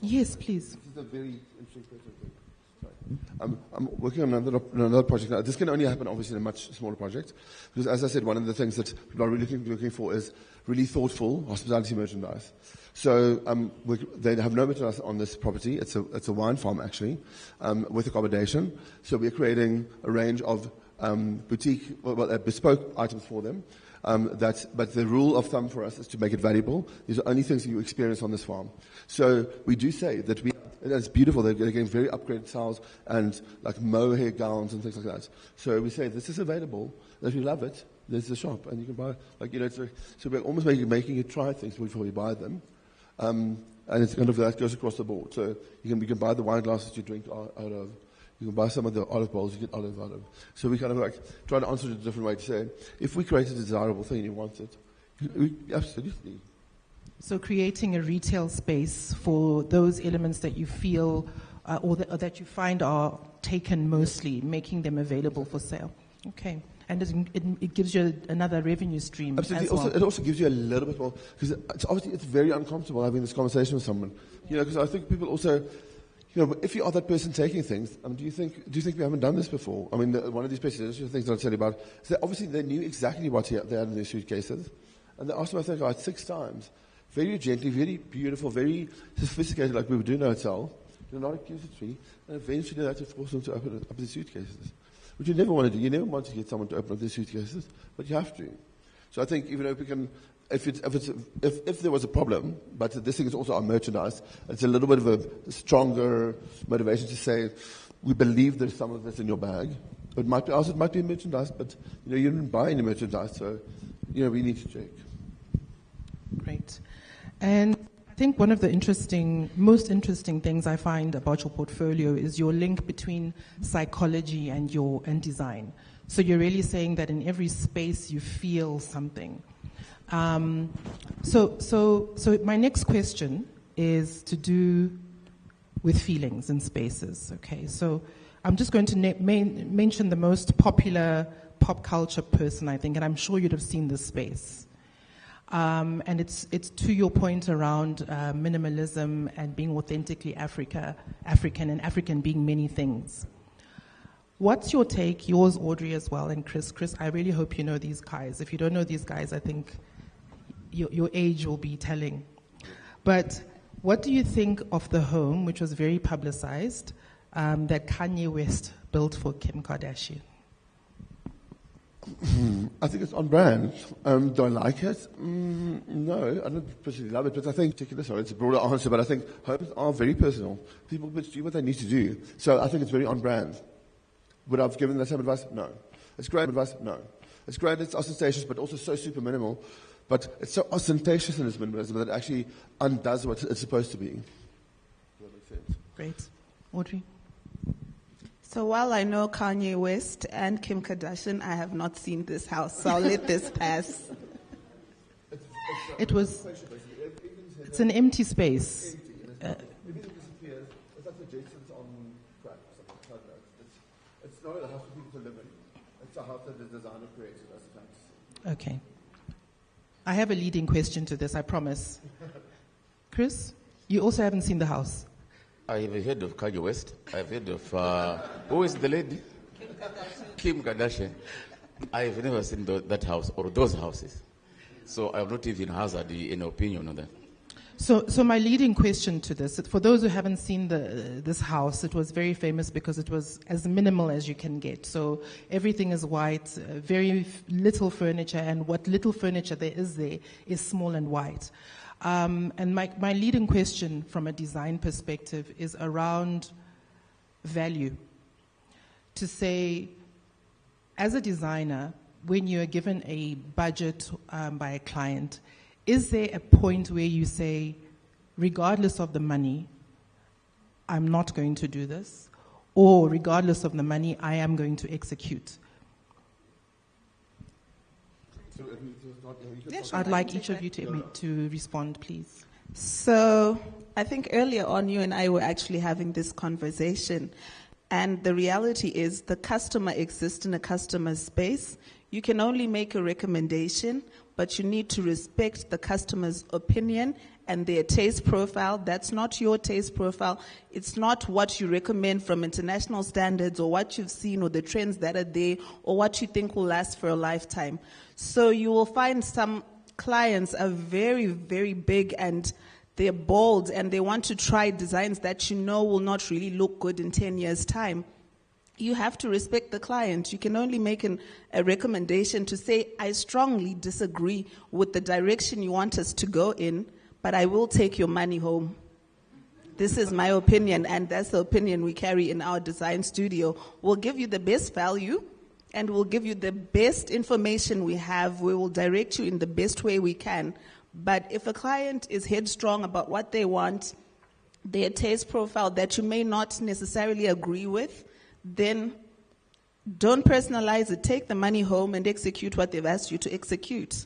Yes, please. This is a very interesting thing. I'm working on another project now. This can only happen, obviously, in a much smaller project. Because, as I said, one of the things that people are really looking for is really thoughtful hospitality merchandise. So they have no merchandise on this property. It's a wine farm, actually, with accommodation. So we're creating a range of boutique, bespoke items for them. But the rule of thumb for us is to make it valuable. These are only things that you experience on this farm. So we do say that it's beautiful. They're getting very upgraded towels and like mohair gowns and things like that. So we say this is available. If you love it, there's a shop and you can buy. So we're almost making you try things before you buy them. And it's kind of that goes across the board. So you can buy the wine glasses you drink out of. You can buy some of the olive bowls you get olive out of. So we kind of try to answer it a different way to say, if we create a desirable thing and you want it, absolutely. So creating a retail space for those elements that you feel or that you find are taken mostly, making them available for sale. Okay. And it gives you another revenue stream. Absolutely. As well. It also gives you a little bit more, because it's very uncomfortable having this conversation with someone. Because I think people also, if you are that person taking things, do you think we haven't done this before? I mean, one of these presidential things that I'll tell you about is that obviously they knew exactly what they had in their suitcases, and they asked them, I think, 6 times. Very gently, very beautiful, very sophisticated, like we would do in a hotel. Not accusatory, and eventually they had to force them to open up their suitcases, which you never want to do. You never want to get someone to open up their suitcases, but you have to. So I think even if we can, if there was a problem, but this thing is also our merchandise, it's a little bit of a stronger motivation to say, we believe there's some of this in your bag. It might be merchandise, but you didn't buy any merchandise, so we need to check. Great. And I think one of the most interesting things I find about your portfolio is your link between psychology and design. So you're really saying that in every space you feel something. So my next question is to do with feelings in spaces. Okay, so I'm just going to mention the most popular pop culture person, I think, and I'm sure you'd have seen this space. And it's to your point around minimalism and being authentically African, and African being many things. What's your take, yours, Audrey, as well, and Chris? Chris, I really hope you know these guys. If you don't know these guys, I think your age will be telling. But what do you think of the home, which was very publicized, that Kanye West built for Kim Kardashian? I think it's on brand. Do I like it? No, I don't particularly love it, but I think, it's a broader answer, but I think homes are very personal. People do what they need to do. So I think it's very on brand. Would I have given that same advice? No. It's great advice? No. It's great, it's ostentatious, but also so super minimal. But it's so ostentatious in its minimalism that it actually undoes what it's supposed to be. Does that make sense? Great. Audrey? So while I know Kanye West and Kim Kardashian, I have not seen this house, so I'll let this pass. It's an empty space. It's not a house for people to live in. It's a house that the designer created as a fantasy. Okay. I have a leading question to this, I promise. Chris, you also haven't seen the house. I have heard of Kanye West. I've heard of, who is the lady? Kim Kardashian. I've never seen that house or those houses. So I have not even hazarded any opinion on that. So my leading question to this, for those who haven't seen this house, it was very famous because it was as minimal as you can get. So everything is white, very little furniture, and what little furniture there is small and white. And my leading question from a design perspective is around value. To say, as a designer, when you're given a budget by a client, is there a point where you say, regardless of the money, I'm not going to do this? Or regardless of the money, I am going to execute? I'd like each of you to respond, please. So I think earlier on you and I were actually having this conversation, and the reality is the customer exists in a customer space. You can only make a recommendation, but you need to respect the customer's opinion and their taste profile. That's not your taste profile. It's not what you recommend from international standards or what you've seen or the trends that are there or what you think will last for a lifetime. So you will find some clients are very, very big and they're bold and they want to try designs that you know will not really look good in 10 years' time. You have to respect the client. You can only make a recommendation to say, I strongly disagree with the direction you want us to go in, but I will take your money home. This is my opinion, and that's the opinion we carry in our design studio. We'll give you the best value, and we'll give you the best information we have. We will direct you in the best way we can. But if a client is headstrong about what they want, their taste profile that you may not necessarily agree with, then don't personalize it. Take the money home and execute what they've asked you to execute.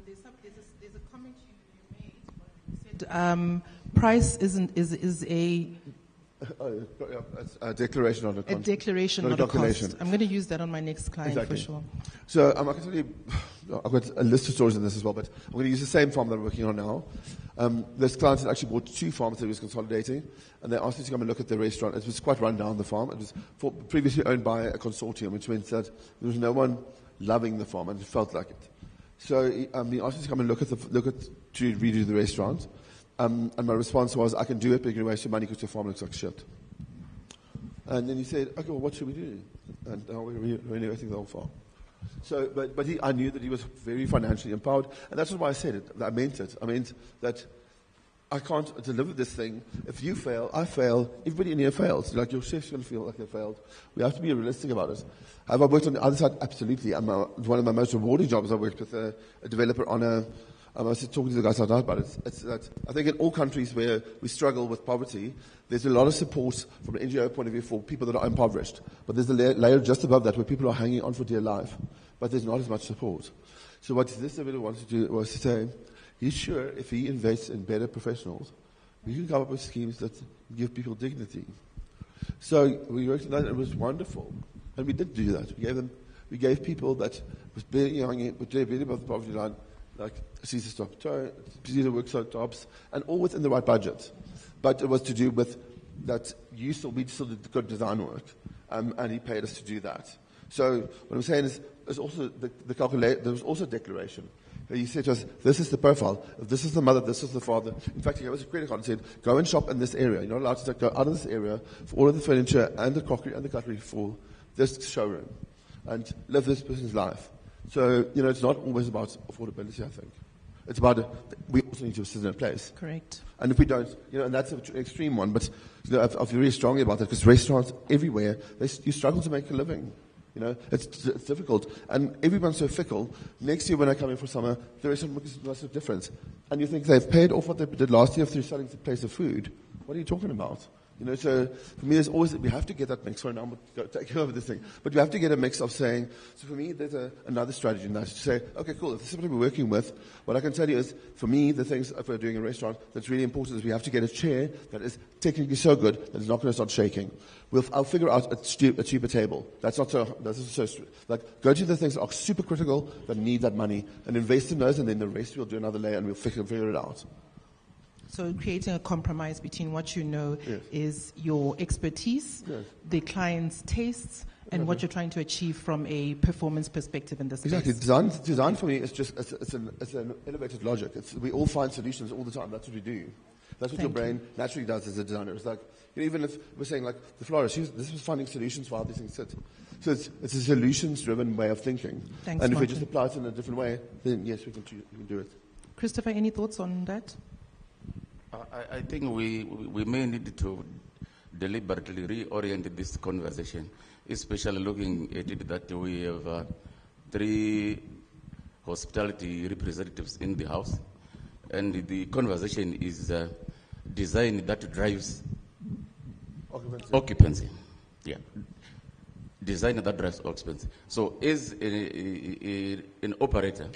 There's a comment you made. You said price is a declaration on a cost. A declaration, not a cost. I'm going to use that on my next client for sure. So I can tell you, I've got a list of stories in this as well, but I'm going to use the same farm that I'm working on now. This client had actually bought 2 farms that he was consolidating, and they asked me to come and look at the restaurant. It was quite run down, the farm. It was previously owned by a consortium, which meant that there was no one loving the farm, and it felt like it. So he asked me to come and look at to redo the restaurant. And my response was, I can do it, but you're going to waste your money because your farm looks like shit. And then he said, okay, well, what should we do? And now we're renovating the whole farm. So, but I knew that he was very financially empowered, and that's why I said it. I meant it. I meant that I can't deliver this thing. If you fail, I fail. Everybody in here fails. Like your chef's going to feel like they failed. We have to be realistic about it. Have I worked on the other side? Absolutely. One of my most rewarding jobs, I worked with a developer on a. I was talking to the guys last night about it. It's that I think in all countries where we struggle with poverty, there's a lot of support from an NGO point of view for people that are impoverished. But there's a layer just above that where people are hanging on for dear life, but there's not as much support. So what this developer wanted to do was to say, he's sure if he invests in better professionals, we can come up with schemes that give people dignity. So we worked on that, and it was wonderful. And we did do that. We gave people that was barely above the poverty line, like Caesar work jobs, and all within the right budget. But it was to do with that we still did good design work, and he paid us to do that. So what I'm saying is, there's also there was also a declaration. He said to us, this is the profile. This is the mother, this is the father. In fact, he gave us a credit card and said, go and shop in this area. You're not allowed to go out of this area for all of the furniture and the crockery and the cutlery for this showroom and live this person's life. So, it's not always about affordability, I think. It's about, we also need to sit in a place. Correct. And if we don't, and that's an extreme one, but I feel really strongly about that because restaurants everywhere, you struggle to make a living. It's difficult. And everyone's so fickle. Next year when I come in for summer, the restaurant looks massive difference. And you think they've paid off what they did last year through selling the place of food. What are you talking about? So for me, there's always, we have to get that mix. Sorry, now I'm going to take over this thing. But we have to get a mix of saying, so for me, there's another strategy in that to say, okay, cool, if this is what we're working with, what I can tell you is, for me, the things if we're doing a restaurant that's really important is we have to get a chair that is technically so good that it's not going to start shaking. I'll figure out a cheaper table. That's not so, go to the things that are super critical, that need that money, and invest in those, and then the rest we'll do another layer and we'll figure it out. So creating a compromise between what is your expertise, the client's tastes, and what you're trying to achieve from a performance perspective in this space. Exactly. Design for me is just it's an elevated logic. We all find solutions all the time. That's what we do. That's what your brain naturally does as a designer. It's like, even if we're saying like the florist, this was finding solutions for how these things sit. So it's a solutions-driven way of thinking. Thanks, and if Martin. we just apply it in a different way, then yes, we can do it. Christopher, any thoughts on that? I think we may need to deliberately reorient this conversation, especially looking at it that we have 3 hospitality representatives in the house, and the conversation is design that drives occupancy. Yeah, design that drives occupancy. So as an operator,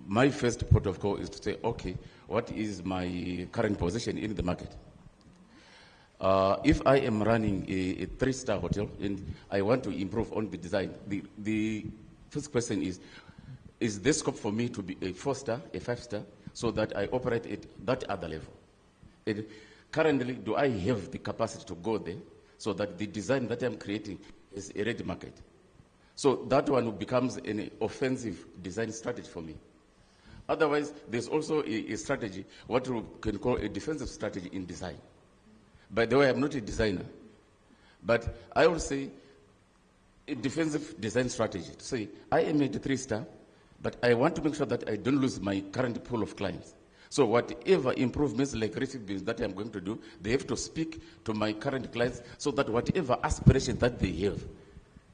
my first port of call is to say, okay, what is my current position in the market? If I am running a 3-star hotel and I want to improve on the design, the first question is there scope for me to be a 4-star, a 5-star, so that I operate at that other level? And currently, do I have the capacity to go there so that the design that I'm creating is a ready market? So that one becomes an offensive design strategy for me. Otherwise, there's also a strategy, what we can call a defensive strategy in design. By the way, I'm not a designer, but I will say a defensive design strategy. To say, I am at a 3-star, but I want to make sure that I don't lose my current pool of clients. So whatever improvements like recipes that I'm going to do, they have to speak to my current clients so that whatever aspiration that they have,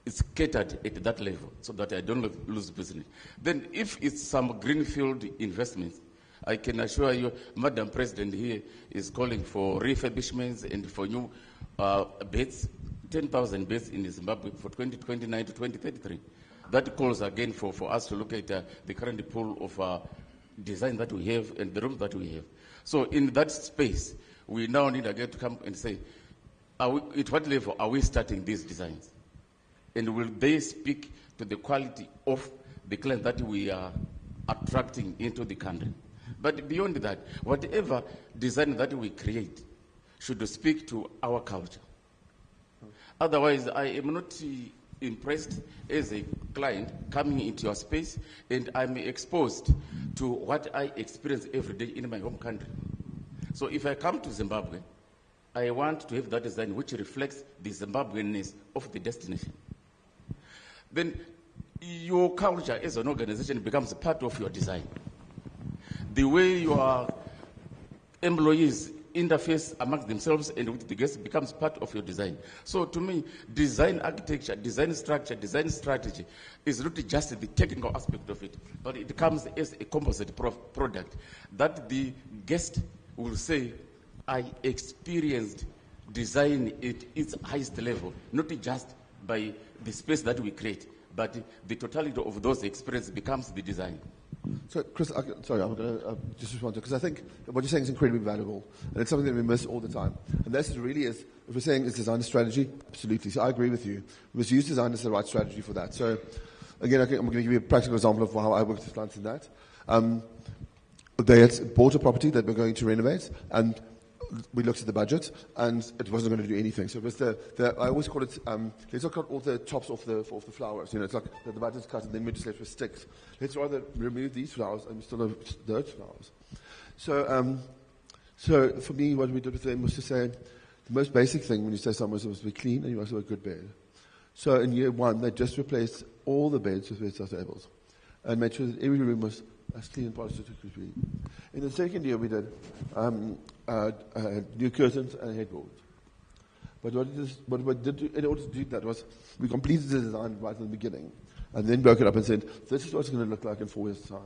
it's catered at that level so that I don't lose business. Then if it's some greenfield investments, I can assure you, Madam President here is calling for refurbishments and for new beds, 10,000 beds in Zimbabwe for 2029 to 2033. That calls again for us to look at the current pool of design that we have and the room that we have. So in that space, we now need again to come and say, at what level are we starting these designs? And will they speak to the quality of the client that we are attracting into the country? But beyond that, whatever design that we create should speak to our culture. Otherwise, I am not impressed as a client coming into your space and I'm exposed to what I experience every day in my home country. So if I come to Zimbabwe, I want to have that design which reflects the Zimbabweanness of the destination. Then your culture as an organization becomes a part of your design. The way your employees interface amongst themselves and with the guests becomes part of your design. So to me, design architecture, design structure, design strategy is not just the technical aspect of it, but it comes as a composite product that the guest will say, I experienced design at its highest level, not just by the space that we create, but the totality of those experiences becomes the design. So, Chris, I'm going to just respond to because I think what you're saying is incredibly valuable, and it's something that we miss all the time. And this really is, if we're saying it's design strategy, absolutely. So I agree with you. We must use design as the right strategy for that. So, again, I'm going to give you a practical example of how I worked with clients in that. They had bought a property that we're going to renovate, and we looked at the budget, and it wasn't going to do anything. So it was I always call it, let's not cut all the tops off the flowers. It's like the budget's cut, and then we're just left with sticks. Let's rather remove these flowers, and we still have those flowers. So for me, what we did with them was to say, the most basic thing when you stay somewhere is supposed to be clean, and you must have a good bed. So in year 1, they just replaced all the beds with bedside tables, and made sure that every room was as clean and polished as it could be. In the second year, we did new curtains and headboards. But what we did in order to do that was we completed the design right in the beginning, and then broke it up and said, this is what it's going to look like in 4 years' time.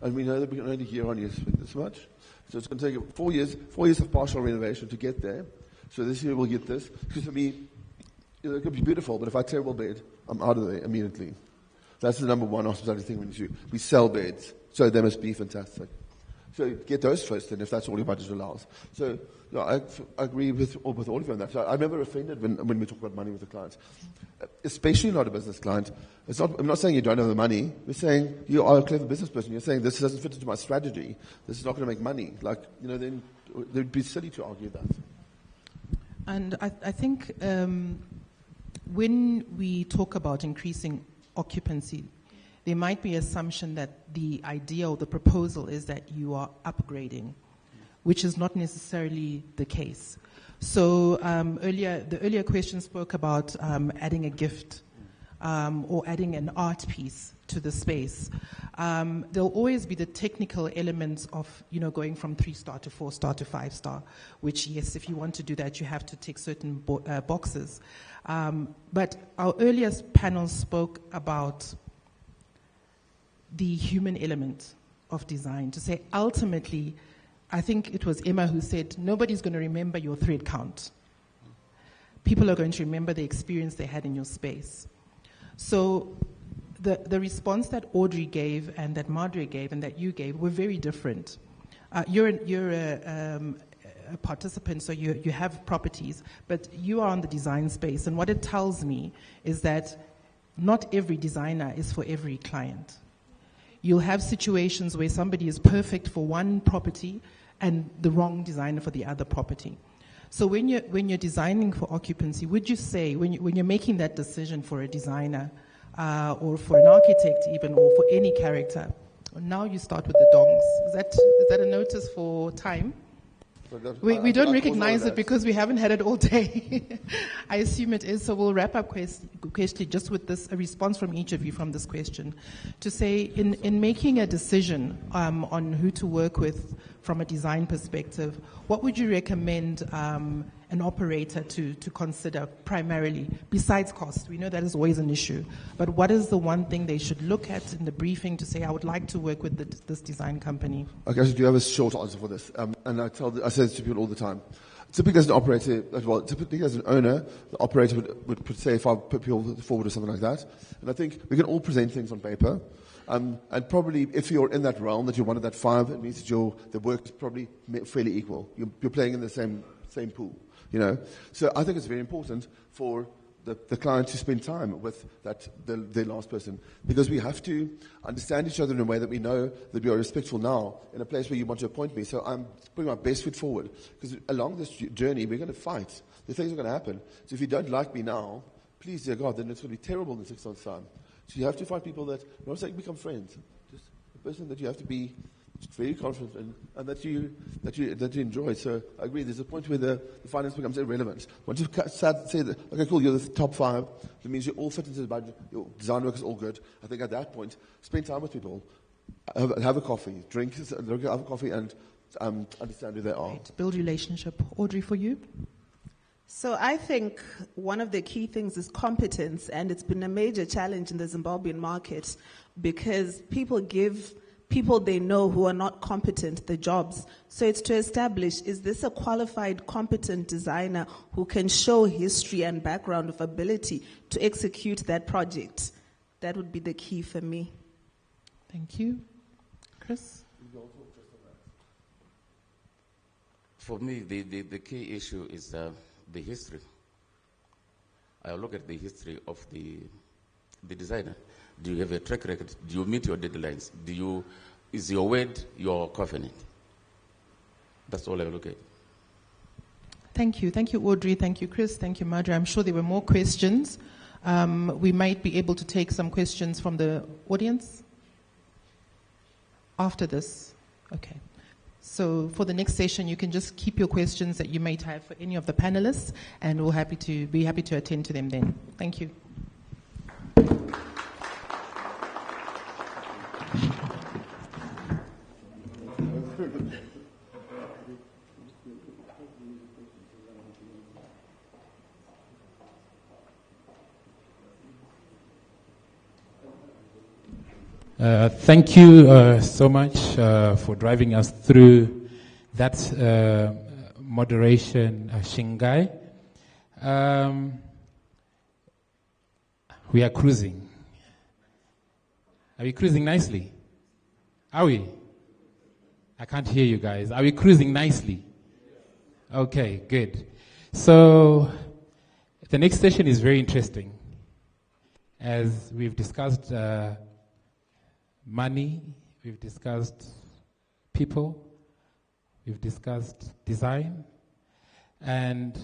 And we know that we can only year on year spend this much. So it's going to take 4 years of partial renovation to get there. So this year we'll get this. Because for me, it could be beautiful, but if I tear a bed, I'm out of there immediately. That's the number one hospitality thing we do. We sell beds, so they must be fantastic. So get those first, and if that's all your budget allows. So I agree with all of you on that. So I'm never offended when we talk about money with the clients, especially not a business client. I'm not saying you don't have the money. We're saying you are a clever business person. You're saying this doesn't fit into my strategy. This is not going to make money. Then it would be silly to argue that. And I think when we talk about increasing occupancy, there might be assumption that the idea or the proposal is that you are upgrading, which is not necessarily the case. So the earlier question spoke about adding a gift or adding an art piece to the space. There'll always be the technical elements of going from 3-star to 4-star to 5-star, which, yes, if you want to do that, you have to tick certain boxes. But our earliest panel spoke about the human element of design, to say ultimately, I think it was Emma who said, nobody's going to remember your thread count. People are going to remember the experience they had in your space. So the response that Audrey gave and that Madre gave and that you gave were very different. You're a participant, so you have properties, but you are on the design space, and what it tells me is that not every designer is for every client. You'll have situations where somebody is perfect for one property and the wrong designer for the other property. So when you're designing for occupancy, would you say, when you're making that decision for a designer or for an architect even, or for any character, now you start with the dongs. Is that a notice for time? We don't recognize it because we haven't had it all day. I assume it is, so we'll wrap up question just with a response from each of you from this question. To say, in making a decision on who to work with from a design perspective, what would you recommend an operator to consider primarily, besides cost? We know that is always an issue, but what is the one thing they should look at in the briefing to say, I would like to work with this design company? Okay, so do you have a short answer for this? And I say this to people all the time. Typically as an operator, typically as an owner, the operator would say, if I put people forward or something like that, and I think we can all present things on paper, and probably if you're in that realm, that you're one of that 5, it means that the work is probably fairly equal. You're playing in the same pool. So I think it's very important for the client to spend time with their last person, because we have to understand each other in a way that we know that we are respectful now in a place where you want to appoint me. So I'm putting my best foot forward, because along this journey we're going to fight. The things are going to happen. So if you don't like me now, please, dear God, then it's going to be terrible in 6 months' time. So you have to find people that, I'm not saying become friends, just a person that you have to be very confident in, and that you enjoy. So I agree, there's a point where the finance becomes irrelevant. Once you say that, okay, cool, you're the top 5, that means you all fit into the budget, your design work is all good. I think at that point, spend time with people, have a coffee, have a coffee, and understand who they are. Right. Build relationship. Audrey, for you? So I think one of the key things is competence, and it's been a major challenge in the Zimbabwean market, because people give people they know who are not competent the jobs. So it's to establish, is this a qualified, competent designer who can show history and background of ability to execute that project? That would be the key for me. Thank you. Chris? For me, the key issue is the history. I look at the history of the designer. Do you have a track record? Do you meet your deadlines? Is your word your covenant? That's all I look at. Thank you. Thank you, Audrey. Thank you, Chris. Thank you, Madra. I'm sure there were more questions. We might be able to take some questions from the audience after this. Okay. So for the next session, you can just keep your questions that you might have for any of the panelists, and we'll be happy to attend to them then. Thank you. Thank you so much for driving us through that moderation, Shingai. We are cruising. Are we cruising nicely? Are we? I can't hear you guys. Are we cruising nicely? Okay, good. So the next session is very interesting. As we've discussed money, we've discussed people, we've discussed design, and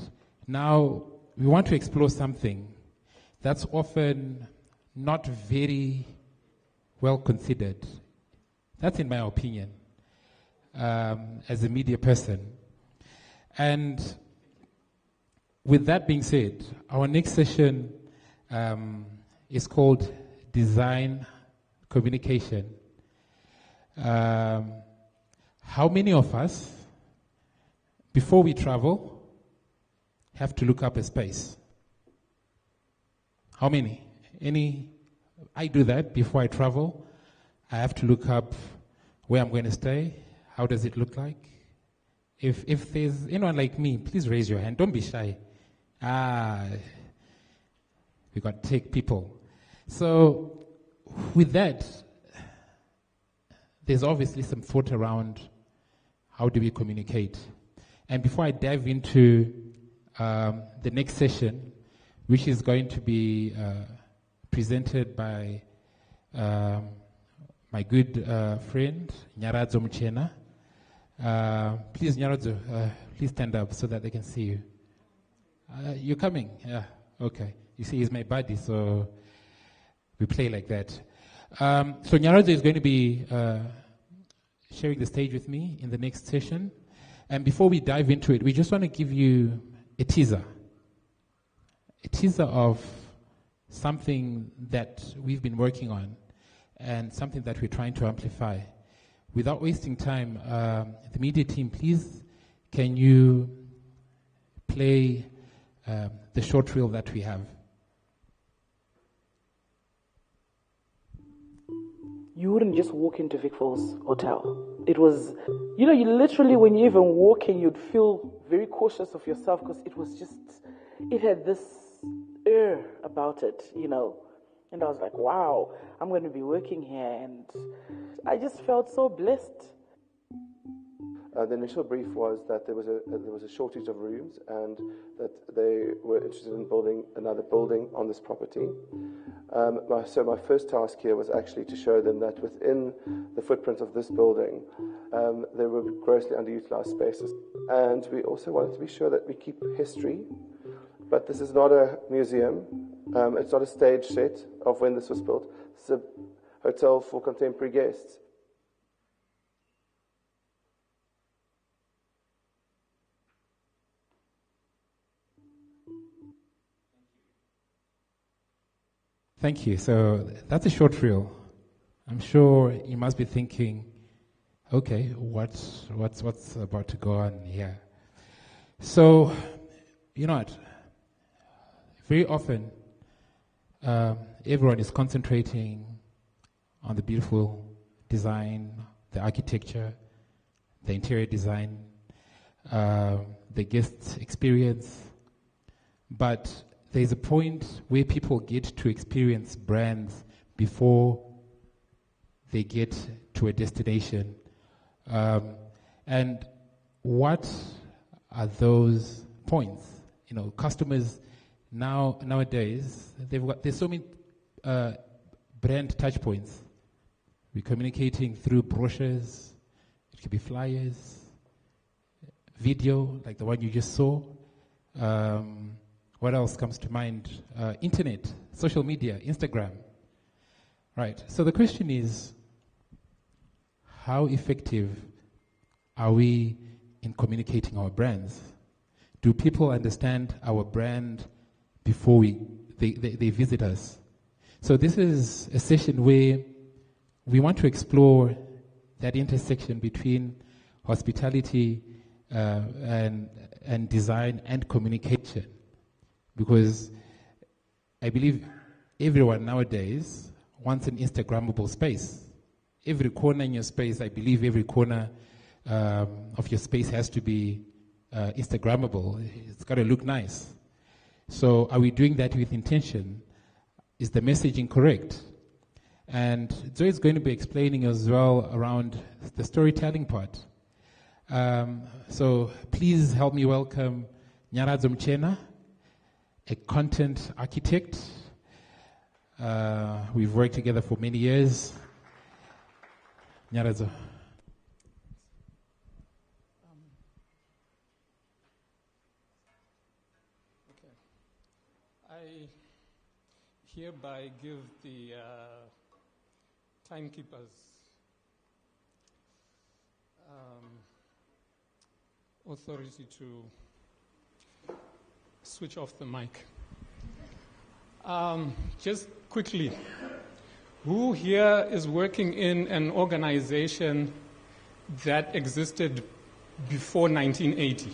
now we want to explore something that's often not very well considered. That's in my opinion, as a media person. And with that being said, our next session is called Design Communication. How many of us, before we travel, have to look up a space? How many? I do that before I travel. I have to look up where I'm going to stay. How does it look like? If there's anyone like me, please raise your hand. Don't be shy. We got to take people. So with that, there's obviously some thought around how do we communicate. And before I dive into the next session, which is going to be presented by my good friend, Nyaradzo Mchena. Please, Nyaradzo, please stand up so that they can see you. You're coming? Yeah, okay. You see, he's my buddy, so we play like that. So Nyaradzo is going to be sharing the stage with me in the next session. And before we dive into it, we just want to give you a teaser of something that we've been working on and something that we're trying to amplify. Without wasting time, the media team, please, can you play the short reel that we have? You wouldn't just walk into Vic Falls Hotel. It was, you literally, when you're even walking, you'd feel very cautious of yourself because it had this air about it, And I was like, wow, I'm going to be working here. And I just felt so blessed. The initial brief was that there was a shortage of rooms and that they were interested in building another building on this property. So my first task here was actually to show them that within the footprint of this building, there were grossly underutilized spaces. And we also wanted to be sure that we keep history. But this is not a museum. It's not a stage set of when this was built. It's a hotel for contemporary guests. Thank you. So that's a short reel. I'm sure you must be thinking, okay, what's about to go on here? So, you know what? Very often, everyone is concentrating on the beautiful design, the architecture, the interior design, the guest experience. But there's a point where people get to experience brands before they get to a destination. And what are those points? Customers nowadays, there's so many brand touch points. We're communicating through brochures, it could be flyers, video, like the one you just saw, What else comes to mind? Internet, social media, Instagram. Right. So the question is, how effective are we in communicating our brands? Do people understand our brand before they visit us? So this is a session where we want to explore that intersection between hospitality and design and communication. Because I believe everyone nowadays wants an Instagrammable space. Every corner in your space, I believe every corner of your space has to be Instagrammable. It's got to look nice. So are we doing that with intention? Is the messaging correct? And Zoe is going to be explaining as well around the storytelling part. So please help me welcome Nyaradzo Mchena, a content architect. We've worked together for many years. Nyaradzo. I hereby give the timekeepers authority to switch off the mic. Just quickly, who here is working in an organization that existed before 1980?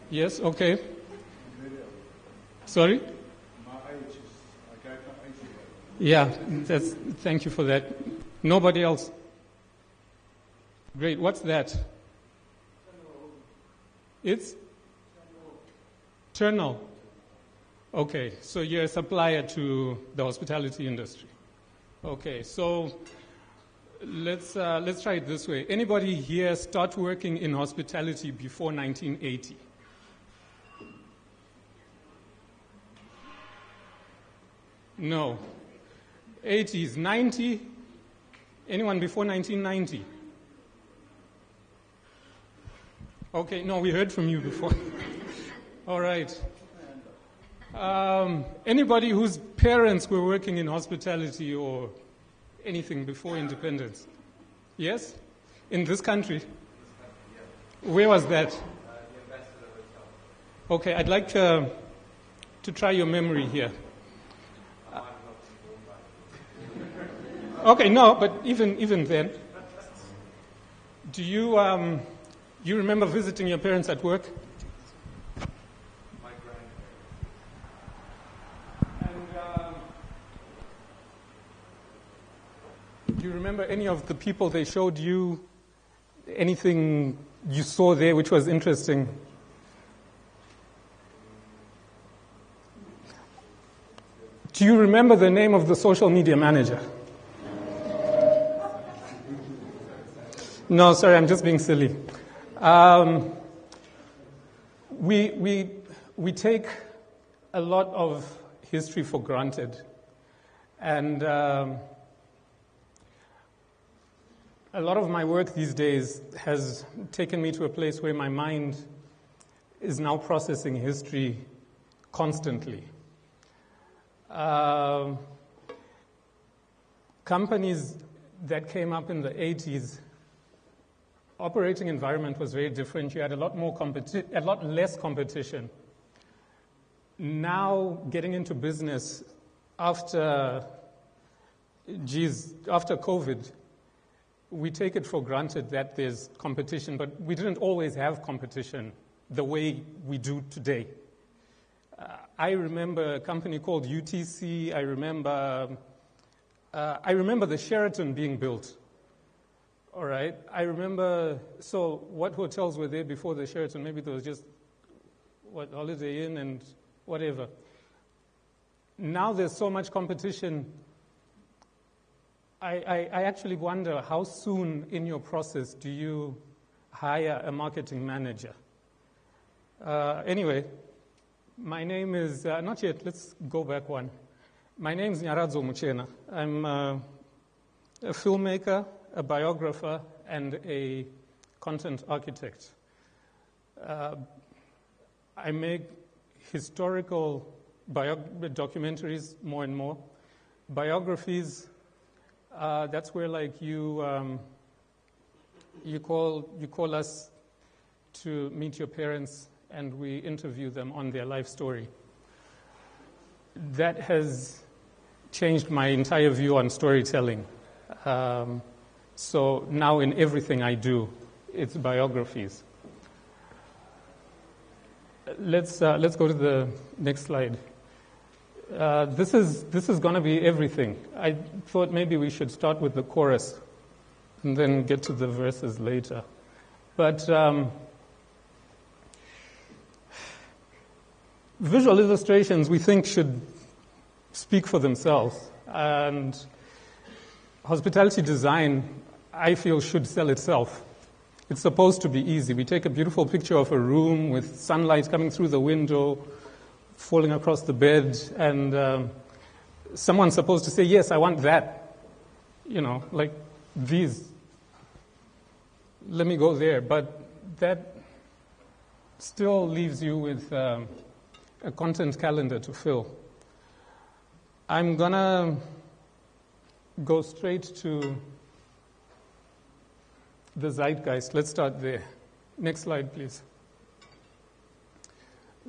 Yes, okay. Sorry? Yeah, thank you for that. Nobody else? Great, what's that? It's? Turnal. Okay, so you're a supplier to the hospitality industry. Okay, so let's try it this way. Anybody here start working in hospitality before 1980? No. 80s, 90? Anyone before 1990? Okay, no, we heard from you before. All right. Anybody whose parents were working in hospitality or anything before independence? Yes? In this country? Where was that? Okay, I'd like to try your memory here. Okay, no, but even then, do you remember visiting your parents at work? My grandparents. And do you remember any of the people they showed you? Anything you saw there which was interesting? Do you remember the name of the social media manager? No, sorry, I'm just being silly. We take a lot of history for granted, and a lot of my work these days has taken me to a place where my mind is now processing history constantly. Companies that came up in the 80s, operating environment was very different. You had a lot less competition. Now, getting into business after COVID, we take it for granted that there's competition, but we didn't always have competition the way we do today. I remember a company called UTC. I remember the Sheraton being built. All right. I remember, so what hotels were there before the Sheraton? Maybe there was just, Holiday Inn and whatever. Now there's so much competition. I actually wonder how soon in your process do you hire a marketing manager? Anyway, my name is, not yet, let's go back one. My name is Nyaradzo Mchena. I'm a filmmaker, a biographer, and a content architect. I make historical documentaries more and more. Biographies, that's where like you call us to meet your parents and we interview them on their life story. That has changed my entire view on storytelling. So now in everything I do, it's biographies. Let's go to the next slide. This is going to be everything. I thought maybe we should start with the chorus and then get to the verses later. But visual illustrations, we think, should speak for themselves. And hospitality design, I feel, should sell itself. It's supposed to be easy. We take a beautiful picture of a room with sunlight coming through the window, falling across the bed, and someone's supposed to say, yes, I want that. You know, like these. Let me go there. But that still leaves you with a content calendar to fill. I'm going to go straight to the zeitgeist. Let's start there. Next slide, please.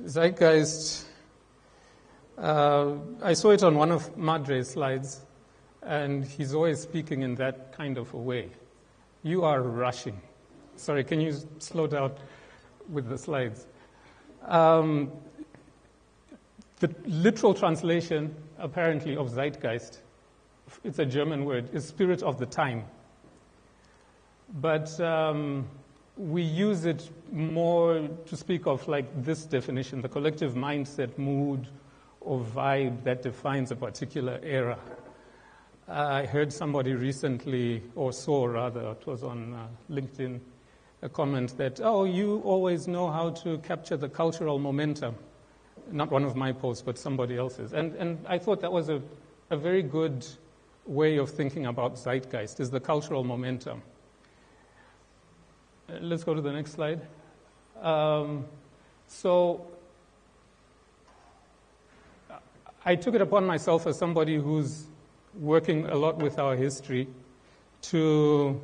Zeitgeist, I saw it on one of Madre's slides, and he's always speaking in that kind of a way. You are rushing. Sorry, can you slow down with the slides? The literal translation, apparently, of zeitgeist, it's a German word, is spirit of the time. But we use it more to speak of like this definition, the collective mindset, mood, or vibe that defines a particular era. I heard somebody recently, or saw rather, it was on LinkedIn, a comment that, oh, you always know how to capture the cultural momentum. Not one of my posts, but somebody else's. And I thought that was a very good way of thinking about zeitgeist, is the cultural momentum. Let's go to the next slide. So I took it upon myself as somebody who's working a lot with our history to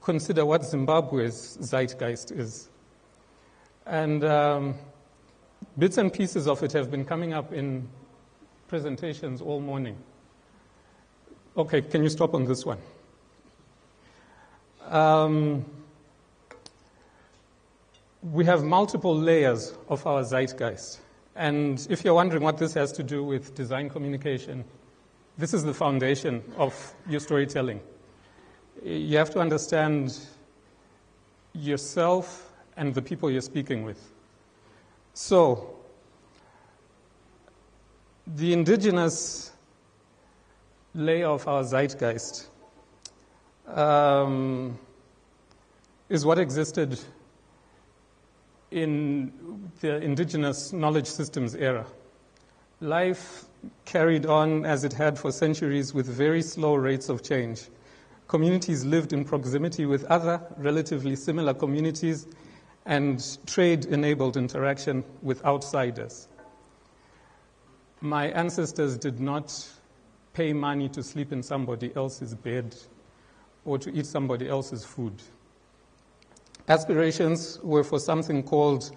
consider what Zimbabwe's zeitgeist is. And bits and pieces of it have been coming up in presentations all morning. Okay, can you stop on this one? We have multiple layers of our zeitgeist. And if you're wondering what this has to do with design communication, this is the foundation of your storytelling. You have to understand yourself and the people you're speaking with. So, the indigenous layer of our zeitgeist is what existed in the indigenous knowledge systems era. Life carried on as it had for centuries with very slow rates of change. Communities lived in proximity with other relatively similar communities, and trade enabled interaction with outsiders. My ancestors did not pay money to sleep in somebody else's bed or to eat somebody else's food. Aspirations were for something called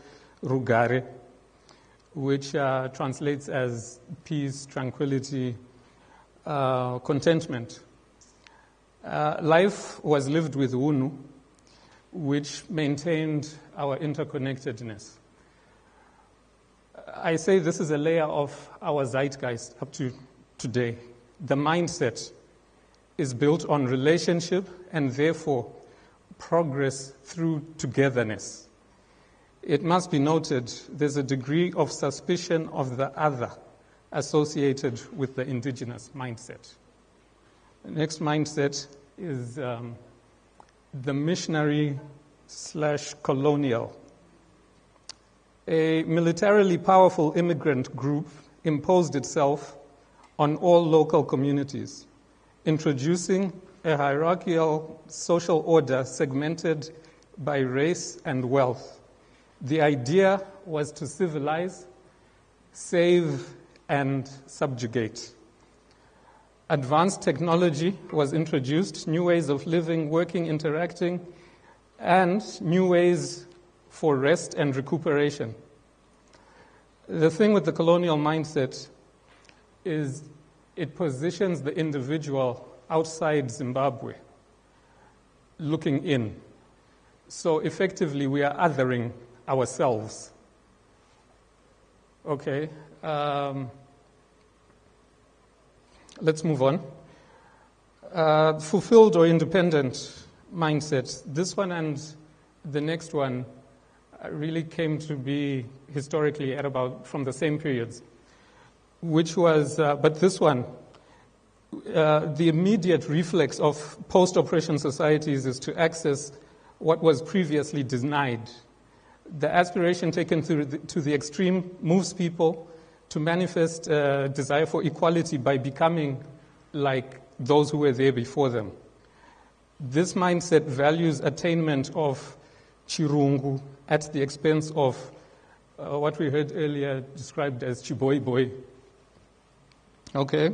rugare, which translates as peace, tranquility, contentment. Life was lived with unu, which maintained our interconnectedness. I say this is a layer of our zeitgeist up to today. The mindset is built on relationship and therefore progress through togetherness. It must be noted there's a degree of suspicion of the other associated with the indigenous mindset. The next mindset is the missionary/colonial. A militarily powerful immigrant group imposed itself on all local communities. introducing a hierarchical social order segmented by race and wealth. The idea was to civilize, save, and subjugate. Advanced technology was introduced, new ways of living, working, interacting, and new ways for rest and recuperation. The thing with the colonial mindset is it positions the individual outside Zimbabwe, looking in. So effectively, we are othering ourselves. Okay. Let's move on. Fulfilled or independent mindset. This one and the next one really came to be historically at about from the same periods, which was, but this one, the immediate reflex of post-oppression societies is to access what was previously denied. The aspiration taken to the extreme moves people to manifest desire for equality by becoming like those who were there before them. This mindset values attainment of chirungu at the expense of what we heard earlier described as chiboy. Okay.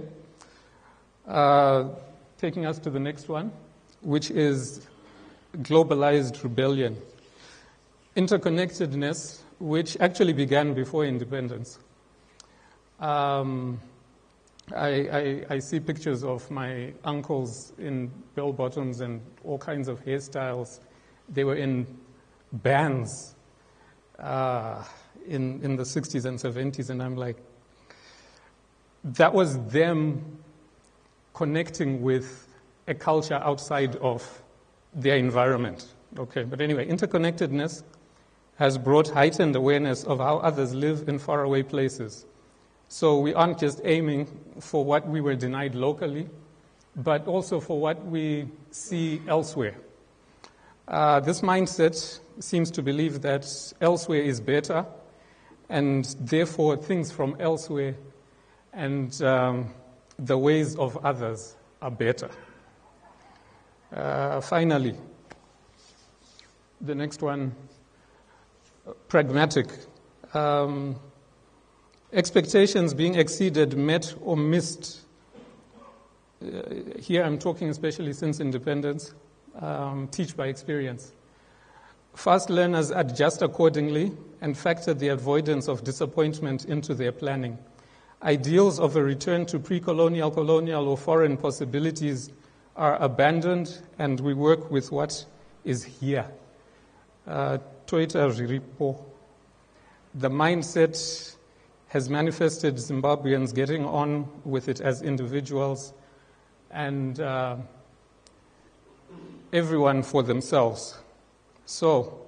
Taking us to the next one, which is globalized rebellion. Interconnectedness, which actually began before independence. I see pictures of my uncles in bell bottoms and all kinds of hairstyles. They were in bands in the 60s and 70s, and I'm like, that was them connecting with a culture outside of their environment. Okay, but anyway, interconnectedness has brought heightened awareness of how others live in faraway places. So we aren't just aiming for what we were denied locally, but also for what we see elsewhere. This mindset seems to believe that elsewhere is better, and therefore things from elsewhere and the ways of others are better. Finally, the next one, pragmatic. Expectations being exceeded, met, or missed. Here I'm talking especially since independence. Teach by experience. Fast learners adjust accordingly and factor the avoidance of disappointment into their planning. Ideals of a return to pre-colonial, colonial, or foreign possibilities are abandoned, and we work with what is here. Toita Riripo. The mindset has manifested Zimbabweans getting on with it as individuals and everyone for themselves. So,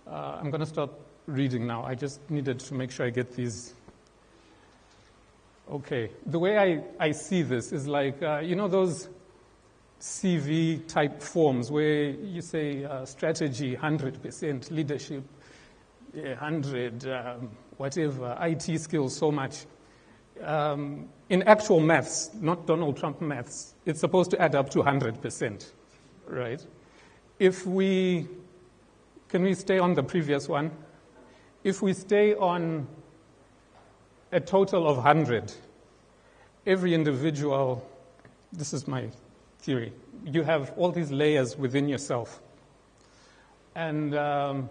I'm going to start reading now. I just needed to make sure I get these. Okay. The way I see this is like, you know those CV type forms where you say strategy 100%, leadership 100, whatever, IT skills so much. In actual maths, not Donald Trump maths, it's supposed to add up to 100%, right? Can we stay on the previous one? If we stay on a total of 100, every individual, this is my theory, you have all these layers within yourself. And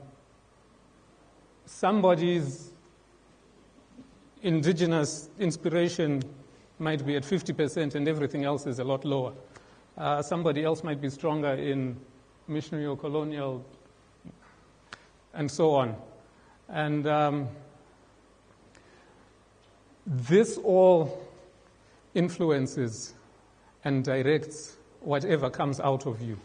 somebody's indigenous inspiration might be at 50% and everything else is a lot lower. Somebody else might be stronger in missionary or colonial and so on. And this all influences and directs whatever comes out of you.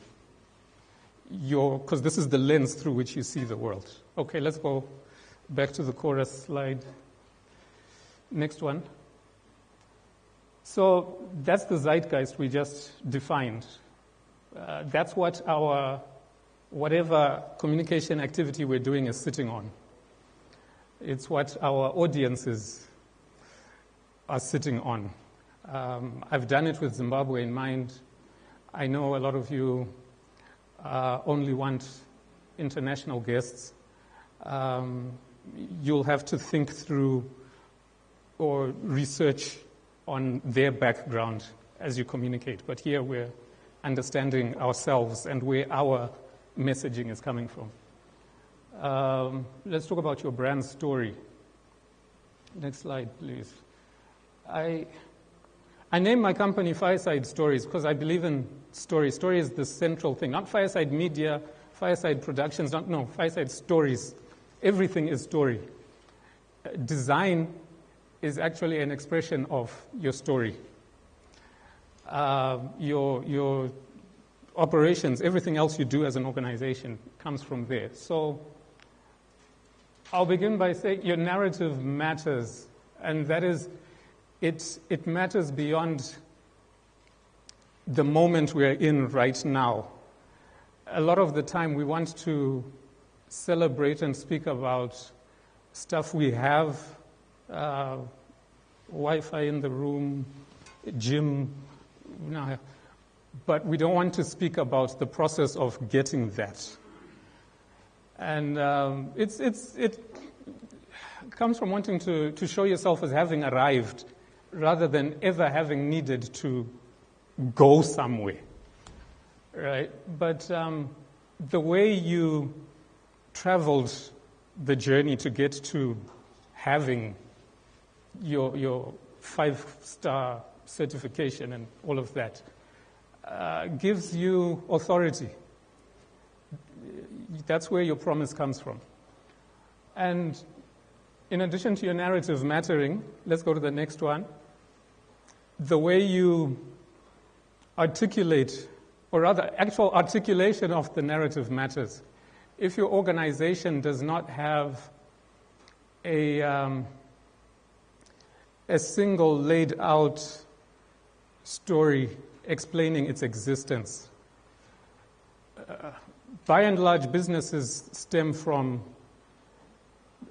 Because this is the lens through which you see the world. Okay, let's go back to the chorus slide. Next one. So that's the zeitgeist we just defined. That's what whatever communication activity we're doing is sitting on. It's what our audiences are sitting on. I've done it with Zimbabwe in mind. I know a lot of you only want international guests. You'll have to think through or research on their background as you communicate. But here we're understanding ourselves and where our messaging is coming from. Let's talk about your brand story. Next slide, please. I named my company Fireside Stories because I believe in story. Story is the central thing. Not Fireside Media, Fireside Productions, no, Fireside Stories. Everything is story. Design is actually an expression of your story. Your operations, everything else you do as an organization comes from there. So I'll begin by saying your narrative matters, and that is, it matters beyond the moment we're in right now. A lot of the time we want to celebrate and speak about stuff we have, Wi-Fi in the room, gym, but we don't want to speak about the process of getting that. And it comes from wanting to show yourself as having arrived rather than ever having needed to go somewhere, right? But the way you traveled the journey to get to having your 5-star certification and all of that gives you authority. That's where your promise comes from. And in addition to your narrative mattering, let's go to the next one. The way you articulate, or rather, actual articulation of the narrative matters. If your organization does not have a single laid out story explaining its existence, by and large, businesses stem from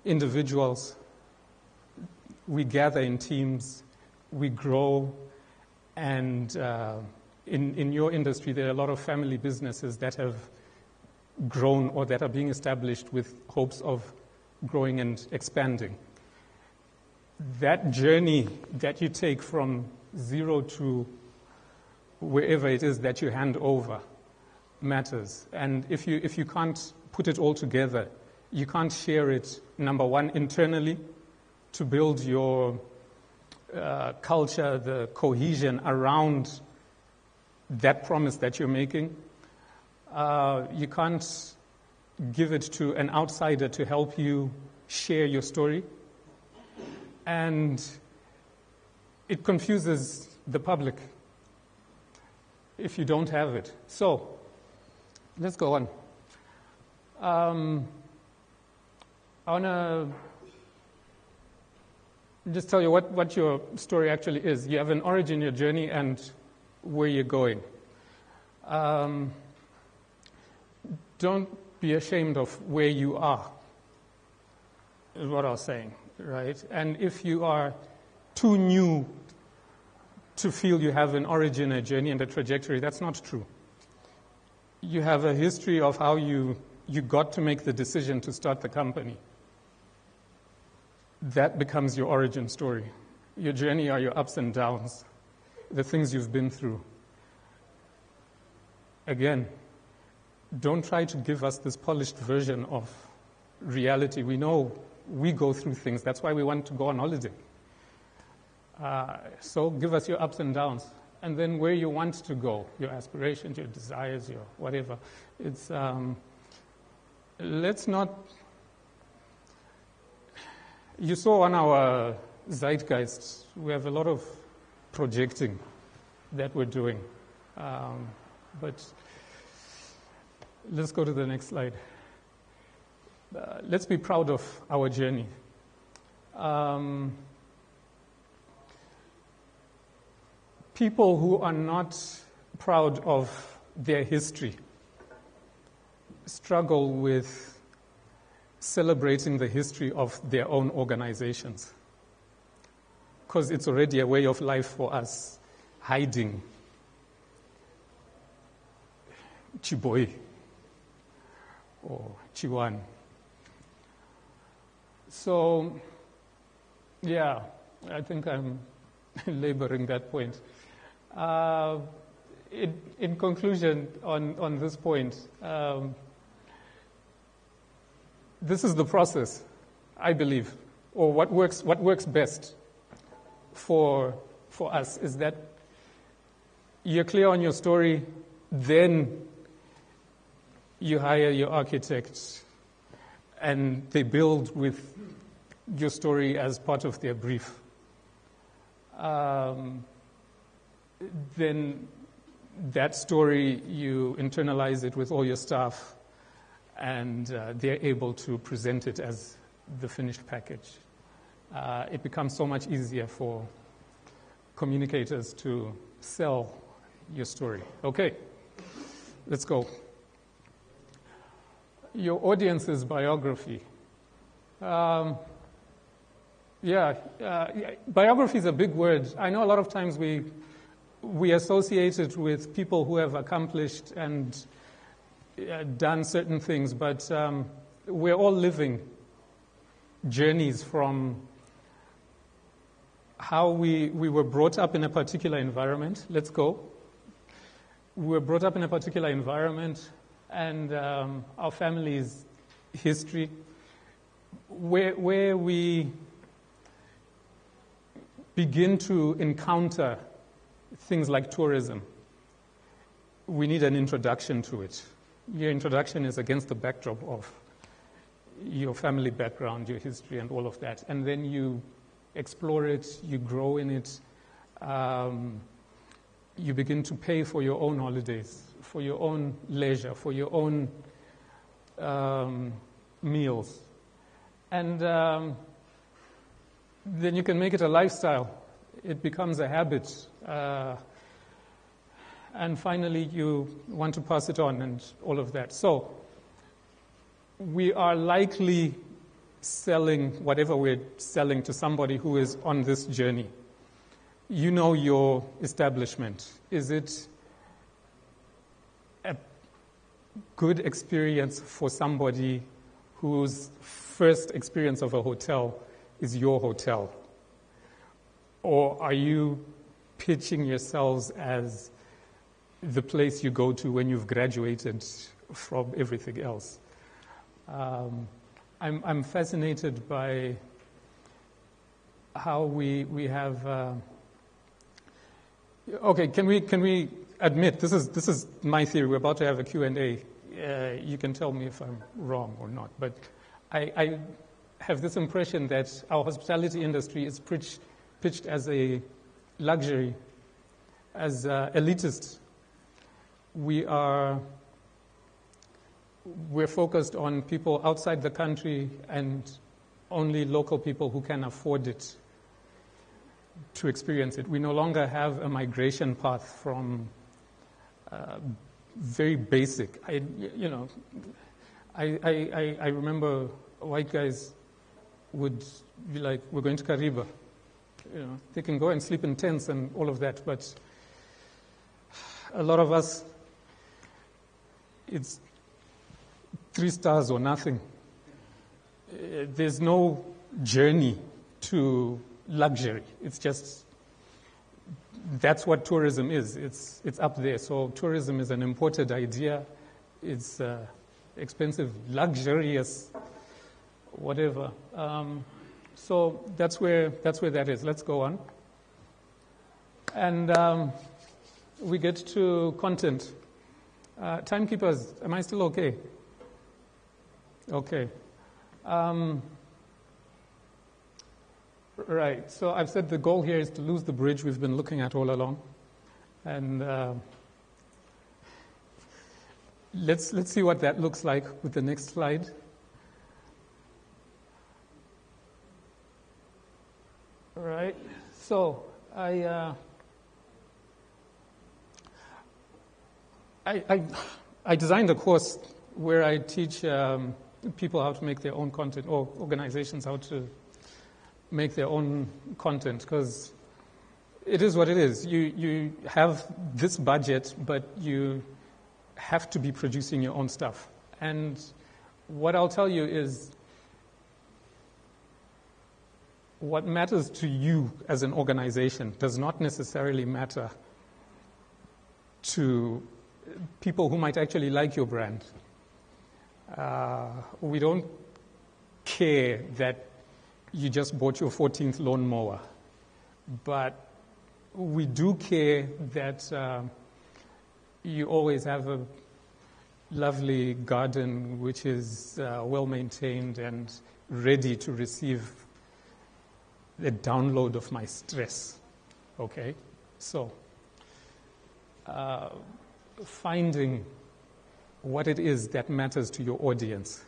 individuals. We gather in teams, we grow, and in your industry, there are a lot of family businesses that have grown or that are being established with hopes of growing and expanding. That journey that you take from zero to wherever it is that you hand over matters. And if you can't put it all together, you can't share it, number one, internally, to build your culture, the cohesion around that promise that you're making. You can't give it to an outsider to help you share your story. And it confuses the public if you don't have it. So, let's go on. I want to just tell you what your story actually is. You have an origin, your journey, and where you're going. Don't be ashamed of where you are, is what I was saying, right? And if you are too new to feel you have an origin, a journey, and a trajectory, that's not true. You have a history of how you got to make the decision to start the company. That becomes your origin story. Your journey are your ups and downs, the things you've been through. Again, don't try to give us this polished version of reality. We know we go through things. That's why we want to go on holiday. So give us your ups and downs. And then where you want to go, your aspirations, your desires, your whatever. It's let's not... You saw on our zeitgeist, we have a lot of projecting that we're doing. But let's go to the next slide. Let's be proud of our journey. People who are not proud of their history struggle with celebrating the history of their own organizations. because it's already a way of life for us, hiding Chiboi or Chikwanha. So, yeah, I think I'm laboring that point. In conclusion, on this point, this is the process, I believe, or what works best for us is that you're clear on your story, then you hire your architects, and they build with your story as part of their brief. Then that story, you internalize it with all your staff, and they're able to present it as the finished package. It becomes so much easier for communicators to sell your story. Okay, let's go. Your audience's biography. Biography is a big word. I know a lot of times we associate it with people who have accomplished and done certain things, but we're all living journeys from how we were brought up in a particular environment. Let's go. We were brought up in a particular environment, and our family's history, where we begin to encounter things like tourism. We need an introduction to it. Your introduction is against the backdrop of your family background, your history, and all of that. And then you explore it, you grow in it, you begin to pay for your own holidays, for your own leisure, for your own meals. And then you can make it a lifestyle. It becomes a habit. And finally, you want to pass it on and all of that. So we are likely selling whatever we're selling to somebody who is on this journey. You know your establishment. Is it a good experience for somebody whose first experience of a hotel is your hotel? Or are you pitching yourselves as the place you go to when you've graduated from everything else? I'm fascinated by how we have. Okay, can we admit this is my theory? We're about to have a Q&A. You can tell me if I'm wrong or not, but I have this impression that our hospitality industry is pitched as a luxury, as elitist. We're focused on people outside the country and only local people who can afford it to experience it. We no longer have a migration path from very basic. I remember white guys would be like, "We're going to Kariba." They can go and sleep in tents and all of that, but a lot of us, it's 3 stars or nothing. There's no journey to luxury. It's just, that's what tourism is. It's up there. So tourism is an imported idea. It's expensive, luxurious, whatever. So that's where that is. Let's go on. And we get to content. Timekeepers, am I still okay? Okay. Right. So I've said the goal here is to lose the bridge we've been looking at all along. And let's see what that looks like with the next slide. All right. So I designed a course where I teach people how to make their own content, or organizations how to make their own content, because it is what it is. You have this budget, but you have to be producing your own stuff. And what I'll tell you is, what matters to you as an organization does not necessarily matter to people who might actually like your brand. We don't care that you just bought your 14th lawnmower, but we do care that you always have a lovely garden which is well maintained and ready to receive the download of my stress. Okay? So, finding what it is that matters to your audience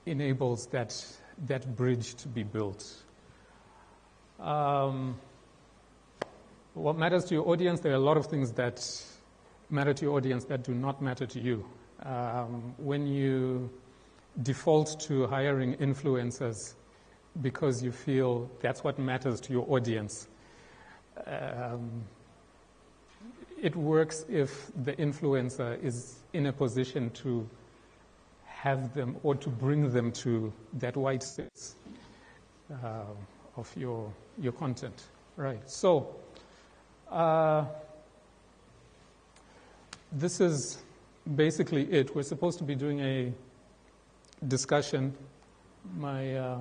enables that bridge to be built. What matters to your audience, there are a lot of things that matter to your audience that do not matter to you. When you default to hiring influencers because you feel that's what matters to your audience, it works if the influencer is in a position to have them or to bring them to that white space of your content. Right. So this is basically it. We're supposed to be doing a discussion. My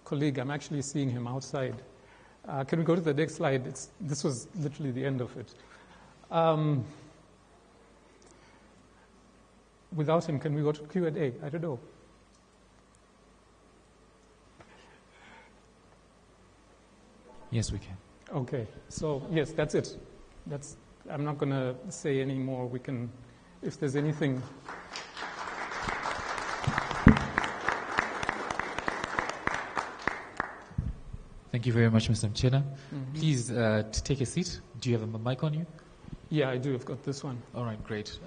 colleague, I'm actually seeing him outside. Can we go to the next slide? This was literally the end of it. Without him, can we go to Q&A? I don't know. Yes, we can. Okay. So, yes, that's it. I'm not going to say any more. We can, if there's anything. Thank you very much, Mr. Mchena. Mm-hmm. Please take a seat. Do you have a mic on you? Yeah, I do. I've got this one. All right, great.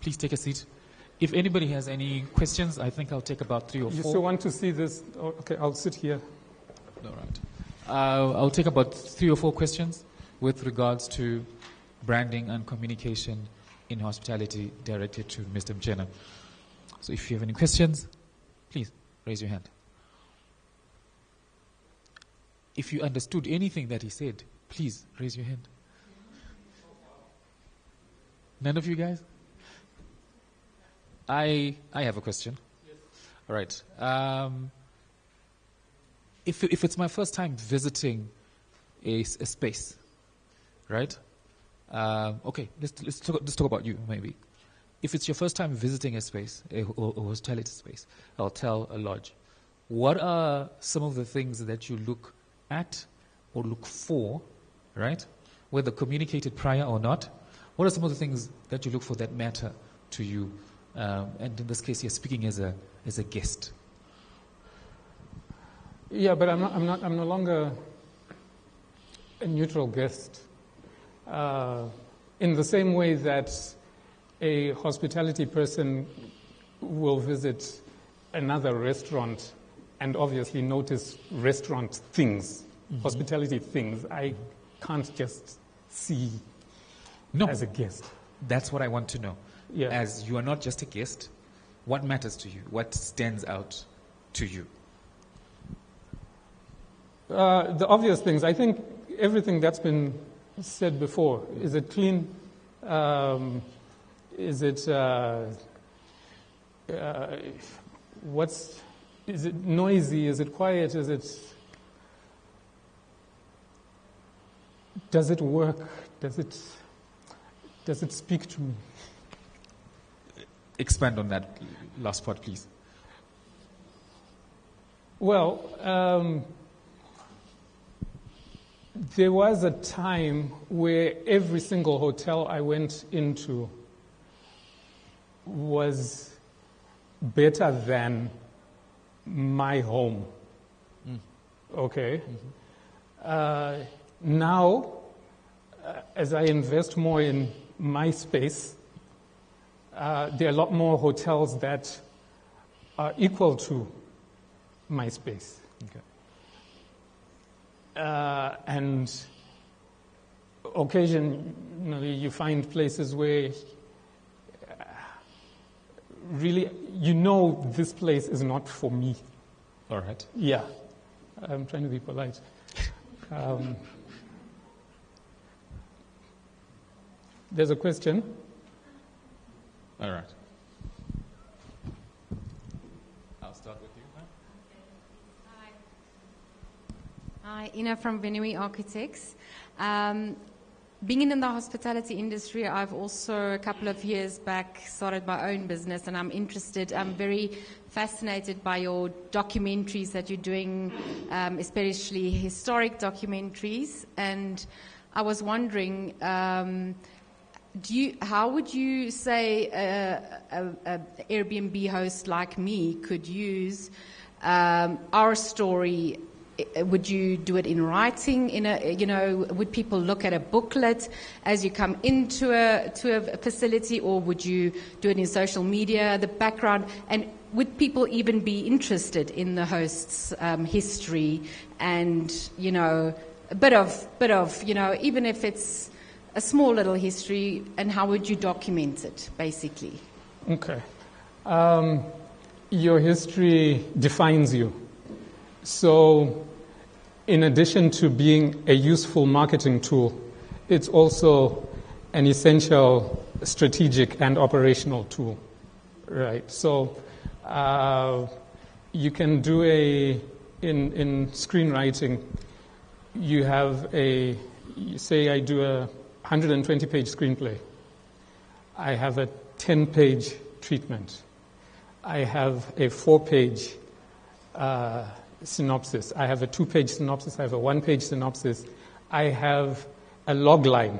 Please take a seat. If anybody has any questions, I think I'll take about 3 or 4. You still want to see this? Oh, okay, I'll sit here. All right. I'll take about 3 or 4 questions with regards to branding and communication in hospitality directed to Mr. Mchena. So if you have any questions, please raise your hand. If you understood anything that he said, please raise your hand. None of you guys? I have a question. Yes. All right. If it's my first time visiting a space, right? Okay, let's talk about you maybe. If it's your first time visiting a space, a hospitality space, a hotel, a lodge, what are some of the things that you look at or look for, right? Whether communicated prior or not, what are some of the things that you look for that matter to you? And in this case, you're speaking as a guest. Yeah, but I'm no longer a neutral guest. In the same way that a hospitality person will visit another restaurant and obviously notice restaurant things, hospitality things, I can't just see as a guest. That's what I want to know. Yeah. As you are not just a guest, what matters to you? What stands out to you? The obvious things. I think everything that's been said before. Is it clean? Is it is it noisy? Is it quiet? Does it work? Does it speak to me? Expand on that last part, please. Well, there was a time where every single hotel I went into was better than my home. Okay? Now, as I invest more in my space, there are a lot more hotels that are equal to my space. Okay. And occasionally you find places where really, this place is not for me. All right. Yeah. I'm trying to be polite. There's a question. All right. I'll start with you. Hi, Ina from Venui Architects. Being in the hospitality industry, I've also a couple of years back started my own business, and I'm very fascinated by your documentaries that you're doing, especially historic documentaries. And I was wondering, how would you say an Airbnb host like me could use our story? Would you do it in writing? Would people look at a booklet as you come into a facility, or would you do it in social media, the background? And would people even be interested in the host's history and a bit of even if it's a small little history? And how would you document it, basically? Okay, your history defines you. So, in addition to being a useful marketing tool, it's also an essential strategic and operational tool, right? So, you can do in screenwriting, say I do a 120-page screenplay. I have a 10-page treatment. I have a 4-page synopsis. I have a 2-page synopsis. I have a 1-page synopsis. I have a log line.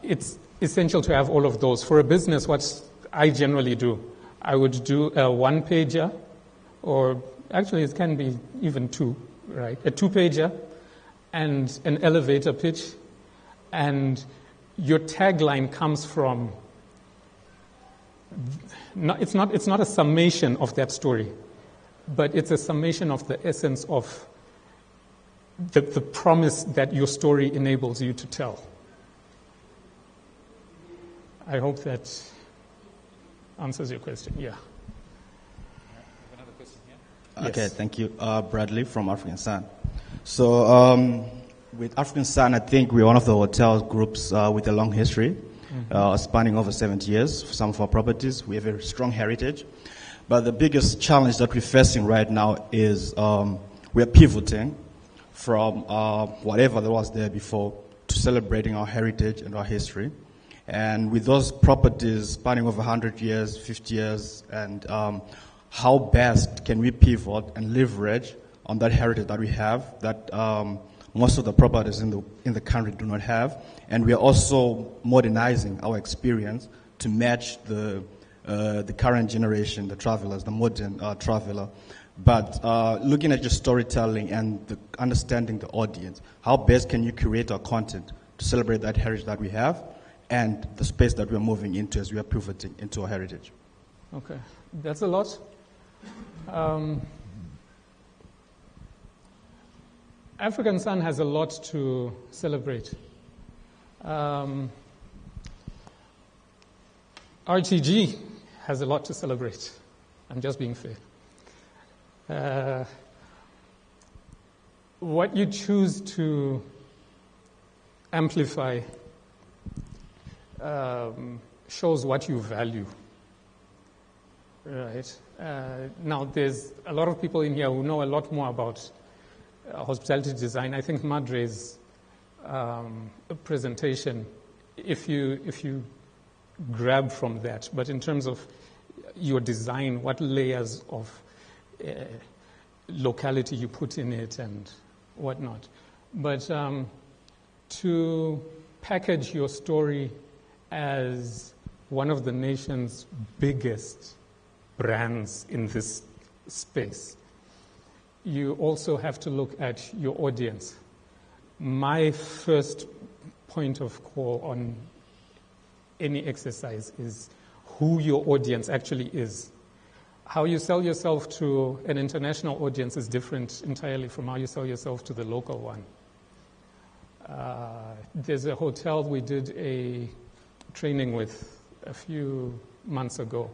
It's essential to have all of those. For a business, what I generally do, I would do a 1-pager, or actually it can be even 2, right? A 2-pager and an elevator pitch. And your tagline comes from, it's not a summation of that story, but it's a summation of the essence of the promise that your story enables you to tell. I hope that answers your question. Yeah. Another question here? Okay, yes. Thank you. Bradley from African Sun. So with African Sun, I think we're one of the hotel groups with a long history, spanning over 70 years for some of our properties. We have a strong heritage. But the biggest challenge that we're facing right now is we're pivoting from whatever there was there before to celebrating our heritage and our history. And with those properties spanning over 100 years, 50 years, and how best can we pivot and leverage on that heritage that we have that most of the properties in the country do not have. And we are also modernizing our experience to match the current generation, the travelers, the modern traveler. But looking at your storytelling and understanding the audience, how best can you curate our content to celebrate that heritage that we have and the space that we're moving into as we are pivoting into our heritage? Okay, that's a lot. African Sun has a lot to celebrate. RTG has a lot to celebrate. I'm just being fair. What you choose to amplify shows what you value, right? Now, there's a lot of people in here who know a lot more about hospitality design. I think Madre's presentation, if you grab from that, but in terms of your design, what layers of locality you put in it and whatnot. But to package your story as one of the nation's biggest brands in this space, you also have to look at your audience. My first point of call on any exercise is who your audience actually is. how you sell yourself to an international audience is different entirely from how you sell yourself to the local one. There's a hotel we did a training with a few months ago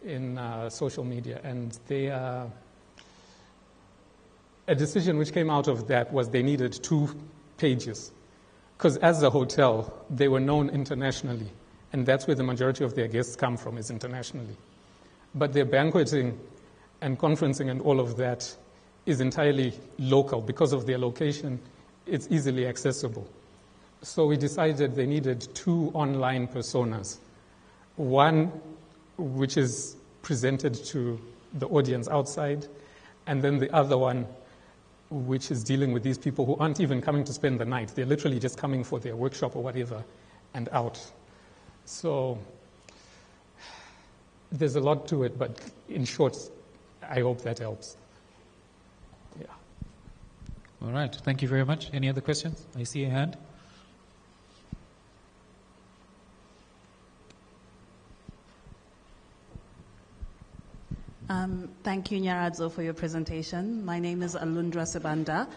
in social media, and a decision which came out of that was they needed 2 pages, because as a hotel, they were known internationally, and that's where the majority of their guests come from, is internationally. But their banqueting and conferencing and all of that is entirely local. Because of their location, it's easily accessible. So we decided they needed 2 online personas. One which is presented to the audience outside, and then the other one which is dealing with these people who aren't even coming to spend the night. They're literally just coming for their workshop or whatever and out. So there's a lot to it, but in short, I hope that helps. Yeah. All right. Thank you very much. Any other questions? I see a hand. Thank you, Nyaradzo, for your presentation. My name is Alundra Sebanda.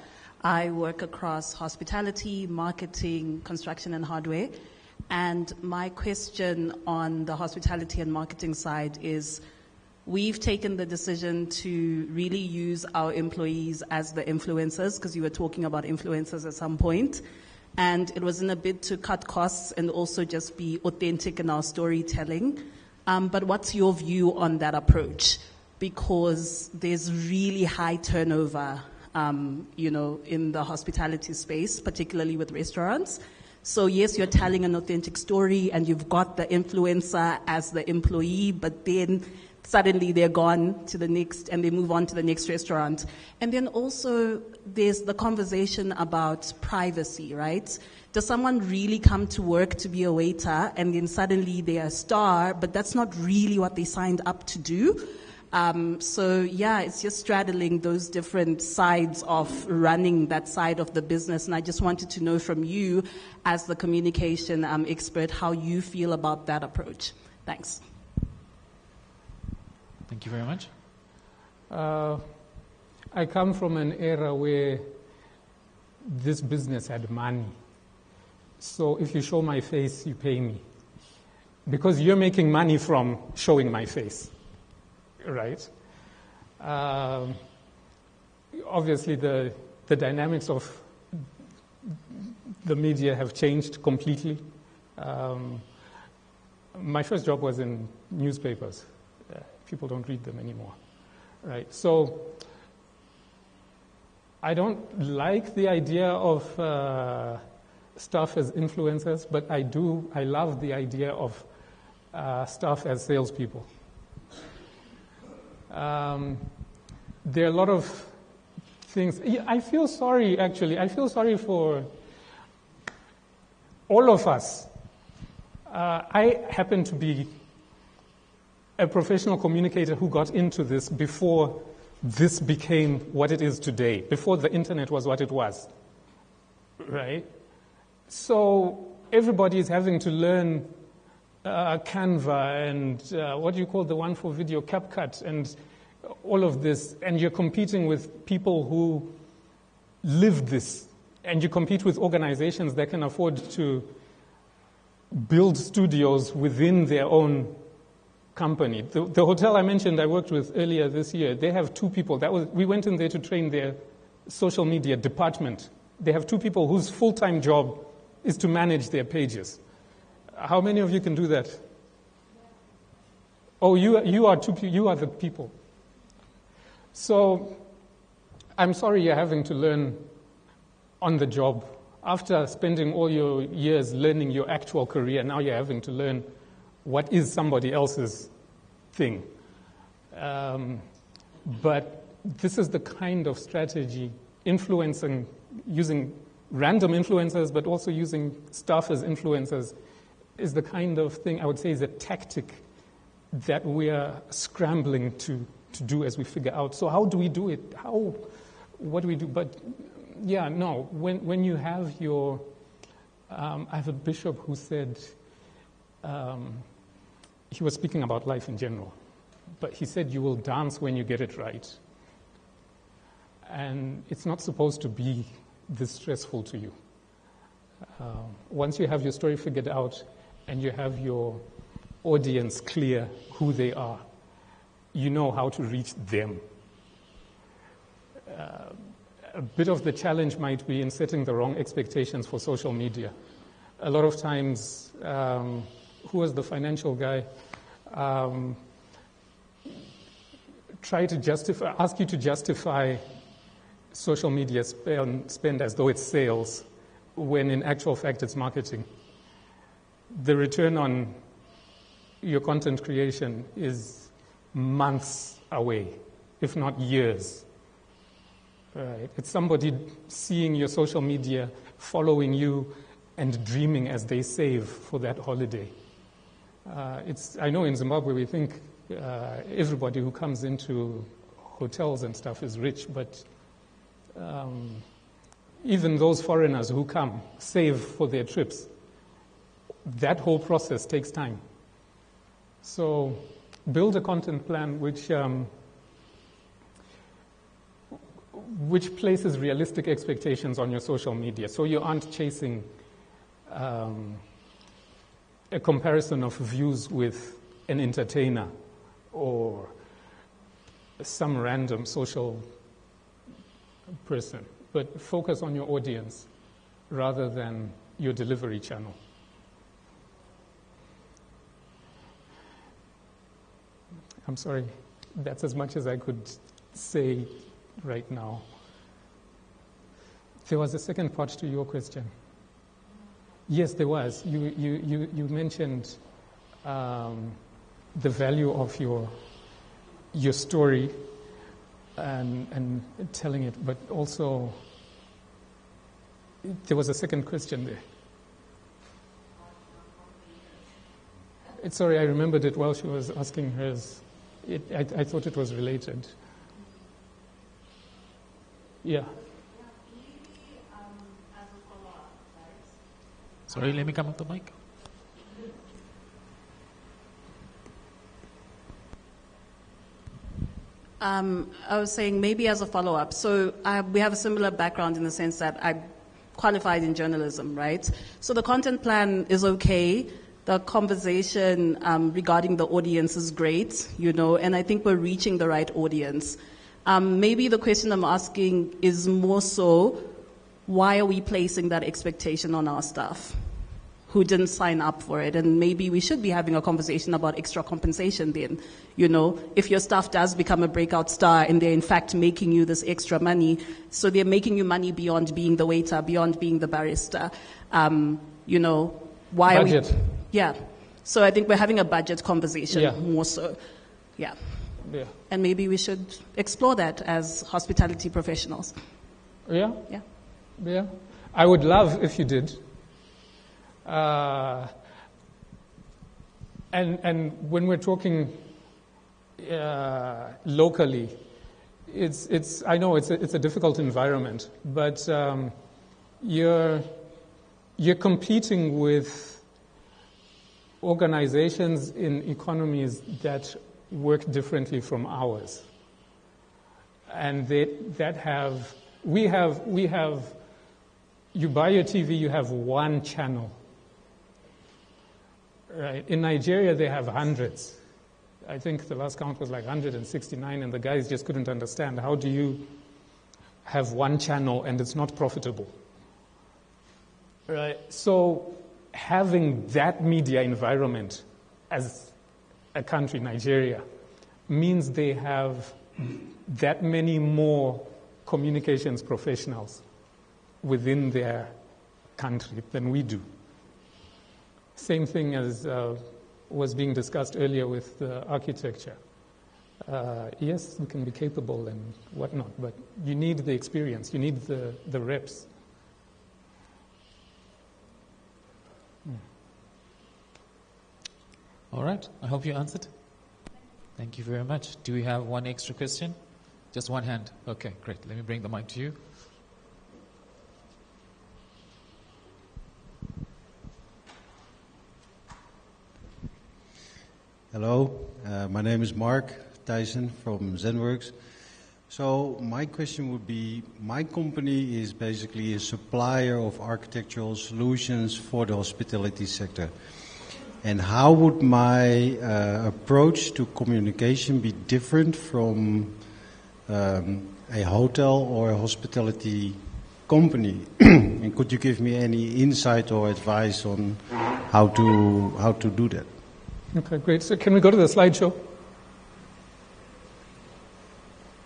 I work across hospitality, marketing, construction, and hardware. And my question on the hospitality and marketing side is, we've taken the decision to really use our employees as the influencers, because you were talking about influencers at some point. And it was in a bid to cut costs and also just be authentic in our storytelling. But what's your view on that approach? Because there's really high turnover, in the hospitality space, particularly with restaurants. So yes, you're telling an authentic story and you've got the influencer as the employee, but then suddenly they're gone to the next and they move on to the next restaurant. And then also there's the conversation about privacy, right? Does someone really come to work to be a waiter and then suddenly they're a star, but that's not really what they signed up to do? It's just straddling those different sides of running that side of the business. And I just wanted to know from you, as the communication expert, how you feel about that approach. Thanks. Thank you very much. I come from an era where this business had money. So if you show my face, you pay me. Because you're making money from showing my face. Right. Obviously, the dynamics of the media have changed completely. My first job was in newspapers. People don't read them anymore. Right. So I don't like the idea of staff as influencers, but I love the idea of staff as salespeople. There are a lot of things. I feel sorry, actually. I feel sorry for all of us. I happen to be a professional communicator who got into this before this became what it is today, before the internet was what it was, right? So everybody is having to learn Canva and what do you call the one for video, CapCut, and all of this, and you're competing with people who live this, and you compete with organizations that can afford to build studios within their own company. The hotel I mentioned I worked with earlier this year, they have 2 people. We went in there to train their social media department. They have 2 people whose full-time job is to manage their pages. How many of you can do that? Oh, you are the people. So I'm sorry you're having to learn on the job. After spending all your years learning your actual career, now you're having to learn what is somebody else's thing. But this is the kind of strategy, influencing, using random influencers, but also using staff as influencers, is the kind of thing I would say is a tactic that we are scrambling to do as we figure out. So how do we do it? What do we do? But yeah, no, when you have your, I have a bishop who said, he was speaking about life in general, but he said you will dance when you get it right. And it's not supposed to be this stressful to you. Once you have your story figured out and you have your audience clear who they are, you know how to reach them. A bit of the challenge might be in setting the wrong expectations for social media. A lot of times, who was the financial guy? Ask you to justify social media spend as though it's sales, when in actual fact it's marketing. The return on your content creation is months away, if not years. Right. It's somebody seeing your social media, following you, and dreaming as they save for that holiday. I know in Zimbabwe we think everybody who comes into hotels and stuff is rich, but even those foreigners who come save for their trips. That whole process takes time. So build a content plan which places realistic expectations on your social media, so you aren't chasing a comparison of views with an entertainer or some random social person, but focus on your audience rather than your delivery channel. I'm sorry, that's as much as I could say right now. There was a second part to your question. Yes, there was. You mentioned the value of your story and telling it, but also there was a second question there. Sorry, I remembered it while she was asking hers. I thought it was related. Yeah. Sorry, let me come up the mic. I was saying maybe as a follow-up. So we have a similar background in the sense that I qualified in journalism, right? So the content plan is okay. The conversation regarding the audience is great, and I think we're reaching the right audience. Maybe the question I'm asking is more so, why are we placing that expectation on our staff who didn't sign up for it? And maybe we should be having a conversation about extra compensation then. If your staff does become a breakout star and they're in fact making you this extra money, so they're making you money beyond being the waiter, beyond being the barrister, why budget. Are we... Yeah. So I think we're having a budget conversation more so. Yeah. Yeah. And maybe we should explore that as hospitality professionals. Yeah? Yeah. Yeah. I would love if you did. And when we're talking locally, I know it's a difficult environment, but you're competing with organizations in economies that work differently from ours, and we have. You buy your TV, you have one channel. Right? In Nigeria, they have hundreds. I think the last count was like 169, and the guys just couldn't understand, how do you have one channel and it's not profitable? Right? So having that media environment as a country, Nigeria, means they have that many more communications professionals within their country than we do. Same thing as was being discussed earlier with the architecture. Yes, we can be capable and whatnot, but you need the experience, you need the reps. All right, I hope you answered. Thank you very much. Do we have one extra question? Just one hand. Okay, great. Let me bring the mic to you. Hello, my name is Mark Thijssen from ZenWorks. So my question would be, my company is basically a supplier of architectural solutions for the hospitality sector. And how would my approach to communication be different from a hotel or a hospitality company? And could you give me any insight or advice on how to do that? Okay, great. So can we go to the slideshow?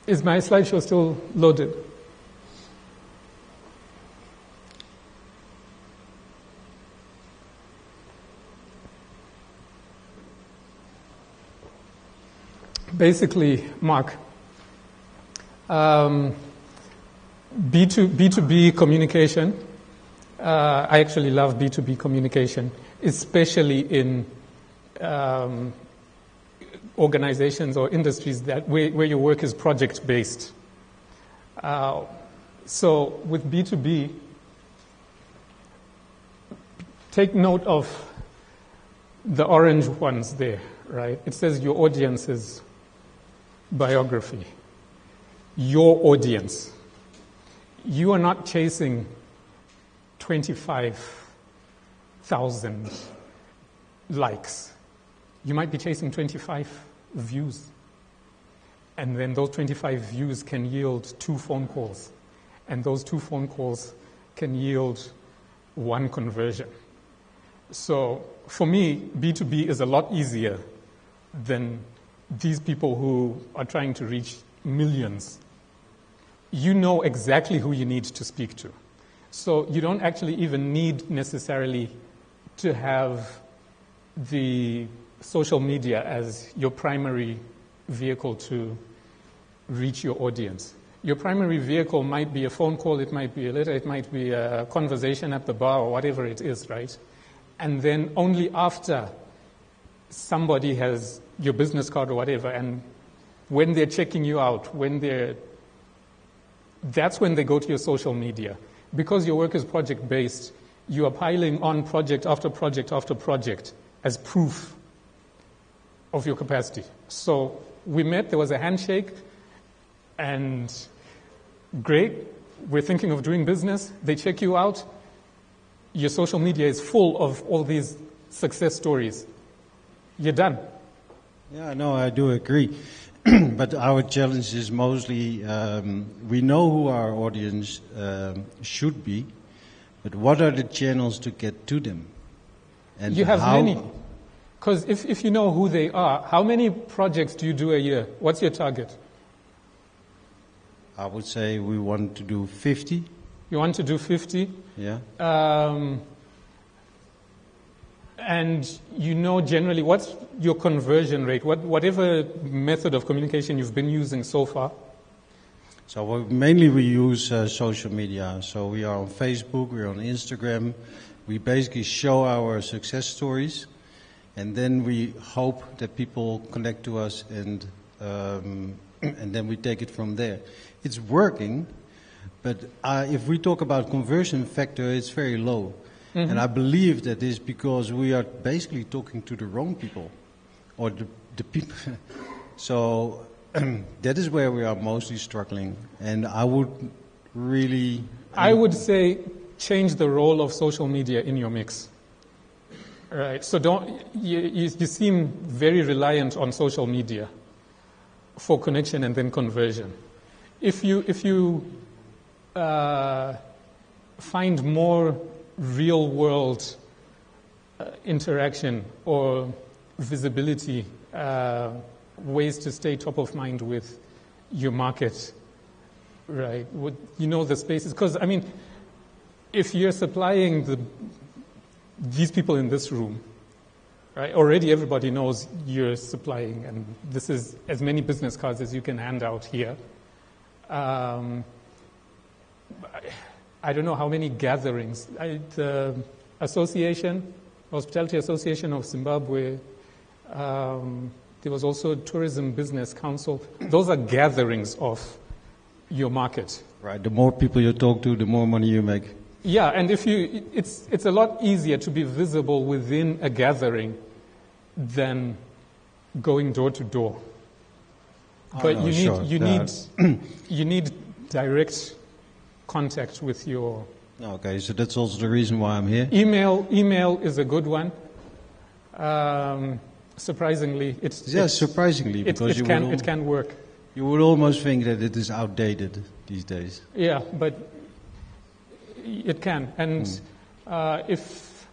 Is my slideshow still loaded? Basically, Mark, B2B communication, I actually love B2B communication, especially in organizations or industries where your work is project-based. So with B2B, take note of the orange ones there, right? It says your audience's biography. Your audience. You are not chasing 25,000 likes. You might be chasing 25 views. And then those 25 views can yield 2 phone calls. And those 2 phone calls can yield 1 conversion. So for me, B2B is a lot easier than these people who are trying to reach millions. You know exactly who you need to speak to. So you don't actually even need necessarily to have the social media as your primary vehicle to reach your audience. Your primary vehicle might be a phone call, it might be a letter, it might be a conversation at the bar or whatever it is, right? And then only after somebody has your business card or whatever, and when they're checking you out, that's when they go to your social media. Because your work is project-based, you are piling on project after project after project as proof of your capacity. So we met, there was a handshake, and great, we're thinking of doing business. They check you out. Your social media is full of all these success stories. You're done. Yeah, no, I do agree. But our challenge is mostly, we know who our audience should be, but what are the channels to get to them? And you have many. Because if you know who they are, how many projects do you do a year? What's your target? I would say we want to do 50. You want to do 50? Yeah. And you know generally what's your conversion rate, whatever method of communication you've been using so far? So mainly we use social media. So we are on Facebook, we're on Instagram. We basically show our success stories, and then we hope that people connect to us, and then we take it from there. It's working, but if we talk about conversion factor, it's very low. Mm-hmm. And I believe that is because we are basically talking to the wrong people, or the people. So that is where we are mostly struggling. And I would really... I would say change the role of social media in your mix. Right. So you seem very reliant on social media for connection and then conversion. If you find more real world interaction or visibility, ways to stay top of mind with your market, right? You know the spaces, because I mean, if you're supplying these people in this room, right? Already everybody knows you're supplying, and this is as many business cards as you can hand out here. I don't know how many gatherings. The Hospitality Association of Zimbabwe, there was also Tourism Business Council. Those are gatherings of your market. Right. The more people you talk to, the more money you make. Yeah, and it's a lot easier to be visible within a gathering than going door to door. Oh, But no, you need direct contact with your... Okay, so that's also the reason why I'm here. Email is a good one. Surprisingly, surprisingly, because it can work. You would almost think that it is outdated these days. Yeah, but it can. And if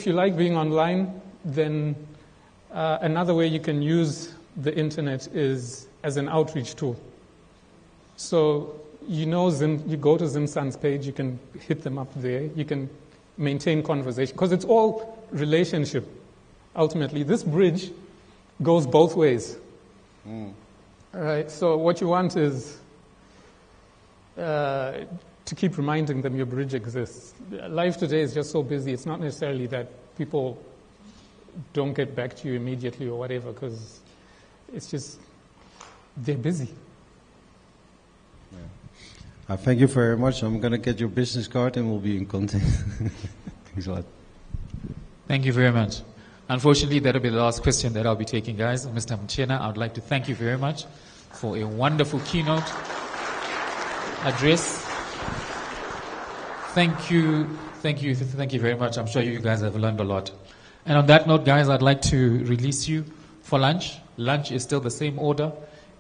you like being online, then another way you can use the internet is as an outreach tool. So you go to Zimsan's page, you can hit them up there, you can maintain conversation, because it's all relationship. Ultimately, this bridge goes both ways. All right, so what you want is to keep reminding them your bridge exists. Life today is just so busy, it's not necessarily that people don't get back to you immediately or whatever, because it's just, they're busy. Thank you very much. I'm going to get your business card and we'll be in contact. Thanks a lot. Thank you very much. Unfortunately, that'll be the last question that I'll be taking, guys. Mr. Mchena, I would like to thank you very much for a wonderful keynote address. Thank you very much. I'm sure you guys have learned a lot. And on that note, guys, I'd like to release you for lunch. Lunch is still the same order.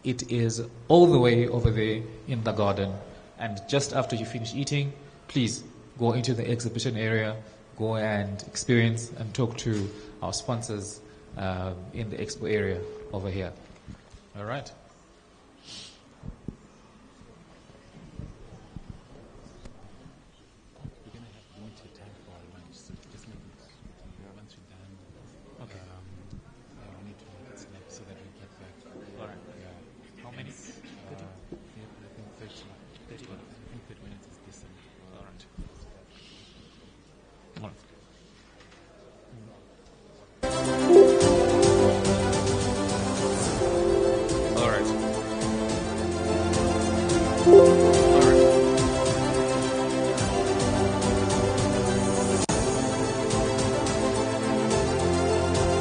It is all the way over there in the garden. And just after you finish eating, please go into the exhibition area, go and experience and talk to our sponsors in the expo area over here. All right.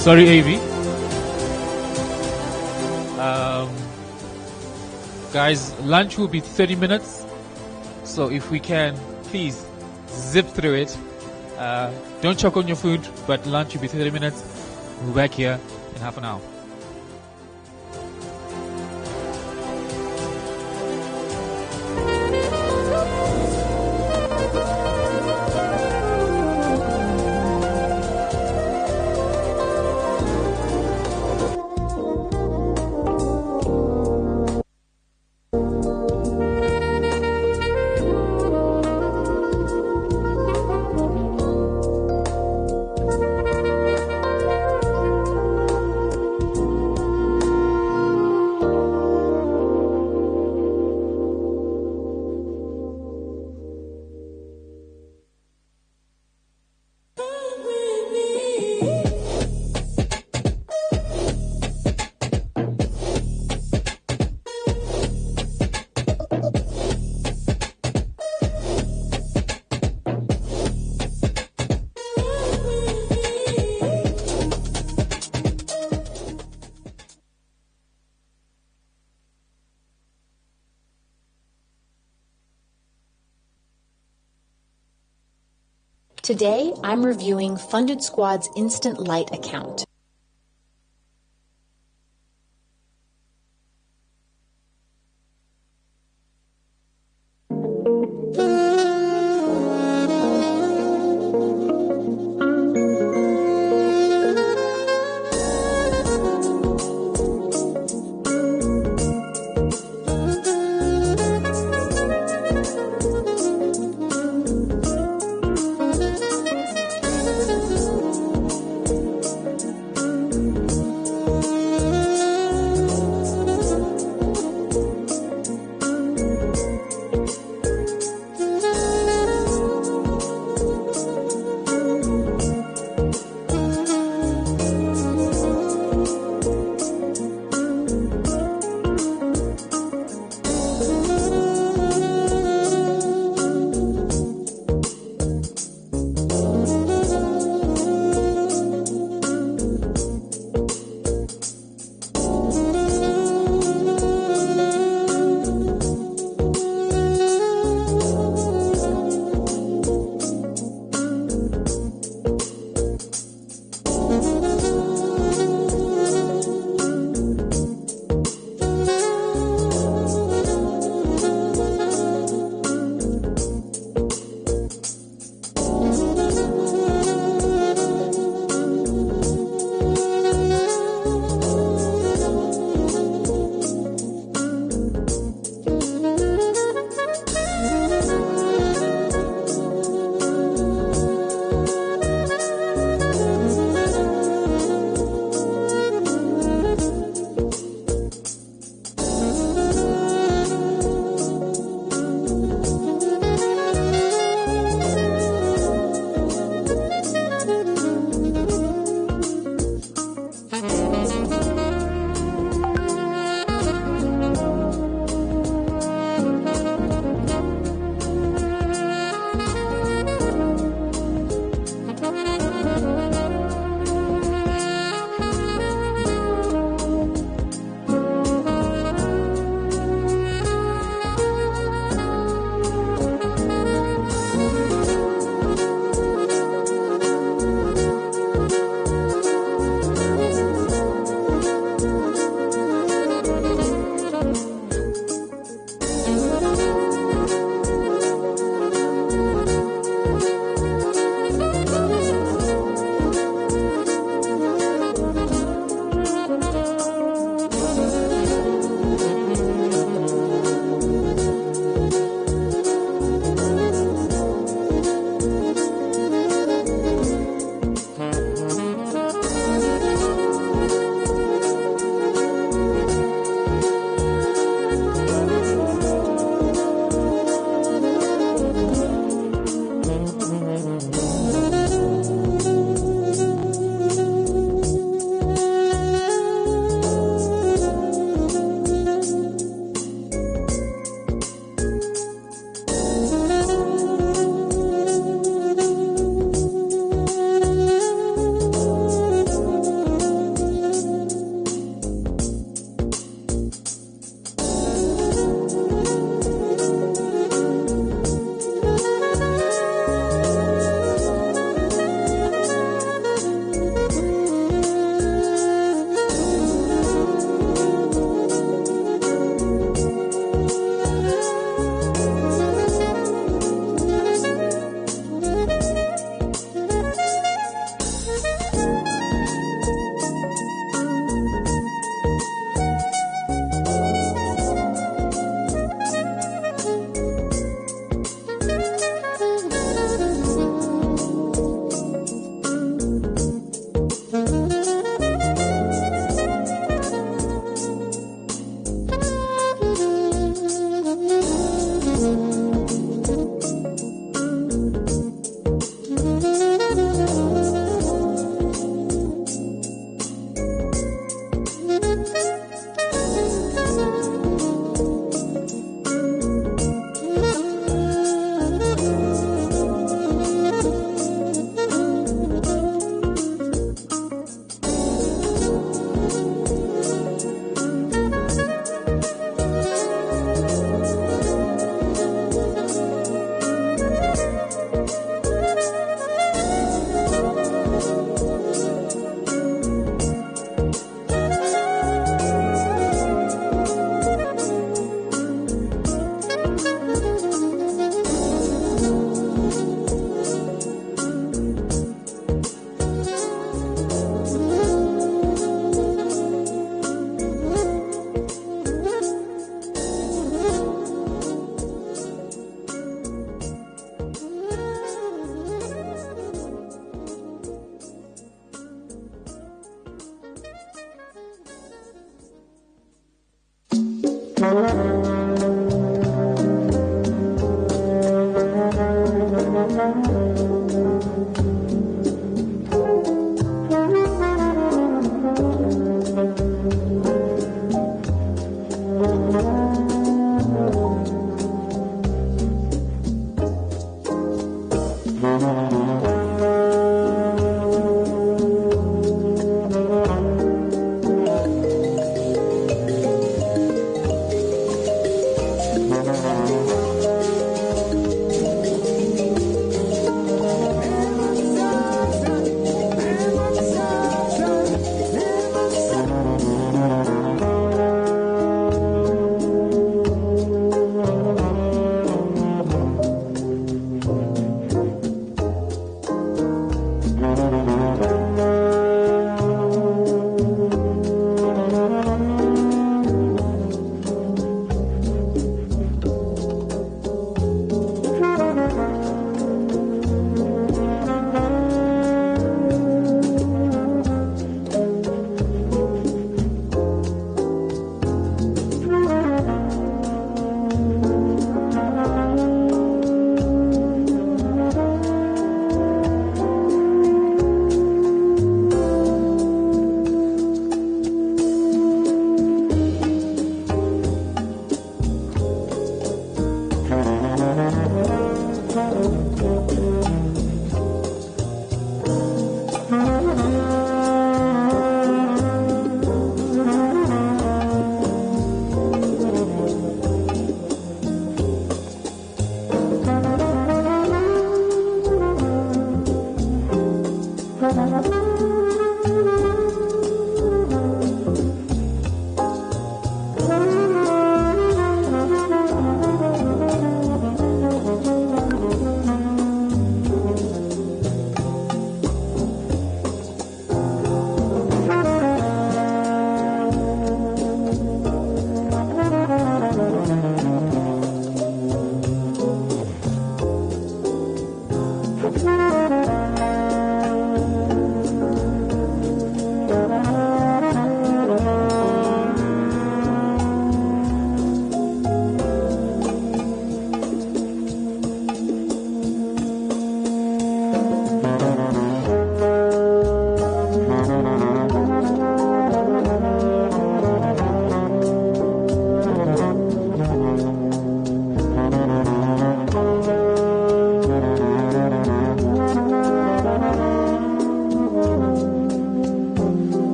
Sorry, AV. Guys, lunch will be 30 minutes. So if we can, please zip through it. Don't choke on your food, but lunch will be 30 minutes. We'll be back here in half an hour. Today, I'm reviewing Funded Squad's Instant Light account.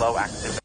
low activity.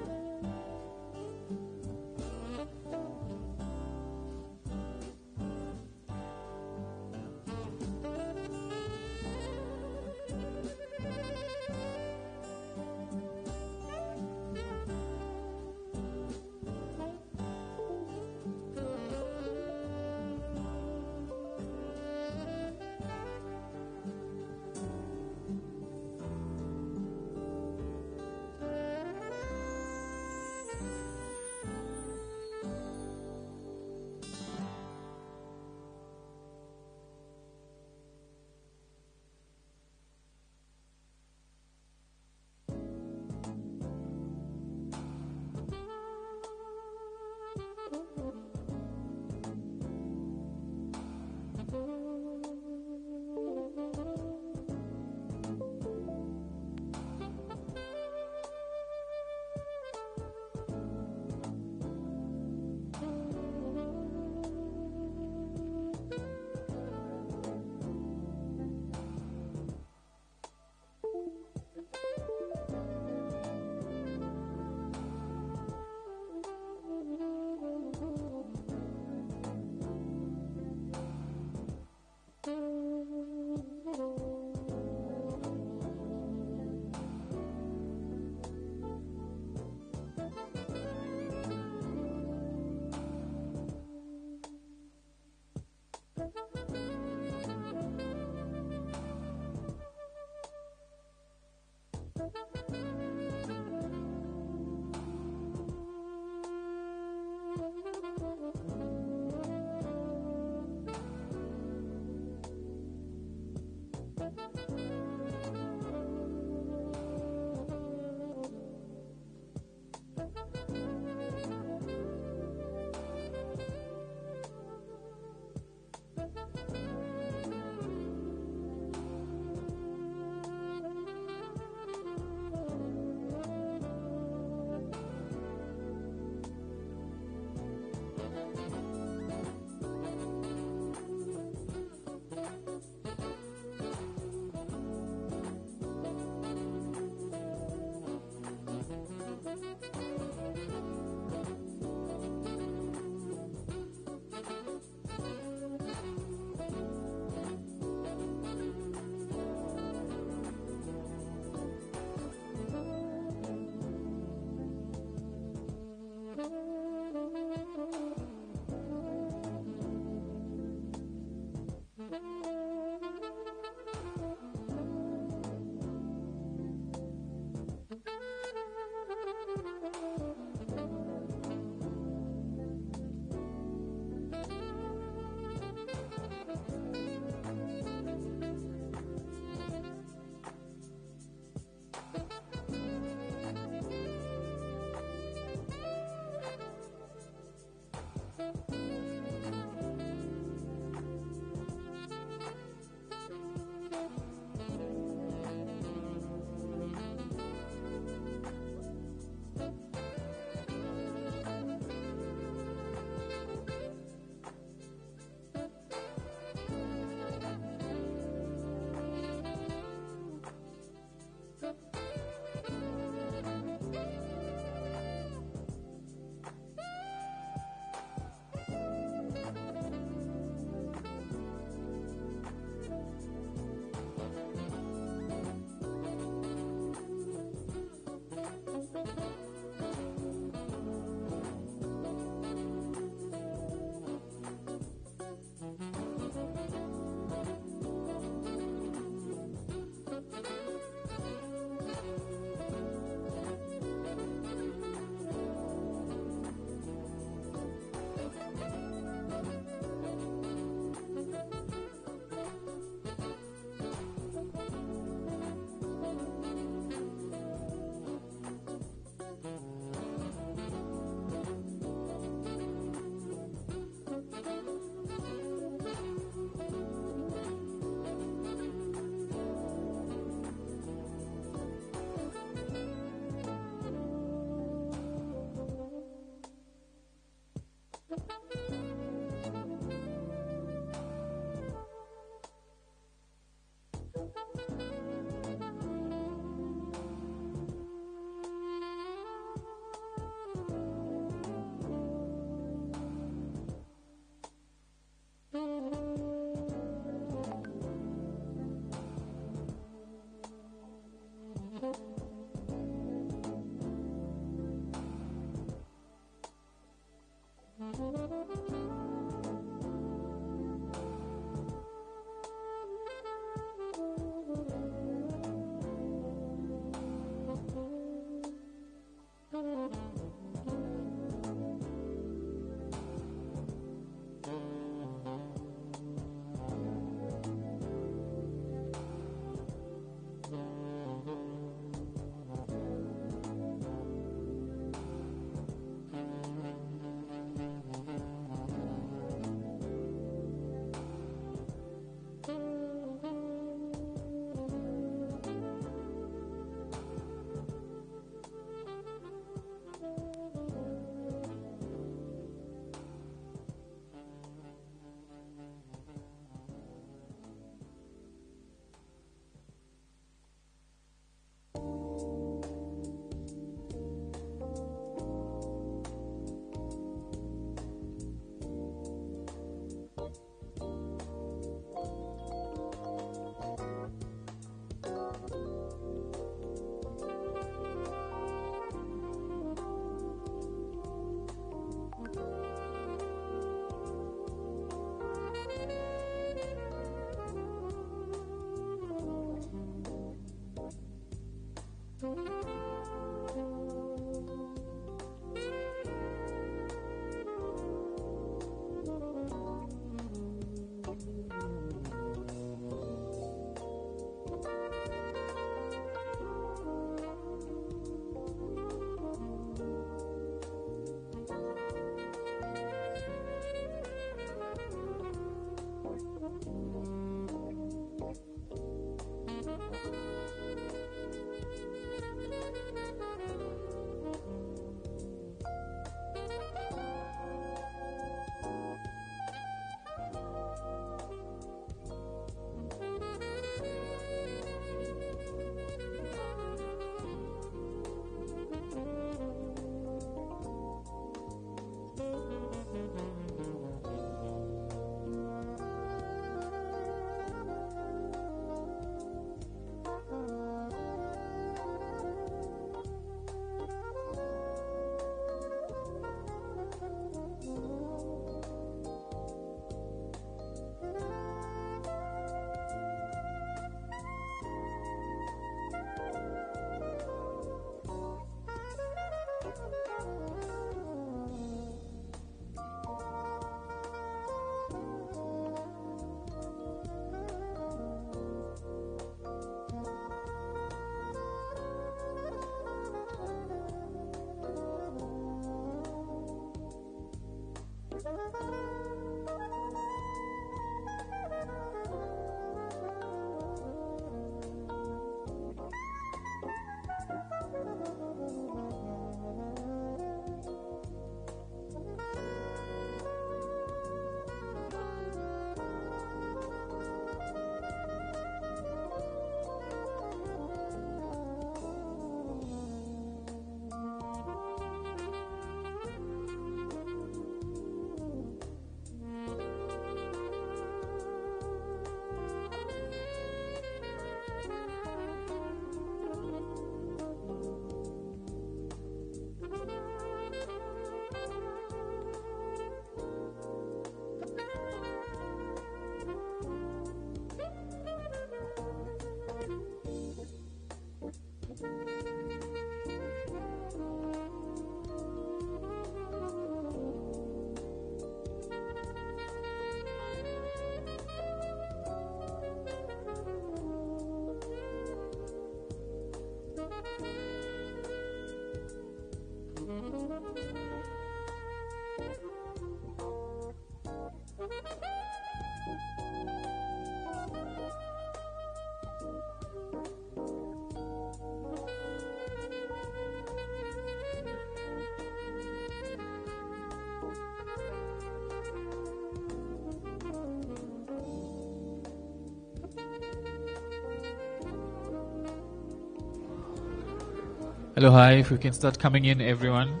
Hello, hi. If we can start coming in, everyone.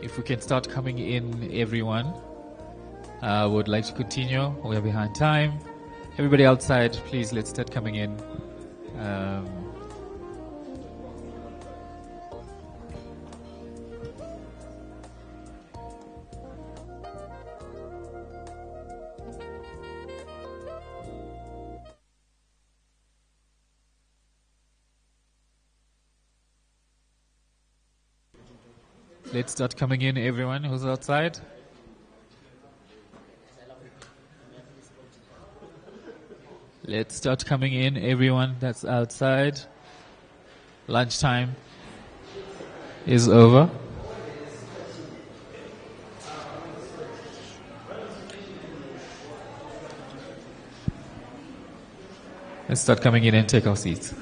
If we can start coming in, everyone. I would like to continue. We are behind time. Everybody outside, please, let's start coming in. Let's start coming in, everyone who's outside. Let's start coming in, everyone that's outside. Lunchtime is over. Let's start coming in and take our seats.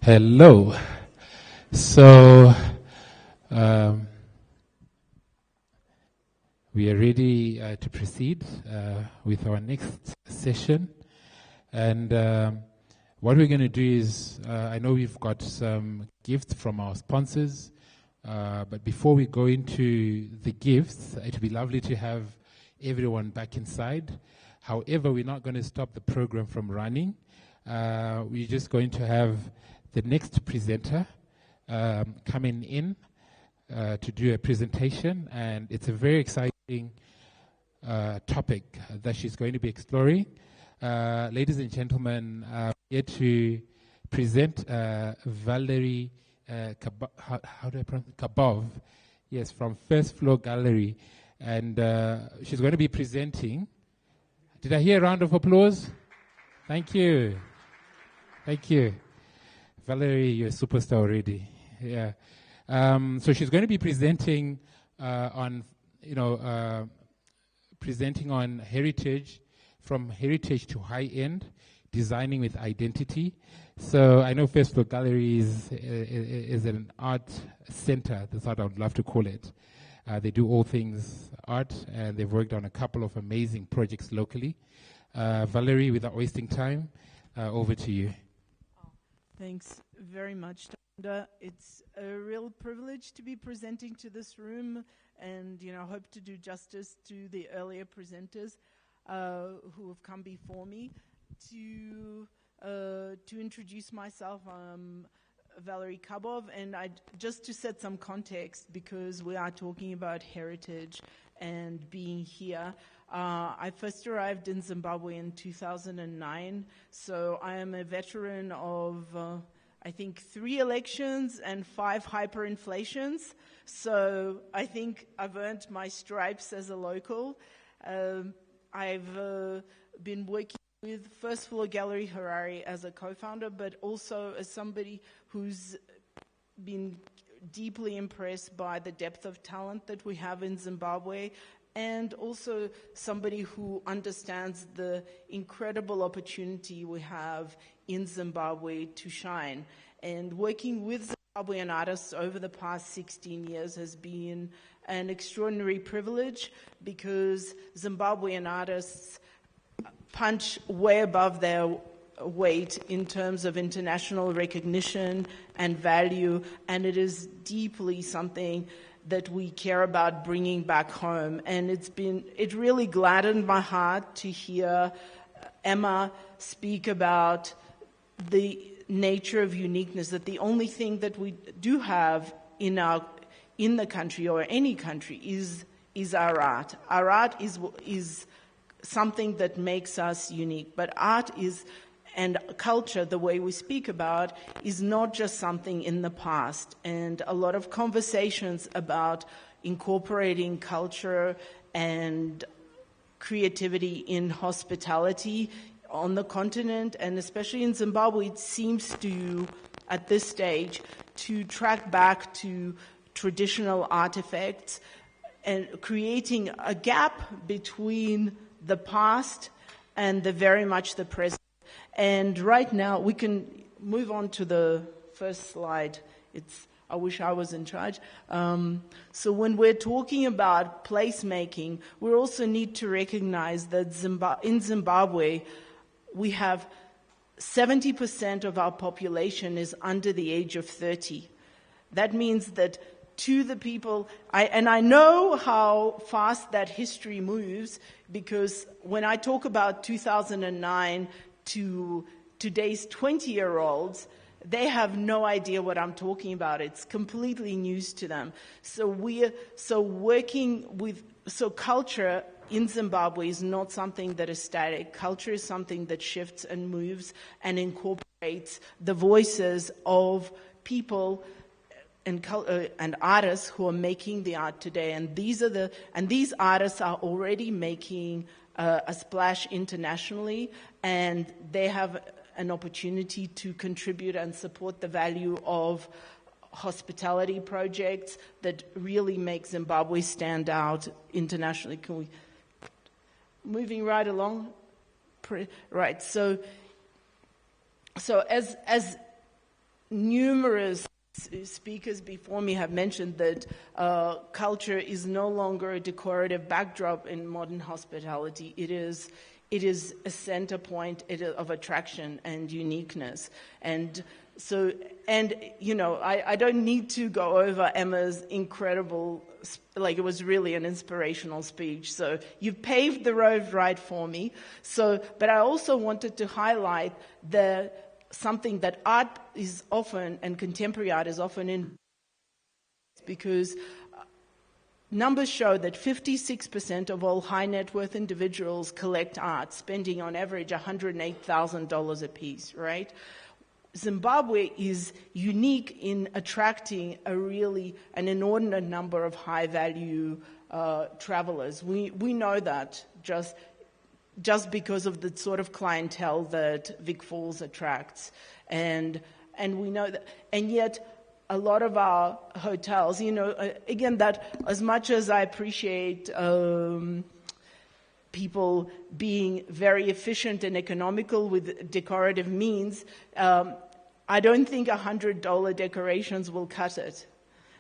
Hello. So, we are ready to proceed with our next session. And what we're going to do is, I know we've got some gifts from our sponsors, but before we go into the gifts, it would be lovely to have everyone back inside. However, we're not going to stop the program from running. We're just going to have the next presenter coming in to do a presentation, and it's a very exciting topic that she's going to be exploring. Ladies and gentlemen, here to present Valerie Kabov, yes, from First Floor Gallery, and she's going to be presenting. Did I hear a round of applause? Thank you. Thank you. Valerie, you're a superstar already. Yeah. So she's going to be presenting presenting on heritage, from heritage to high-end, designing with identity. So I know First Floor Gallery is an art center. That's what I would love to call it. They do all things art, and they've worked on a couple of amazing projects locally. Valerie, without wasting time, over to you. Thanks very much, Danda. It's a real privilege to be presenting to this room, and hope to do justice to the earlier presenters who have come before me. To introduce myself, I'm Valerie Kabov, and just to set some context, because we are talking about heritage and being here. I first arrived in Zimbabwe in 2009, so I am a veteran of, I think, 3 elections and 5 hyperinflations. So I think I've earned my stripes as a local. I've been working with First Floor Gallery Harare as a co-founder, but also as somebody who's been deeply impressed by the depth of talent that we have in Zimbabwe, and also somebody who understands the incredible opportunity we have in Zimbabwe to shine. And working with Zimbabwean artists over the past 16 years has been an extraordinary privilege, because Zimbabwean artists punch way above their weight in terms of international recognition and value, and it is deeply something that we care about bringing back home. And it really gladdened my heart to hear Emma speak about the nature of uniqueness, that the only thing that we do have in the country, or any country, is our art. Our art is something that makes us unique, but art and culture, the way we speak about, is not just something in the past. And a lot of conversations about incorporating culture and creativity in hospitality on the continent, and especially in Zimbabwe, it seems to, at this stage, to track back to traditional artifacts and creating a gap between the past and very much the present. And right now, we can move on to the first slide. I wish I was in charge. So when we're talking about placemaking, we also need to recognize that in Zimbabwe, we have 70% of our population is under the age of 30. That means that to the people, I know how fast that history moves, because when I talk about 2009 to today's 20-year-olds, they have no idea what I'm talking about. It's completely news to them. So culture in Zimbabwe is not something that is static. Culture is something that shifts and moves and incorporates the voices of people and artists who are making the art today. And these artists are already making a splash internationally, and they have an opportunity to contribute and support the value of hospitality projects that really make Zimbabwe stand out internationally. Can we, moving right along? Right, so as numerous speakers before me have mentioned that culture is no longer a decorative backdrop in modern hospitality. It is a center point of attraction and uniqueness. And so, I don't need to go over Emma's incredible, it was really an inspirational speech. So you've paved the road right for me. But I also wanted to highlight something that art is often, and contemporary art is often in, because numbers show that 56% of all high net worth individuals collect art, spending on average $108,000 a piece, right? Zimbabwe is unique in attracting an inordinate number of high-value travelers. We know that just because of the sort of clientele that Vic Falls attracts, and we know that, and yet a lot of our hotels, again, that as much as I appreciate people being very efficient and economical with decorative means, I don't think $100 decorations will cut it,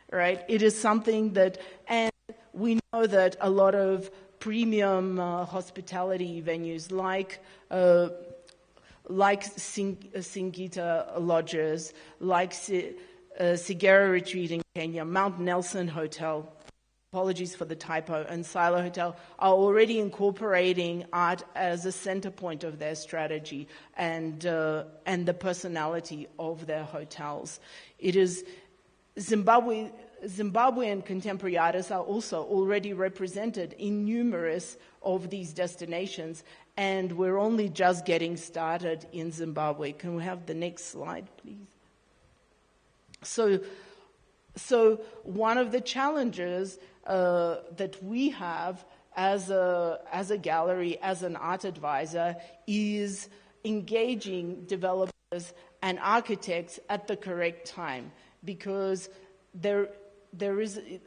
right? It is something that, and we know that a lot of premium hospitality venues like Singita Lodges, like Sigera Retreat in Kenya, Mount Nelson Hotel, apologies for the typo, and Silo Hotel are already incorporating art as a center point of their strategy and the personality of their hotels. It is Zimbabwean contemporary artists are also already represented in numerous of these destinations, and we're only just getting started in Zimbabwe. Can we have the next slide, please? So one of the challenges that we have as a gallery, as an art advisor, is engaging developers and architects at the correct time, because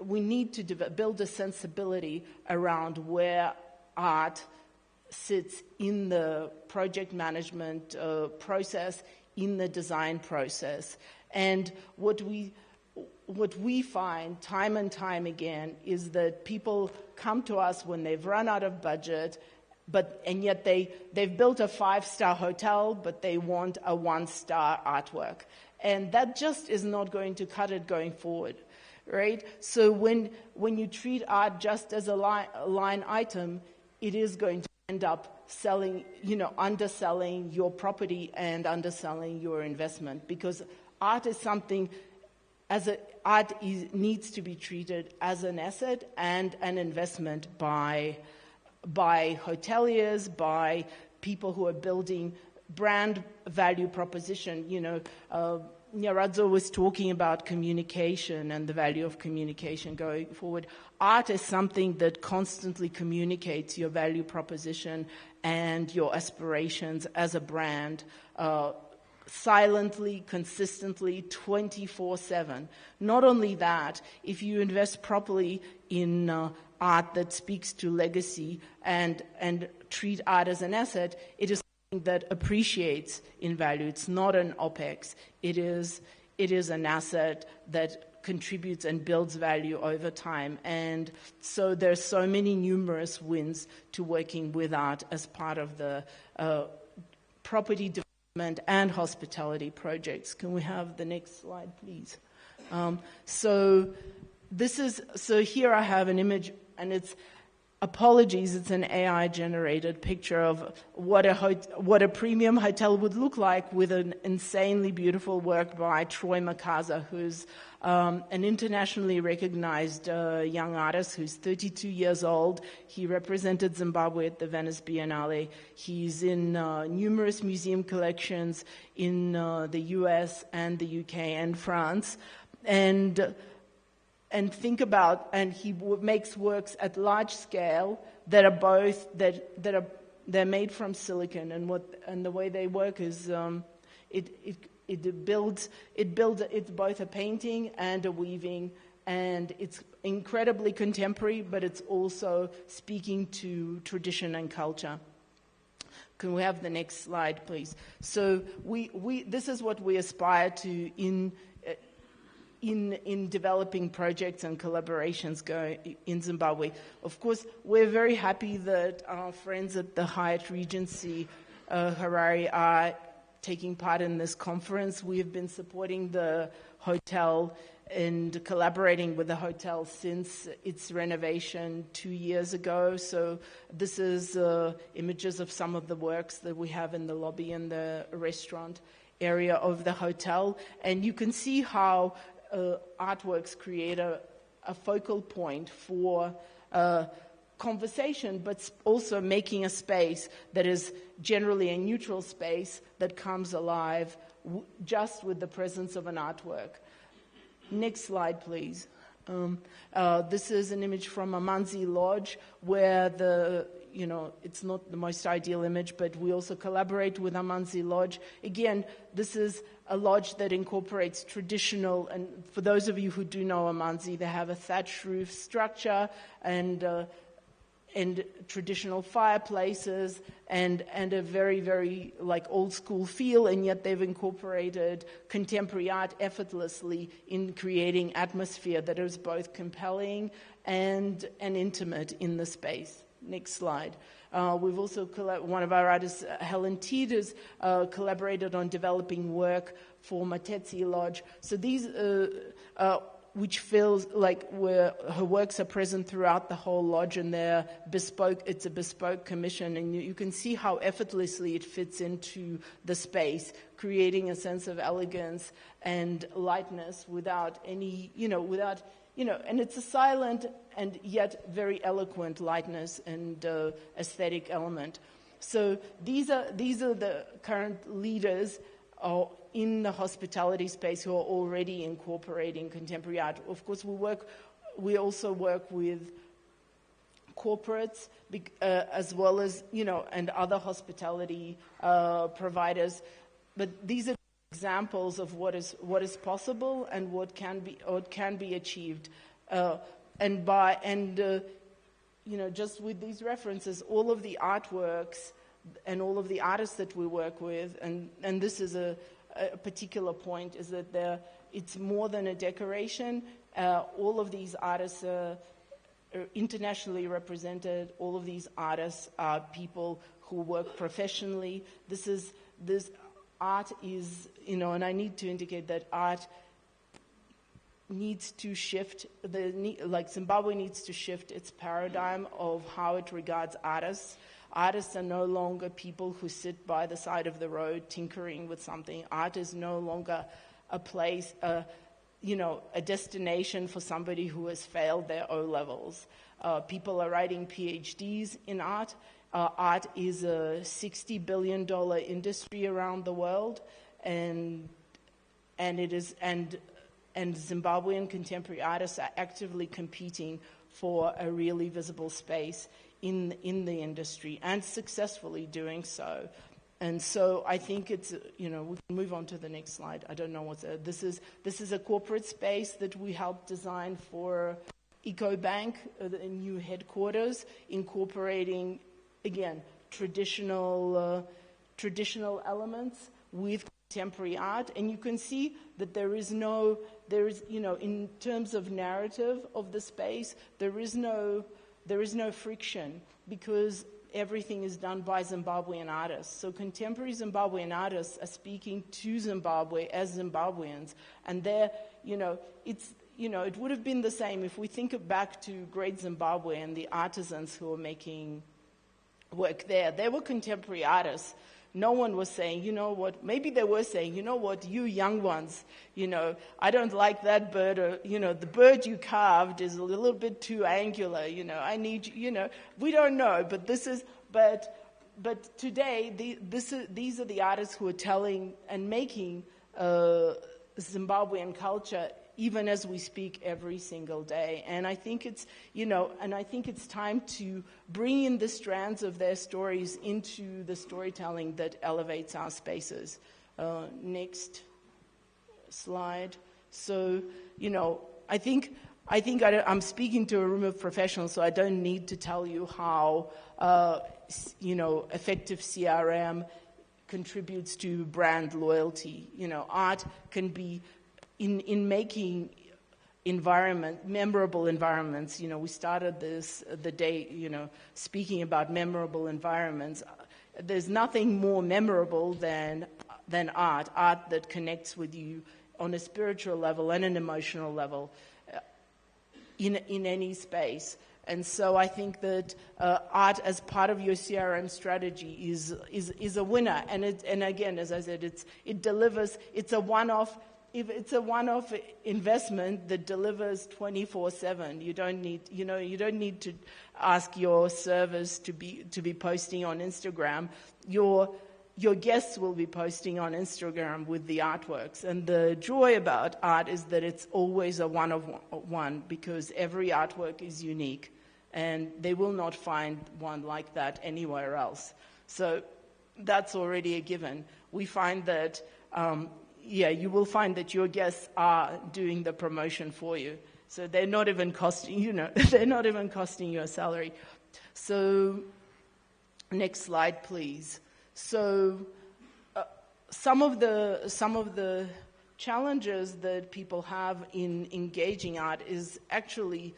we need to build a sensibility around where art sits in the project management process, in the design process. And what we find time and time again is that people come to us when they've run out of budget, and yet they've built a 5-star hotel, but they want a 1-star artwork. And that just is not going to cut it going forward, right? So when you treat art just as a line item, it is going to end up underselling your property and underselling your investment, because art is something, needs to be treated as an asset and an investment by hoteliers, by people who are building brand value proposition. Nyaradzo was talking about communication and the value of communication going forward. Art is something that constantly communicates your value proposition and your aspirations as a brand, silently, consistently, 24/7. Not only that, if you invest properly in art that speaks to legacy and treat art as an asset, it is something that appreciates in value. It's not an OPEX. It is an asset that contributes and builds value over time. And so there's so many numerous wins to working with art as part of the property development and hospitality projects. Can we have the next slide, please? So here I have an image, and it's an AI-generated picture of what a premium hotel would look like, with an insanely beautiful work by Troy Makaza, who's an internationally recognized young artist who's 32 years old. He represented Zimbabwe at the Venice Biennale. He's in numerous museum collections in the US and the UK and France. And think about, and he makes works at large scale that are both they're made from silicon, and the way they work is it's both a painting and a weaving, and it's incredibly contemporary, but it's also speaking to tradition and culture. Can we have the next slide, please? So this is what we aspire to in developing projects and collaborations in Zimbabwe. Of course, we're very happy that our friends at the Hyatt Regency Harare are taking part in this conference. We have been supporting the hotel and collaborating with the hotel since its renovation 2 years ago. So this is images of some of the works that we have in the lobby and the restaurant area of the hotel. And you can see how artworks create a focal point for conversation, but also making a space that is generally a neutral space that comes alive just with the presence of an artwork. Next slide, please. This is an image from Amanzi Lodge where it's not the most ideal image, but we also collaborate with Amanzi Lodge. Again, this is a lodge that incorporates traditional, and for those of you who do know Amanzi, they have a thatched roof structure and traditional fireplaces and a very, very old school feel, and yet they've incorporated contemporary art effortlessly in creating atmosphere that is both compelling and intimate in the space. Next slide. We've also, one of our artists, Helen Teed, has collaborated on developing work for Matetse Lodge. So these which feels like where her works are present throughout the whole lodge, and they're bespoke. It's a bespoke commission, and you can see how effortlessly it fits into the space, creating a sense of elegance and lightness without any, and it's a silent and yet very eloquent lightness and aesthetic element. So these are the current leaders in the hospitality space who are already incorporating contemporary art. Of course, we also work with corporates as well as, and other hospitality providers. But these are examples of what is possible and what can be achieved. Just with these references, all of the artworks and all of the artists that we work with, and this is a particular point, is that it's more than a decoration. All of these artists are internationally represented. All of these artists are people who work professionally. This art is, and I need to indicate that art needs to shift. Zimbabwe needs to shift its paradigm of how it regards artists. Artists are no longer people who sit by the side of the road tinkering with something. Art is no longer a place, a destination for somebody who has failed their O-levels. People are writing PhDs in art. Art is a $60 billion industry around the world, and Zimbabwean contemporary artists are actively competing for a really visible space in the industry, and successfully doing so. And so I think it's, we can move on to the next slide. I don't know this is a corporate space that we helped design for EcoBank, the new headquarters, incorporating, again, traditional elements with contemporary art. And you can see that there is, in terms of narrative of the space, there is no friction, because everything is done by Zimbabwean artists. So contemporary Zimbabwean artists are speaking to Zimbabwe as Zimbabweans, and it would have been the same if we think back to Great Zimbabwe and the artisans who were making work there. They were contemporary artists. No one was saying, maybe they were saying, you young ones, I don't like that bird, or, the bird you carved is a little bit too angular, I need, we don't know, but today, these are the artists who are telling and making Zimbabwean culture even as we speak every single day. And I think it's, it's time to bring in the strands of their stories into the storytelling that elevates our spaces. Next slide. So, I think I think I'm speaking to a room of professionals, so I don't need to tell you how, effective CRM contributes to brand loyalty. Art can be in making memorable environments. We started the day, speaking about memorable environments. There's nothing more memorable than art that connects with you on a spiritual level and an emotional level in any space. And so I think that art as part of your CRM strategy is a winner. And again, as I said, it delivers. It's a one-off. If it's a one-off investment that delivers 24/7, you don't need to ask your servers to be posting on Instagram. Your guests will be posting on Instagram with the artworks. And the joy about art is that it's always a one-of-one, because every artwork is unique, and they will not find one like that anywhere else. So that's already a given. We find that, you will find that your guests are doing the promotion for you. So they're not even costing, they're not even costing you a salary. So next slide, please. So some of the challenges that people have in engaging art is actually,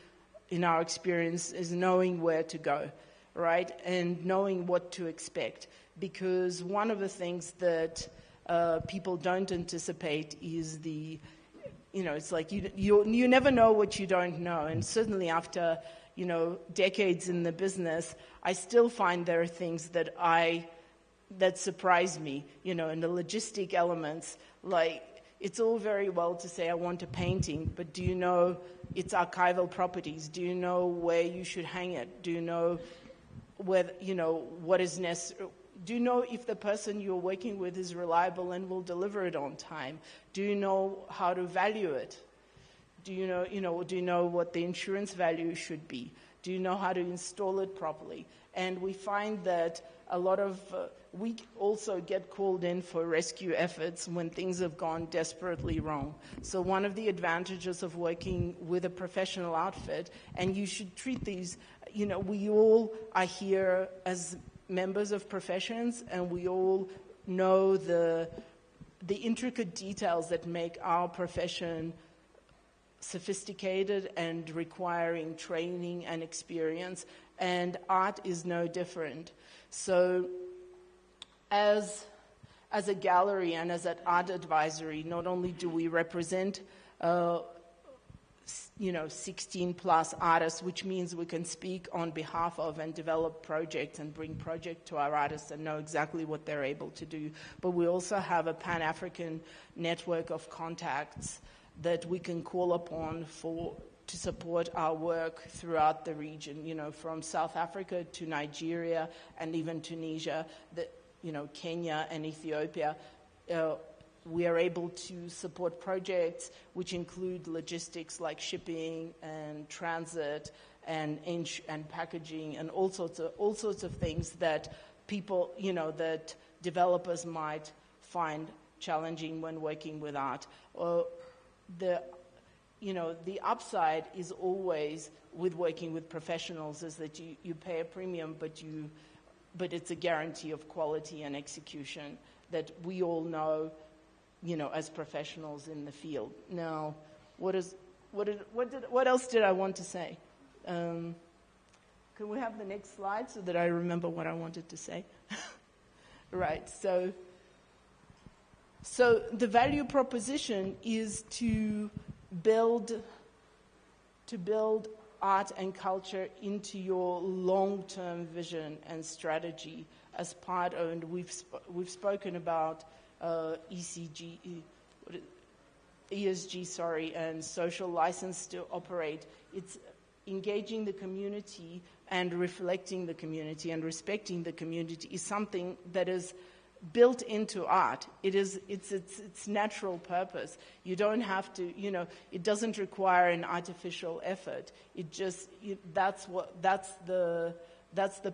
in our experience, is knowing where to go, right? And knowing what to expect. Because one of the things that people don't anticipate is it's like you never know what you don't know. And certainly after, decades in the business, I still find there are things that surprise me, and the logistic elements. Like, it's all very well to say I want a painting, but do you know its archival properties? Do you know where you should hang it? Do you know whether, what is necessary? Do you know if the person you're working with is reliable and will deliver it on time? Do you know how to value it? Do you know what the insurance value should be? Do you know how to install it properly? And we find that a lot of we also get called in for rescue efforts when things have gone desperately wrong. So one of the advantages of working with a professional outfit, and you should treat these, we all are here as members of professions, and we all know the intricate details that make our profession sophisticated and requiring training and experience, and art is no different. So as a gallery and as an art advisory, not only do we represent 16 plus artists, which means we can speak on behalf of and develop projects and bring projects to our artists and know exactly what they're able to do. But we also have a Pan-African network of contacts that we can call upon to support our work throughout the region, from South Africa to Nigeria and even Tunisia, Kenya and Ethiopia. We are able to support projects which include logistics like shipping and transit and packaging and all sorts of things that people, that developers might find challenging when working with art. The upside is always with working with professionals is that you pay a premium, but it's a guarantee of quality and execution that we all know, as professionals in the field. Now, what else did I want to say? Can we have the next slide so that I remember what I wanted to say? Right. So the value proposition is to build art and culture into your long-term vision and strategy as part of, and we've spoken about ESG, and social license to operate. It's engaging the community and reflecting the community and respecting the community is something that is built into art. It's its natural purpose. You don't have to, it doesn't require an artificial effort. That's the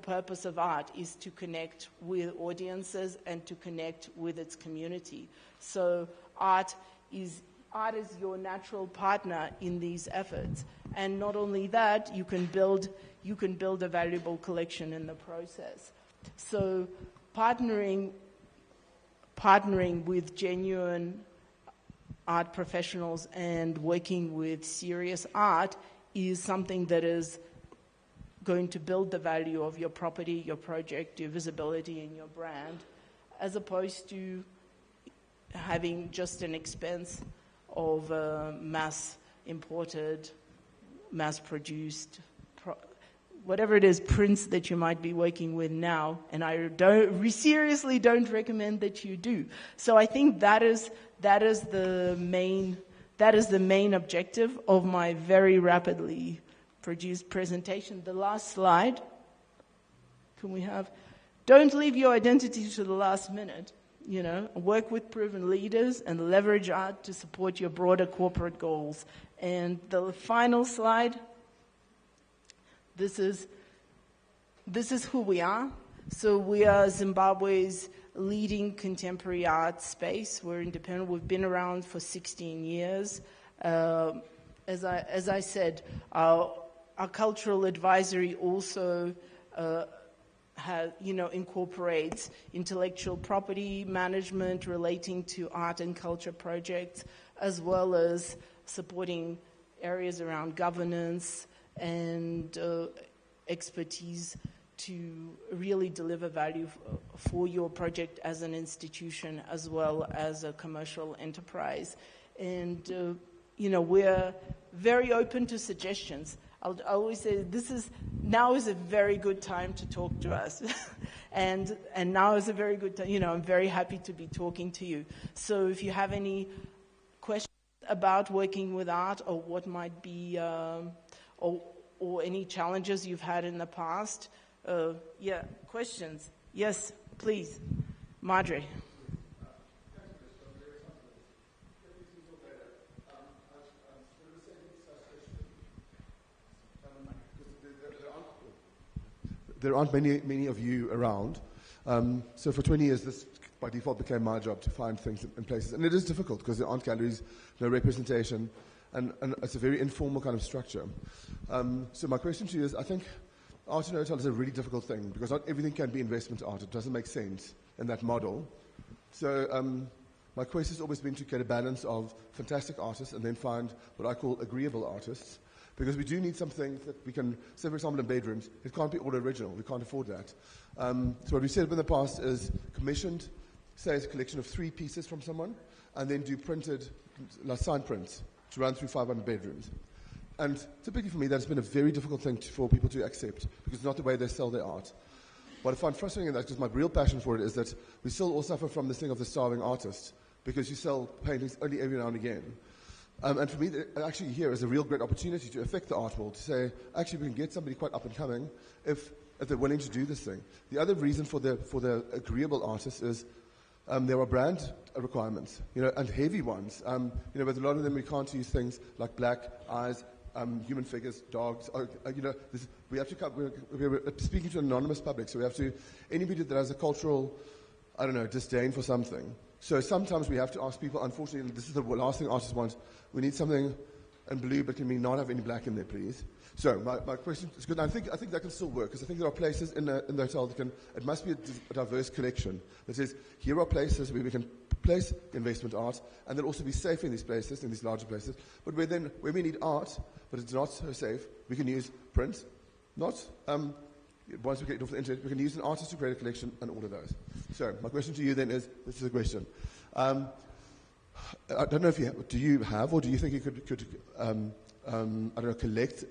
purpose of art, is to connect with audiences and to connect with its community. So art is art is your natural partner in these efforts. And not only that, you can build a valuable collection in the process. So partnering with genuine art professionals and working with serious art is something that is going to build the value of your property, your project, your visibility, and your brand, as opposed to having just an expense of mass-imported, mass-produced, whatever it is, prints that you might be working with now. And I seriously don't recommend that you do. So I think that is the main objective of my very rapidly produced presentation. The last slide, can we have? Don't leave your identity to the last minute. Work with proven leaders and leverage art to support your broader corporate goals. And the final slide, this is who we are. So we are Zimbabwe's leading contemporary art space. We're independent. We've been around for 16 years. As I said, our cultural advisory also incorporates intellectual property management relating to art and culture projects, as well as supporting areas around governance and expertise to really deliver value for your project as an institution as well as a commercial enterprise. And, we're very open to suggestions. I'll always say now is a very good time to talk to us. and now is a very good time, I'm very happy to be talking to you. So if you have any questions about working with art or what might be, or any challenges you've had in the past, questions. Yes, please. Madre. There aren't many of you around. So for 20 years, this by default became my job to find things in places. And it is difficult because there aren't galleries, no representation, and it's a very informal kind of structure. So my question to you is, I think art in hotel is a really difficult thing because not everything can be investment art. It doesn't make sense in that model. So my quest has always been to get a balance of fantastic artists and then find what I call agreeable artists. Because we do need something that we can, say for example in bedrooms, it can't be all original, we can't afford that. So what we've set up in the past is commissioned, say it's a collection of 3 pieces from someone, and then do printed, signed prints to run through 500 bedrooms. And typically for me that's been a very difficult thing for people to accept, because it's not the way they sell their art. What I find frustrating in that, because my real passion for it is that we still all suffer from this thing of the starving artist, because you sell paintings only every now and again. And for me, actually here is a real great opportunity to affect the art world, to say, actually we can get somebody quite up and coming if they're willing to do this thing. The other reason for the agreeable artists is there are brand requirements, and heavy ones. With a lot of them we can't use things like black eyes, human figures, dogs. We have to we're speaking to an anonymous public, so we have to, anybody that has a cultural, disdain for something. So sometimes we have to ask people, unfortunately, this is the last thing artists want, we need something in blue, but can we not have any black in there, please? So my question is good. I think that can still work, because I think there are places in the hotel that can, it must be a diverse collection that says, here are places where we can place investment art, and they'll also be safe in these places, in these larger places, but where we need art, but it's not so safe, we can use prints, once we get it off the internet, we can use an artist to create a collection and all of those. So my question to you then is, this is a question. I don't know if do you have, or do you think you could collect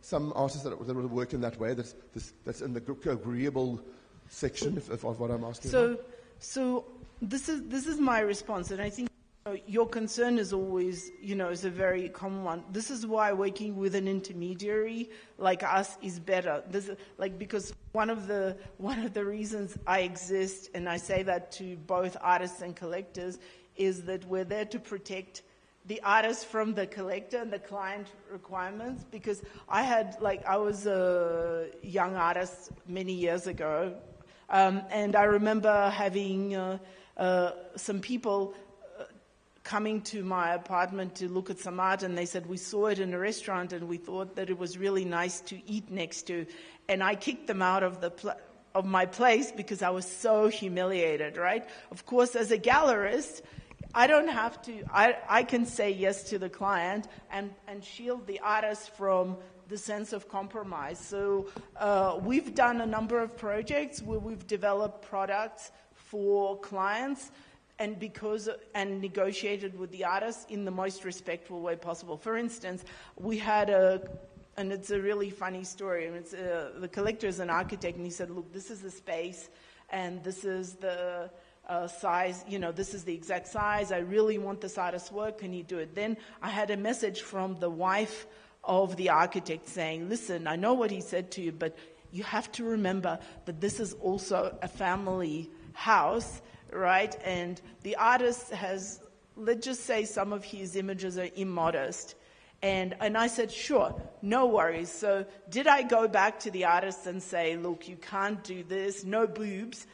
some artists that will work in that way, that's in the agreeable section of what I'm asking about? So this is my response, and I think your concern is always, is a very common one. This is why working with an intermediary like us is better. Because one of the reasons I exist, and I say that to both artists and collectors, is that we're there to protect the artist from the collector and the client requirements. Because I was a young artist many years ago, and I remember having some people coming to my apartment to look at some art, and they said, we saw it in a restaurant and we thought that it was really nice to eat next to, and I kicked them out of of my place because I was so humiliated, right? Of course, as a gallerist, I don't have to, I can say yes to the client and shield the artist from the sense of compromise. So we've done a number of projects where we've developed products for clients and negotiated with the artists in the most respectful way possible. For instance, we had and it's a really funny story. And it's the collector is an architect, and he said, look, this is the space, and this is the size, this is the exact size. I really want this artist's work. Can you do it? Then I had a message from the wife of the architect saying, listen, I know what he said to you, but you have to remember that this is also a family house, right? And the artist has, let's just say some of his images are immodest. And I said, sure, no worries. So did I go back to the artist and say, look, you can't do this, no boobs?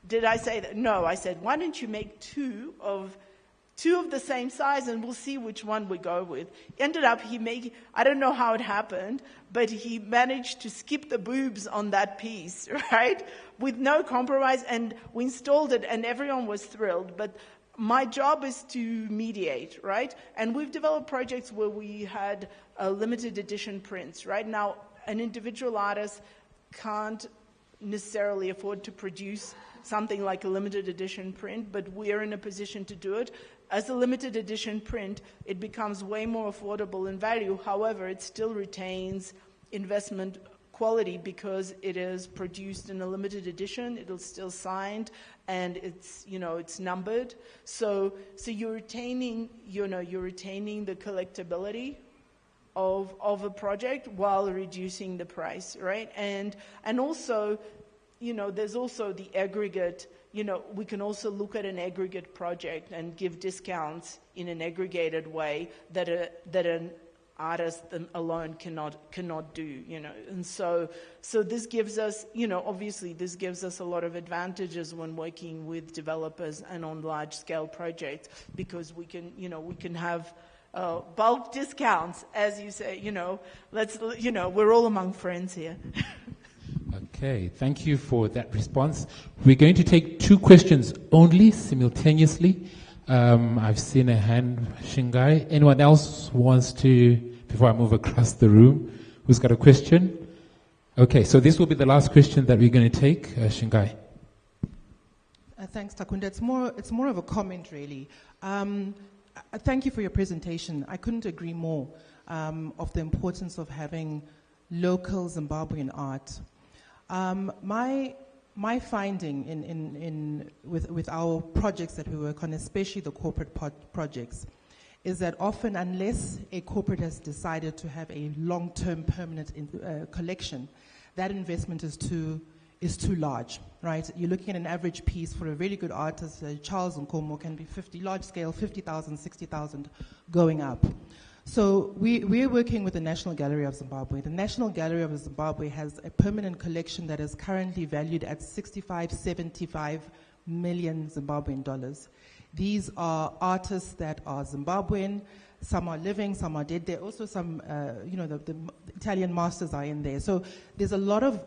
Did I say that? No, I said, why don't you make two of the same size and we'll see which one we go with. Ended up I don't know how it happened, but he managed to skip the boobs on that piece, right? With no compromise, and we installed it and everyone was thrilled. But my job is to mediate, right? And we've developed projects where we had limited edition prints. Right now, an individual artist can't necessarily afford to produce something like a limited edition print, but we're in a position to do it. As a limited edition print, it becomes way more affordable in value. However, it still retains investment quality because it is produced in a limited edition. It'll still signed, and it's numbered. So you're retaining the collectability of a project while reducing the price, right? And also, there's also the aggregate. We can also look at an aggregate project and give discounts in an aggregated way that an artist alone cannot do, And so this gives us, obviously this gives us a lot of advantages when working with developers and on large scale projects, because we can have bulk discounts, as you say, we're all among friends here. Okay, thank you for that response. We're going to take 2 questions only simultaneously. I've seen a hand, Shingai. Anyone else wants to, before I move across the room, who's got a question? Okay, so this will be the last question that we're going to take. Shingai. Thanks, Takunda. It's more of a comment, really. Thank you for your presentation. I couldn't agree more of the importance of having local Zimbabwean art. My finding with our projects that we work on, especially the corporate projects, is that often, unless a corporate has decided to have a long-term permanent collection, that investment is too large, right? You're looking at an average piece for a really good artist, Charles Nkomo, can be 50, large scale, 50,000, 60,000 going up. So we're working with the National Gallery of Zimbabwe. The National Gallery of Zimbabwe has a permanent collection that is currently valued at 75 million Zimbabwean dollars. These are artists that are Zimbabwean. Some are living, some are dead. There are also some, the Italian masters are in there. So there's a lot of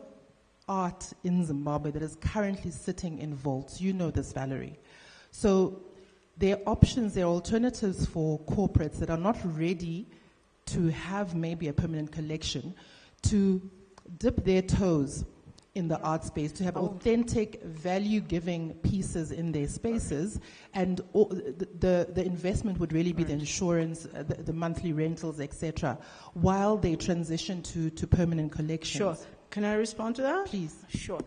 art in Zimbabwe that is currently sitting in vaults. You know this, Valerie. So there are options, there are alternatives for corporates that are not ready to have maybe a permanent collection to dip their toes in the art space, to have authentic, value-giving pieces in their spaces, and the investment would really be the insurance, the monthly rentals, etc., while they transition to permanent collections. Sure. Can I respond to that? Please. Sure.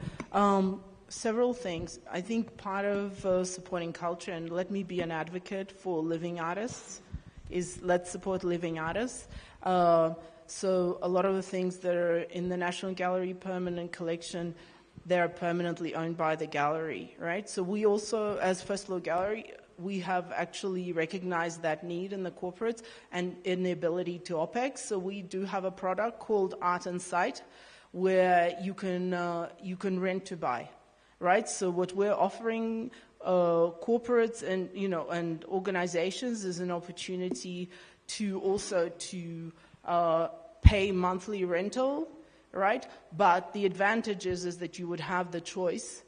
Several things. I think part of supporting culture, and let me be an advocate for living artists, is let's support living artists. So a lot of the things that are in the National Gallery permanent collection, they're permanently owned by the gallery, right? So we also, as First Law Gallery, we have actually recognized that need in the corporates and in the ability to OPEX. So we do have a product called Art and Sight, where you can rent to buy. Right, so what we're offering corporates and, and organizations as an opportunity to also pay monthly rental, right? But the advantage is that you would have the choice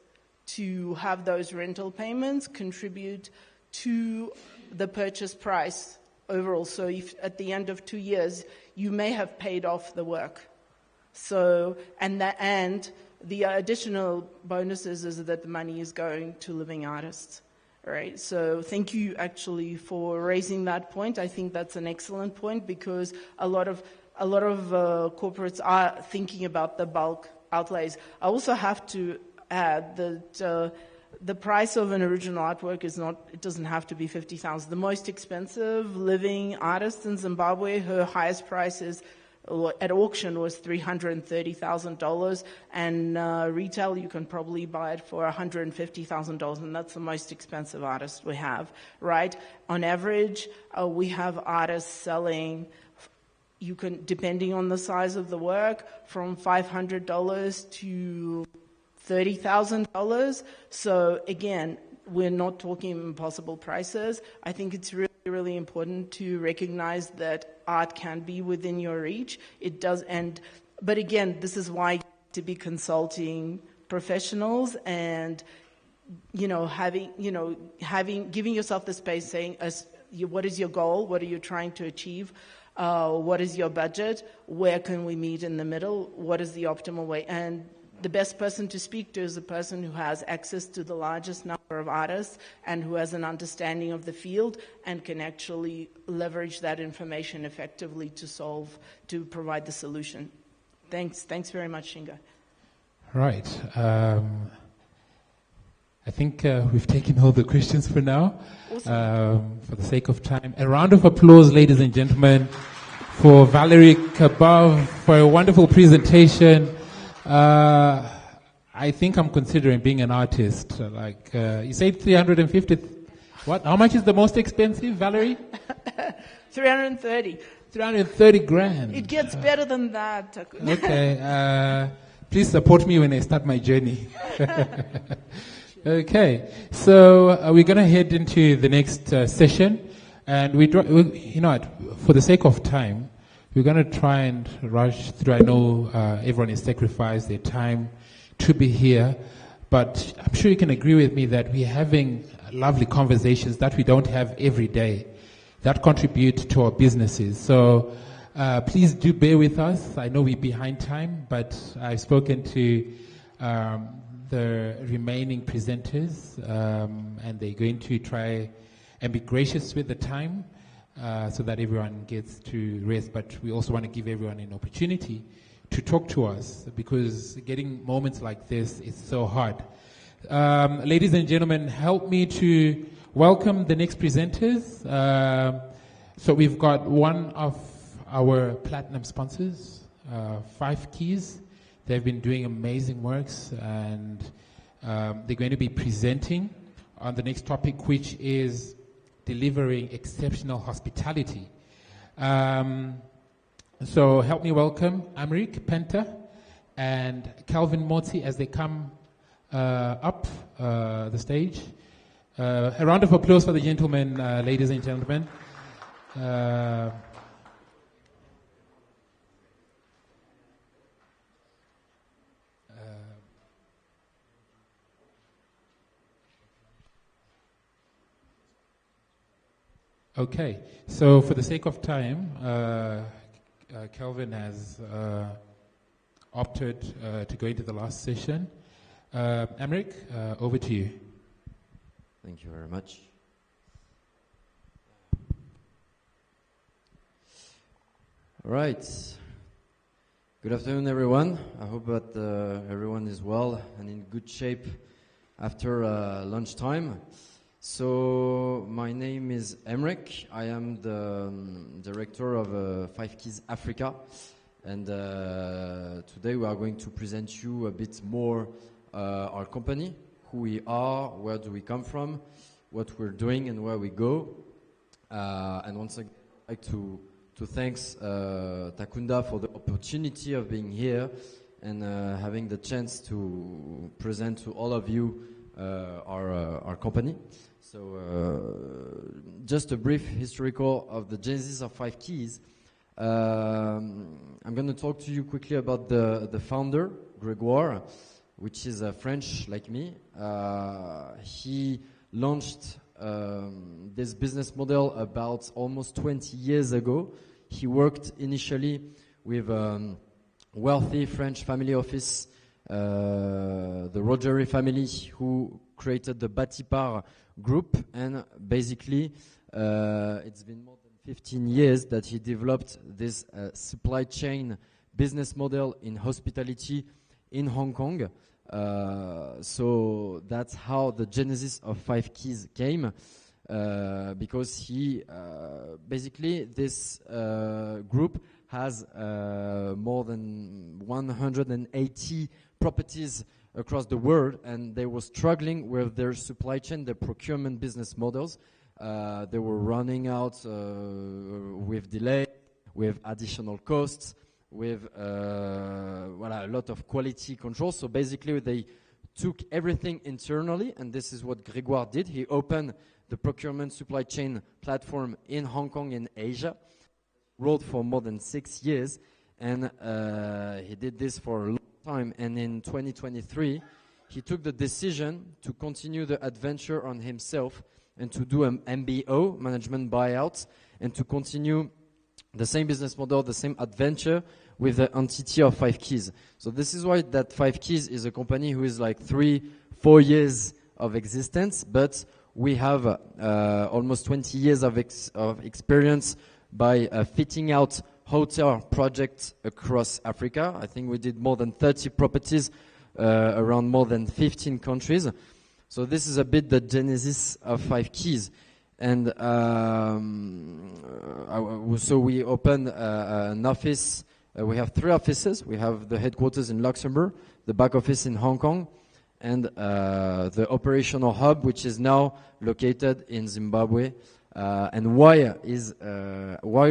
to have those rental payments contribute to the purchase price overall. So if at the end of 2 years, you may have paid off the work. So, and the additional bonuses is that the money is going to living artists, right? So thank you actually for raising that point. I think that's an excellent point because a lot of corporates are thinking about the bulk outlays. I also have to add that the price of an original artwork it doesn't have to be 50,000. The most expensive living artist in Zimbabwe, her highest price at auction was $330,000, and retail you can probably buy it for $150,000, and that's the most expensive artist we have, right? On average, we have artists selling, depending on the size of the work, from $500 to $30,000. So again, we're not talking impossible prices. I think it's really, really important to recognize that art can be within your reach. It does, but again, this is why you need to be consulting professionals and, giving yourself the space, saying, what is your goal? What are you trying to achieve? What is your budget? Where can we meet in the middle? What is the optimal way? And the best person to speak to is the person who has access to the largest number of artists and who has an understanding of the field and can actually leverage that information effectively to provide the solution. Thanks very much, Shinga. Right. I think we've taken all the questions for now. Awesome. For the sake of time, a round of applause, ladies and gentlemen, for Valerie Kabov for a wonderful presentation. I think I'm considering being an artist. You said 350. What? How much is the most expensive, Valerie? 330. 330 grand. It gets better than that. Okay. Please support me when I start my journey. Okay. So we're going to head into the next session, and for the sake of time, we're going to try and rush through. I know everyone has sacrificed their time to be here, but I'm sure you can agree with me that we're having lovely conversations that we don't have every day that contribute to our businesses. So please do bear with us. I know we're behind time, but I've spoken to the remaining presenters, and they're going to try and be gracious with the time. So that everyone gets to rest, but we also want to give everyone an opportunity to talk to us because getting moments like this is so hard. Ladies and gentlemen, help me to welcome the next presenters. So we've got one of our platinum sponsors, 5 Keys. They've been doing amazing works, and they're going to be presenting on the next topic, which is delivering exceptional hospitality. So help me welcome Amrik Penta and Calvin Motsi as they come up the stage. A round of applause for the gentlemen, ladies and gentlemen. Okay, so for the sake of time, Kelvin has opted to go into the last session. Amrik, over to you. Thank you very much. All right. Good afternoon, everyone. I hope that everyone is well and in good shape after lunchtime. So my name is Emric. I am the director of 5 Keys Africa, and today we are going to present you a bit more our company, who we are, where do we come from, what we're doing, and where we go. And once again, I'd like to thank Takunda for the opportunity of being here and having the chance to present to all of you our company. So just a brief historical of the genesis of Five Keys. I'm going to talk to you quickly about the founder, Grégoire, which is French like me. He launched this business model about almost 20 years ago. He worked initially with wealthy French family office, the Rogeri family, who created the Batipar group, and basically it's been more than 15 years that he developed this supply chain business model in hospitality in Hong Kong. So that's how the genesis of Five Keys came, because he basically this group has more than 180 properties across the world, and they were struggling with their supply chain, their procurement business models. They were running out with delay, with additional costs, with a lot of quality control. So basically they took everything internally, and this is what Grégoire did. He opened the procurement supply chain platform in Hong Kong and Asia, rolled for more than 6 years, and he did this for a long time. And in 2023, he took the decision to continue the adventure on himself and to do an MBO, management buyout, and to continue the same business model, the same adventure with the entity of Five Keys. So this is why that Five Keys is a company who is like 3-4 years of existence, but we have almost 20 years of experience by fitting out hotel projects across Africa. I think we did more than 30 properties around more than 15 countries. So this is a bit the genesis of Five Keys. And so we opened an office. We have 3 offices. We have the headquarters in Luxembourg, the back office in Hong Kong, and the operational hub, which is now located in Zimbabwe. And why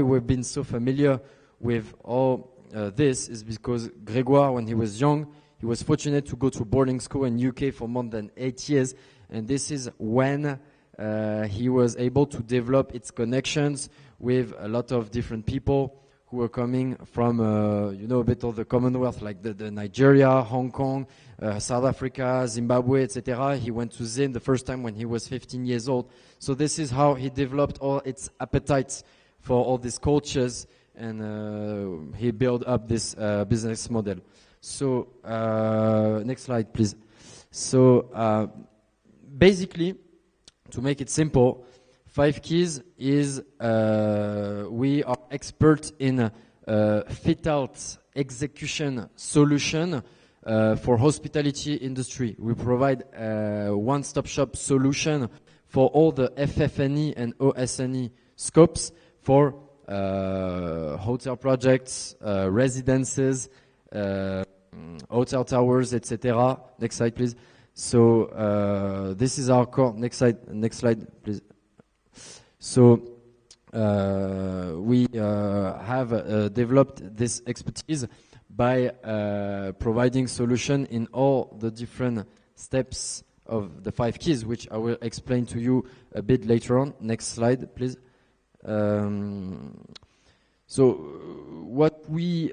we've been so familiar with all this is because Grégoire, when he was young, he was fortunate to go to boarding school in UK for more than 8 years, and this is when he was able to develop its connections with a lot of different people who were coming from, a bit of the Commonwealth, like the Nigeria, Hong Kong, South Africa, Zimbabwe, etc. He went to Zim the first time when he was 15 years old. So this is how he developed all its appetites for all these cultures, and he built up this business model. So next slide, please. So basically, to make it simple, Five Keys is we are expert in fit-out execution solution for hospitality industry. We provide a one-stop shop solution for all the FF&E and OS&E scopes for hotel projects, residences, hotel towers, etc. Next slide, please. So this is our core. Next slide, please. So we have developed this expertise by providing solution in all the different steps of the Five Keys, which I will explain to you a bit later on. Next slide, please. So what we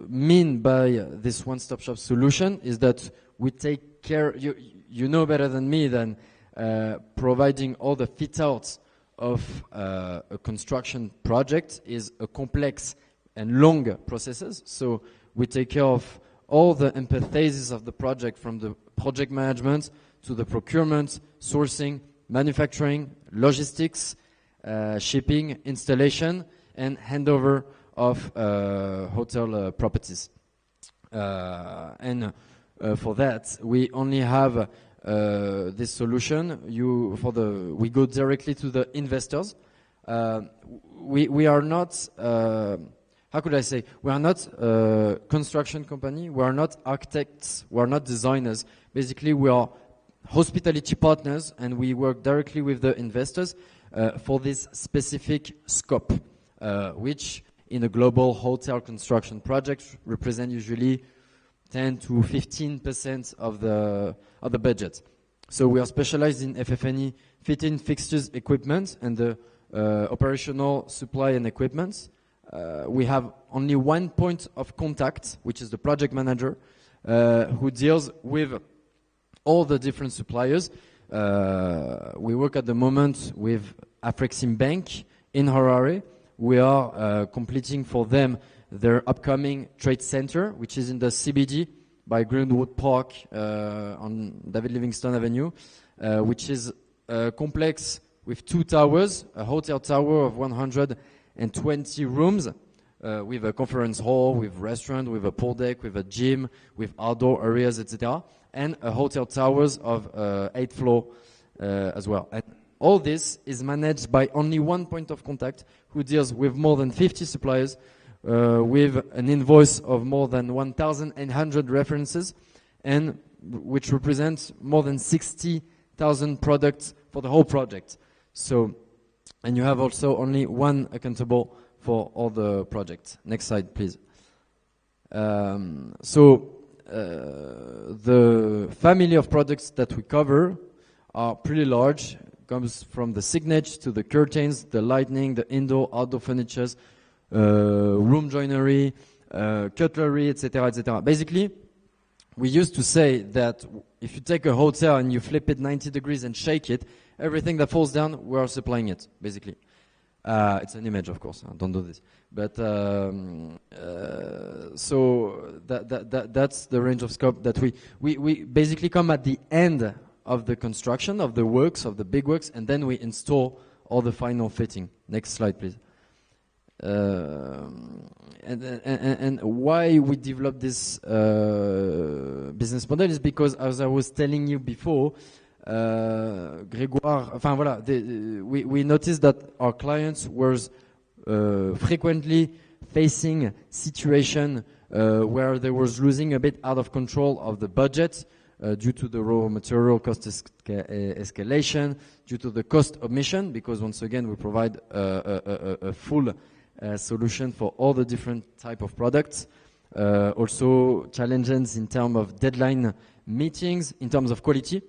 mean by this one-stop shop solution is that we take care, you know better than me, than providing all the fit-outs of a construction project is a complex and long processes. So we take care of all the empathies of the project, from the project management to the procurement, sourcing, manufacturing, logistics, shipping, installation, and handover of hotel properties. And for that, we only have this solution. We go directly to the investors. We are not. How could I say? We are not a construction company. We are not architects. We are not designers. Basically, we are hospitality partners, and we work directly with the investors for this specific scope, which in a global hotel construction project represent usually 10 to 15% of the budget. So we are specialized in FF&E fitting, fixtures, equipment, and the operational supply and equipment. We have only one point of contact, which is the project manager, who deals with all the different suppliers. We work at the moment with Afreximbank in Harare. We are completing for them their upcoming trade center, which is in the CBD by Greenwood Park on David Livingstone Avenue, which is a complex with 2 towers, a hotel tower of 120 rooms, with a conference hall, with restaurant, with a pool deck, with a gym, with outdoor areas, etc., and a hotel towers of 8 floor as well. And all this is managed by only one point of contact who deals with more than 50 suppliers, with an invoice of more than 1,800 references, and which represents more than 60,000 products for the whole project. So, and you have also only one accountable for all the projects. Next slide, please. The family of products that we cover are pretty large. Comes from the signage to the curtains, the lighting, the indoor, outdoor furnitures, room joinery, cutlery, etc., etc. Basically, we used to say that if you take a hotel and you flip it 90 degrees and shake it, everything that falls down, we are supplying it, basically. It's an image, of course. Don't do this. But so that's the range of scope that we basically come at the end of the construction, of the works, of the big works, and then we install all the final fitting. Next slide, please. And why we developed this business model is because, as I was telling you before, Grégoire, enfin voilà, we noticed that our clients were frequently facing situation where they was losing a bit out of control of the budget due to the raw material cost escalation, due to the cost omission, because once again we provide a full solution for all the different type of products. Also challenges in terms of deadline meetings, in terms of quality.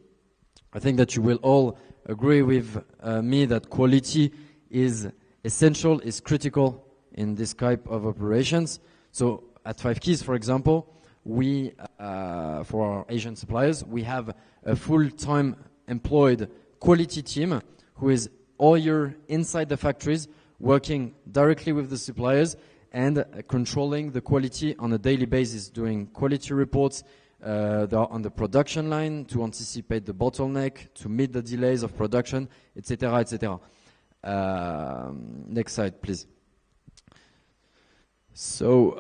I think that you will all agree with me that quality is essential, is critical in this type of operations. So at 5 Keys, for example, we, for our Asian suppliers, we have a full-time employed quality team who is all year inside the factories, working directly with the suppliers and controlling the quality on a daily basis, doing quality reports. They are on the production line to anticipate the bottleneck, to meet the delays of production, etc., etc. Next slide, please. So,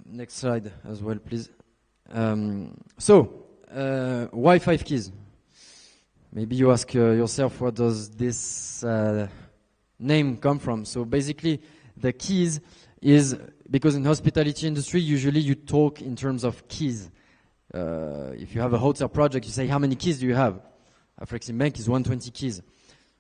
next slide as well, please. Why 5 Keys? Maybe you ask yourself, where does this name come from? So basically, the keys is because in hospitality industry, usually you talk in terms of keys. If you have a hotel project, you say, how many keys do you have? Afreximbank is 120 keys.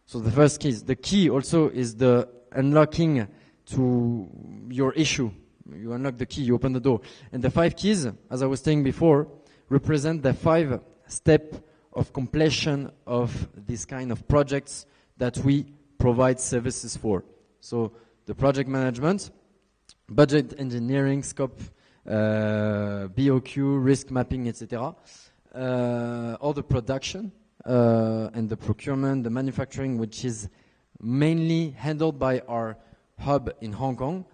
So the first keys. The key also is the unlocking to your issue. You unlock the key, you open the door. And the 5 keys, as I was saying before, represent the 5 steps of completion of this kind of projects that we provide services for. So the project management, budget engineering, scope, BOQ, risk mapping, etc. All the production and the procurement, the manufacturing, which is mainly handled by our hub in Hong Kong.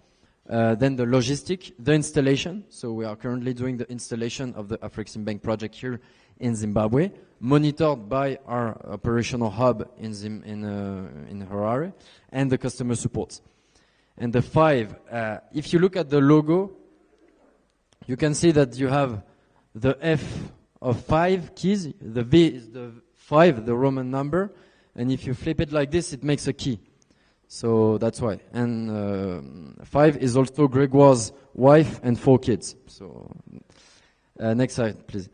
Then the logistic, the installation. So we are currently doing the installation of the Afreximbank project here in Zimbabwe, monitored by our operational hub in Harare, and the customer support. And the 5, if you look at the logo, you can see that you have the F of 5 keys, the V is the 5, the Roman number, and if you flip it like this, it makes a key. So that's why. And 5 is also Grégoire's wife and 4 kids. So next slide, please.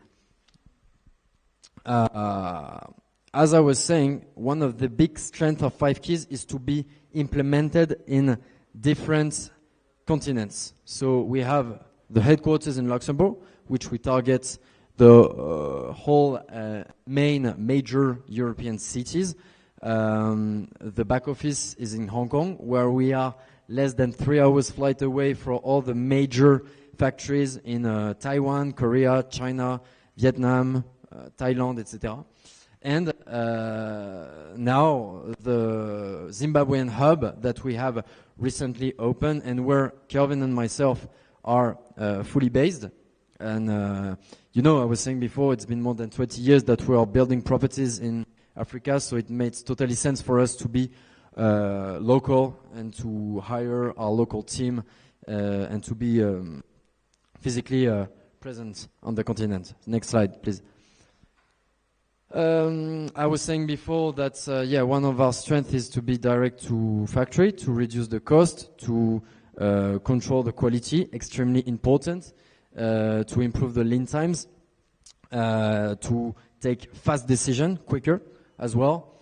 As I was saying, one of the big strengths of 5 Keys is to be implemented in different continents. So we have the headquarters in Luxembourg, which we target the whole main major European cities. The back office is in Hong Kong, where we are less than 3 hours flight away from all the major factories in Taiwan, Korea, China, Vietnam, Thailand, etc. And now the Zimbabwean hub that we have recently opened, and where Kelvin and myself are fully based. And you know, I was saying before, it's been more than 20 years that we are building properties in Africa, so it makes totally sense for us to be local and to hire our local team and to be physically present on the continent. Next slide, please. I was saying before that, one of our strengths is to be direct to factory, to reduce the cost, to control the quality, extremely important, to improve the lead times, to take fast decision, quicker as well.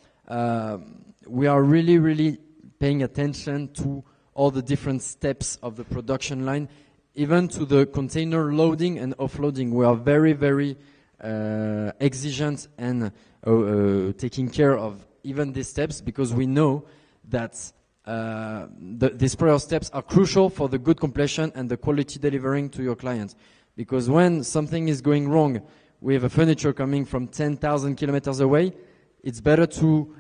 We are really, really paying attention to all the different steps of the production line, even to the container loading and offloading. We are very, very exigent and taking care of even these steps, because we know that these prior steps are crucial for the good completion and the quality delivering to your clients. Because when something is going wrong with a furniture coming from 10,000 kilometers away, it's better to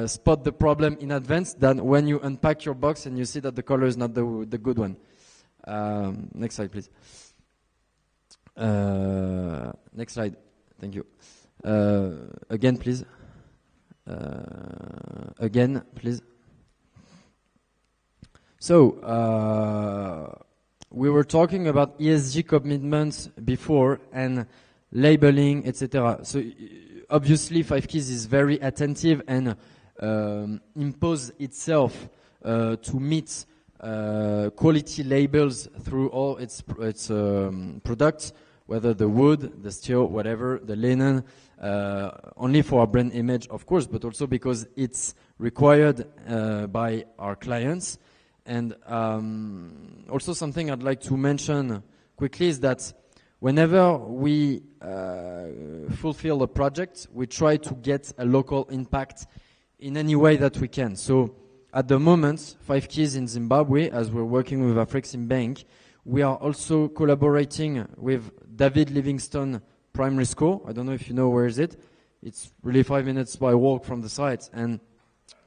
spot the problem in advance than when you unpack your box and you see that the color is not the good one. Next slide, please. Next slide. Thank you. Again, please. Again, please. So, we were talking about ESG commitments before and labeling, etc. So, obviously, 5 Keys is very attentive and impose itself to meet quality labels through all its products, whether the wood, the steel, whatever, the linen, only for our brand image, of course, but also because it's required by our clients. And also something I'd like to mention quickly is that whenever we fulfill a project, we try to get a local impact in any way that we can. So at the moment, 5 Keys in Zimbabwe, as we're working with Afreximbank, we are also collaborating with David Livingstone Primary School. I don't know if you know where is it. It's really 5 minutes by walk from the site. And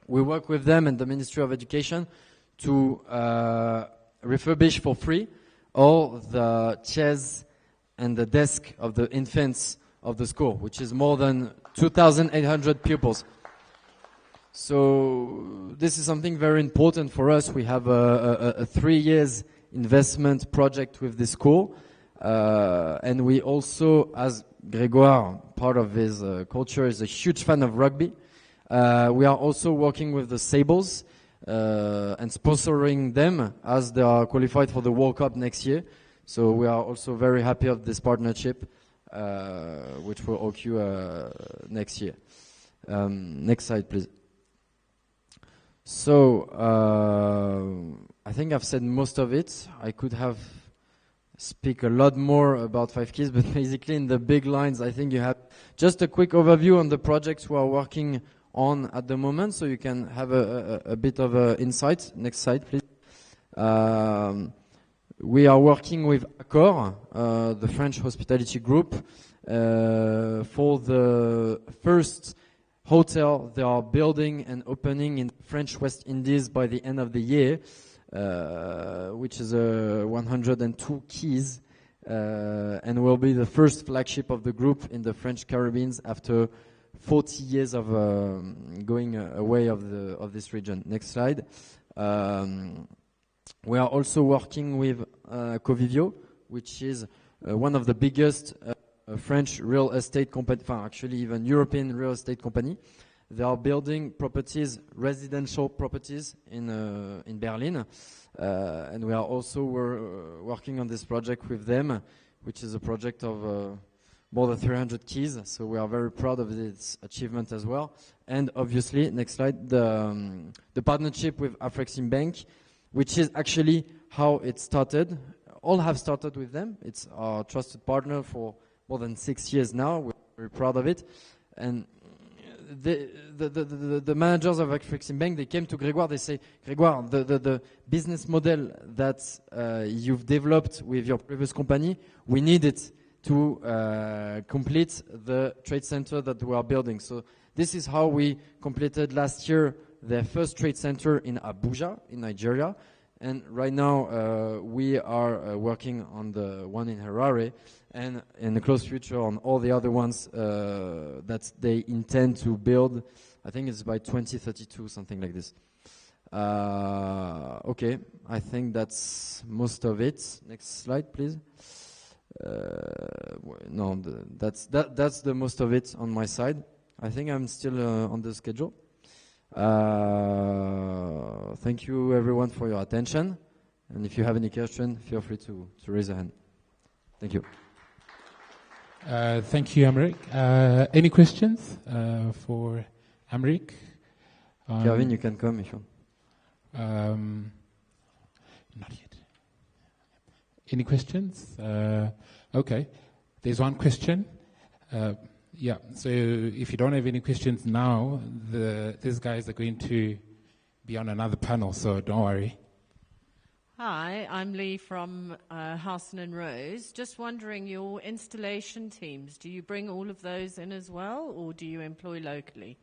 we work with them and the Ministry of Education to refurbish for free all the chairs and the desk of the infants of the school, which is more than 2,800 pupils. So this is something very important for us. We have a 3 years investment project with this school. And we also, as Grégoire, part of his culture, is a huge fan of rugby. We are also working with the Sables and sponsoring them as they are qualified for the World Cup next year. So we are also very happy of this partnership, which will occur next year. Next slide, please. So I think I've said most of it. I could have speak a lot more about 5 Keys, but basically in the big lines, I think you have just a quick overview on the projects we are working on at the moment, so you can have a bit of insight. Next slide, please. We are working with Accor, the French hospitality group, for the first hotel they are building and opening in French West Indies by the end of the year, which is 102 keys, and will be the first flagship of the group in the French Caribbean after 40 years of going away of this region. Next slide. We are also working with Covivio, which is one of the biggest French real estate company, actually even European real estate company. They are building properties, residential properties in Berlin, and we are also working on this project with them, which is a project of more than 300 keys. So we are very proud of this achievement as well. And obviously, next slide, the partnership with Afreximbank, which is actually how it started. all have started with them. It's our trusted partner for more than 6 years now. We're very proud of it. And the managers of Exim-Bank, they came to Grégoire, they say, Grégoire, the business model that you've developed with your previous company, we need it to complete the trade center that we are building. So this is how we completed last year the first trade center in Abuja, in Nigeria. And right now we are working on the one in Harare, and in the close future on all the other ones that they intend to build. I think it's by 2032, something like this. Okay, I think that's most of it. Next slide, please. No, that's the most of it on my side. I think I'm still on the schedule. Thank you everyone for your attention, and if you have any question, feel free to raise a hand. Thank you. Thank you, Amrik. Any questions for Amrik? Kevin, you can come if you want. Not yet. Any questions? Okay. There's one question. Yeah, so if you don't have any questions now, these guys are going to be on another panel, so don't worry. Hi, I'm Lee from Housen and Rose. Just wondering, your installation teams, do you bring all of those in as well, or do you employ locally?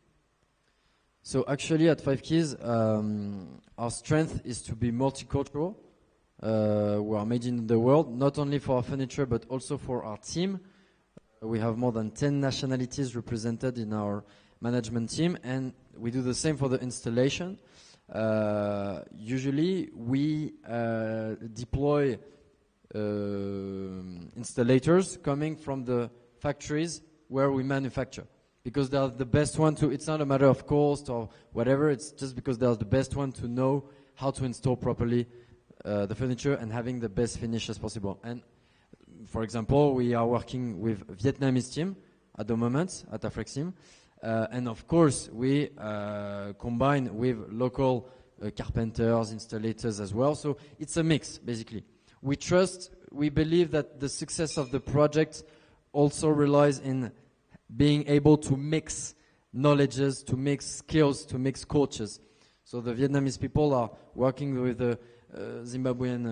So actually at 5 Keys, our strength is to be multicultural. We are made in the world, not only for our furniture, but also for our team. We have more than 10 nationalities represented in our management team, and we do the same for the installation. Usually we deploy installators coming from the factories where we manufacture, because they are the best one to, it's not a matter of cost or whatever, it's just because they are the best one to know how to install properly the furniture and having the best finish as possible. And for example, we are working with Vietnamese team at the moment at Afrexim, and of course we combine with local carpenters, installators as well. So it's a mix, basically. We believe that the success of the project also relies in being able to mix knowledges, to mix skills, to mix cultures. So the Vietnamese people are working with the Zimbabwean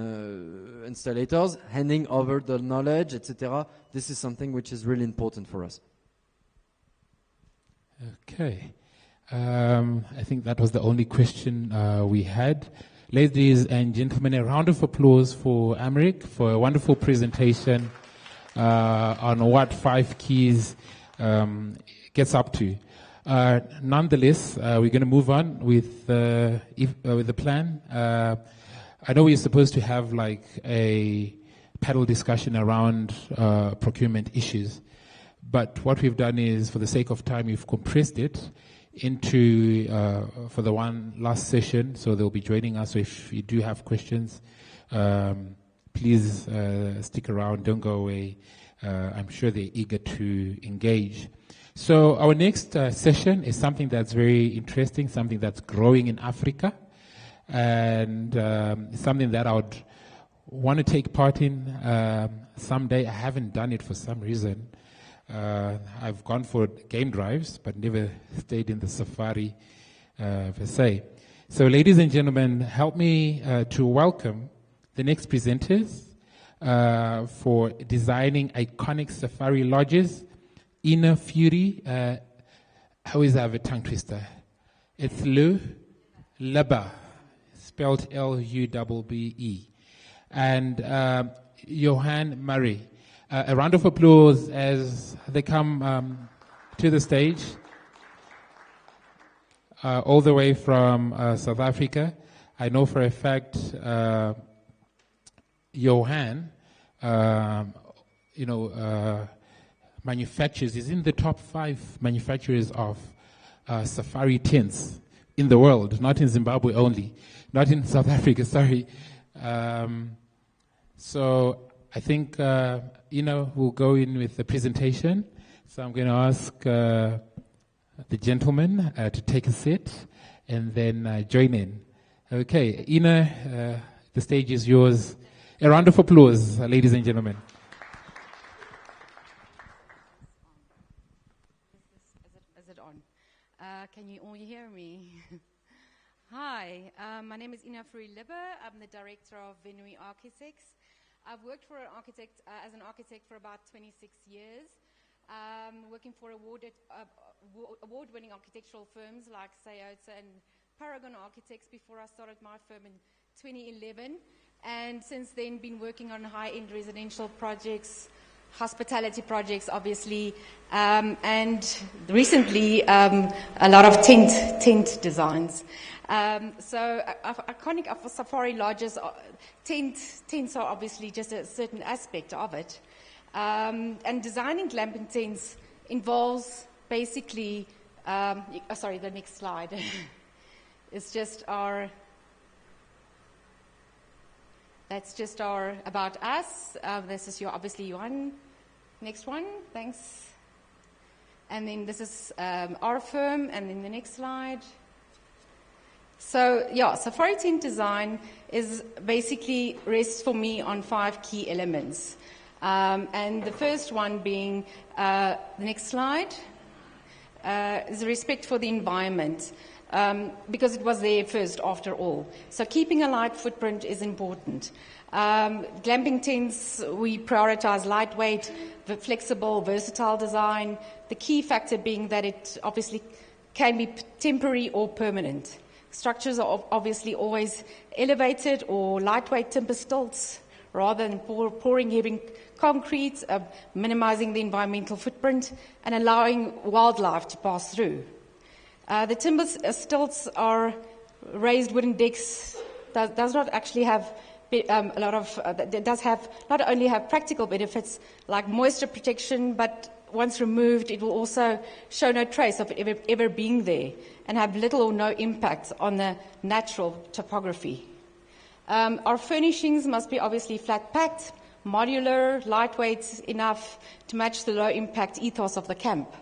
installators, handing over the knowledge, etc. This is something which is really important for us. Okay. I think that was the only question we had. Ladies and gentlemen, a round of applause for Amrik for a wonderful presentation on what 5 Keys gets up to. Nonetheless, we're going to move on with the plan. I know we're supposed to have like a panel discussion around procurement issues, but what we've done is, for the sake of time, we've compressed it into for the one last session. So they'll be joining us. So if you do have questions, please stick around. Don't go away. I'm sure they're eager to engage. So our next session is something that's very interesting, something that's growing in Africa, and something that I would want to take part in someday. I haven't done it for some reason. I've gone for game drives, but never stayed in the safari per se. So ladies and gentlemen, help me to welcome the next presenters for designing iconic safari lodges. Inner Fury, I always have a tongue twister. It's Lubbe, spelled L-U-B-B-E. And Johan Murray. A round of applause as they come to the stage. All the way from South Africa. I know for a fact Johan, manufacturers, is in the top 5 manufacturers of safari tents in the world, not in Zimbabwe only, not in South Africa, sorry. So I think, we'll go in with the presentation. So I'm going to ask the gentleman to take a seat and then join in. Okay, Ina, the stage is yours. A round of applause, ladies and gentlemen. Is it on? Can you all hear me? Hi, my name is Ina Libbe. I'm the director of Venui Architects. I've worked for as an architect for about 26 years, working for award-winning architectural firms like Sayota and Paragon Architects before I started my firm in 2011. And since then, been working on high-end residential projects, hospitality projects, obviously, and recently a lot of tent designs. So iconic of safari lodges, tents are obviously just a certain aspect of it. And designing glamping tents involves basically, sorry, the next slide. It's just that's just our about us. This is obviously one. Next one, thanks. And then this is our firm, and then the next slide. So, yeah, safari tent design is basically rests for me on 5 key elements. And the first one being, the next slide, is respect for the environment, because it was there first after all. So keeping a light footprint is important. Glamping tents, we prioritize lightweight, flexible, versatile design, the key factor being that it obviously can be temporary or permanent. Structures are obviously always elevated or lightweight timber stilts rather than pouring heavy concrete, minimizing the environmental footprint and allowing wildlife to pass through. The timber stilts are raised wooden decks, does not actually have a lot of, does have not only have practical benefits like moisture protection, but once removed, it will also show no trace of it ever being there and have little or no impact on the natural topography. Our furnishings must be obviously flat-packed, modular, lightweight enough to match the low-impact ethos of the camp.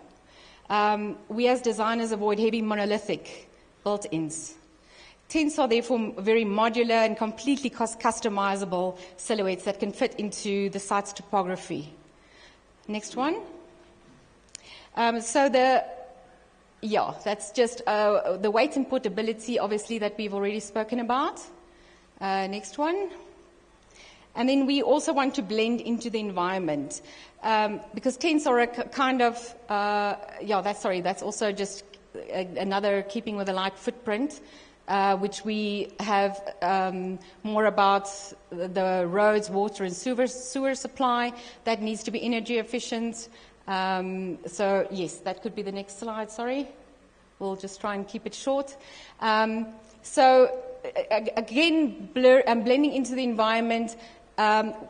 We as designers avoid heavy monolithic built-ins. Tents are therefore very modular and completely customizable silhouettes that can fit into the site's topography. Next one. That's just the weight and portability, obviously, that we've already spoken about. Next one. And then we also want to blend into the environment, because tents are a kind of, that's also just another keeping with a light footprint, which we have more about the roads, water and sewer supply that needs to be energy efficient. So yes, that could be the next slide, sorry. We'll just try and keep it short. So again, blending into the environment,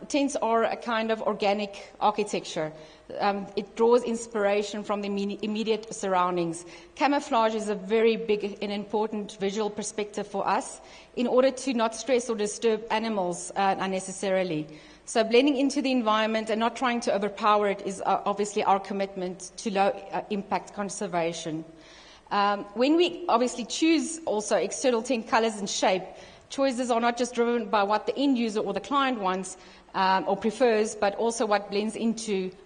tents are a kind of organic architecture. It draws inspiration from the immediate surroundings. Camouflage is a very big and important visual perspective for us in order to not stress or disturb animals unnecessarily. So blending into the environment and not trying to overpower it is obviously our commitment to low-impact conservation. When we obviously choose also external tent colors and shape, choices are not just driven by what the end user or the client wants or prefers, but also what blends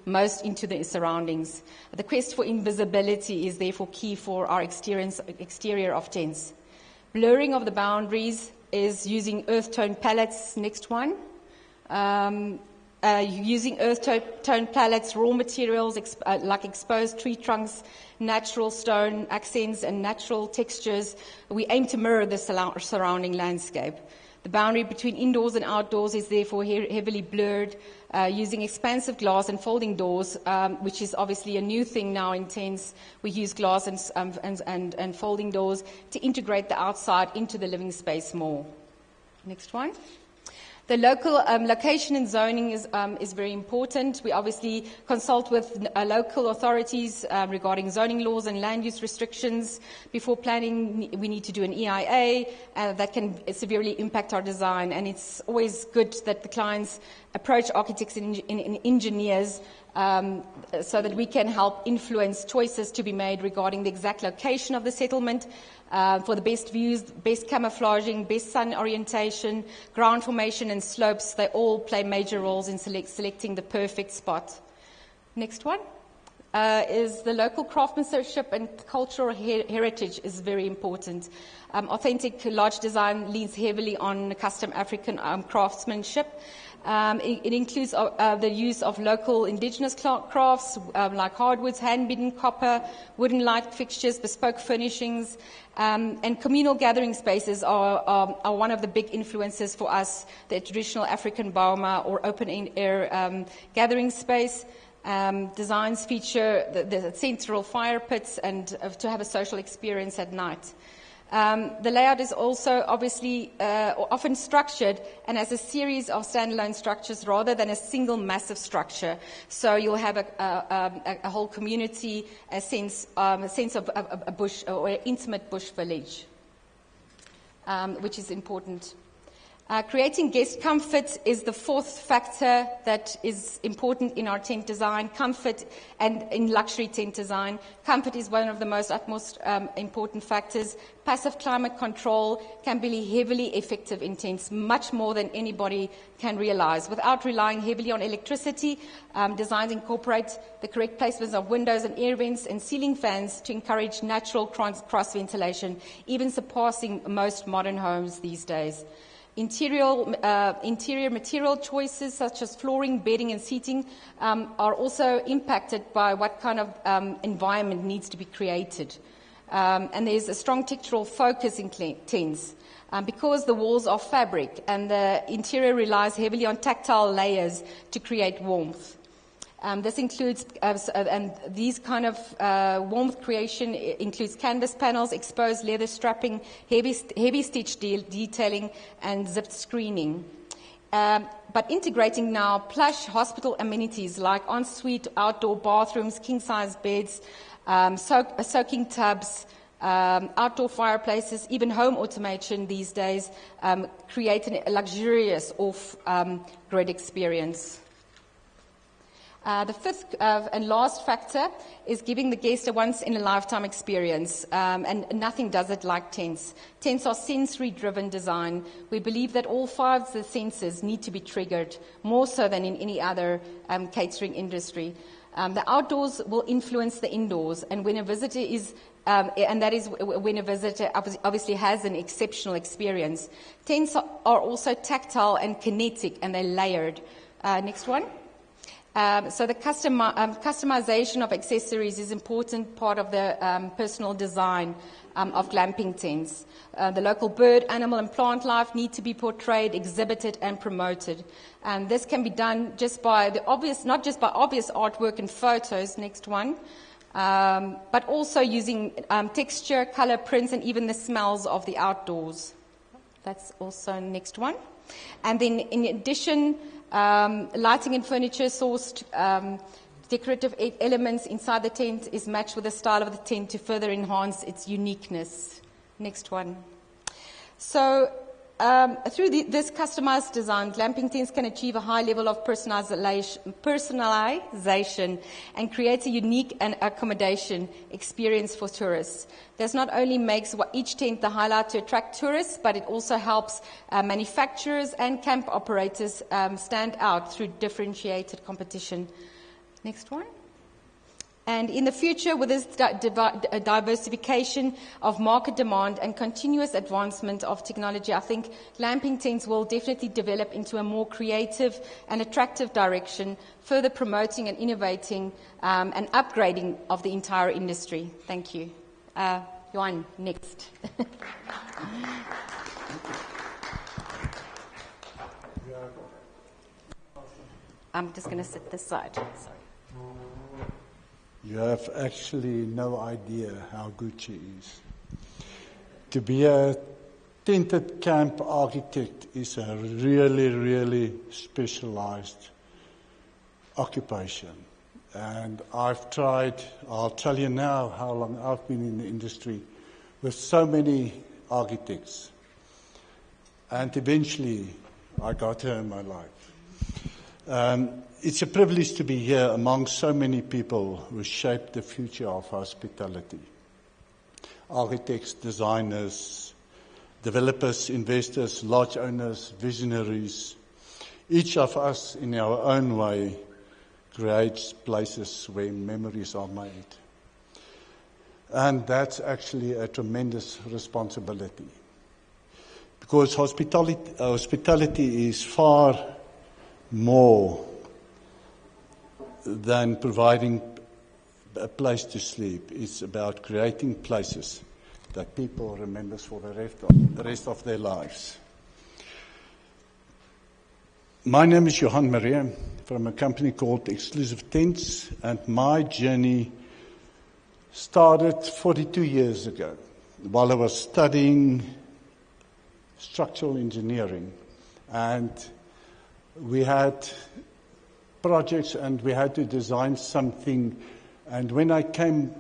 most into the surroundings. The quest for invisibility is therefore key for our exterior of tents. Blurring of the boundaries is using earth tone palettes. Next one. Using earth tone palettes, raw materials like exposed tree trunks, natural stone accents and natural textures. We aim to mirror the surrounding landscape. The boundary between indoors and outdoors is therefore heavily blurred, using expansive glass and folding doors, which is obviously a new thing now in tents. We use glass and folding doors to integrate the outside into the living space more. Next one. The local location and zoning is very important. We obviously consult with local authorities regarding zoning laws and land use restrictions. Before planning, we need to do an EIA that can severely impact our design. And it's always good that the clients approach architects and engineers so that we can help influence choices to be made regarding the exact location of the settlement, for the best views, best camouflaging, best sun orientation, ground formation and slopes. They all play major roles in selecting the perfect spot. Next one. Is the local craftsmanship and cultural heritage is very important. Authentic lodge design leans heavily on custom African craftsmanship. It includes the use of local indigenous crafts like hardwoods, hand-beaten copper, wooden light fixtures, bespoke furnishings, and communal gathering spaces are one of the big influences for us. The traditional African bauma or open-air gathering space. Designs feature the central fire pits and to have a social experience at night. The layout is also obviously often structured and as a series of standalone structures rather than a single massive structure. So you'll have a whole community, a sense of a bush or an intimate bush village, which is important. Creating guest comfort is the fourth factor that is important in our tent design. Comfort and in luxury tent design. Comfort is one of the most important factors. Passive climate control can be heavily effective in tents, much more than anybody can realize. Without relying heavily on electricity, designs incorporate the correct placements of windows and air vents and ceiling fans to encourage natural cross ventilation, even surpassing most modern homes these days. Interior material choices such as flooring, bedding and seating are also impacted by what kind of environment needs to be created. And there's a strong textural focus in tents because the walls are fabric and the interior relies heavily on tactile layers to create warmth. This includes, and these kind of warmth creation includes canvas panels, exposed leather strapping, heavy stitch detailing, and zipped screening. But integrating now plush hospital amenities like ensuite, outdoor bathrooms, king-size beds, soaking tubs, outdoor fireplaces, even home automation these days create a luxurious off-grid experience. The fifth and last factor is giving the guest a once-in-a-lifetime experience, and nothing does it like tents. Tents are sensory-driven design. We believe that all five of the senses need to be triggered, more so than in any other catering industry. The outdoors will influence the indoors, and when a visitor is and that is when a visitor obviously has an exceptional experience. Tents are also tactile and kinetic, and they're layered. Next one. So the customization of accessories is an important part of the personal design of glamping tents. The local bird, animal and plant life need to be portrayed, exhibited and promoted. And this can be done just by not just by obvious artwork and photos, next one, but also using texture, color, prints and even the smells of the outdoors. That's also next one. And then in addition, lighting and furniture sourced decorative elements inside the tent is matched with the style of the tent to further enhance its uniqueness. Next one. So through this customized design, glamping tents can achieve a high level of personalization and create a unique and accommodation experience for tourists. This not only makes each tent the highlight to attract tourists, but it also helps manufacturers and camp operators stand out through differentiated competition. Next one. And in the future, with this diversification of market demand and continuous advancement of technology, I think glamping tents will definitely develop into a more creative and attractive direction, further promoting and innovating and upgrading of the entire industry. Thank you. Johan, next. I'm just going to sit this side. Sorry. You have actually no idea how good she is. To be a tented camp architect is a really, really specialized occupation. And I've tried, I'll tell you now how long I've been in the industry, with so many architects. And eventually I got her in my life. It's a privilege to be here among so many people who shaped the future of hospitality. architects, designers, developers, investors, lodge owners, visionaries. Each of us, in our own way, creates places where memories are made. And that's actually a tremendous responsibility. Because hospitality is far more than providing a place to sleep. It's about creating places that people remember for the rest of their lives. My name is Johan Maria from a company called Exclusive Tents, and my journey started 42 years ago while I was studying structural engineering, and we had projects and we had to design something, and when I came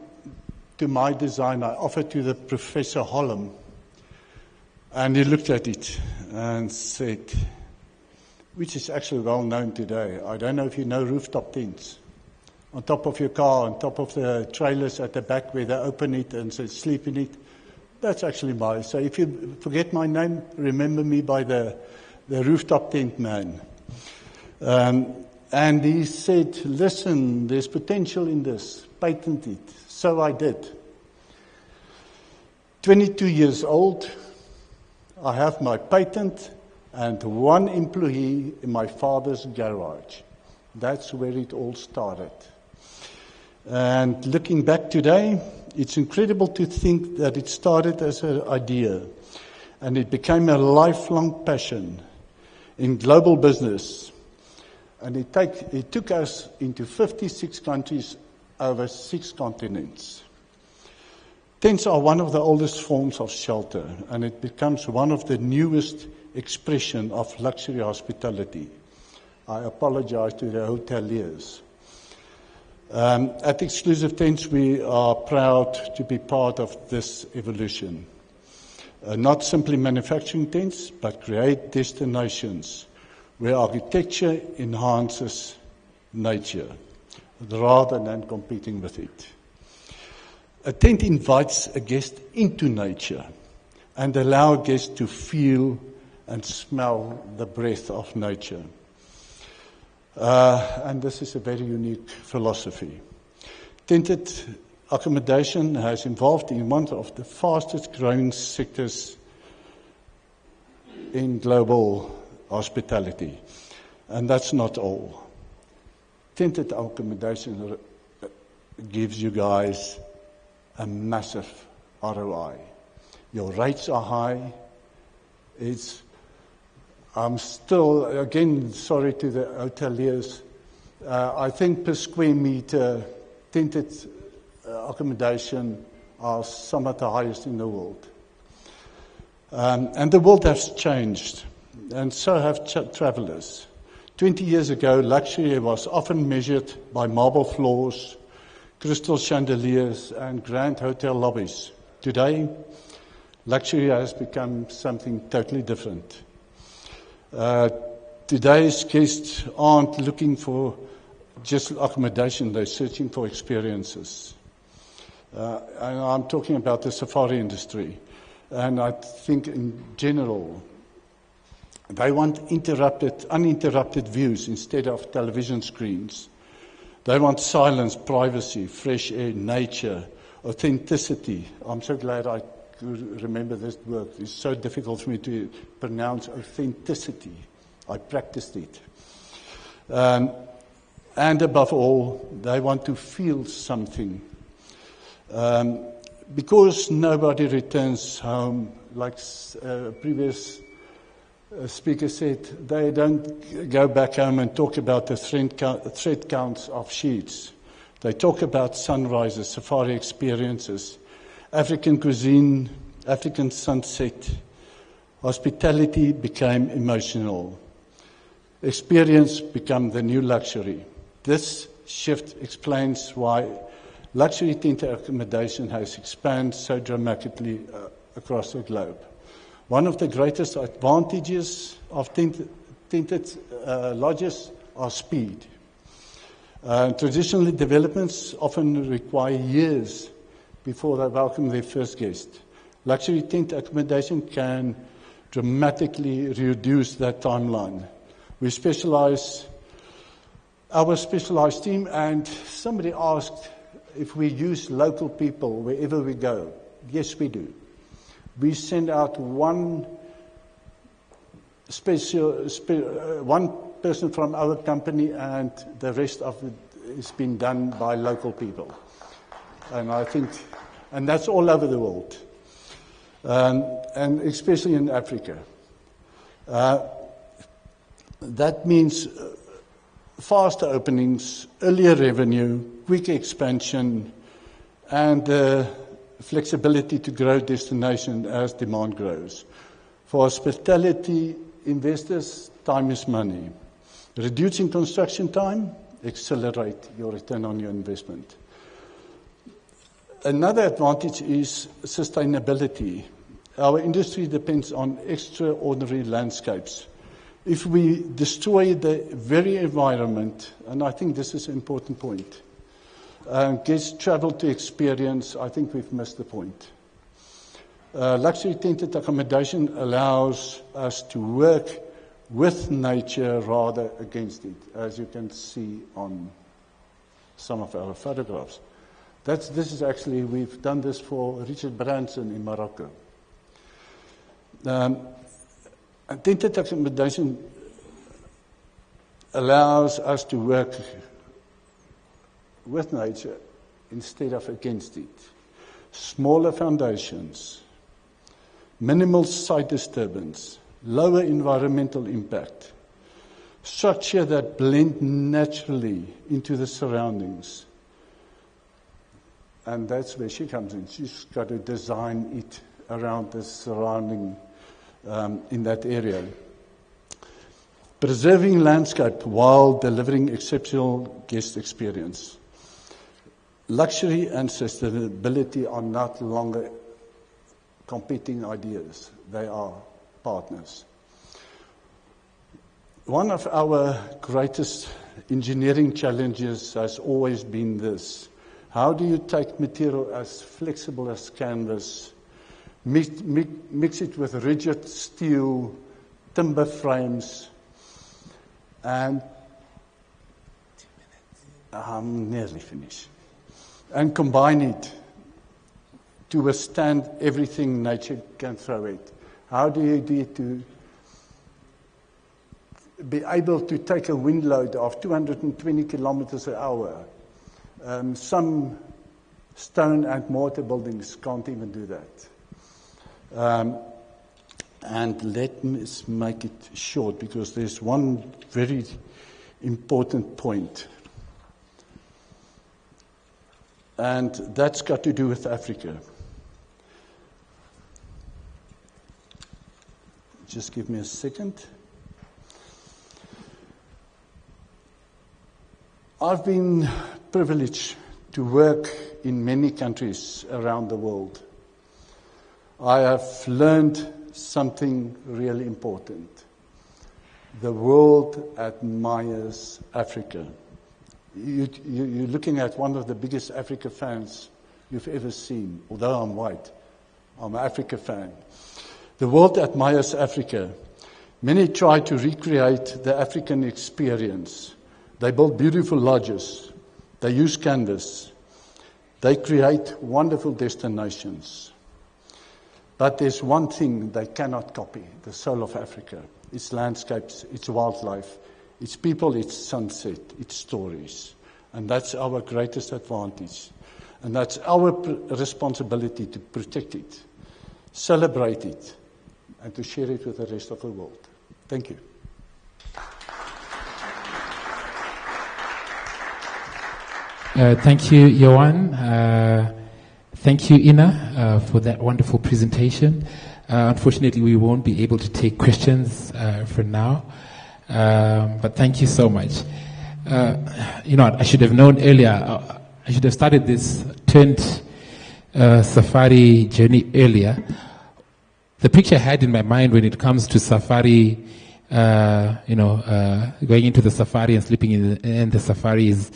to my design, I offered to the Professor Holm, and he looked at it and said, which is actually well known today, I don't know if you know rooftop tents. On top of your car, on top of the trailers at the back where they open it and say sleep in it. That's actually mine. So if you forget my name, remember me by the rooftop tent man. And he said, listen, there's potential in this, patent it. So I did. 22 years old, I have my patent and one employee in my father's garage. That's where it all started. And looking back today, it's incredible to think that it started as an idea and it became a lifelong passion in global business. And it took us into 56 countries over 6 continents. Tents are one of the oldest forms of shelter, and it becomes one of the newest expression of luxury hospitality. I apologize to the hoteliers. At Exclusive Tents, we are proud to be part of this evolution. Not simply manufacturing tents, but create destinations where architecture enhances nature rather than competing with it. A tent invites a guest into nature and allows guests to feel and smell the breath of nature. And this is a very unique philosophy. Tented accommodation has evolved in one of the fastest growing sectors in global hospitality. And that's not all. Tented accommodation gives you guys a massive ROI. Your rates are high. I'm still, again, sorry to the hoteliers, I think per square meter tented accommodation are some of the highest in the world. And the world has changed, and so have travelers. 20 years ago, luxury was often measured by marble floors, crystal chandeliers, and grand hotel lobbies. Today, luxury has become something totally different. Today's guests aren't looking for just accommodation, they're searching for experiences. And I'm talking about the safari industry. And I think in general, they want uninterrupted views instead of television screens. They want silence, privacy, fresh air, nature, authenticity. I'm so glad I could remember this word. It's so difficult for me to pronounce authenticity. I practiced it. And above all, they want to feel something. Because nobody returns home, like a previous speaker said, they don't go back home and talk about the thread counts of sheets. They talk about sunrises, safari experiences, African cuisine, African sunset. Hospitality became emotional. Experience became the new luxury. This shift explains why luxury tented accommodation has expanded so dramatically across the globe. One of the greatest advantages of tented lodges are speed. Traditionally, developments often require years before they welcome their first guest. Luxury tent accommodation can dramatically reduce that timeline. Our specialized team, and somebody asked if we use local people wherever we go. Yes, we do. We send out one person from our company, and the rest of it is being done by local people. And that's all over the world, and especially in Africa. That means faster openings, earlier revenue, quick expansion, and flexibility to grow destination as demand grows. For hospitality investors, time is money. Reducing construction time, accelerate your return on your investment. Another advantage is sustainability. Our industry depends on extraordinary landscapes. If we destroy the very environment, and I think this is an important point, guests travel to experience, I think we've missed the point. Luxury tented accommodation allows us to work with nature rather against it, as you can see on some of our photographs. This is actually, we've done this for Richard Branson in Morocco. Tented accommodation allows us to work with nature instead of against it. Smaller foundations, minimal site disturbance, lower environmental impact, structure that blend naturally into the surroundings. And that's where she comes in. She's got to design it around the surrounding in that area. Preserving landscape while delivering exceptional guest experience. Luxury and sustainability are not longer competing ideas. They are partners. One of our greatest engineering challenges has always been this. How do you take material as flexible as canvas, mix it with rigid steel, timber frames, and I'm nearly finished, and combine it to withstand everything nature can throw it? How do you do it to be able to take a wind load of 220 kilometers an hour? Some stone and mortar buildings can't even do that. And let me make it short, because there's one very important point. And that's got to do with Africa. Just give me a second. I've been privileged to work in many countries around the world. I have learned something really important. The world admires Africa. You're looking at one of the biggest Africa fans you've ever seen. Although I'm white, I'm an Africa fan. The world admires Africa. Many try to recreate the African experience. They build beautiful lodges. They use canvas. They create wonderful destinations. But there's one thing they cannot copy, the soul of Africa. Its landscapes, its wildlife, its people, its sunset, its stories. And that's our greatest advantage. And that's our responsibility to protect it, celebrate it, and to share it with the rest of the world. Thank you. Thank you, Johan. Thank you, Ina, for that wonderful presentation. Unfortunately, we won't be able to take questions for now, but thank you so much. I should have known earlier. I should have started this tent safari journey earlier. The picture I had in my mind when it comes to safari, going into the safari and sleeping in the safari is,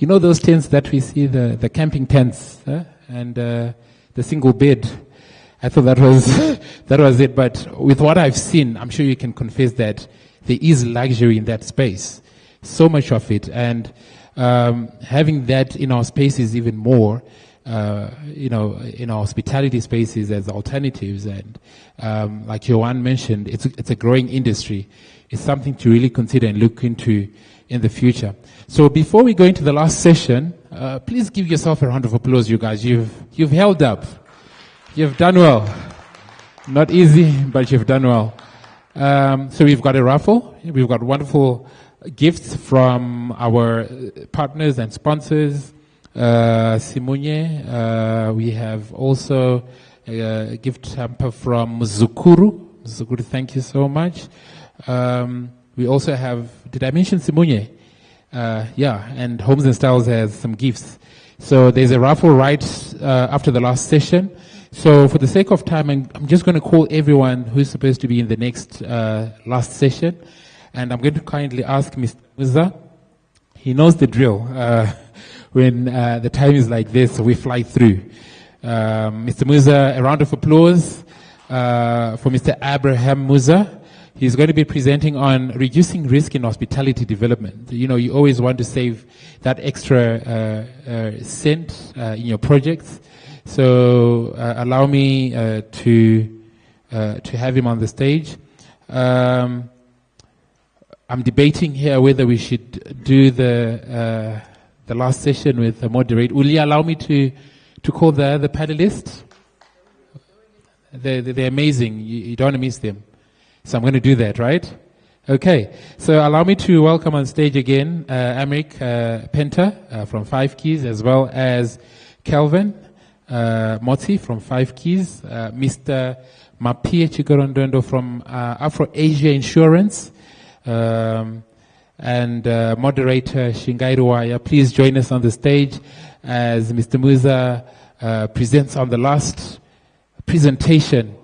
those tents that we see, the camping tents, and the single bed. I thought that was that was it. But with what I've seen, I'm sure you can confess that there is luxury in that space, so much of it, and having that in our spaces even more. In our hospitality spaces as alternatives, and like Johan mentioned, it's a growing industry. It's something to really consider and look into in the future. So before we go into the last session, please give yourself a round of applause, you guys. You've held up. You've done well. Not easy, but you've done well. So we've got a raffle. We've got wonderful gifts from our partners and sponsors. Simunye, we have also a gift hamper from Mzukuru. Mzukuru, thank you so much. We also have, did I mention Simunye? And Homes and Styles has some gifts. So there's a raffle right after the last session. So for the sake of time, I'm just going to call everyone who's supposed to be in the next last session. And I'm going to kindly ask Mr. Musa. He knows the drill. When the time is like this, we fly through. Mr. Musa, a round of applause for Mr. Abraham Musa. He's going to be presenting on reducing risk in hospitality development. You know, you always want to save that extra cent in your projects. So allow me to have him on the stage. I'm debating here whether we should do the last session with the moderator. Will you allow me to call the panelists? They're amazing. You don't want to miss them. So I'm going to do that, right? Okay. So allow me to welcome on stage again Amrik Penta from 5 Keys, as well as Kelvin Motsi from 5 Keys, Mr. Mapie Chikorondondo from Afro Asia Insurance, and moderator Shingai Ruwaya. Please join us on the stage as Mr. Musa presents on the last presentation.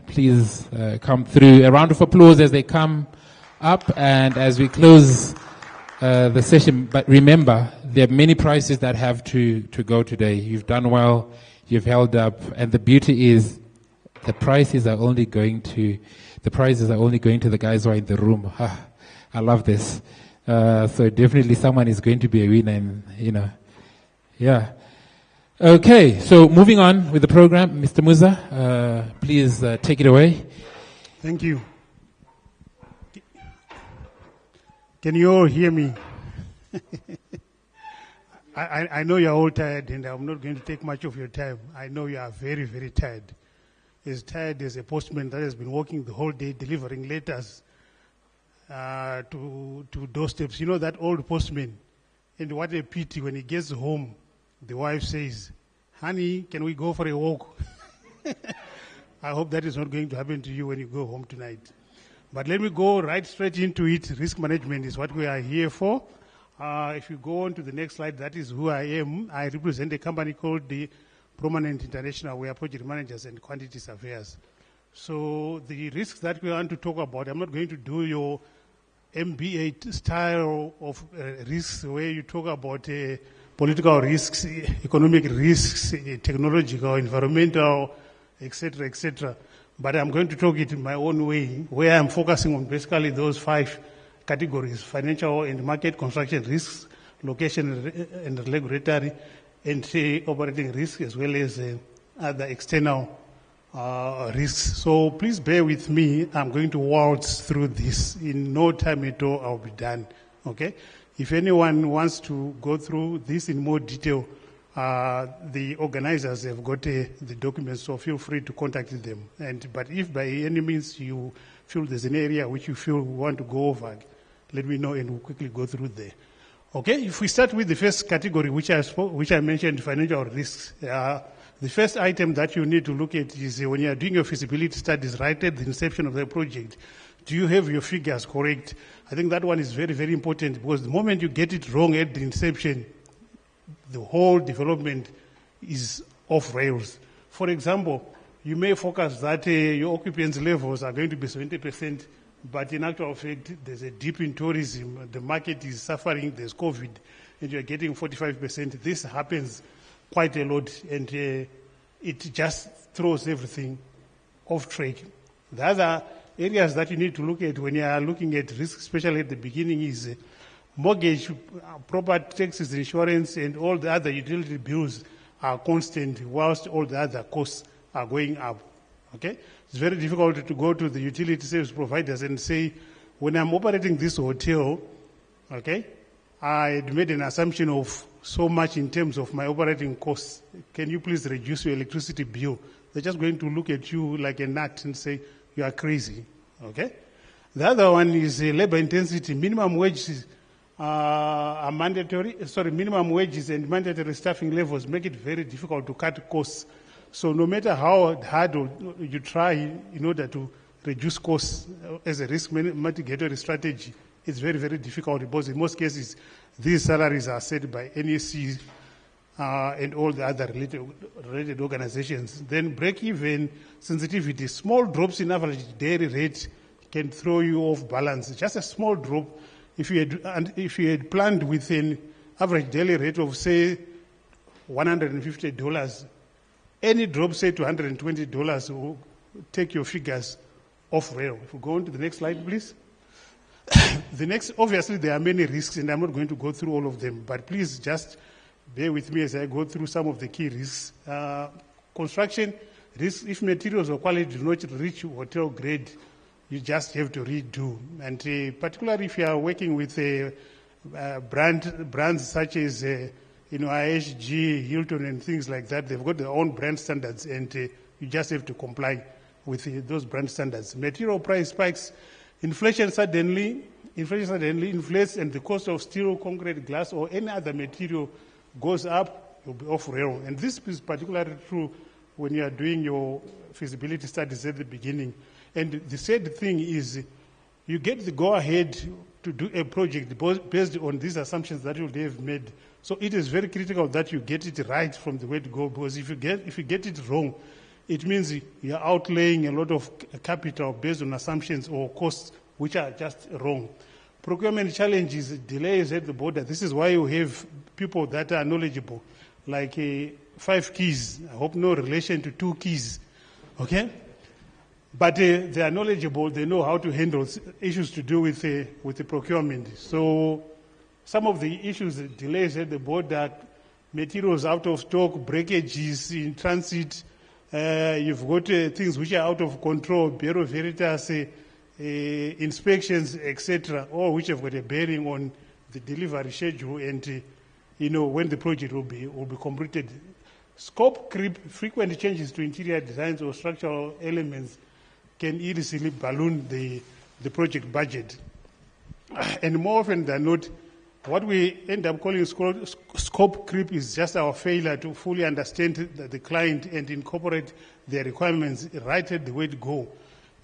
Please come through. A round of applause as they come up and as we close the session. But remember, there are many prizes that have to go today. You've done well, you've held up, and the beauty is the prizes are only going to the guys who are in the room. I love this. So definitely someone is going to be a winner, and yeah. Okay, so moving on with the program, Mr. Musa, please take it away. Thank you. Can you all hear me? I know you're all tired, and I'm not going to take much of your time. I know you are very, very tired. As tired as a postman that has been working the whole day delivering letters to doorsteps. You know that old postman, and what a pity when he gets home, the wife says, "Honey, can we go for a walk?" I hope that is not going to happen to you when you go home tonight. But let me go right straight into it. Risk management is what we are here for. If you go on to the next slide, that is who I am. I represent a company called the Prominent International. We are project managers and quantity surveyors. So the risks that we want to talk about, I'm not going to do your MBA style of risks where you talk about political risks, economic risks, technological, environmental, etc., etc. But I'm going to talk it in my own way, where I'm focusing on basically those 5 categories: financial and market construction risks, location and regulatory, and operating risk, as well as other external risks. So please bear with me. I'm going to waltz through this. In no time at all, I'll be done. Okay? If anyone wants to go through this in more detail, the organizers have got the documents, so feel free to contact them. But if by any means you feel there's an area which you feel we want to go over, let me know and we'll quickly go through there. Okay, if we start with the first category, which I mentioned, financial risks. The first item that you need to look at is when you are doing your feasibility studies right at the inception of the project, do you have your figures correct? I think that one is very, very important, because the moment you get it wrong at the inception, the whole development is off rails. For example, you may focus that your occupancy levels are going to be 70%, but in actual fact, there's a dip in tourism, the market is suffering, there's COVID, and you're getting 45%. This happens quite a lot, and it just throws everything off track. The other areas that you need to look at when you are looking at risk, especially at the beginning, is mortgage, property taxes, insurance, and all the other utility bills are constant, whilst all the other costs are going up. Okay? It's very difficult to go to the utility service providers and say, when I'm operating this hotel, okay, I had made an assumption of so much in terms of my operating costs. Can you please reduce your electricity bill? They're just going to look at you like a nut and say, you are crazy. Okay? The other one is labor intensity. Minimum wages are mandatory. Minimum wages and mandatory staffing levels make it very difficult to cut costs. So no matter how hard you try in order to reduce costs as a risk mitigatory strategy, it's very, very difficult because in most cases, these salaries are set by NEC and all the other related organizations. Then break-even sensitivity, small drops in average daily rate can throw you off balance. Just a small drop, if you had planned with an average daily rate of, say, $150, any drop, say, to $120 will take your figures off rail. If we go on to the next slide, please. Obviously, there are many risks, and I'm not going to go through all of them, but please just bear with me as I go through some of the key risks. Construction risks, if materials or quality do not reach hotel grade, you just have to redo. And particularly if you are working with brands such as IHG, Hilton, and things like that, they've got their own brand standards, and you just have to comply with those brand standards. Material price spikes. Inflation suddenly inflates, and the cost of steel, concrete, glass, or any other material goes up, you'll be off rail. And this is particularly true when you are doing your feasibility studies at the beginning. And the sad thing is, you get the go-ahead to do a project based on these assumptions that you have made. So it is very critical that you get it right from the word go, because if you get it wrong, it means you're outlaying a lot of capital based on assumptions or costs which are just wrong. Procurement challenges, delays at the border. This is why you have people that are knowledgeable, like 5 keys. I hope no relation to 2 keys. Okay? But they are knowledgeable. They know how to handle issues to do with the procurement. So some of the issues, delays at the border, materials out of stock, breakages in transit, you've got things which are out of control, Bureau Veritas, inspections, etc., all which have got a bearing on the delivery schedule and when the project will be completed. Scope creep, frequent changes to interior designs or structural elements can easily balloon the project budget. And more often than not, what we end up calling scope creep is just our failure to fully understand the client and incorporate their requirements right at the way to go.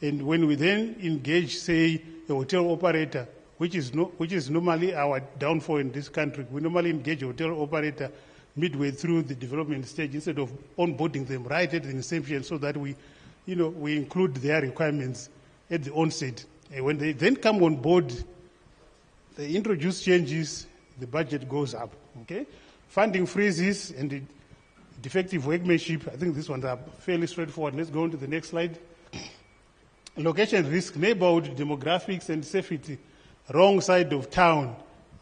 And when we then engage, say, a hotel operator, which is normally our downfall in this country, we normally engage a hotel operator midway through the development stage instead of onboarding them right at the inception, so that we include their requirements at the onset. And when they then come on board, they introduce changes, the budget goes up. Okay? Funding freezes and the defective workmanship. I think these ones are fairly straightforward. Let's go on to the next slide. Location risk, neighborhood demographics and safety, wrong side of town.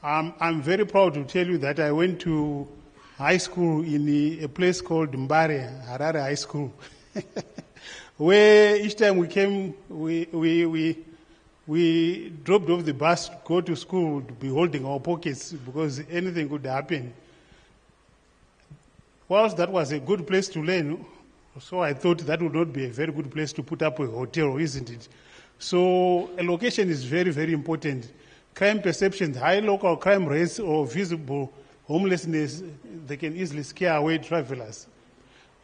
I'm very proud to tell you that I went to high school in a place called Mbare, Harare High School, where each time we came, we dropped off the bus to go to school, to be holding our pockets because anything could happen. Whilst that was a good place to learn, so I thought that would not be a very good place to put up a hotel, isn't it? So a location is very, very important. Crime perceptions, high local crime rates or visible homelessness, they can easily scare away travelers.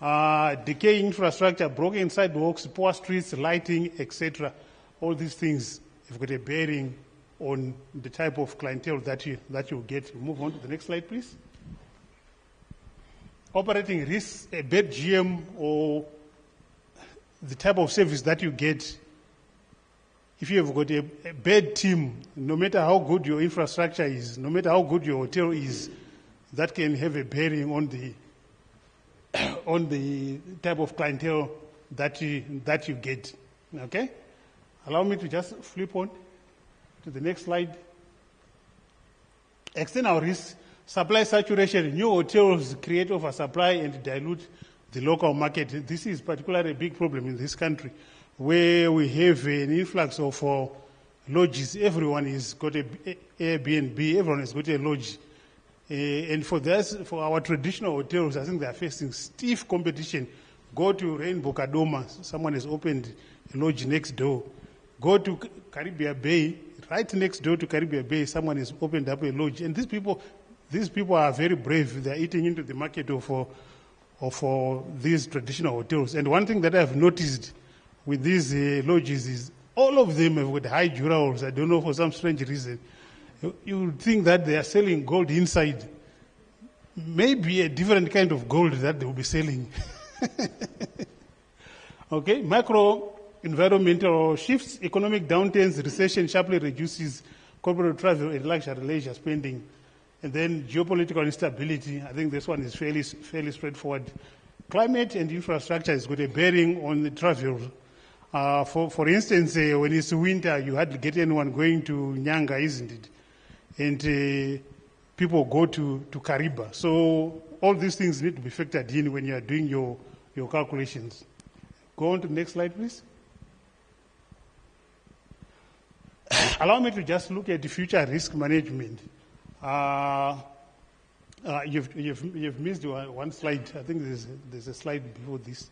Decaying infrastructure, broken sidewalks, poor streets, lighting, etc. All these things have got a bearing on the type of clientele that you get. Move on to the next slide, please. Operating risks, a bad GM or the type of service that you get. If you have got a bad team, no matter how good your infrastructure is, no matter how good your hotel is, that can have a bearing on the on the type of clientele that you get. Okay? Allow me to just flip on to the next slide. External risks, supply saturation. New hotels create oversupply and dilute the local market. This is particularly a big problem in this country, where we have an influx of lodges. Everyone has got a Airbnb, everyone has got a lodge. And for our traditional hotels, I think they are facing stiff competition. Go to Rainbow Kadoma, someone has opened a lodge next door. Go to Caribbean Bay, right next door to Caribbean Bay, someone has opened up a lodge. And these people are very brave. They are eating into the market of these traditional hotels. And one thing that I've noticed with these lodges is all of them have got high jewelry. I don't know, for some strange reason. You would think that they are selling gold inside. Maybe a different kind of gold that they will be selling. Okay, macro environmental shifts, economic downturns, recession sharply reduces corporate travel and luxury leisure spending. And then geopolitical instability, I think this one is fairly straightforward. Climate and infrastructure has got a bearing on the travel. For instance, when it's winter, you hardly get anyone going to Nyanga, isn't it? And people go to Kariba. So all these things need to be factored in when you are doing your calculations. Go on to the next slide, please. Allow me to just look at the future risk management. You've missed one slide. I think there's a slide before this.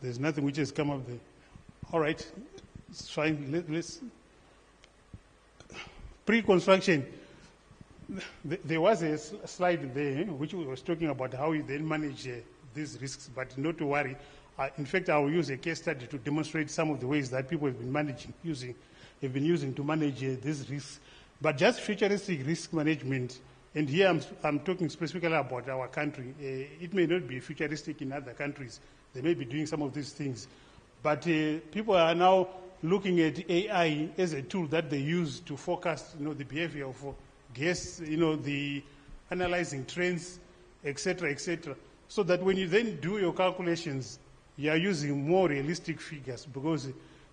There's nothing which has come up there. All right, it's fine. Let's pre-construction. There was a slide there which was talking about how you then manage these risks, but not to worry. In fact, I will use a case study to demonstrate some of the ways that people have been using to manage these risks. But just futuristic risk management, and here I'm talking specifically about our country. It may not be futuristic in other countries. They may be doing some of these things. But people are now looking at AI as a tool that they use to forecast, the behavior of guests, the analyzing trends, etc., so that when you then do your calculations, you are using more realistic figures because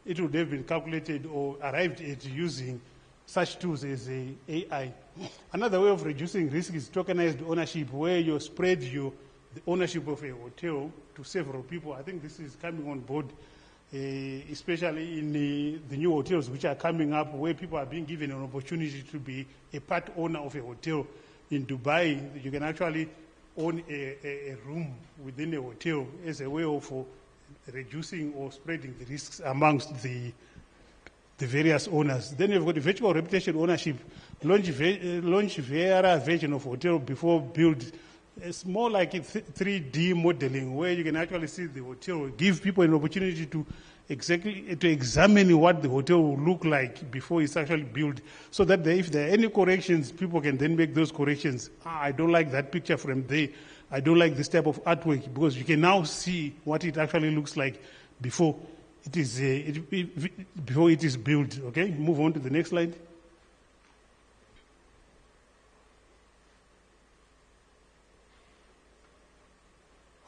it would have been calculated or arrived at using such tools as AI. Another way of reducing risk is tokenized ownership, where you spread the ownership of a hotel to several people. I think this is coming on board, especially in the new hotels which are coming up, where people are being given an opportunity to be a part owner of a hotel. In Dubai, you can actually own a room within a hotel as a way of reducing or spreading the risks amongst the various owners. Then you've got the virtual reputation ownership, launch VR version of hotel before build. It's more like a 3D modeling where you can actually see the hotel, give people an opportunity to examine what the hotel will look like before it's actually built, so that if there are any corrections, people can then make those corrections. I don't like that picture from there. I don't like this type of artwork, because you can now see what it actually looks like before it is built. Okay, move on to the next slide.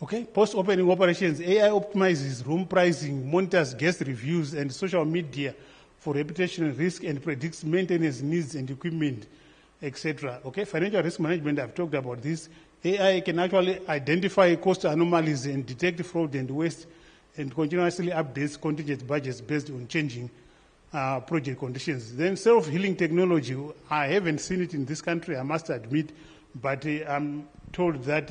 Okay, post-opening operations, AI optimizes room pricing, monitors guest reviews and social media for reputational risk, and predicts maintenance needs and equipment, etc. Okay, financial risk management, I've talked about this. AI can actually identify cost anomalies and detect fraud and waste, and continuously updates contingent budgets based on changing project conditions. Then self-healing technology, I haven't seen it in this country, I must admit, but I'm told that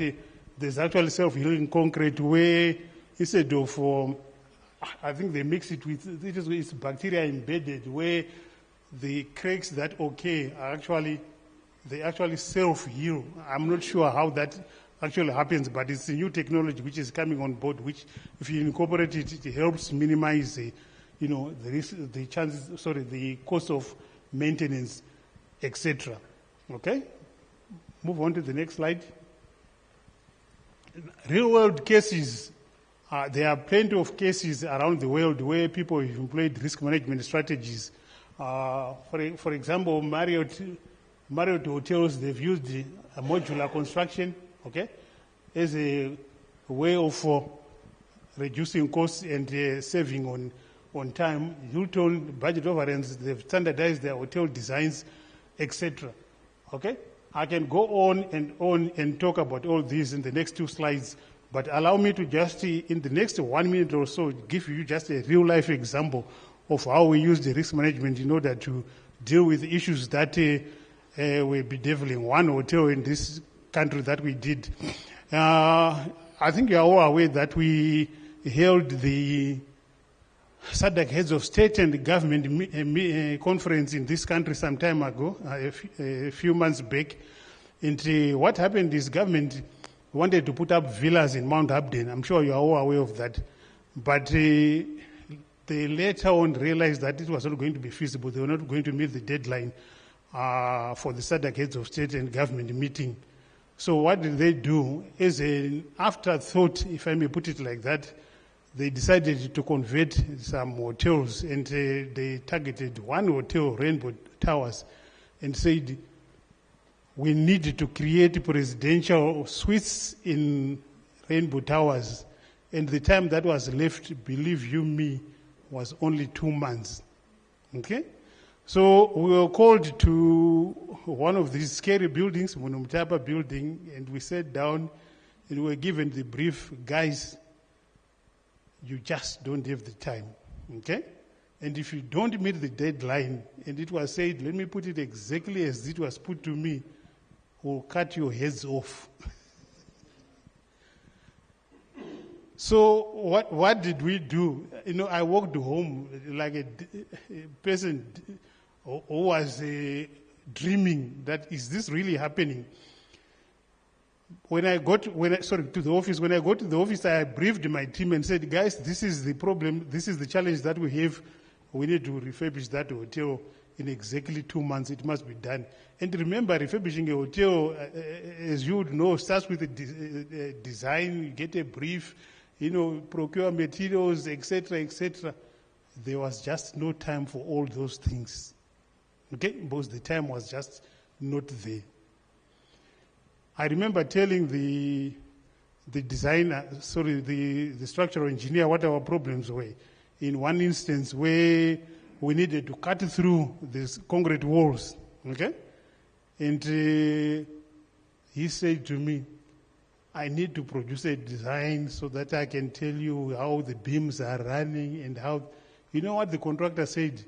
there's actually self-healing concrete where instead of, I think they mix it with, it's bacteria embedded, where the cracks that occur are they actually self-heal. I'm not sure how that actually happens, but it's a new technology which is coming on board, which if you incorporate it, it helps minimize the risk, the cost of maintenance, etc. Okay? Move on to the next slide. Real-world cases, there are plenty of cases around the world where people have employed risk management strategies. For example, Marriott Marriott hotels, they've used a modular construction, okay, as a way of reducing costs and saving on time. Hilton budget overruns, they've standardized their hotel designs, etc. Okay? I can go on and talk about all these in the next 2 slides, but allow me to just, in the next 1 minute or so, give you just a real-life example of how we use the risk management in order to deal with issues that were bedeviling one hotel in this country that we did. I think you are all aware that we held the SADC Heads of State and Government conference in this country some time ago, a few months back. And what happened is government wanted to put up villas in Mount Abden. I'm sure you are all aware of that. But they later on realized that it was not going to be feasible. They were not going to meet the deadline for the SADC Heads of State and Government meeting. So what did they do? As an afterthought, if I may put it like that, they decided to convert some hotels, and they targeted one hotel, Rainbow Towers, and said, we need to create presidential suites in Rainbow Towers. And the time that was left, believe you me, was only 2 months. Okay? So we were called to one of these scary buildings, Munumtapa building, and we sat down and we were given the brief, guys, you just don't have the time, okay? And if you don't meet the deadline, and it was said, let me put it exactly as it was put to me, we'll cut your heads off. So what did we do? You know, I walked home like a person who was dreaming that, is this really happening? When I got to the office, I briefed my team and said, guys, this is the problem, this is the challenge that we have. We need to refurbish that hotel in exactly 2 months. It must be done. And remember, refurbishing a hotel, as you would know, starts with a design, you get a brief, you know, procure materials, etc., etc. There was just no time for all those things. Okay? Because the time was just not there. I remember telling the designer, the structural engineer what our problems were. In one instance where we needed to cut through these concrete walls, okay? And he said to me, I need to produce a design so that I can tell you how the beams are running and how, you know what the contractor said?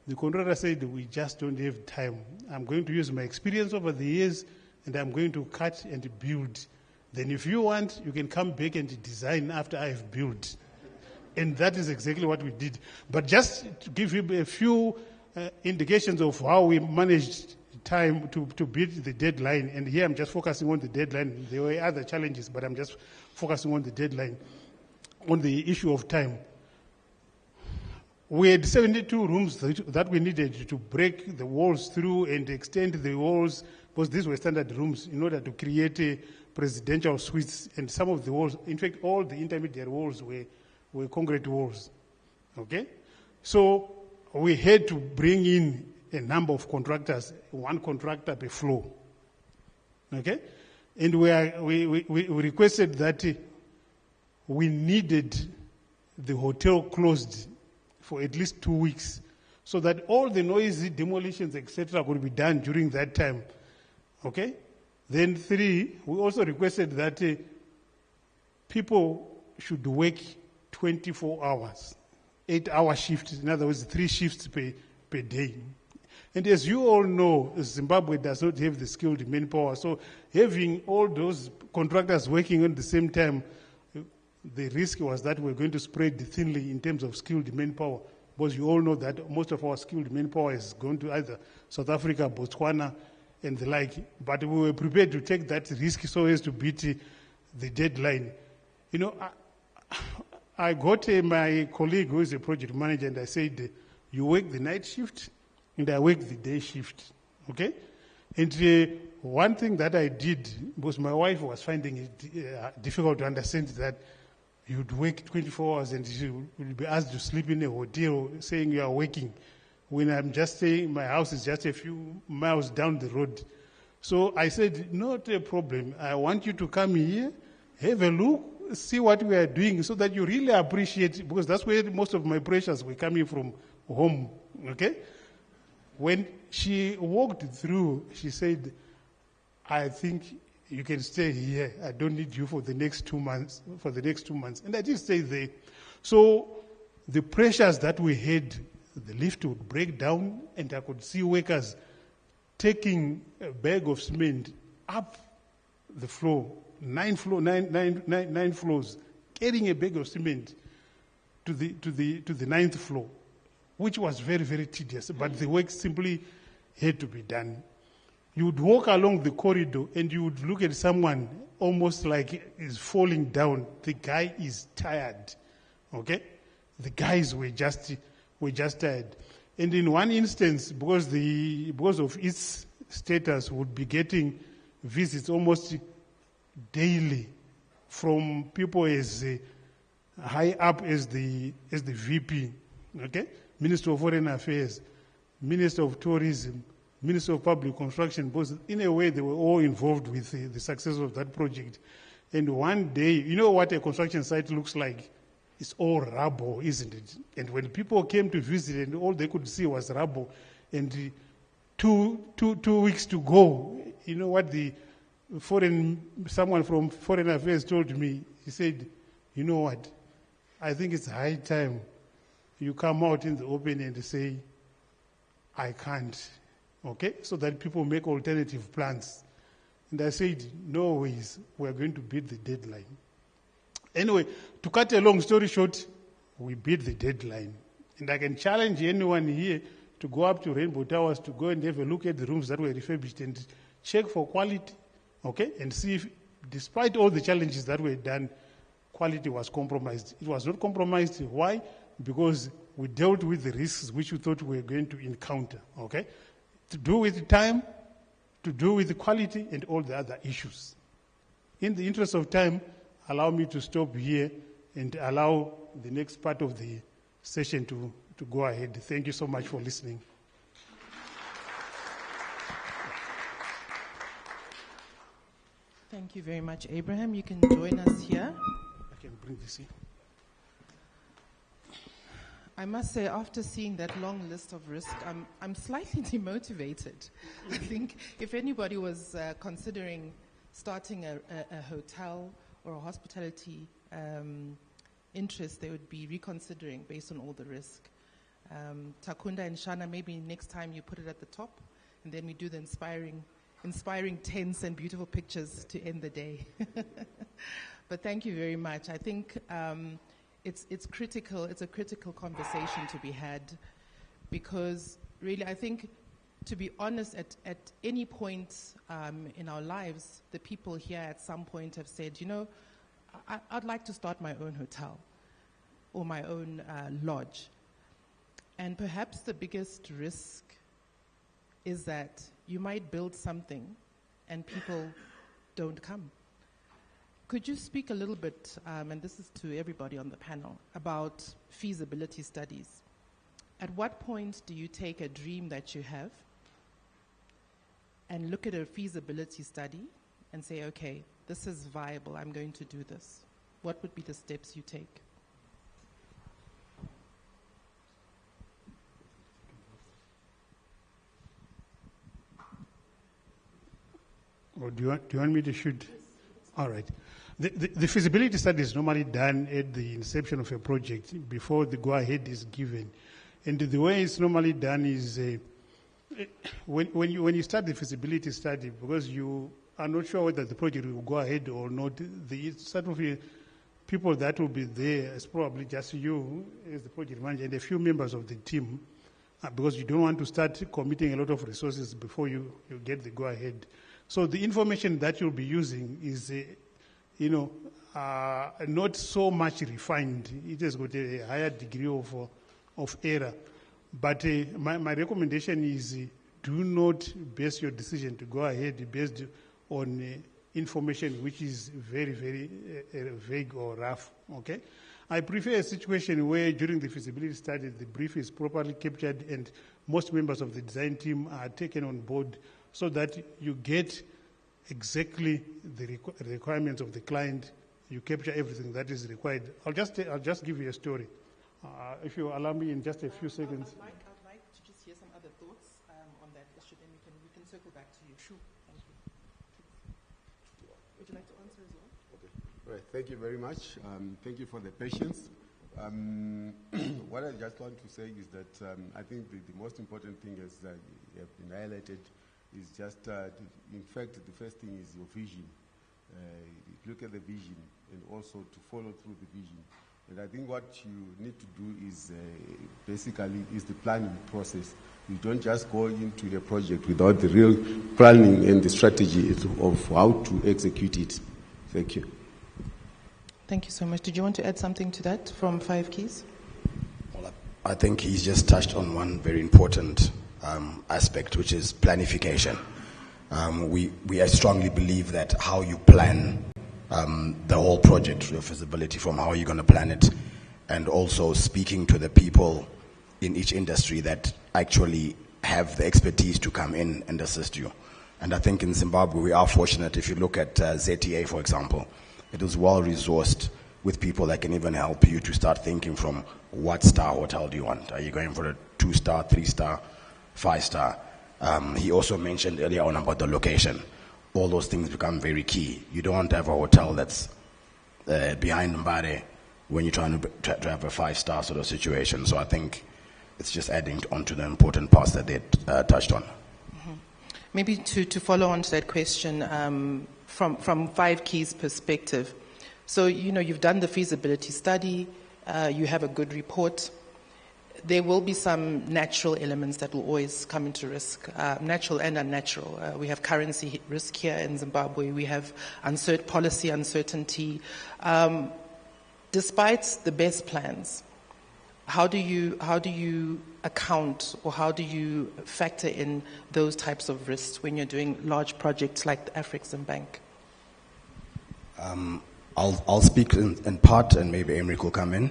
The contractor said, we just don't have time. I'm going to use my experience over the years and I'm going to cut and build. Then if you want, you can come back and design after I've built. And that is exactly what we did. But just to give you a few indications of how we managed time to beat the deadline, and here I'm just focusing on the deadline. There were other challenges, but I'm just focusing on the deadline, on the issue of time. We had 72 rooms that we needed to break the walls through and extend the walls, because these were standard rooms, in order to create a presidential suites. And some of the walls, in fact, all the intermediate walls were concrete walls. Okay? So we had to bring in a number of contractors, one contractor per floor. Okay? And we requested that we needed the hotel closed for at least 2 weeks, so that all the noisy demolitions, etc., could be done during that time. Okay? Then 3, we also requested that people should work 24 hours, 8-hour shifts, in other words, 3 shifts per day. And as you all know, Zimbabwe does not have the skilled manpower, so having all those contractors working at the same time, the risk was that we're going to spread thinly in terms of skilled manpower, because you all know that most of our skilled manpower is going to either South Africa, Botswana, and the like. But we were prepared to take that risk so as to beat the deadline. You know, I got my colleague who is a project manager, and I said, you work the night shift, and I work the day shift. Okay? And one thing that I did, because my wife was finding it difficult to understand that you'd work 24 hours and you would be asked to sleep in a hotel saying you are working. when I'm just saying my house is just a few miles down the road. So I said, not a problem. I want you to come here, have a look, see what we are doing so that you really appreciate it, because that's where most of my pressures were coming from home, okay? When she walked through, she said, I think you can stay here. I don't need you for the next 2 months, And I did stay there. So the pressures that we had, the lift would break down, and I could see workers taking a bag of cement up the floor, 9 floors, carrying a bag of cement to the 9th floor, which was very, very tedious, but the work simply had to be done. You would walk along the corridor and you would look at someone almost like is falling down. The guy is tired, okay? The guys were just tired. And in one instance, because of its status, would be getting visits almost daily from people as high up as the VP, okay? Minister of Foreign Affairs, Minister of Tourism, Minister of Public Construction, because in a way they were all involved with the success of that project. And one day, you know what a construction site looks like? It's all rubble, isn't it? And when people came to visit, and all they could see was rubble, and 2 weeks to go, you know what someone from Foreign Affairs told me? He said, you know what? I think it's high time you come out in the open and say, I can't. Okay, so that people make alternative plans. And I said, no ways, we're going to beat the deadline. Anyway, to cut a long story short, we beat the deadline. And I can challenge anyone here to go up to Rainbow Towers, to go and have a look at the rooms that were refurbished and check for quality, okay, and see if, despite all the challenges that were done, quality was compromised. It was not compromised. Why? Because we dealt with the risks which we thought we were going to encounter, okay? To do with time, to do with the quality and all the other issues. In the interest of time, allow me to stop here and allow the next part of the session to go ahead. Thank you so much for listening. Thank you very much, Abraham. You can join us here. I can bring this in. I must say, after seeing that long list of risks, I'm slightly demotivated. I think if anybody was considering starting a hotel or a hospitality interest, they would be reconsidering based on all the risk. Takunda and Shana, maybe next time you put it at the top, and then we do the inspiring tents and beautiful pictures to end the day. But thank you very much. I think it's critical. It's a critical conversation to be had, because really, I think, to be honest, at any point in our lives, the people here at some point have said, you know, I'd like to start my own hotel or my own lodge. And perhaps the biggest risk is that you might build something and people don't come. Could you speak a little bit, and this is to everybody on the panel, about feasibility studies? At what point do you take a dream that you have and look at a feasibility study and say, okay, this is viable, I'm going to do this? What would be the steps you take? Or do you want me to shoot? All right. The feasibility study is normally done at the inception of a project before the go-ahead is given. And the way it's normally done is when you start the feasibility study, because you are not sure whether the project will go ahead or not, the sort of people that will be there is probably just you as the project manager and a few members of the team, because you don't want to start committing a lot of resources before you get the go-ahead. So the information that you'll be using is, not so much refined. It has got a higher degree of error. But my recommendation is do not base your decision to go ahead based on information which is very, very vague or rough, okay? I prefer a situation where during the feasibility study the brief is properly captured and most members of the design team are taken on board so that you get exactly the requirements of the client. You capture everything that is required. I'll just give you a story. If you allow me in just a few seconds. I'd like to just hear some other thoughts on that issue, then we can circle back to you. Sure. Thank you. Would you like to answer as well? Okay. Right. Thank you very much. Thank you for the patience. What I just want to say is that I think the most important thing is that you have been highlighted is just, in fact, the first thing is your vision. Look at the vision and also to follow through the vision. And I think what you need to do is basically is the planning process. You don't just go into a project without the real planning and the strategy of how to execute it. Thank you. Thank you so much. Did you want to add something to that from 5 Keys? Well, I think he's just touched on one very important aspect, which is planification. We strongly believe that how you plan the whole project, your feasibility, from how you're going to plan it, and also speaking to the people in each industry that actually have the expertise to come in and assist you. And I think in Zimbabwe we are fortunate. If you look at ZTA, for example, it is well resourced with people that can even help you to start thinking from what star hotel do you want? Are you going for a 2-star, 3-star, 5-star? He also mentioned earlier on about the location. All those things become very key. You don't want to have a hotel that's behind Mbare when you're trying to have a 5-star sort of situation. So I think it's just adding on to the important parts that they touched on. Mm-hmm. Maybe to follow on to that question, from 5 Keys perspective. So, you've done the feasibility study, you have a good report. There will be some natural elements that will always come into risk, natural and unnatural. We have currency risk here in Zimbabwe. We have policy uncertainty. Despite the best plans, how do you account, or how do you factor in those types of risks when you're doing large projects like the Afrexim Bank? I'll speak in part, and maybe Emric will come in.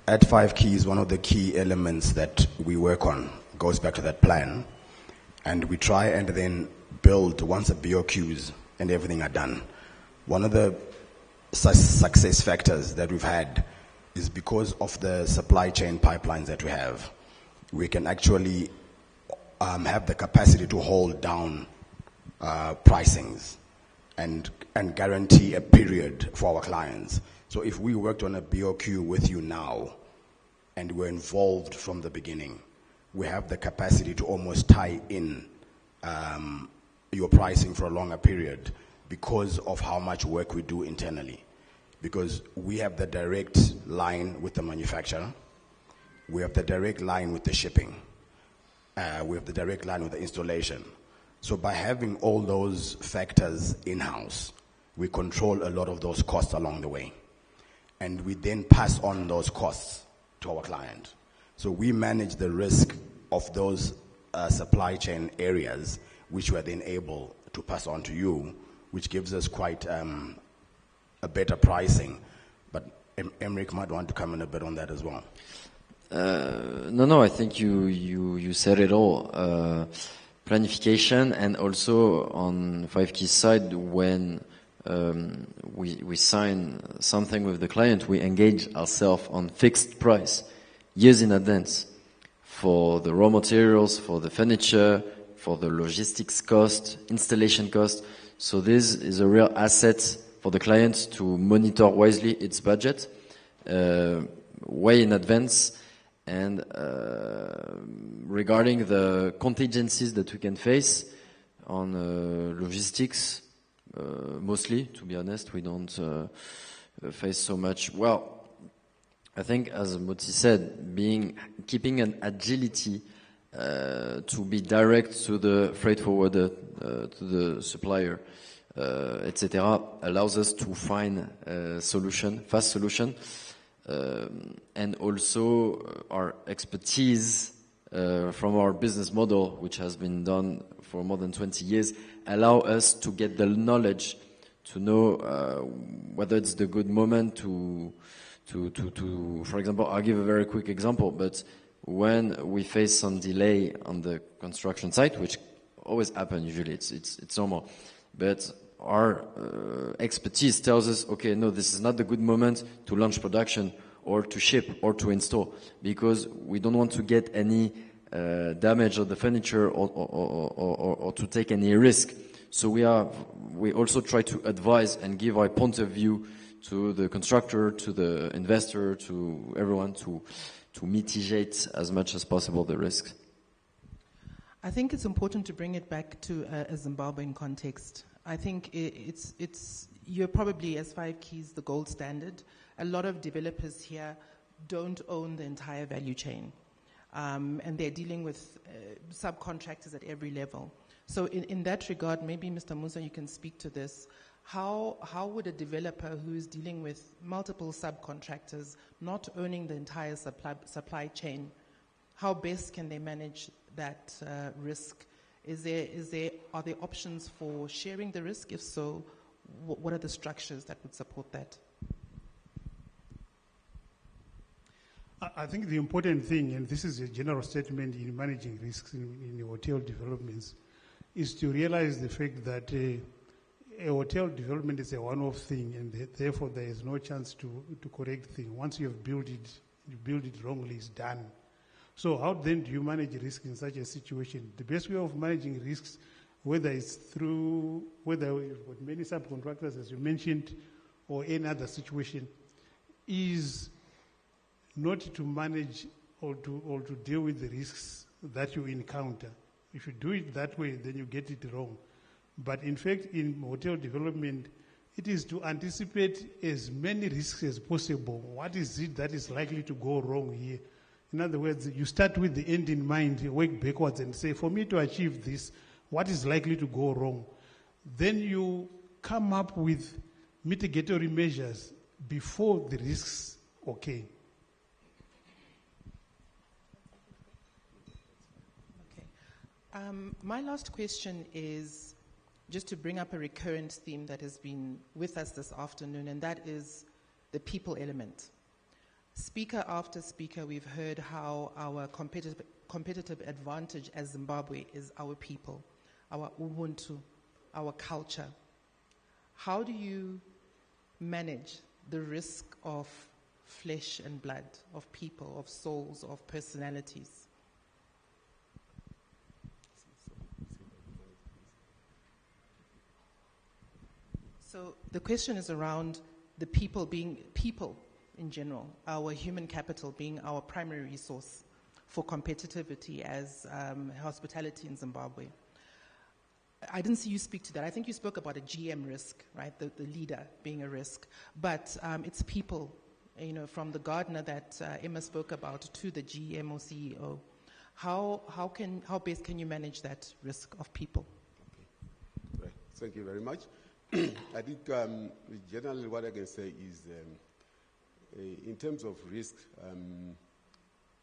At 5 Keys, one of the key elements that we work on goes back to that plan, and we try and then build once the BOQs and everything are done. One of the success factors that we've had is because of the supply chain pipelines that we have. We can actually have the capacity to hold down pricings and guarantee a period for our clients. So if we worked on a BOQ with you now and we're involved from the beginning, we have the capacity to almost tie in your pricing for a longer period because of how much work we do internally. Because we have the direct line with the manufacturer, we have the direct line with the shipping, we have the direct line with the installation. So by having all those factors in-house, we control a lot of those costs along the way. And we then pass on those costs to our client. So we manage the risk of those supply chain areas, which we are then able to pass on to you, which gives us quite a better pricing. But Emric might want to come in a bit on that as well. No, I think you said it all. Planification, and also on 5 Keys side, when we sign something with the client, we engage ourselves on fixed price years in advance for the raw materials, for the furniture, for the logistics cost, installation cost. So this is a real asset for the client to monitor wisely its budget way in advance. And regarding the contingencies that we can face on logistics, mostly, to be honest, we don't face so much. Well, I think, as Moti said, keeping an agility to be direct to the freight forwarder, to the supplier, etc., allows us to find a solution, fast solution. And also our expertise from our business model, which has been done for more than 20 years, allow us to get the knowledge know whether it's the good moment to, for example, I'll give a very quick example, but when we face some delay on the construction site, which always happens usually, it's normal, but our expertise tells us, okay, no, this is not the good moment to launch production or to ship or to install, because we don't want to get any damage of the furniture or to take any risk. So we also try to advise and give our point of view to the constructor, to the investor, to everyone to mitigate as much as possible the risk. I think it's important to bring it back to a Zimbabwean context. I think you're probably, as 5 Keys, the gold standard. A lot of developers here don't own the entire value chain. And they're dealing with subcontractors at every level. So in that regard, maybe Mr. Musa, you can speak to this. How would a developer who is dealing with multiple subcontractors, not owning the entire supply chain, how best can they manage that risk? Are there options for sharing the risk? If so, what are the structures that would support that? I think the important thing, and this is a general statement in managing risks in hotel developments, is to realize the fact that a hotel development is a one-off thing, and therefore there is no chance to correct things. Once you have built it, you build it wrongly, it's done. So how then do you manage risk in such a situation? The best way of managing risks, whether we've got many subcontractors, as you mentioned, or any other situation, is not to manage or to deal with the risks that you encounter. If you do it that way, then you get it wrong. But in fact, in hotel development, it is to anticipate as many risks as possible. What is it that is likely to go wrong here? In other words, you start with the end in mind, you work backwards and say, for me to achieve this, what is likely to go wrong? Then you come up with mitigatory measures before the risks occur. My last question is just to bring up a recurrent theme that has been with us this afternoon, and that is the people element. Speaker after speaker, we've heard how our competitive advantage as Zimbabwe is our people, our Ubuntu, our culture. How do you manage the risk of flesh and blood, of people, of souls, of personalities? So the question is around the people being people in general, our human capital being our primary resource for competitivity as hospitality in Zimbabwe. I didn't see you speak to that. I think you spoke about a GM risk, right? The leader being a risk. But it's people, from the gardener that Emma spoke about to the GM or CEO. How best can you manage that risk of people? Okay. Right. Thank you very much. I think generally what I can say is in terms of risk,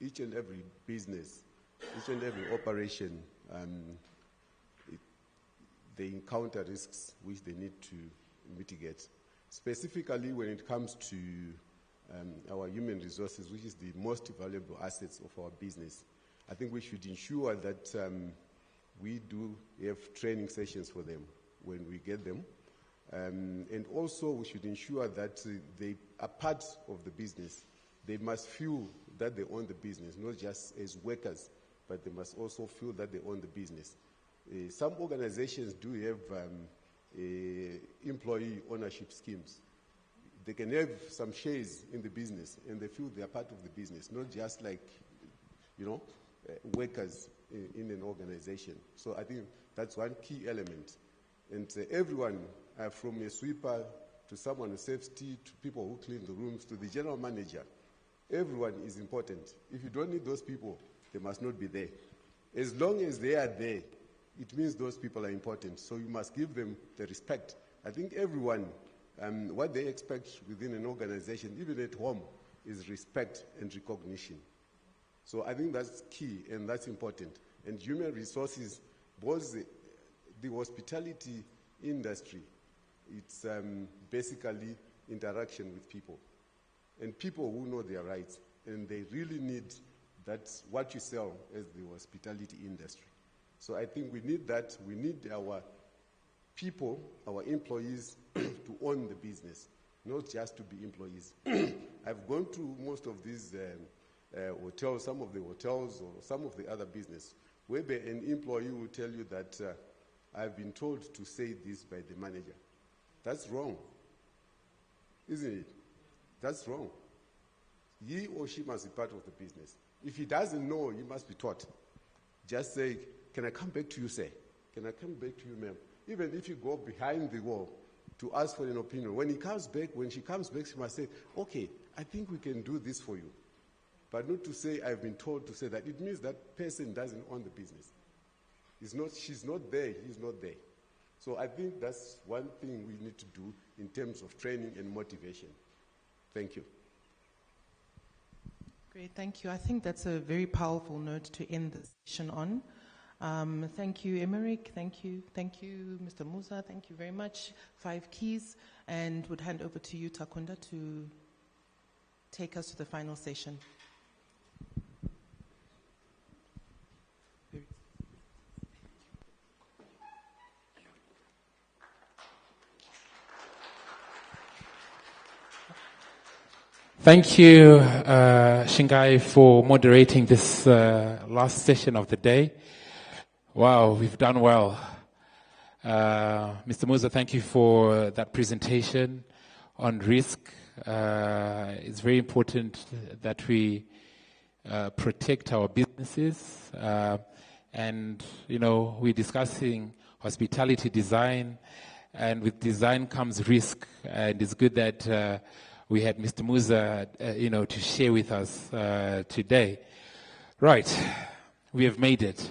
each and every business, each and every operation, they encounter risks which they need to mitigate. Specifically when it comes to our human resources, which is the most valuable assets of our business, I think we should ensure that we do have training sessions for them when we get them. And also we should ensure that they are part of the business. They must feel that they own the business, not just as workers, but they must also feel that they own the business. Some organizations do have employee ownership schemes. They can have some shares in the business and they feel they are part of the business, not just like, workers in an organization. So I think that's one key element. And everyone, from a sweeper to someone who serves tea, to people who clean the rooms, to the general manager, everyone is important. If you don't need those people, they must not be there. As long as they are there, it means those people are important. So you must give them the respect. I think everyone, what they expect within an organization, even at home, is respect and recognition. So I think that's key and that's important. And human resources, both the hospitality industry It's basically interaction with people. And people who know their rights, and they really need that's what you sell as the hospitality industry. So I think we need that. We need our people, our employees, to own the business, not just to be employees. I've gone to most of these hotels, some of the hotels or some of the other business, where an employee will tell you that I've been told to say this by the manager. That's wrong, isn't it? That's wrong. He or she must be part of the business. If he doesn't know, he must be taught. Just say, can I come back to you, sir? Can I come back to you, ma'am? Even if you go behind the wall to ask for an opinion, when she comes back, she must say, okay, I think we can do this for you. But not to say, I've been told to say that. It means that person doesn't own the business. She's not there, he's not there. So I think that's one thing we need to do in terms of training and motivation. Thank you. Great, thank you. I think that's a very powerful note to end the session on. Thank you, Emerick. Thank you, Mr. Musa. Thank you very much. 5 keys, and would hand over to you, Takunda, to take us to the final session. Thank you, Shingai, for moderating this last session of the day. Wow, we've done well. Mr. Musa, thank you for that presentation on risk. It's very important that we protect our businesses. And, we're discussing hospitality design, and with design comes risk. And it's good that we had Mr. Musa, to share with us today. Right, we have made it.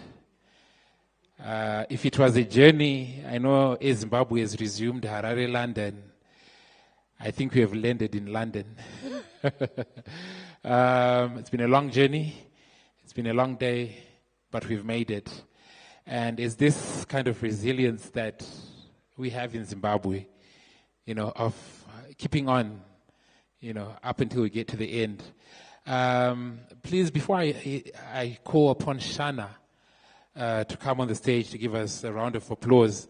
If it was a journey, I know Zimbabwe has resumed Harare, London. I think we have landed in London. It's been a long journey. It's been a long day, but we've made it. And it's this kind of resilience that we have in Zimbabwe, of keeping on, up until we get to the end. Please, before I call upon Shana to come on the stage to give us a round of applause,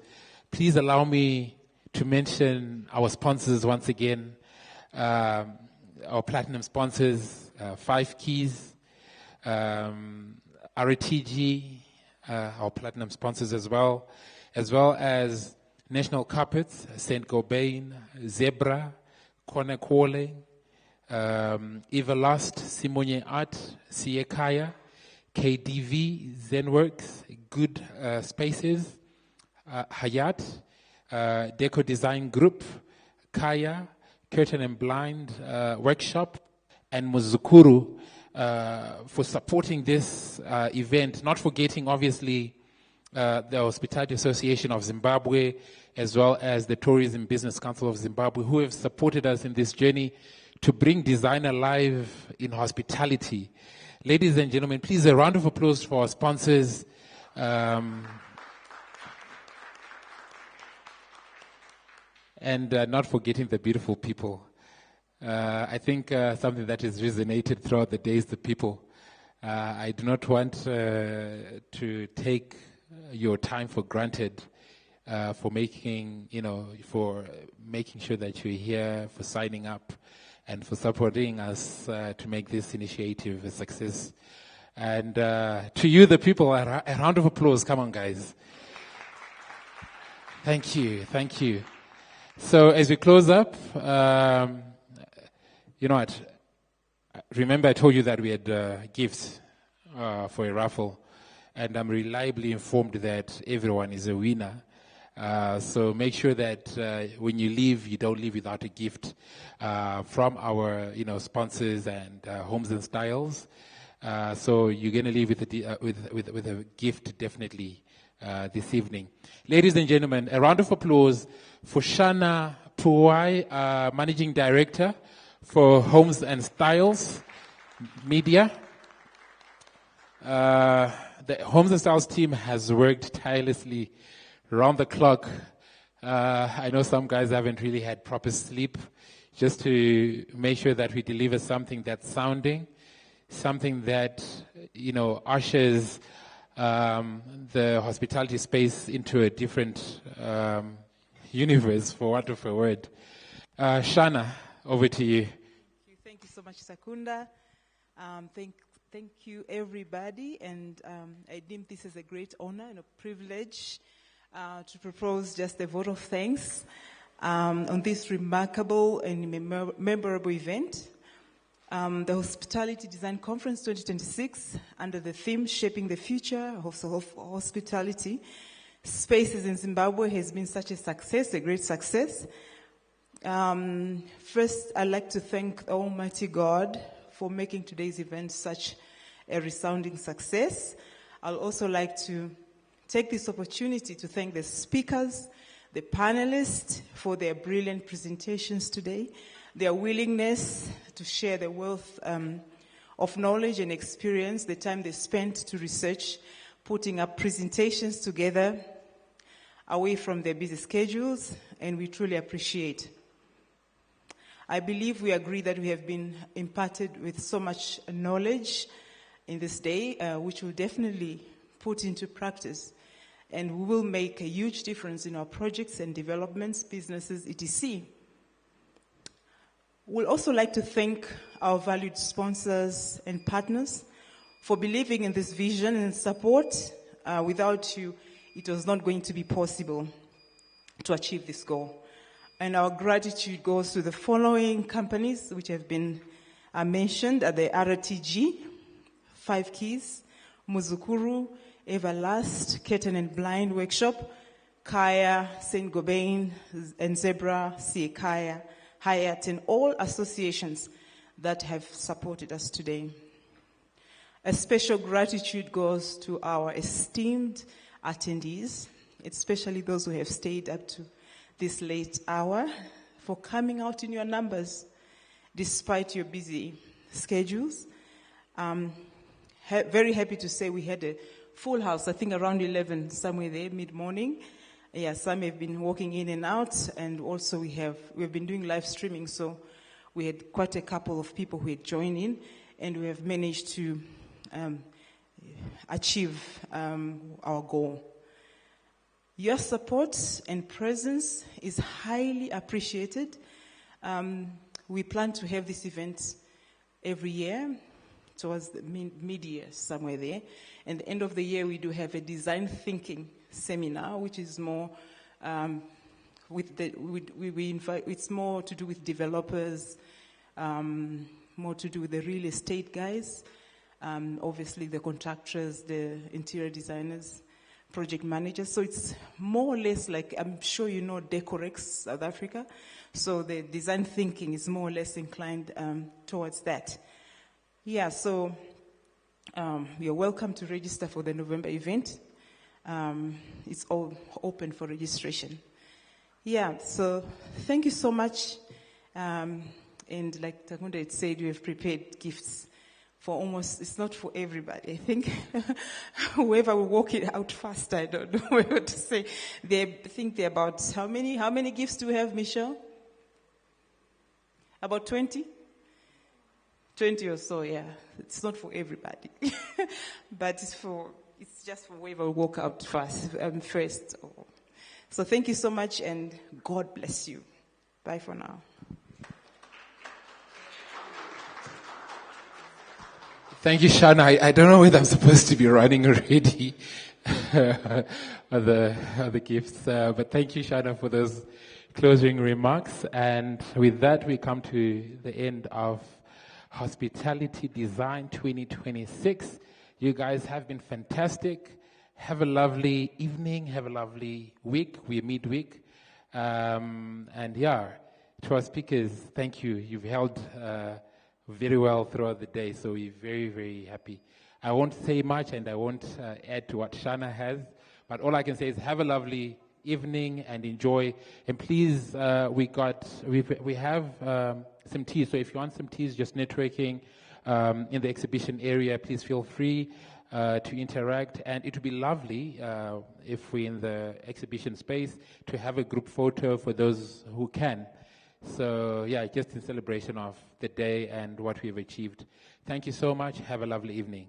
please allow me to mention our sponsors once again, our platinum sponsors, 5 Keys, RTG, our platinum sponsors as well as National Carpets, St. Gobain, Zebra, Konekole, Everlast, Simonye Art, Siyekhaya, KDV, Zenworks, Good Spaces, Hayat, Deco Design Group, Kaya, Curtain and Blind Workshop, and Muzukuru for supporting this event, not forgetting, obviously, the Hospitality Association of Zimbabwe, as well as the Tourism Business Council of Zimbabwe, who have supported us in this journey to bring design alive in hospitality. Ladies and gentlemen, please a round of applause for our sponsors. And not forgetting the beautiful people. I think something that has resonated throughout the day is the people. I do not want to take your time for granted for making sure that you're here, for signing up, and for supporting us to make this initiative a success. And to you, the people, a round of applause. Come on, guys. Thank you. So as we close up, you know what? Remember I told you that we had gifts for a raffle, and I'm reliably informed that everyone is a winner. So make sure that when you leave, you don't leave without a gift from our, sponsors and Homes and Styles. So you're going to leave with a gift definitely this evening. Ladies and gentlemen, a round of applause for Shana Puwai, Managing Director for Homes and Styles Media. The Homes and Styles team has worked tirelessly around the clock I know some guys haven't really had proper sleep, just to make sure that we deliver something that's sounding, something that, ushers the hospitality space into a different universe, for want of a word. Shana, over to you. Thank you so much, Sakunda. Thank you, everybody. And I deem this as a great honor and a privilege to propose just a vote of thanks on this remarkable and memorable event. The Hospitality Design Conference 2026, under the theme Shaping the Future of Hospitality Spaces in Zimbabwe, has been such a success, a great success. First, I'd like to thank Almighty God for making today's event such a resounding success. I'll also like to take this opportunity to thank the speakers, the panelists for their brilliant presentations today, their willingness to share the wealth of knowledge and experience, the time they spent to research, putting up presentations together away from their busy schedules, and we truly appreciate. I believe we agree that we have been imparted with so much knowledge in this day, which we'll definitely put into practice, and we will make a huge difference in our projects and developments, businesses, etc. We'd also like to thank our valued sponsors and partners for believing in this vision and support. Without you, it was not going to be possible to achieve this goal. And our gratitude goes to the following companies which have been mentioned at the RTG, 5 Keys, Muzukuru, Everlast, Curtain and Blind Workshop, Kaya, St. Gobain, and Zebra, Siyekhaya, Hyatt, and all associations that have supported us today. A special gratitude goes to our esteemed attendees, especially those who have stayed up to this late hour, for coming out in your numbers despite your busy schedules. Very happy to say we had a full house, I think around 11, somewhere there, mid-morning. Yeah, some have been walking in and out, and also we've been doing live streaming, so we had quite a couple of people who had joined in, and we have managed to achieve our goal. Your support and presence is highly appreciated. We plan to have this event every year, towards the mid-year, somewhere there. And the end of the year, we do have a design thinking seminar, which is more it's more to do with developers, more to do with the real estate guys, obviously the contractors, the interior designers, project managers. So it's more or less like, I'm sure you know Decorex, South Africa. So the design thinking is more or less inclined towards that. Yeah, so you're welcome to register for the November event. It's all open for registration. Yeah, so thank you so much. And like Takunda had said, we have prepared gifts for almost, it's not for everybody. I think whoever will walk it out first, I don't know what to say. I think they're about, how many gifts do we have, Michelle? About 20? 20 or so, yeah. It's not for everybody. But it's just for whoever will walk out first. So thank you so much, and God bless you. Bye for now. Thank you, Shana. I don't know whether I'm supposed to be running already the gifts, but thank you, Shana, for those closing remarks. And with that, we come to the end of Hospitality Design 2026. You guys have been fantastic. Have a lovely evening. Have a lovely week. We're midweek. And yeah, to our speakers, thank you. You've held very well throughout the day, so we're very, very happy. I won't say much, and I won't add to what Shana has, but all I can say is have a lovely evening and enjoy. And please, we have some teas, so if you want some teas, just networking in the exhibition area, please feel free. to interact, and it would be lovely if we're in the exhibition space to have a group photo for those who can. So yeah, just in celebration of the day and what we've achieved. Thank you so much. Have a lovely evening.